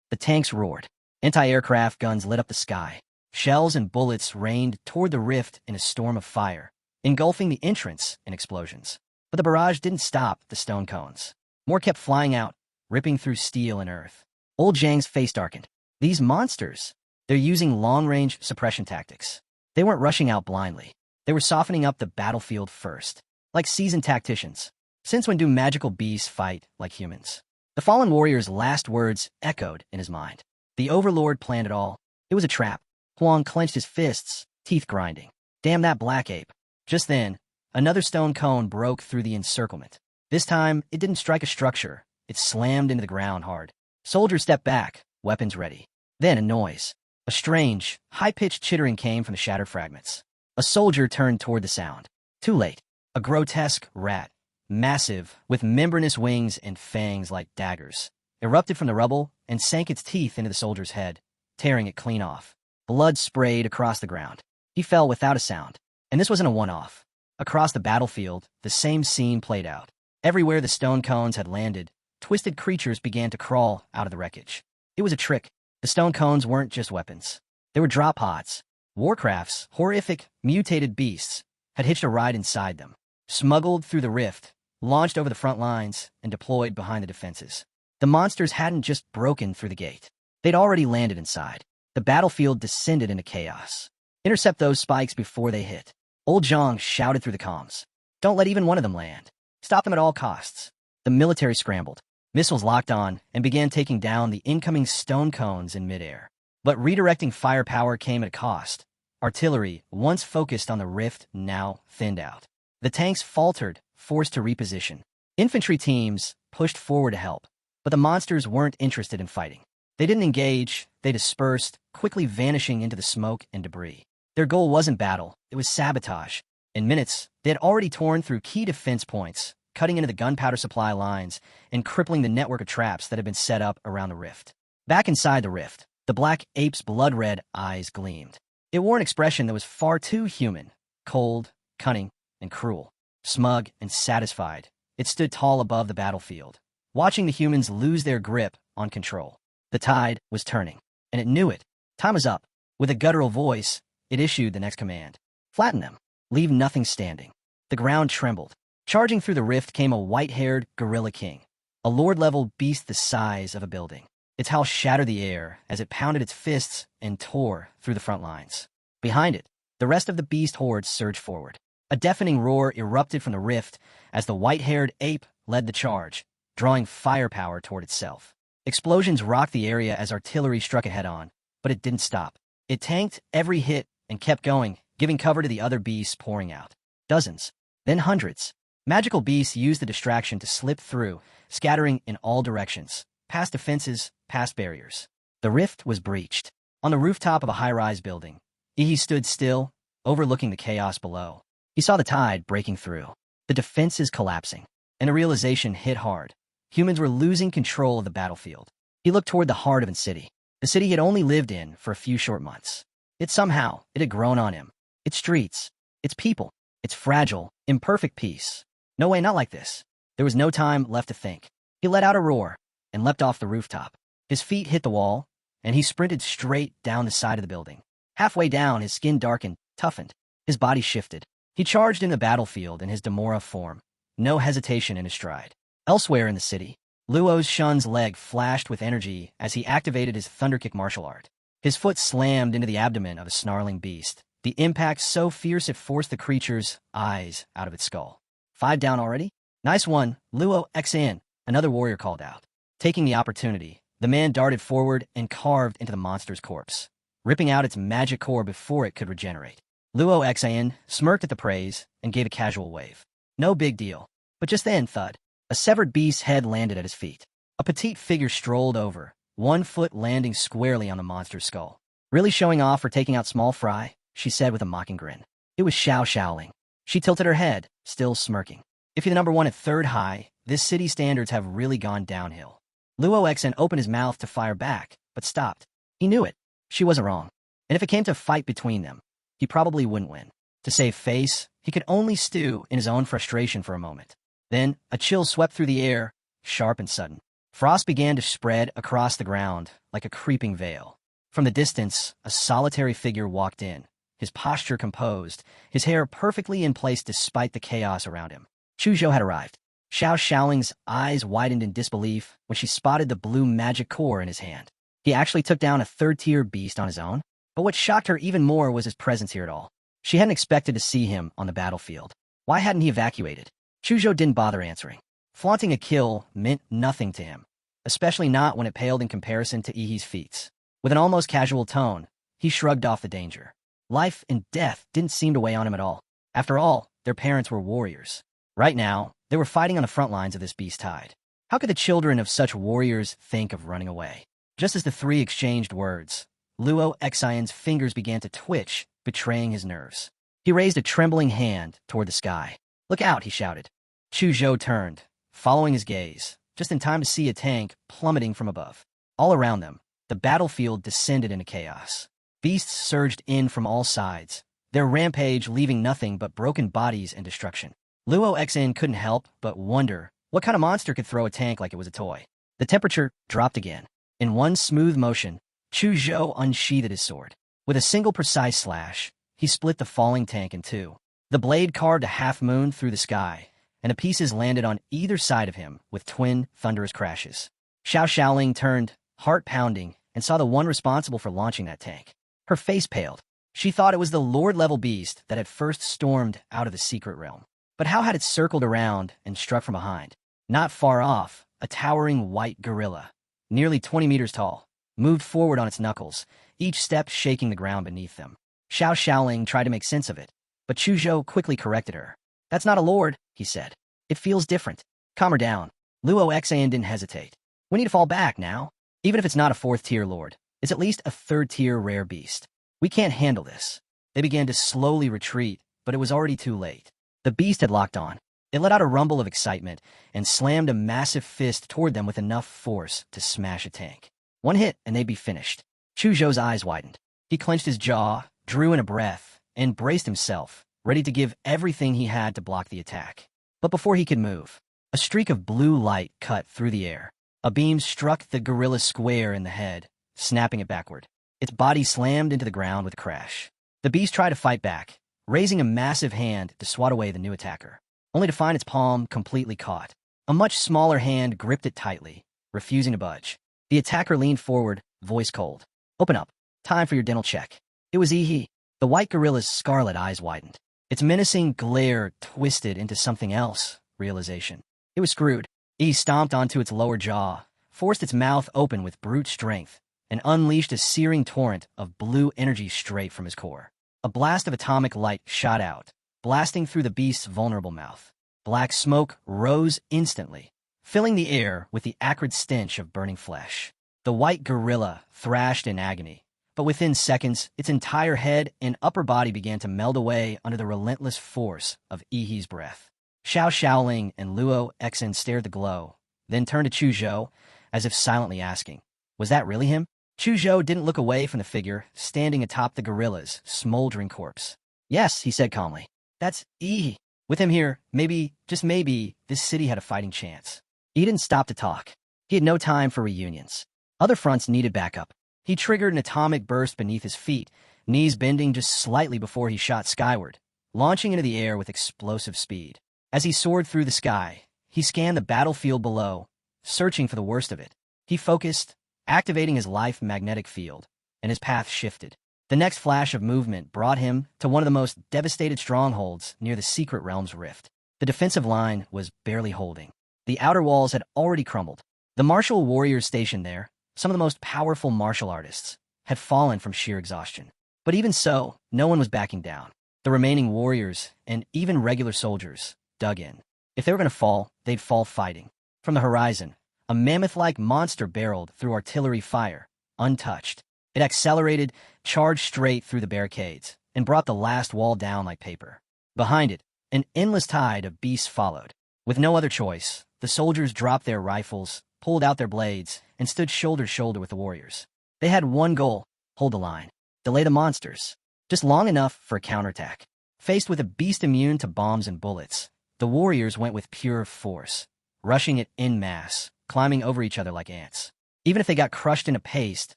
The tanks roared. Anti-aircraft guns lit up the sky. Shells and bullets rained toward the rift in a storm of fire, engulfing the entrance in explosions. But the barrage didn't stop the stone cones. More kept flying out, ripping through steel and earth. Old Zhang's face darkened. These monsters, they're using long-range suppression tactics. They weren't rushing out blindly. They were softening up the battlefield first, like seasoned tacticians. Since when do magical beasts fight like humans? The fallen warrior's last words echoed in his mind. The overlord planned it all. It was a trap. Huang clenched his fists, teeth grinding. Damn that black ape. Just then, another stone cone broke through the encirclement. This time, it didn't strike a structure. It slammed into the ground hard. Soldiers stepped back, weapons ready. Then a noise. A strange, high-pitched chittering came from the shattered fragments. A soldier turned toward the sound. Too late. A grotesque rat, massive, with membranous wings and fangs like daggers, erupted from the rubble and sank its teeth into the soldier's head, tearing it clean off. Blood sprayed across the ground. He fell without a sound. And this wasn't a one-off. Across the battlefield, the same scene played out. Everywhere the stone cones had landed, twisted creatures began to crawl out of the wreckage. It was a trick. The stone cones weren't just weapons. They were drop pods. Warcrafts, horrific, mutated beasts, had hitched a ride inside them, smuggled through the rift, launched over the front lines, and deployed behind the defenses. The monsters hadn't just broken through the gate. They'd already landed inside. The battlefield descended into chaos. Intercept those spikes before they hit. Old Zhang shouted through the comms. Don't let even one of them land. Stop them at all costs. The military scrambled. Missiles locked on and began taking down the incoming stone cones in midair. But redirecting firepower came at a cost. Artillery, once focused on the rift, now thinned out. The tanks faltered, forced to reposition. Infantry teams pushed forward to help, but the monsters weren't interested in fighting. They didn't engage, they dispersed, quickly vanishing into the smoke and debris. Their goal wasn't battle, it was sabotage. In minutes, they had already torn through key defense points, cutting into the gunpowder supply lines and crippling the network of traps that had been set up around the rift. Back inside the rift, the black ape's blood-red eyes gleamed. It wore an expression that was far too human, cold, cunning, and cruel. Smug and satisfied, it stood tall above the battlefield, watching the humans lose their grip on control. The tide was turning, and it knew it. Time was up. With a guttural voice, it issued the next command. Flatten them. Leave nothing standing. The ground trembled. Charging through the rift came a white-haired gorilla king, a lord-level beast the size of a building. Its howl shattered the air as it pounded its fists and tore through the front lines. Behind it, the rest of the beast horde surged forward. A deafening roar erupted from the rift as the white-haired ape led the charge, drawing firepower toward itself. Explosions rocked the area as artillery struck it head-on, but it didn't stop. It tanked every hit and kept going, giving cover to the other beasts pouring out. Dozens, then hundreds. Magical beasts used the distraction to slip through, scattering in all directions, past defenses, past barriers. The rift was breached. On the rooftop of a high-rise building, Ihi stood still, overlooking the chaos below. He saw the tide breaking through, the defenses collapsing, and the realization hit hard. Humans were losing control of the battlefield. He looked toward the heart of the city he had only lived in for a few short months. It had grown on him. Its streets, its people, its fragile, imperfect peace. No way, not like this. There was no time left to think. He let out a roar and leapt off the rooftop. His feet hit the wall, and he sprinted straight down the side of the building. Halfway down, his skin darkened, toughened. His body shifted. He charged in the battlefield in his Demora form, no hesitation in his stride. Elsewhere in the city, Luo Shun's leg flashed with energy as he activated his Thunderkick martial art. His foot slammed into the abdomen of a snarling beast, the impact so fierce it forced the creature's eyes out of its skull. 5 down already? Nice one, Luo XN, another warrior called out. Taking the opportunity, the man darted forward and carved into the monster's corpse, ripping out its magic core before it could regenerate. Luo XN smirked at the praise and gave a casual wave. No big deal. But just then, thud. A severed beast's head landed at his feet. A petite figure strolled over, one foot landing squarely on the monster's skull. Really showing off for taking out small fry, she said with a mocking grin. It was Xiao Xiaoling. She tilted her head, still smirking. If you're the number one at third high, this city's standards have really gone downhill. Luo Xen opened his mouth to fire back, but stopped. He knew it. She wasn't wrong. And if it came to a fight between them, he probably wouldn't win. To save face, he could only stew in his own frustration for a moment. Then, a chill swept through the air, sharp and sudden. Frost began to spread across the ground like a creeping veil. From the distance, a solitary figure walked in, his posture composed, his hair perfectly in place despite the chaos around him. Chuzhou had arrived. Xiao Xiaoling's eyes widened in disbelief when she spotted the blue magic core in his hand. He actually took down a third-tier beast on his own, but what shocked her even more was his presence here at all. She hadn't expected to see him on the battlefield. Why hadn't he evacuated? Chuzhou didn't bother answering. Flaunting a kill meant nothing to him, especially not when it paled in comparison to Yi's feats. With an almost casual tone, he shrugged off the danger. Life and death didn't seem to weigh on him at all. After all, their parents were warriors. Right now, they were fighting on the front lines of this beast tide. How could the children of such warriors think of running away? Just as the three exchanged words, Luo Xian's fingers began to twitch, betraying his nerves. He raised a trembling hand toward the sky. "Look out," he shouted. Chuzhou turned, following his gaze, just in time to see a tank plummeting from above. All around them, the battlefield descended into chaos. Beasts surged in from all sides, their rampage leaving nothing but broken bodies and destruction. Luo Xn couldn't help but wonder what kind of monster could throw a tank like it was a toy. The temperature dropped again. In one smooth motion, Chuzhou unsheathed his sword. With a single precise slash, he split the falling tank in two. The blade carved a half-moon through the sky, and the pieces landed on either side of him with twin, thunderous crashes. Xiao Xiaoling turned, heart-pounding, and saw the one responsible for launching that tank. Her face paled. She thought it was the Lord-level beast that had first stormed out of the secret realm. But how had it circled around and struck from behind? Not far off, a towering white gorilla, nearly 20 meters tall, moved forward on its knuckles, each step shaking the ground beneath them. Xiao Xiaoling tried to make sense of it, but Chuzhou quickly corrected her. "That's not a lord," he said. "It feels different." "Calm her down." Luo Xian didn't hesitate. "We need to fall back now. Even if it's not a fourth-tier lord, it's at least a third-tier rare beast. We can't handle this." They began to slowly retreat, but it was already too late. The beast had locked on. It let out a rumble of excitement and slammed a massive fist toward them with enough force to smash a tank. One hit and they'd be finished. Chuzhou's eyes widened. He clenched his jaw, drew in a breath, and braced himself, ready to give everything he had to block the attack. But before he could move, a streak of blue light cut through the air. A beam struck the gorilla square in the head, snapping it backward. Its body slammed into the ground with a crash. The beast tried to fight back, raising a massive hand to swat away the new attacker, only to find its palm completely caught. A much smaller hand gripped it tightly, refusing to budge. The attacker leaned forward, voice cold. "Open up. Time for your dental check." It was Yi. The white gorilla's scarlet eyes widened. Its menacing glare twisted into something else, realization. It was screwed. Yi stomped onto its lower jaw, forced its mouth open with brute strength, and unleashed a searing torrent of blue energy straight from his core. A blast of atomic light shot out, blasting through the beast's vulnerable mouth. Black smoke rose instantly, filling the air with the acrid stench of burning flesh. The white gorilla thrashed in agony, but within seconds, its entire head and upper body began to meld away under the relentless force of Yi's breath. Xiao Xiaoling and Luo Xen stared the glow, then turned to Chuzhou, as if silently asking, "Was that really him?" Chuzhou didn't look away from the figure standing atop the gorilla's smoldering corpse. "Yes," he said calmly. "That's Yi. With him here, maybe, just maybe, this city had a fighting chance." He didn't stop to talk. He had no time for reunions. Other fronts needed backup. He triggered an atomic burst beneath his feet, knees bending just slightly before he shot skyward, launching into the air with explosive speed. As he soared through the sky, he scanned the battlefield below, searching for the worst of it. He focused, activating his life magnetic field, and his path shifted. The next flash of movement brought him to one of the most devastated strongholds near the secret realm's rift. The defensive line was barely holding. The outer walls had already crumbled. The martial warriors stationed there, some of the most powerful martial artists, had fallen from sheer exhaustion. But even so, no one was backing down. The remaining warriors, and even regular soldiers, dug in. If they were going to fall, they'd fall fighting. From the horizon, a mammoth-like monster barreled through artillery fire, untouched. It accelerated, charged straight through the barricades, and brought the last wall down like paper. Behind it, an endless tide of beasts followed. With no other choice, the soldiers dropped their rifles, pulled out their blades, and stood shoulder to shoulder with the warriors. They had one goal: hold the line, delay the monsters, just long enough for a counterattack. Faced with a beast immune to bombs and bullets, the warriors went with pure force, rushing it en masse, climbing over each other like ants. Even if they got crushed into paste,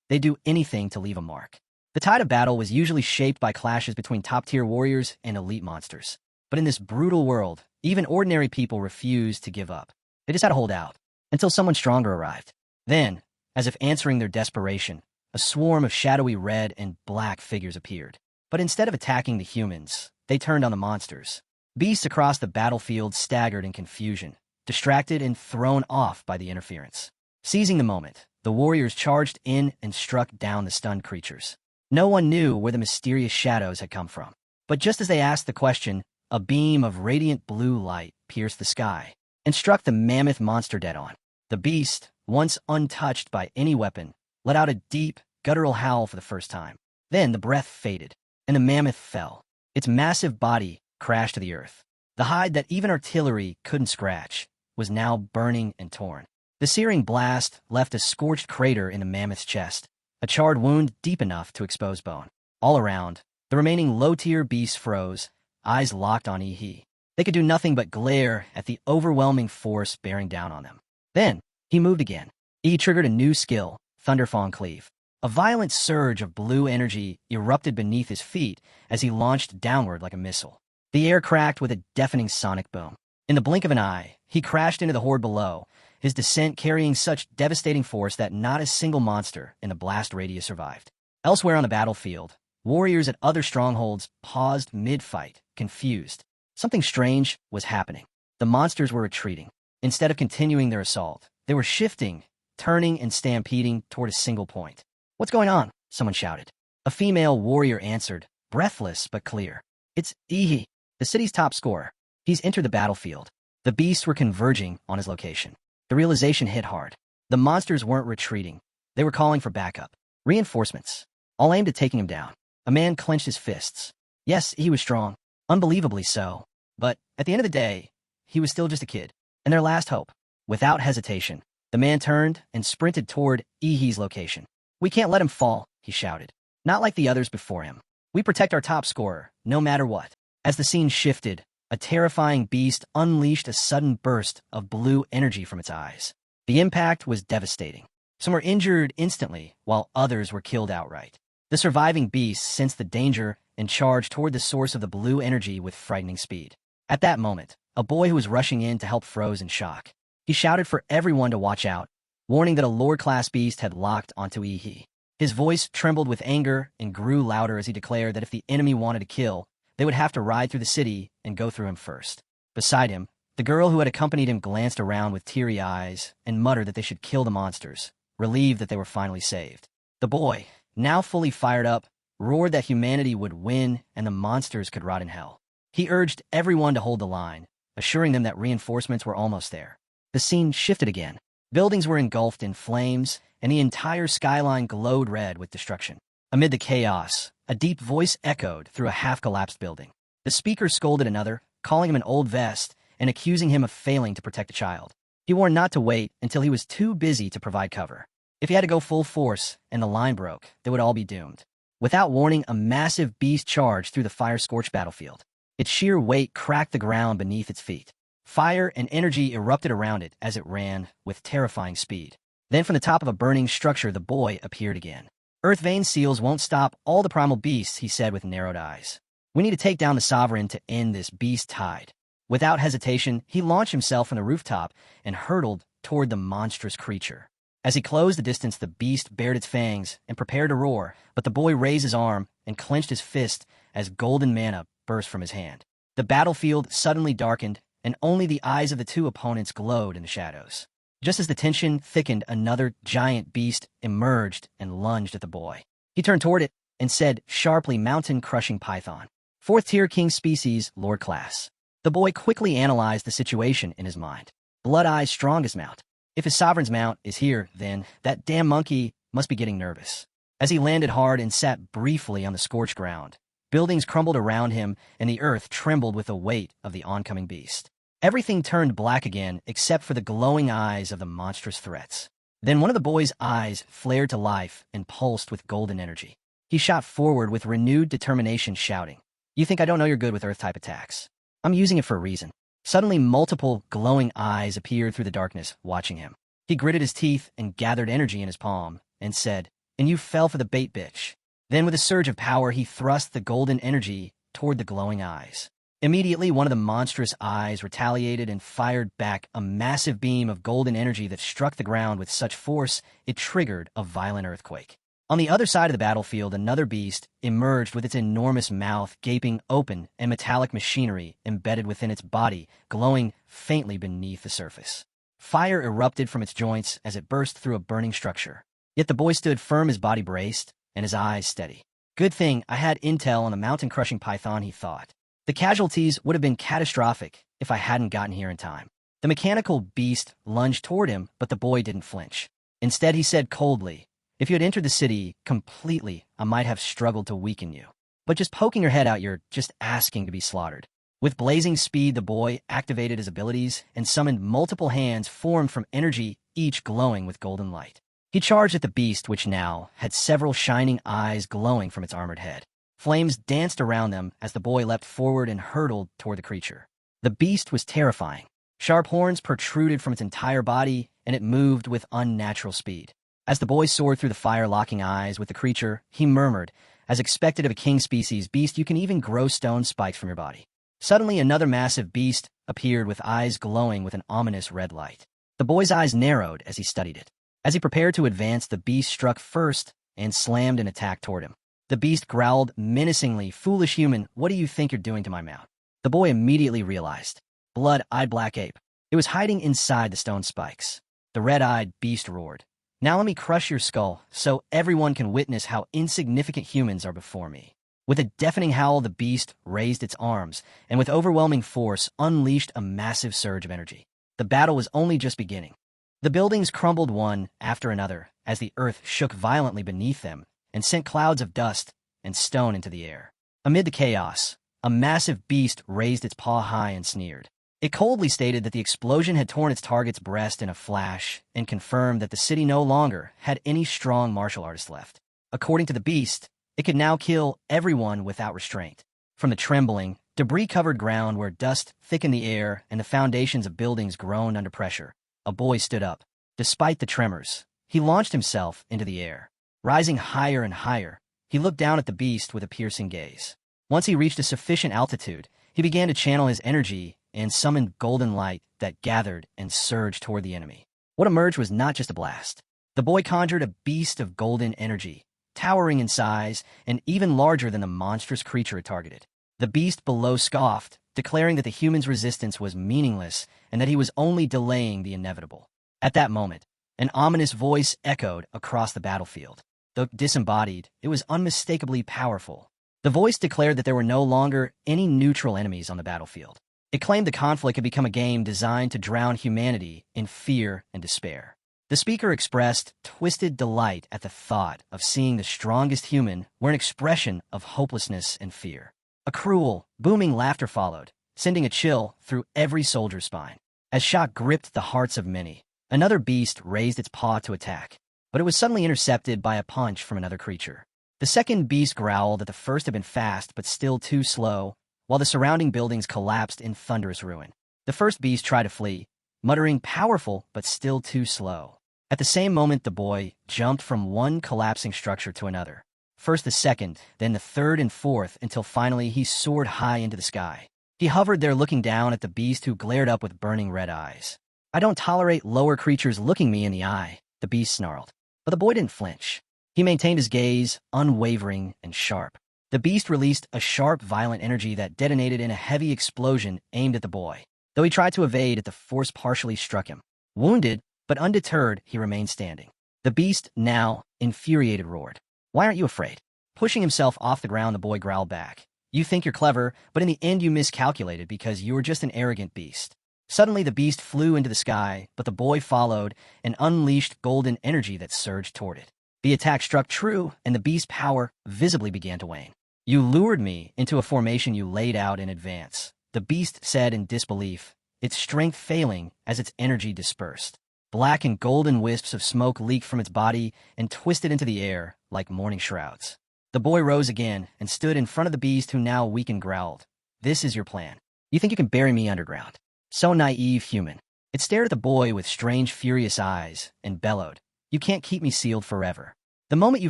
they'd do anything to leave a mark. The tide of battle was usually shaped by clashes between top-tier warriors and elite monsters. But in this brutal world, even ordinary people refused to give up. They just had to hold out until someone stronger arrived. Then, as if answering their desperation, a swarm of shadowy red and black figures appeared. But instead of attacking the humans, they turned on the monsters. Beasts across the battlefield staggered in confusion, distracted and thrown off by the interference. Seizing the moment, the warriors charged in and struck down the stunned creatures. No one knew where the mysterious shadows had come from. But just as they asked the question, a beam of radiant blue light pierced the sky and struck the mammoth monster dead on. The beast, once untouched by any weapon, let out a deep, guttural howl for the first time. Then the breath faded, and the mammoth fell. Its massive body crashed to the earth. The hide that even artillery couldn't scratch was now burning and torn. The searing blast left a scorched crater in the mammoth's chest, a charred wound deep enough to expose bone. All around, the remaining low-tier beasts froze, eyes locked on Yi. They could do nothing but glare at the overwhelming force bearing down on them. Then, he moved again. He triggered a new skill, Thunderfang Cleave. A violent surge of blue energy erupted beneath his feet as he launched downward like a missile. The air cracked with a deafening sonic boom. In the blink of an eye, he crashed into the horde below, his descent carrying such devastating force that not a single monster in the blast radius survived. Elsewhere on the battlefield, warriors at other strongholds paused mid-fight, confused. Something strange was happening. The monsters were retreating. Instead of continuing their assault, they were shifting, turning and stampeding toward a single point. "What's going on?" someone shouted. A female warrior answered, breathless but clear. "It's Yi, the city's top scorer. He's entered the battlefield." The beasts were converging on his location. The realization hit hard. The monsters weren't retreating. They were calling for backup. Reinforcements. All aimed at taking him down. A man clenched his fists. Yes, he was strong. Unbelievably so. But at the end of the day, he was still just a kid. And their last hope. Without hesitation, the man turned and sprinted toward Yi's location. "We can't let him fall," he shouted. "Not like the others before him. We protect our top scorer, no matter what." As the scene shifted, a terrifying beast unleashed a sudden burst of blue energy from its eyes. The impact was devastating. Some were injured instantly, while others were killed outright. The surviving beasts sensed the danger and charged toward the source of the blue energy with frightening speed. At that moment, a boy who was rushing in to help froze in shock. He shouted for everyone to watch out, warning that a lower-class beast had locked onto Yi. His voice trembled with anger and grew louder as he declared that if the enemy wanted to kill, they would have to ride through the city and go through him first. Beside him, the girl who had accompanied him glanced around with teary eyes and muttered that they should kill the monsters, relieved that they were finally saved. The boy, now fully fired up, roared that humanity would win and the monsters could rot in hell. He urged everyone to hold the line, assuring them that reinforcements were almost there. The scene shifted again. Buildings were engulfed in flames, and the entire skyline glowed red with destruction. Amid the chaos, a deep voice echoed through a half-collapsed building. The speaker scolded another, calling him an old vest and accusing him of failing to protect a child. He warned not to wait until he was too busy to provide cover. If he had to go full force and the line broke, they would all be doomed. Without warning, a massive beast charged through the fire-scorched battlefield. Its sheer weight cracked the ground beneath its feet. Fire and energy erupted around it as it ran with terrifying speed. Then from the top of a burning structure, the boy appeared again. "Earth vein seals won't stop all the primal beasts," he said with narrowed eyes. "We need to take down the Sovereign to end this beast tide." Without hesitation, he launched himself from the rooftop and hurtled toward the monstrous creature. As he closed the distance, the beast bared its fangs and prepared to roar, but the boy raised his arm and clenched his fist as golden mana burst from his hand. The battlefield suddenly darkened, and only the eyes of the two opponents glowed in the shadows. Just as the tension thickened, another giant beast emerged and lunged at the boy. He turned toward it and said sharply, "Mountain-crushing python. 4th-tier king species, Lord class." The boy quickly analyzed the situation in his mind. Blood Eye's strongest mount. If his sovereign's mount is here, then that damn monkey must be getting nervous. As he landed hard and sat briefly on the scorched ground, buildings crumbled around him and the earth trembled with the weight of the oncoming beast. Everything turned black again except for the glowing eyes of the monstrous threats. Then one of the boy's eyes flared to life and pulsed with golden energy. He shot forward with renewed determination, shouting, "You think I don't know you're good with Earth-type attacks? I'm using it for a reason." Suddenly, multiple glowing eyes appeared through the darkness, watching him. He gritted his teeth and gathered energy in his palm and said, "And you fell for the bait, bitch." Then with a surge of power, he thrust the golden energy toward the glowing eyes. Immediately, one of the monstrous eyes retaliated and fired back a massive beam of golden energy that struck the ground with such force it triggered a violent earthquake. On the other side of the battlefield, another beast emerged with its enormous mouth gaping open and metallic machinery embedded within its body, glowing faintly beneath the surface. Fire erupted from its joints as it burst through a burning structure. Yet the boy stood firm, his body braced, and his eyes steady. Good thing I had intel on the mountain-crushing python, he thought. The casualties would have been catastrophic if I hadn't gotten here in time. The mechanical beast lunged toward him, but the boy didn't flinch. Instead, he said coldly, "If you had entered the city completely, I might have struggled to weaken you. But just poking your head out, you're just asking to be slaughtered." With blazing speed, the boy activated his abilities and summoned multiple hands formed from energy, each glowing with golden light. He charged at the beast, which now had several shining eyes glowing from its armored head. Flames danced around them as the boy leapt forward and hurtled toward the creature. The beast was terrifying. Sharp horns protruded from its entire body, and it moved with unnatural speed. As the boy soared through the fire-locking eyes with the creature, he murmured, "As expected of a king species beast, you can even grow stone spikes from your body." Suddenly, another massive beast appeared with eyes glowing with an ominous red light. The boy's eyes narrowed as he studied it. As he prepared to advance, the beast struck first and slammed an attack toward him. The beast growled menacingly, "Foolish human, what do you think you're doing to my mount?" The boy immediately realized. Blood-eyed black ape. It was hiding inside the stone spikes. The red-eyed beast roared, "Now let me crush your skull so everyone can witness how insignificant humans are before me." With a deafening howl, the beast raised its arms and with overwhelming force unleashed a massive surge of energy. The battle was only just beginning. The buildings crumbled one after another as the earth shook violently beneath them and sent clouds of dust and stone into the air. Amid the chaos, a massive beast raised its paw high and sneered. It coldly stated that the explosion had torn its target's breast in a flash and confirmed that the city no longer had any strong martial artists left. According to the beast, it could now kill everyone without restraint. From the trembling, debris-covered ground where dust thickened the air and the foundations of buildings groaned under pressure, a boy stood up. Despite the tremors, he launched himself into the air. Rising higher and higher, he looked down at the beast with a piercing gaze. Once he reached a sufficient altitude, he began to channel his energy and summoned golden light that gathered and surged toward the enemy. What emerged was not just a blast. The boy conjured a beast of golden energy, towering in size and even larger than the monstrous creature it targeted. The beast below scoffed, declaring that the human's resistance was meaningless and that he was only delaying the inevitable. At that moment, an ominous voice echoed across the battlefield. Though disembodied, it was unmistakably powerful. The voice declared that there were no longer any neutral enemies on the battlefield. It claimed the conflict had become a game designed to drown humanity in fear and despair. The speaker expressed twisted delight at the thought of seeing the strongest human wear an expression of hopelessness and fear. A cruel, booming laughter followed, sending a chill through every soldier's spine. As shock gripped the hearts of many, another beast raised its paw to attack, but it was suddenly intercepted by a punch from another creature. The second beast growled that the first had been fast but still too slow, while the surrounding buildings collapsed in thunderous ruin. The first beast tried to flee, muttering powerful but still too slow. At the same moment, the boy jumped from one collapsing structure to another. First the second, then the third and fourth, until finally he soared high into the sky. He hovered there looking down at the beast who glared up with burning red eyes. "I don't tolerate lower creatures looking me in the eye," the beast snarled. But the boy didn't flinch. He maintained his gaze, unwavering and sharp. The beast released a sharp, violent energy that detonated in a heavy explosion aimed at the boy. Though he tried to evade it, the force partially struck him. Wounded, but undeterred, he remained standing. The beast, now infuriated, roared, "Why aren't you afraid?" Pushing himself off the ground, the boy growled back, "You think you're clever, but in the end you miscalculated because you were just an arrogant beast." Suddenly the beast flew into the sky, but the boy followed and unleashed golden energy that surged toward it. The attack struck true, and the beast's power visibly began to wane. "You lured me into a formation you laid out in advance," the beast said in disbelief, its strength failing as its energy dispersed. Black and golden wisps of smoke leaked from its body and twisted into the air like morning shrouds. The boy rose again and stood in front of the beast, who now weakened growled, "This is your plan. You think you can bury me underground? So naive, human." It stared at the boy with strange, furious eyes and bellowed, "You can't keep me sealed forever. The moment you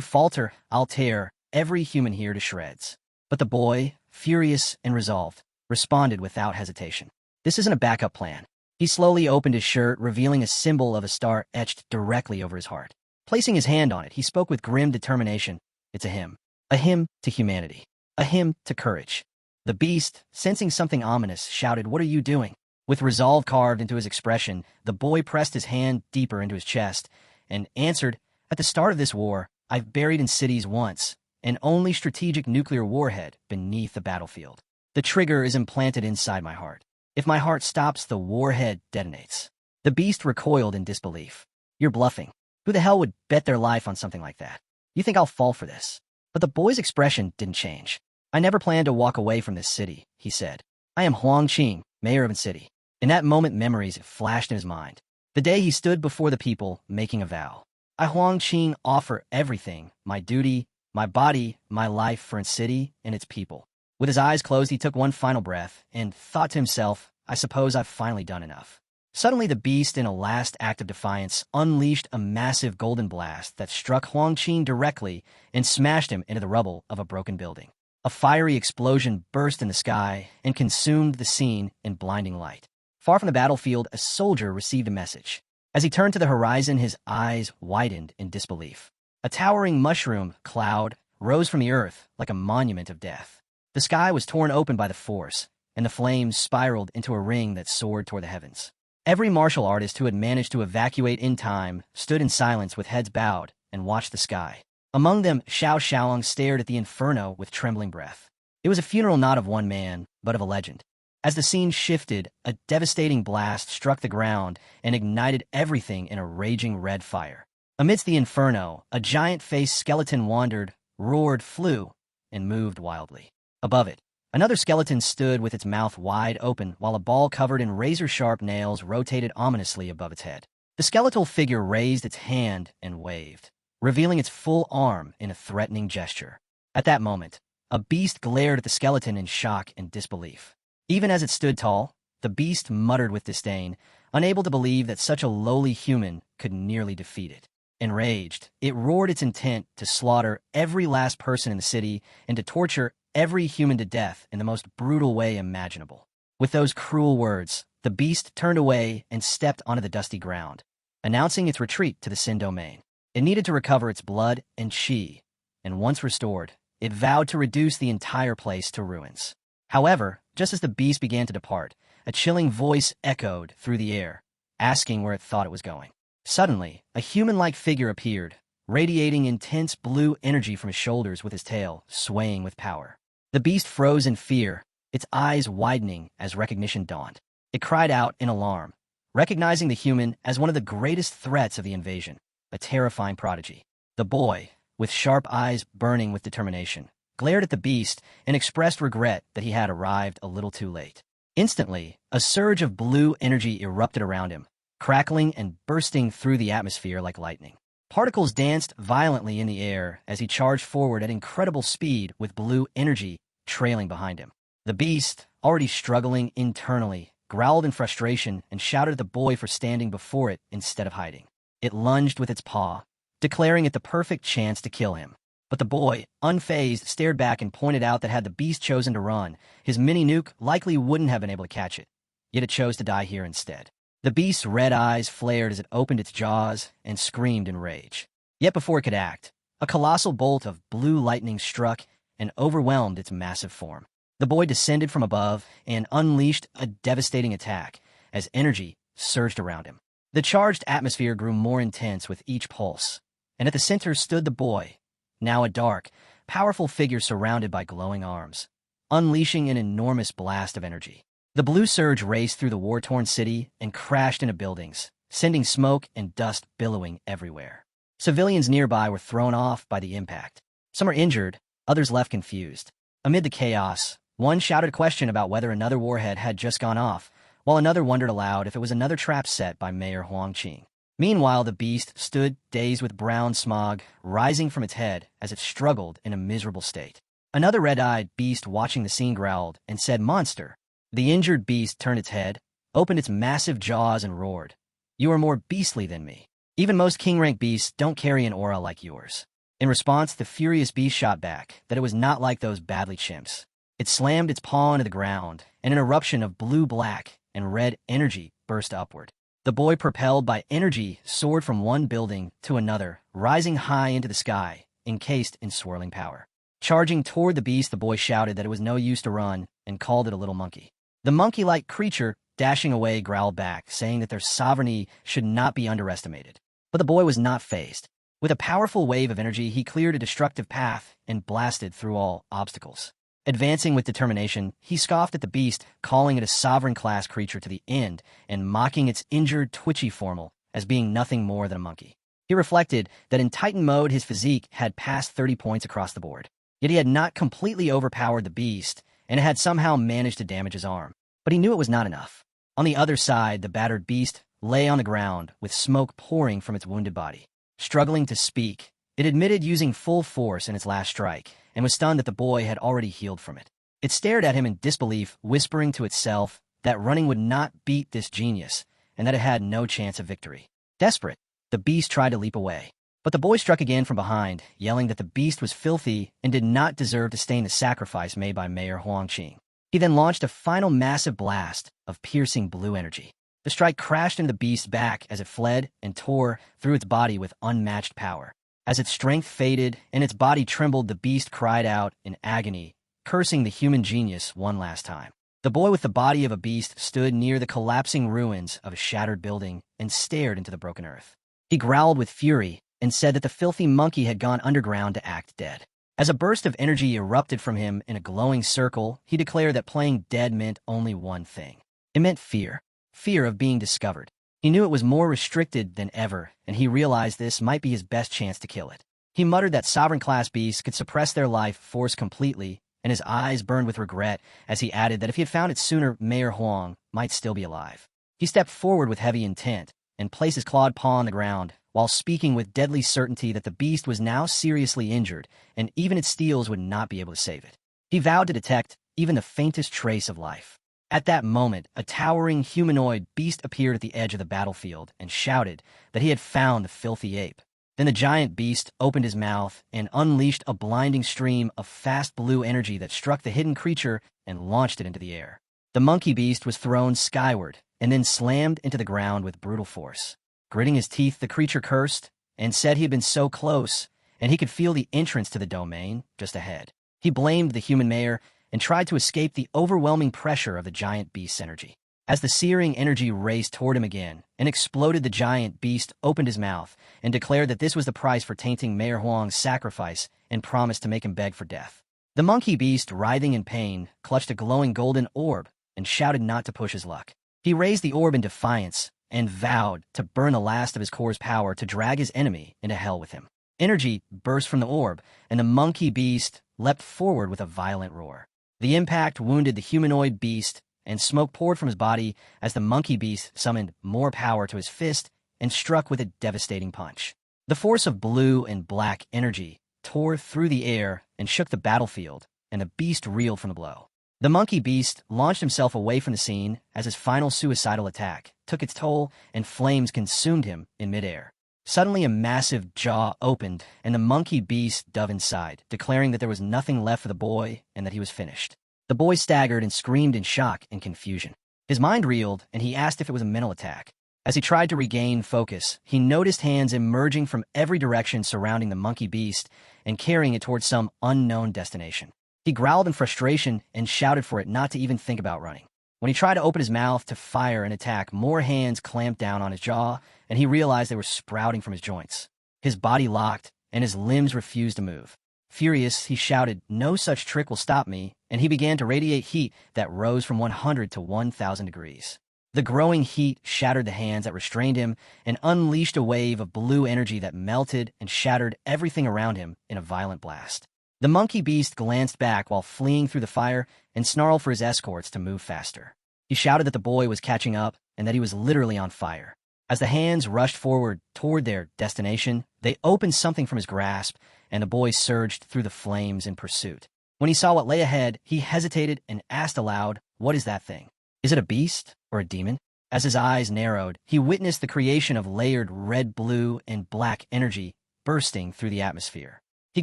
falter, I'll tear every human here to shreds." But the boy, furious and resolved, responded without hesitation, "This isn't a backup plan." He slowly opened his shirt, revealing a symbol of a star etched directly over his heart. Placing his hand on it, he spoke with grim determination, "It's a hymn to humanity, a hymn to courage." The beast, sensing something ominous, shouted, "What are you doing?" With resolve carved into his expression, the boy pressed his hand deeper into his chest and answered, "At the start of this war, I've buried in cities once an only strategic nuclear warhead beneath the battlefield. The trigger is implanted inside my heart. If my heart stops, the warhead detonates." The beast recoiled in disbelief. "You're bluffing. Who the hell would bet their life on something like that? You think I'll fall for this?" But the boy's expression didn't change. "I never planned to walk away from this city," he said. "I am Huang Qing, mayor of a city." In that moment, memories flashed in his mind. The day he stood before the people, making a vow. "I, Huang Qing, offer everything, my duty, my body, my life for its city and its people." With his eyes closed, he took one final breath and thought to himself, "I suppose I've finally done enough." Suddenly, the beast, in a last act of defiance, unleashed a massive golden blast that struck Huang Qing directly and smashed him into the rubble of a broken building. A fiery explosion burst in the sky and consumed the scene in blinding light. Far from the battlefield, a soldier received a message. As he turned to the horizon, his eyes widened in disbelief. A towering mushroom cloud rose from the earth like a monument of death. The sky was torn open by the force, and the flames spiraled into a ring that soared toward the heavens. Every martial artist who had managed to evacuate in time stood in silence with heads bowed and watched the sky. Among them, Xiao Xiaolong stared at the inferno with trembling breath. It was a funeral not of one man, but of a legend. As the scene shifted, a devastating blast struck the ground and ignited everything in a raging red fire. Amidst the inferno, a giant-faced skeleton wandered, roared, flew, and moved wildly. Above it, another skeleton stood with its mouth wide open while a ball covered in razor-sharp nails rotated ominously above its head. The skeletal figure raised its hand and waved, revealing its full arm in a threatening gesture. At that moment, a beast glared at the skeleton in shock and disbelief. Even as it stood tall, the beast muttered with disdain, unable to believe that such a lowly human could nearly defeat it. Enraged, it roared its intent to slaughter every last person in the city and to torture every human to death in the most brutal way imaginable. With those cruel words, the beast turned away and stepped onto the dusty ground, announcing its retreat to the Sin domain. It needed to recover its blood and qi, and once restored, it vowed to reduce the entire place to ruins. However, just as the beast began to depart, a chilling voice echoed through the air, asking where it thought it was going. Suddenly, a human-like figure appeared, radiating intense blue energy from his shoulders with his tail swaying with power. The beast froze in fear, its eyes widening as recognition dawned. It cried out in alarm, recognizing the human as one of the greatest threats of the invasion, a terrifying prodigy. The boy, with sharp eyes burning with determination, glared at the beast and expressed regret that he had arrived a little too late. Instantly, a surge of blue energy erupted around him, crackling and bursting through the atmosphere like lightning. Particles danced violently in the air as he charged forward at incredible speed with blue energy trailing behind him. The beast, already struggling internally, growled in frustration and shouted at the boy for standing before it instead of hiding. It lunged with its paw, declaring it the perfect chance to kill him. But the boy, unfazed, stared back and pointed out that had the beast chosen to run, his mini-nuke likely wouldn't have been able to catch it. Yet it chose to die here instead. The beast's red eyes flared as it opened its jaws and screamed in rage. Yet before it could act, a colossal bolt of blue lightning struck and overwhelmed its massive form. The boy descended from above and unleashed a devastating attack as energy surged around him. The charged atmosphere grew more intense with each pulse, and at the center stood the boy, now a dark, powerful figure surrounded by glowing arms, unleashing an enormous blast of energy. The blue surge raced through the war-torn city and crashed into buildings, sending smoke and dust billowing everywhere. Civilians nearby were thrown off by the impact. Some were injured, others left confused. Amid the chaos, one shouted a question about whether another warhead had just gone off, while another wondered aloud if it was another trap set by Mayor Huangqing. Meanwhile, the beast stood, dazed with brown smog rising from its head as it struggled in a miserable state. Another red-eyed beast watching the scene growled and said, "Monster." The injured beast turned its head, opened its massive jaws and roared, "You are more beastly than me. Even most king-rank beasts don't carry an aura like yours." In response, the furious beast shot back that it was not like those badly chimps. It slammed its paw into the ground, and an eruption of blue, black, and red energy burst upward. The boy, propelled by energy, soared from one building to another, rising high into the sky, encased in swirling power. Charging toward the beast, the boy shouted that it was no use to run and called it a little monkey. The monkey-like creature, dashing away, growled back, saying that their sovereignty should not be underestimated. But the boy was not fazed. With a powerful wave of energy, he cleared a destructive path and blasted through all obstacles. Advancing with determination, he scoffed at the beast, calling it a sovereign-class creature to the end and mocking its injured, twitchy formal as being nothing more than a monkey. He reflected that in Titan mode his physique had passed 30 points across the board. Yet he had not completely overpowered the beast, and it had somehow managed to damage his arm. But he knew it was not enough. On the other side, the battered beast lay on the ground with smoke pouring from its wounded body. Struggling to speak, it admitted using full force in its last strike, and was stunned that the boy had already healed from it. It stared at him in disbelief, whispering to itself that running would not beat this genius, and that it had no chance of victory. Desperate, the beast tried to leap away. But the boy struck again from behind, yelling that the beast was filthy and did not deserve to stain the sacrifice made by Mayor Huangqing. He then launched a final massive blast of piercing blue energy. The strike crashed into the beast's back as it fled and tore through its body with unmatched power. As its strength faded and its body trembled, the beast cried out in agony, cursing the human genius one last time. The boy with the body of a beast stood near the collapsing ruins of a shattered building and stared into the broken earth. He growled with fury and said that the filthy monkey had gone underground to act dead. As a burst of energy erupted from him in a glowing circle, he declared that playing dead meant only one thing. It meant fear. Fear of being discovered. He knew it was more restricted than ever, and he realized this might be his best chance to kill it. He muttered that sovereign-class beasts could suppress their life force completely, and his eyes burned with regret as he added that if he had found it sooner, Mayor Huang might still be alive. He stepped forward with heavy intent and placed his clawed paw on the ground, while speaking with deadly certainty that the beast was now seriously injured, and even its steels would not be able to save it. He vowed to detect even the faintest trace of life. At that moment, a towering humanoid beast appeared at the edge of the battlefield and shouted that he had found the filthy ape. Then the giant beast opened his mouth and unleashed a blinding stream of fast blue energy that struck the hidden creature and launched it into the air. The monkey beast was thrown skyward and then slammed into the ground with brutal force. Gritting his teeth, the creature cursed and said he had been so close, and he could feel the entrance to the domain just ahead. He blamed the human mayor and tried to escape the overwhelming pressure of the giant beast's energy. As the searing energy raced toward him again and exploded, the giant beast opened his mouth and declared that this was the price for tainting Mayor Huang's sacrifice and promised to make him beg for death. The monkey beast, writhing in pain, clutched a glowing golden orb and shouted not to push his luck. He raised the orb in defiance and vowed to burn the last of his core's power to drag his enemy into hell with him. Energy burst from the orb, and the monkey beast leapt forward with a violent roar. The impact wounded the humanoid beast, and smoke poured from his body as the monkey beast summoned more power to his fist and struck with a devastating punch. The force of blue and black energy tore through the air and shook the battlefield, and the beast reeled from the blow. The monkey beast launched himself away from the scene as his final suicidal attack took its toll and flames consumed him in midair. Suddenly, a massive jaw opened, and the monkey beast dove inside, declaring that there was nothing left for the boy and that he was finished. The boy staggered and screamed in shock and confusion. His mind reeled, and he asked if it was a mental attack. As he tried to regain focus, he noticed hands emerging from every direction surrounding the monkey beast and carrying it towards some unknown destination. He growled in frustration and shouted for it not to even think about running. When he tried to open his mouth to fire an attack, more hands clamped down on his jaw, and he realized they were sprouting from his joints. His body locked, and his limbs refused to move. Furious, he shouted, "No such trick will stop me," and he began to radiate heat that rose from 100 to 1,000 degrees. The growing heat shattered the hands that restrained him and unleashed a wave of blue energy that melted and shattered everything around him in a violent blast. The monkey beast glanced back while fleeing through the fire and snarled for his escorts to move faster. He shouted that the boy was catching up and that he was literally on fire. As the hands rushed forward toward their destination, they opened something from his grasp, and the boy surged through the flames in pursuit. When he saw what lay ahead, he hesitated and asked aloud, "What is that thing? Is it a beast or a demon?" As his eyes narrowed, he witnessed the creation of layered red, blue, and black energy bursting through the atmosphere. He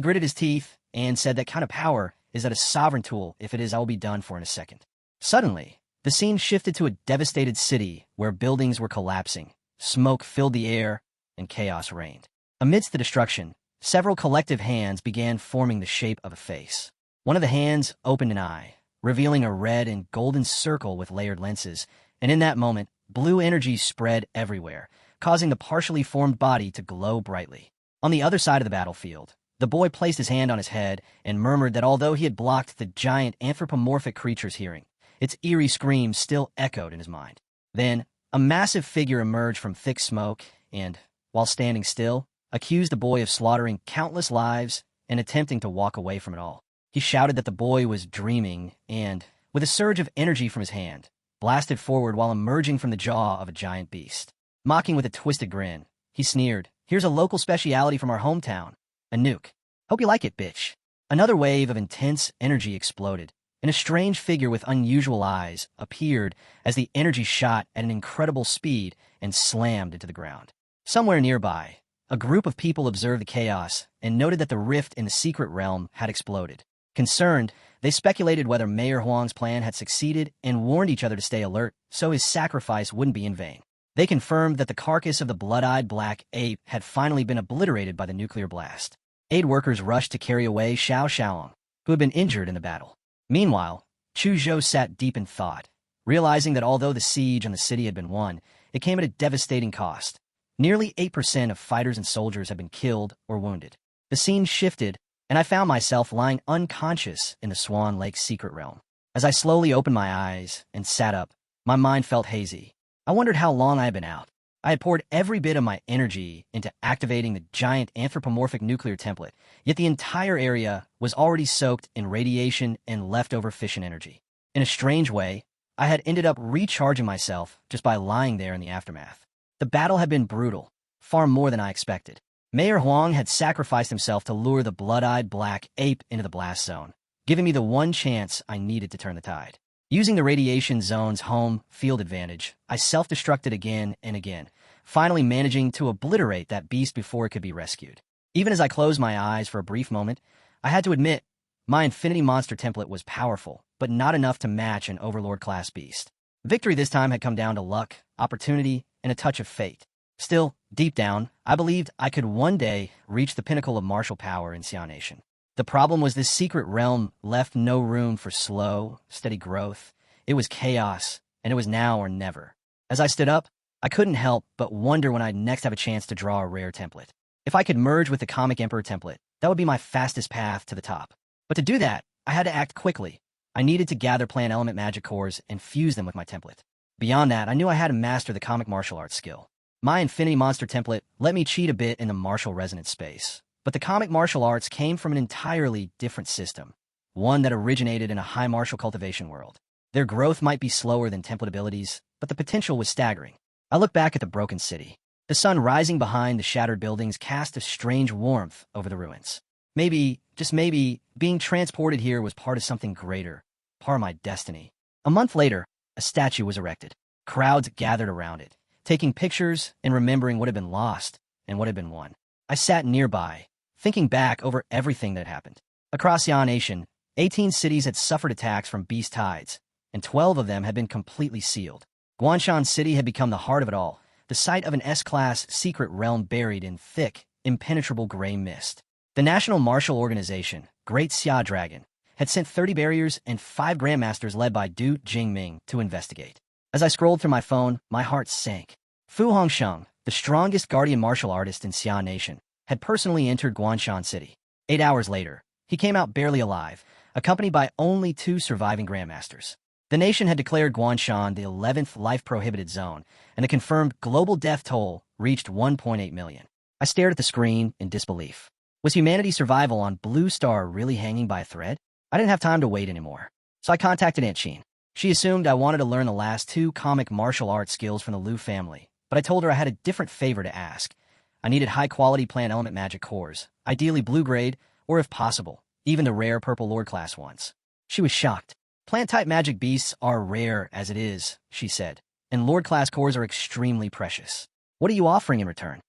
gritted his teeth and said that kind of power is that a sovereign tool. If it is, I will be done for in a second. Suddenly, the scene shifted to a devastated city where buildings were collapsing, smoke filled the air, and chaos reigned. Amidst the destruction, several collective hands began forming the shape of a face. One of the hands opened an eye, revealing a red and golden circle with layered lenses, and in that moment, blue energy spread everywhere, causing the partially formed body to glow brightly. On the other side of the battlefield, the boy placed his hand on his head and murmured that although he had blocked the giant anthropomorphic creature's hearing, its eerie screams still echoed in his mind. Then, a massive figure emerged from thick smoke and, while standing still, accused the boy of slaughtering countless lives and attempting to walk away from it all. He shouted that the boy was dreaming and, with a surge of energy from his hand, blasted forward while emerging from the jaw of a giant beast. Mocking with a twisted grin, he sneered, "Here's a local speciality from our hometown, a nuke. Hope you like it, bitch." Another wave of intense energy exploded, and a strange figure with unusual eyes appeared as the energy shot at an incredible speed and slammed into the ground. Somewhere nearby, a group of people observed the chaos and noted that the rift in the secret realm had exploded. Concerned, they speculated whether Mayor Huang's plan had succeeded and warned each other to stay alert so his sacrifice wouldn't be in vain. They confirmed that the carcass of the blood-eyed black ape had finally been obliterated by the nuclear blast. Aid workers rushed to carry away Xiao Xiaolong, who had been injured in the battle. Meanwhile, Chu Zhou sat deep in thought, realizing that although the siege on the city had been won, it came at a devastating cost. Nearly 8% of fighters and soldiers had been killed or wounded. The scene shifted, and I found myself lying unconscious in the Swan Lake secret realm. As I slowly opened my eyes and sat up, my mind felt hazy. I wondered how long I had been out. I had poured every bit of my energy into activating the giant anthropomorphic nuclear template, yet the entire area was already soaked in radiation and leftover fission energy. In a strange way, I had ended up recharging myself just by lying there in the aftermath. The battle had been brutal, far more than I expected. Mayor Huang had sacrificed himself to lure the blood-eyed black ape into the blast zone, giving me the one chance I needed to turn the tide. Using the radiation zone's home field advantage, I self-destructed again and again, finally managing to obliterate that beast before it could be rescued. Even as I closed my eyes for a brief moment, I had to admit, my Infinity Monster template was powerful, but not enough to match an Overlord-class beast. Victory this time had come down to luck, opportunity, and a touch of fate. Still, deep down, I believed I could one day reach the pinnacle of martial power in Xia Nation. The problem was this secret realm left no room for slow, steady growth. It was chaos, and it was now or never. As I stood up, I couldn't help but wonder when I'd next have a chance to draw a rare template. If I could merge with the Comic Emperor template, that would be my fastest path to the top. But to do that, I had to act quickly. I needed to gather plant element magic cores and fuse them with my template. Beyond that, I knew I had to master the comic martial arts skill. My Infinity Monster template let me cheat a bit in the martial resonance space, but the comic martial arts came from an entirely different system, one that originated in a high martial cultivation world. Their growth might be slower than template abilities, but the potential was staggering. I looked back at the broken city. The sun rising behind the shattered buildings cast a strange warmth over the ruins. Maybe, just maybe, being transported here was part of something greater, part of my destiny. A month later, a statue was erected. Crowds gathered around it, taking pictures and remembering what had been lost and what had been won. I sat nearby, thinking back over everything that happened. Across Xia Nation, 18 cities had suffered attacks from beast tides, and 12 of them had been completely sealed. Guanshan City had become the heart of it all, the site of an S-class secret realm buried in thick, impenetrable gray mist. The National Martial Organization, Great Xia Dragon, had sent 30 barriers and 5 grandmasters led by Du Jingming to investigate. As I scrolled through my phone, my heart sank. Fu Hongsheng, the strongest guardian martial artist in Xia Nation, had personally entered Guanshan City. 8 hours later, he came out barely alive, accompanied by only 2 surviving grandmasters. The nation had declared Guanshan the 11th life-prohibited zone, and the confirmed global death toll reached 1.8 million. I stared at the screen in disbelief. Was humanity's survival on Blue Star really hanging by a thread? I didn't have time to wait anymore, so I contacted Aunt Sheen. She assumed I wanted to learn the last two comic martial arts skills from the Liu family, but I told her I had a different favor to ask. I needed high-quality plant element magic cores, ideally blue grade, or if possible, even the rare purple lord class ones. She was shocked. Plant-type magic beasts are rare as it is, she said, and lord class cores are extremely precious. What are you offering in return?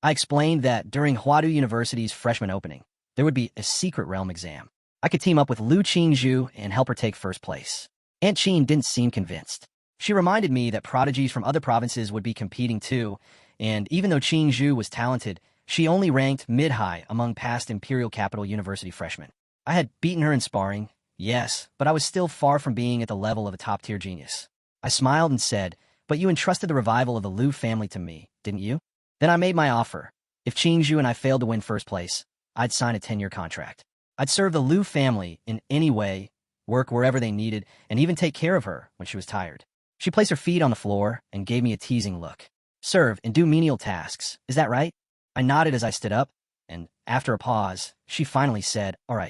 I explained that during Huadu University's freshman opening, there would be a secret realm exam. I could team up with Lu Qingzhu and help her take first place. Aunt Qin didn't seem convinced. She reminded me that prodigies from other provinces would be competing too, and even though Qingzhu was talented, she only ranked mid-high among past Imperial Capital University freshmen. I had beaten her in sparring, yes, but I was still far from being at the level of a top-tier genius. I smiled and said, "But you entrusted the revival of the Liu family to me, didn't you?" Then I made my offer. If Qingzhu and I failed to win first place, I'd sign a 10-year contract. I'd serve the Liu family in any way, work wherever they needed, and even take care of her when she was tired. She placed her feet on the floor and gave me a teasing look. Serve and do menial tasks, is that right? I nodded as I stood up, and after a pause, she finally said, "All right,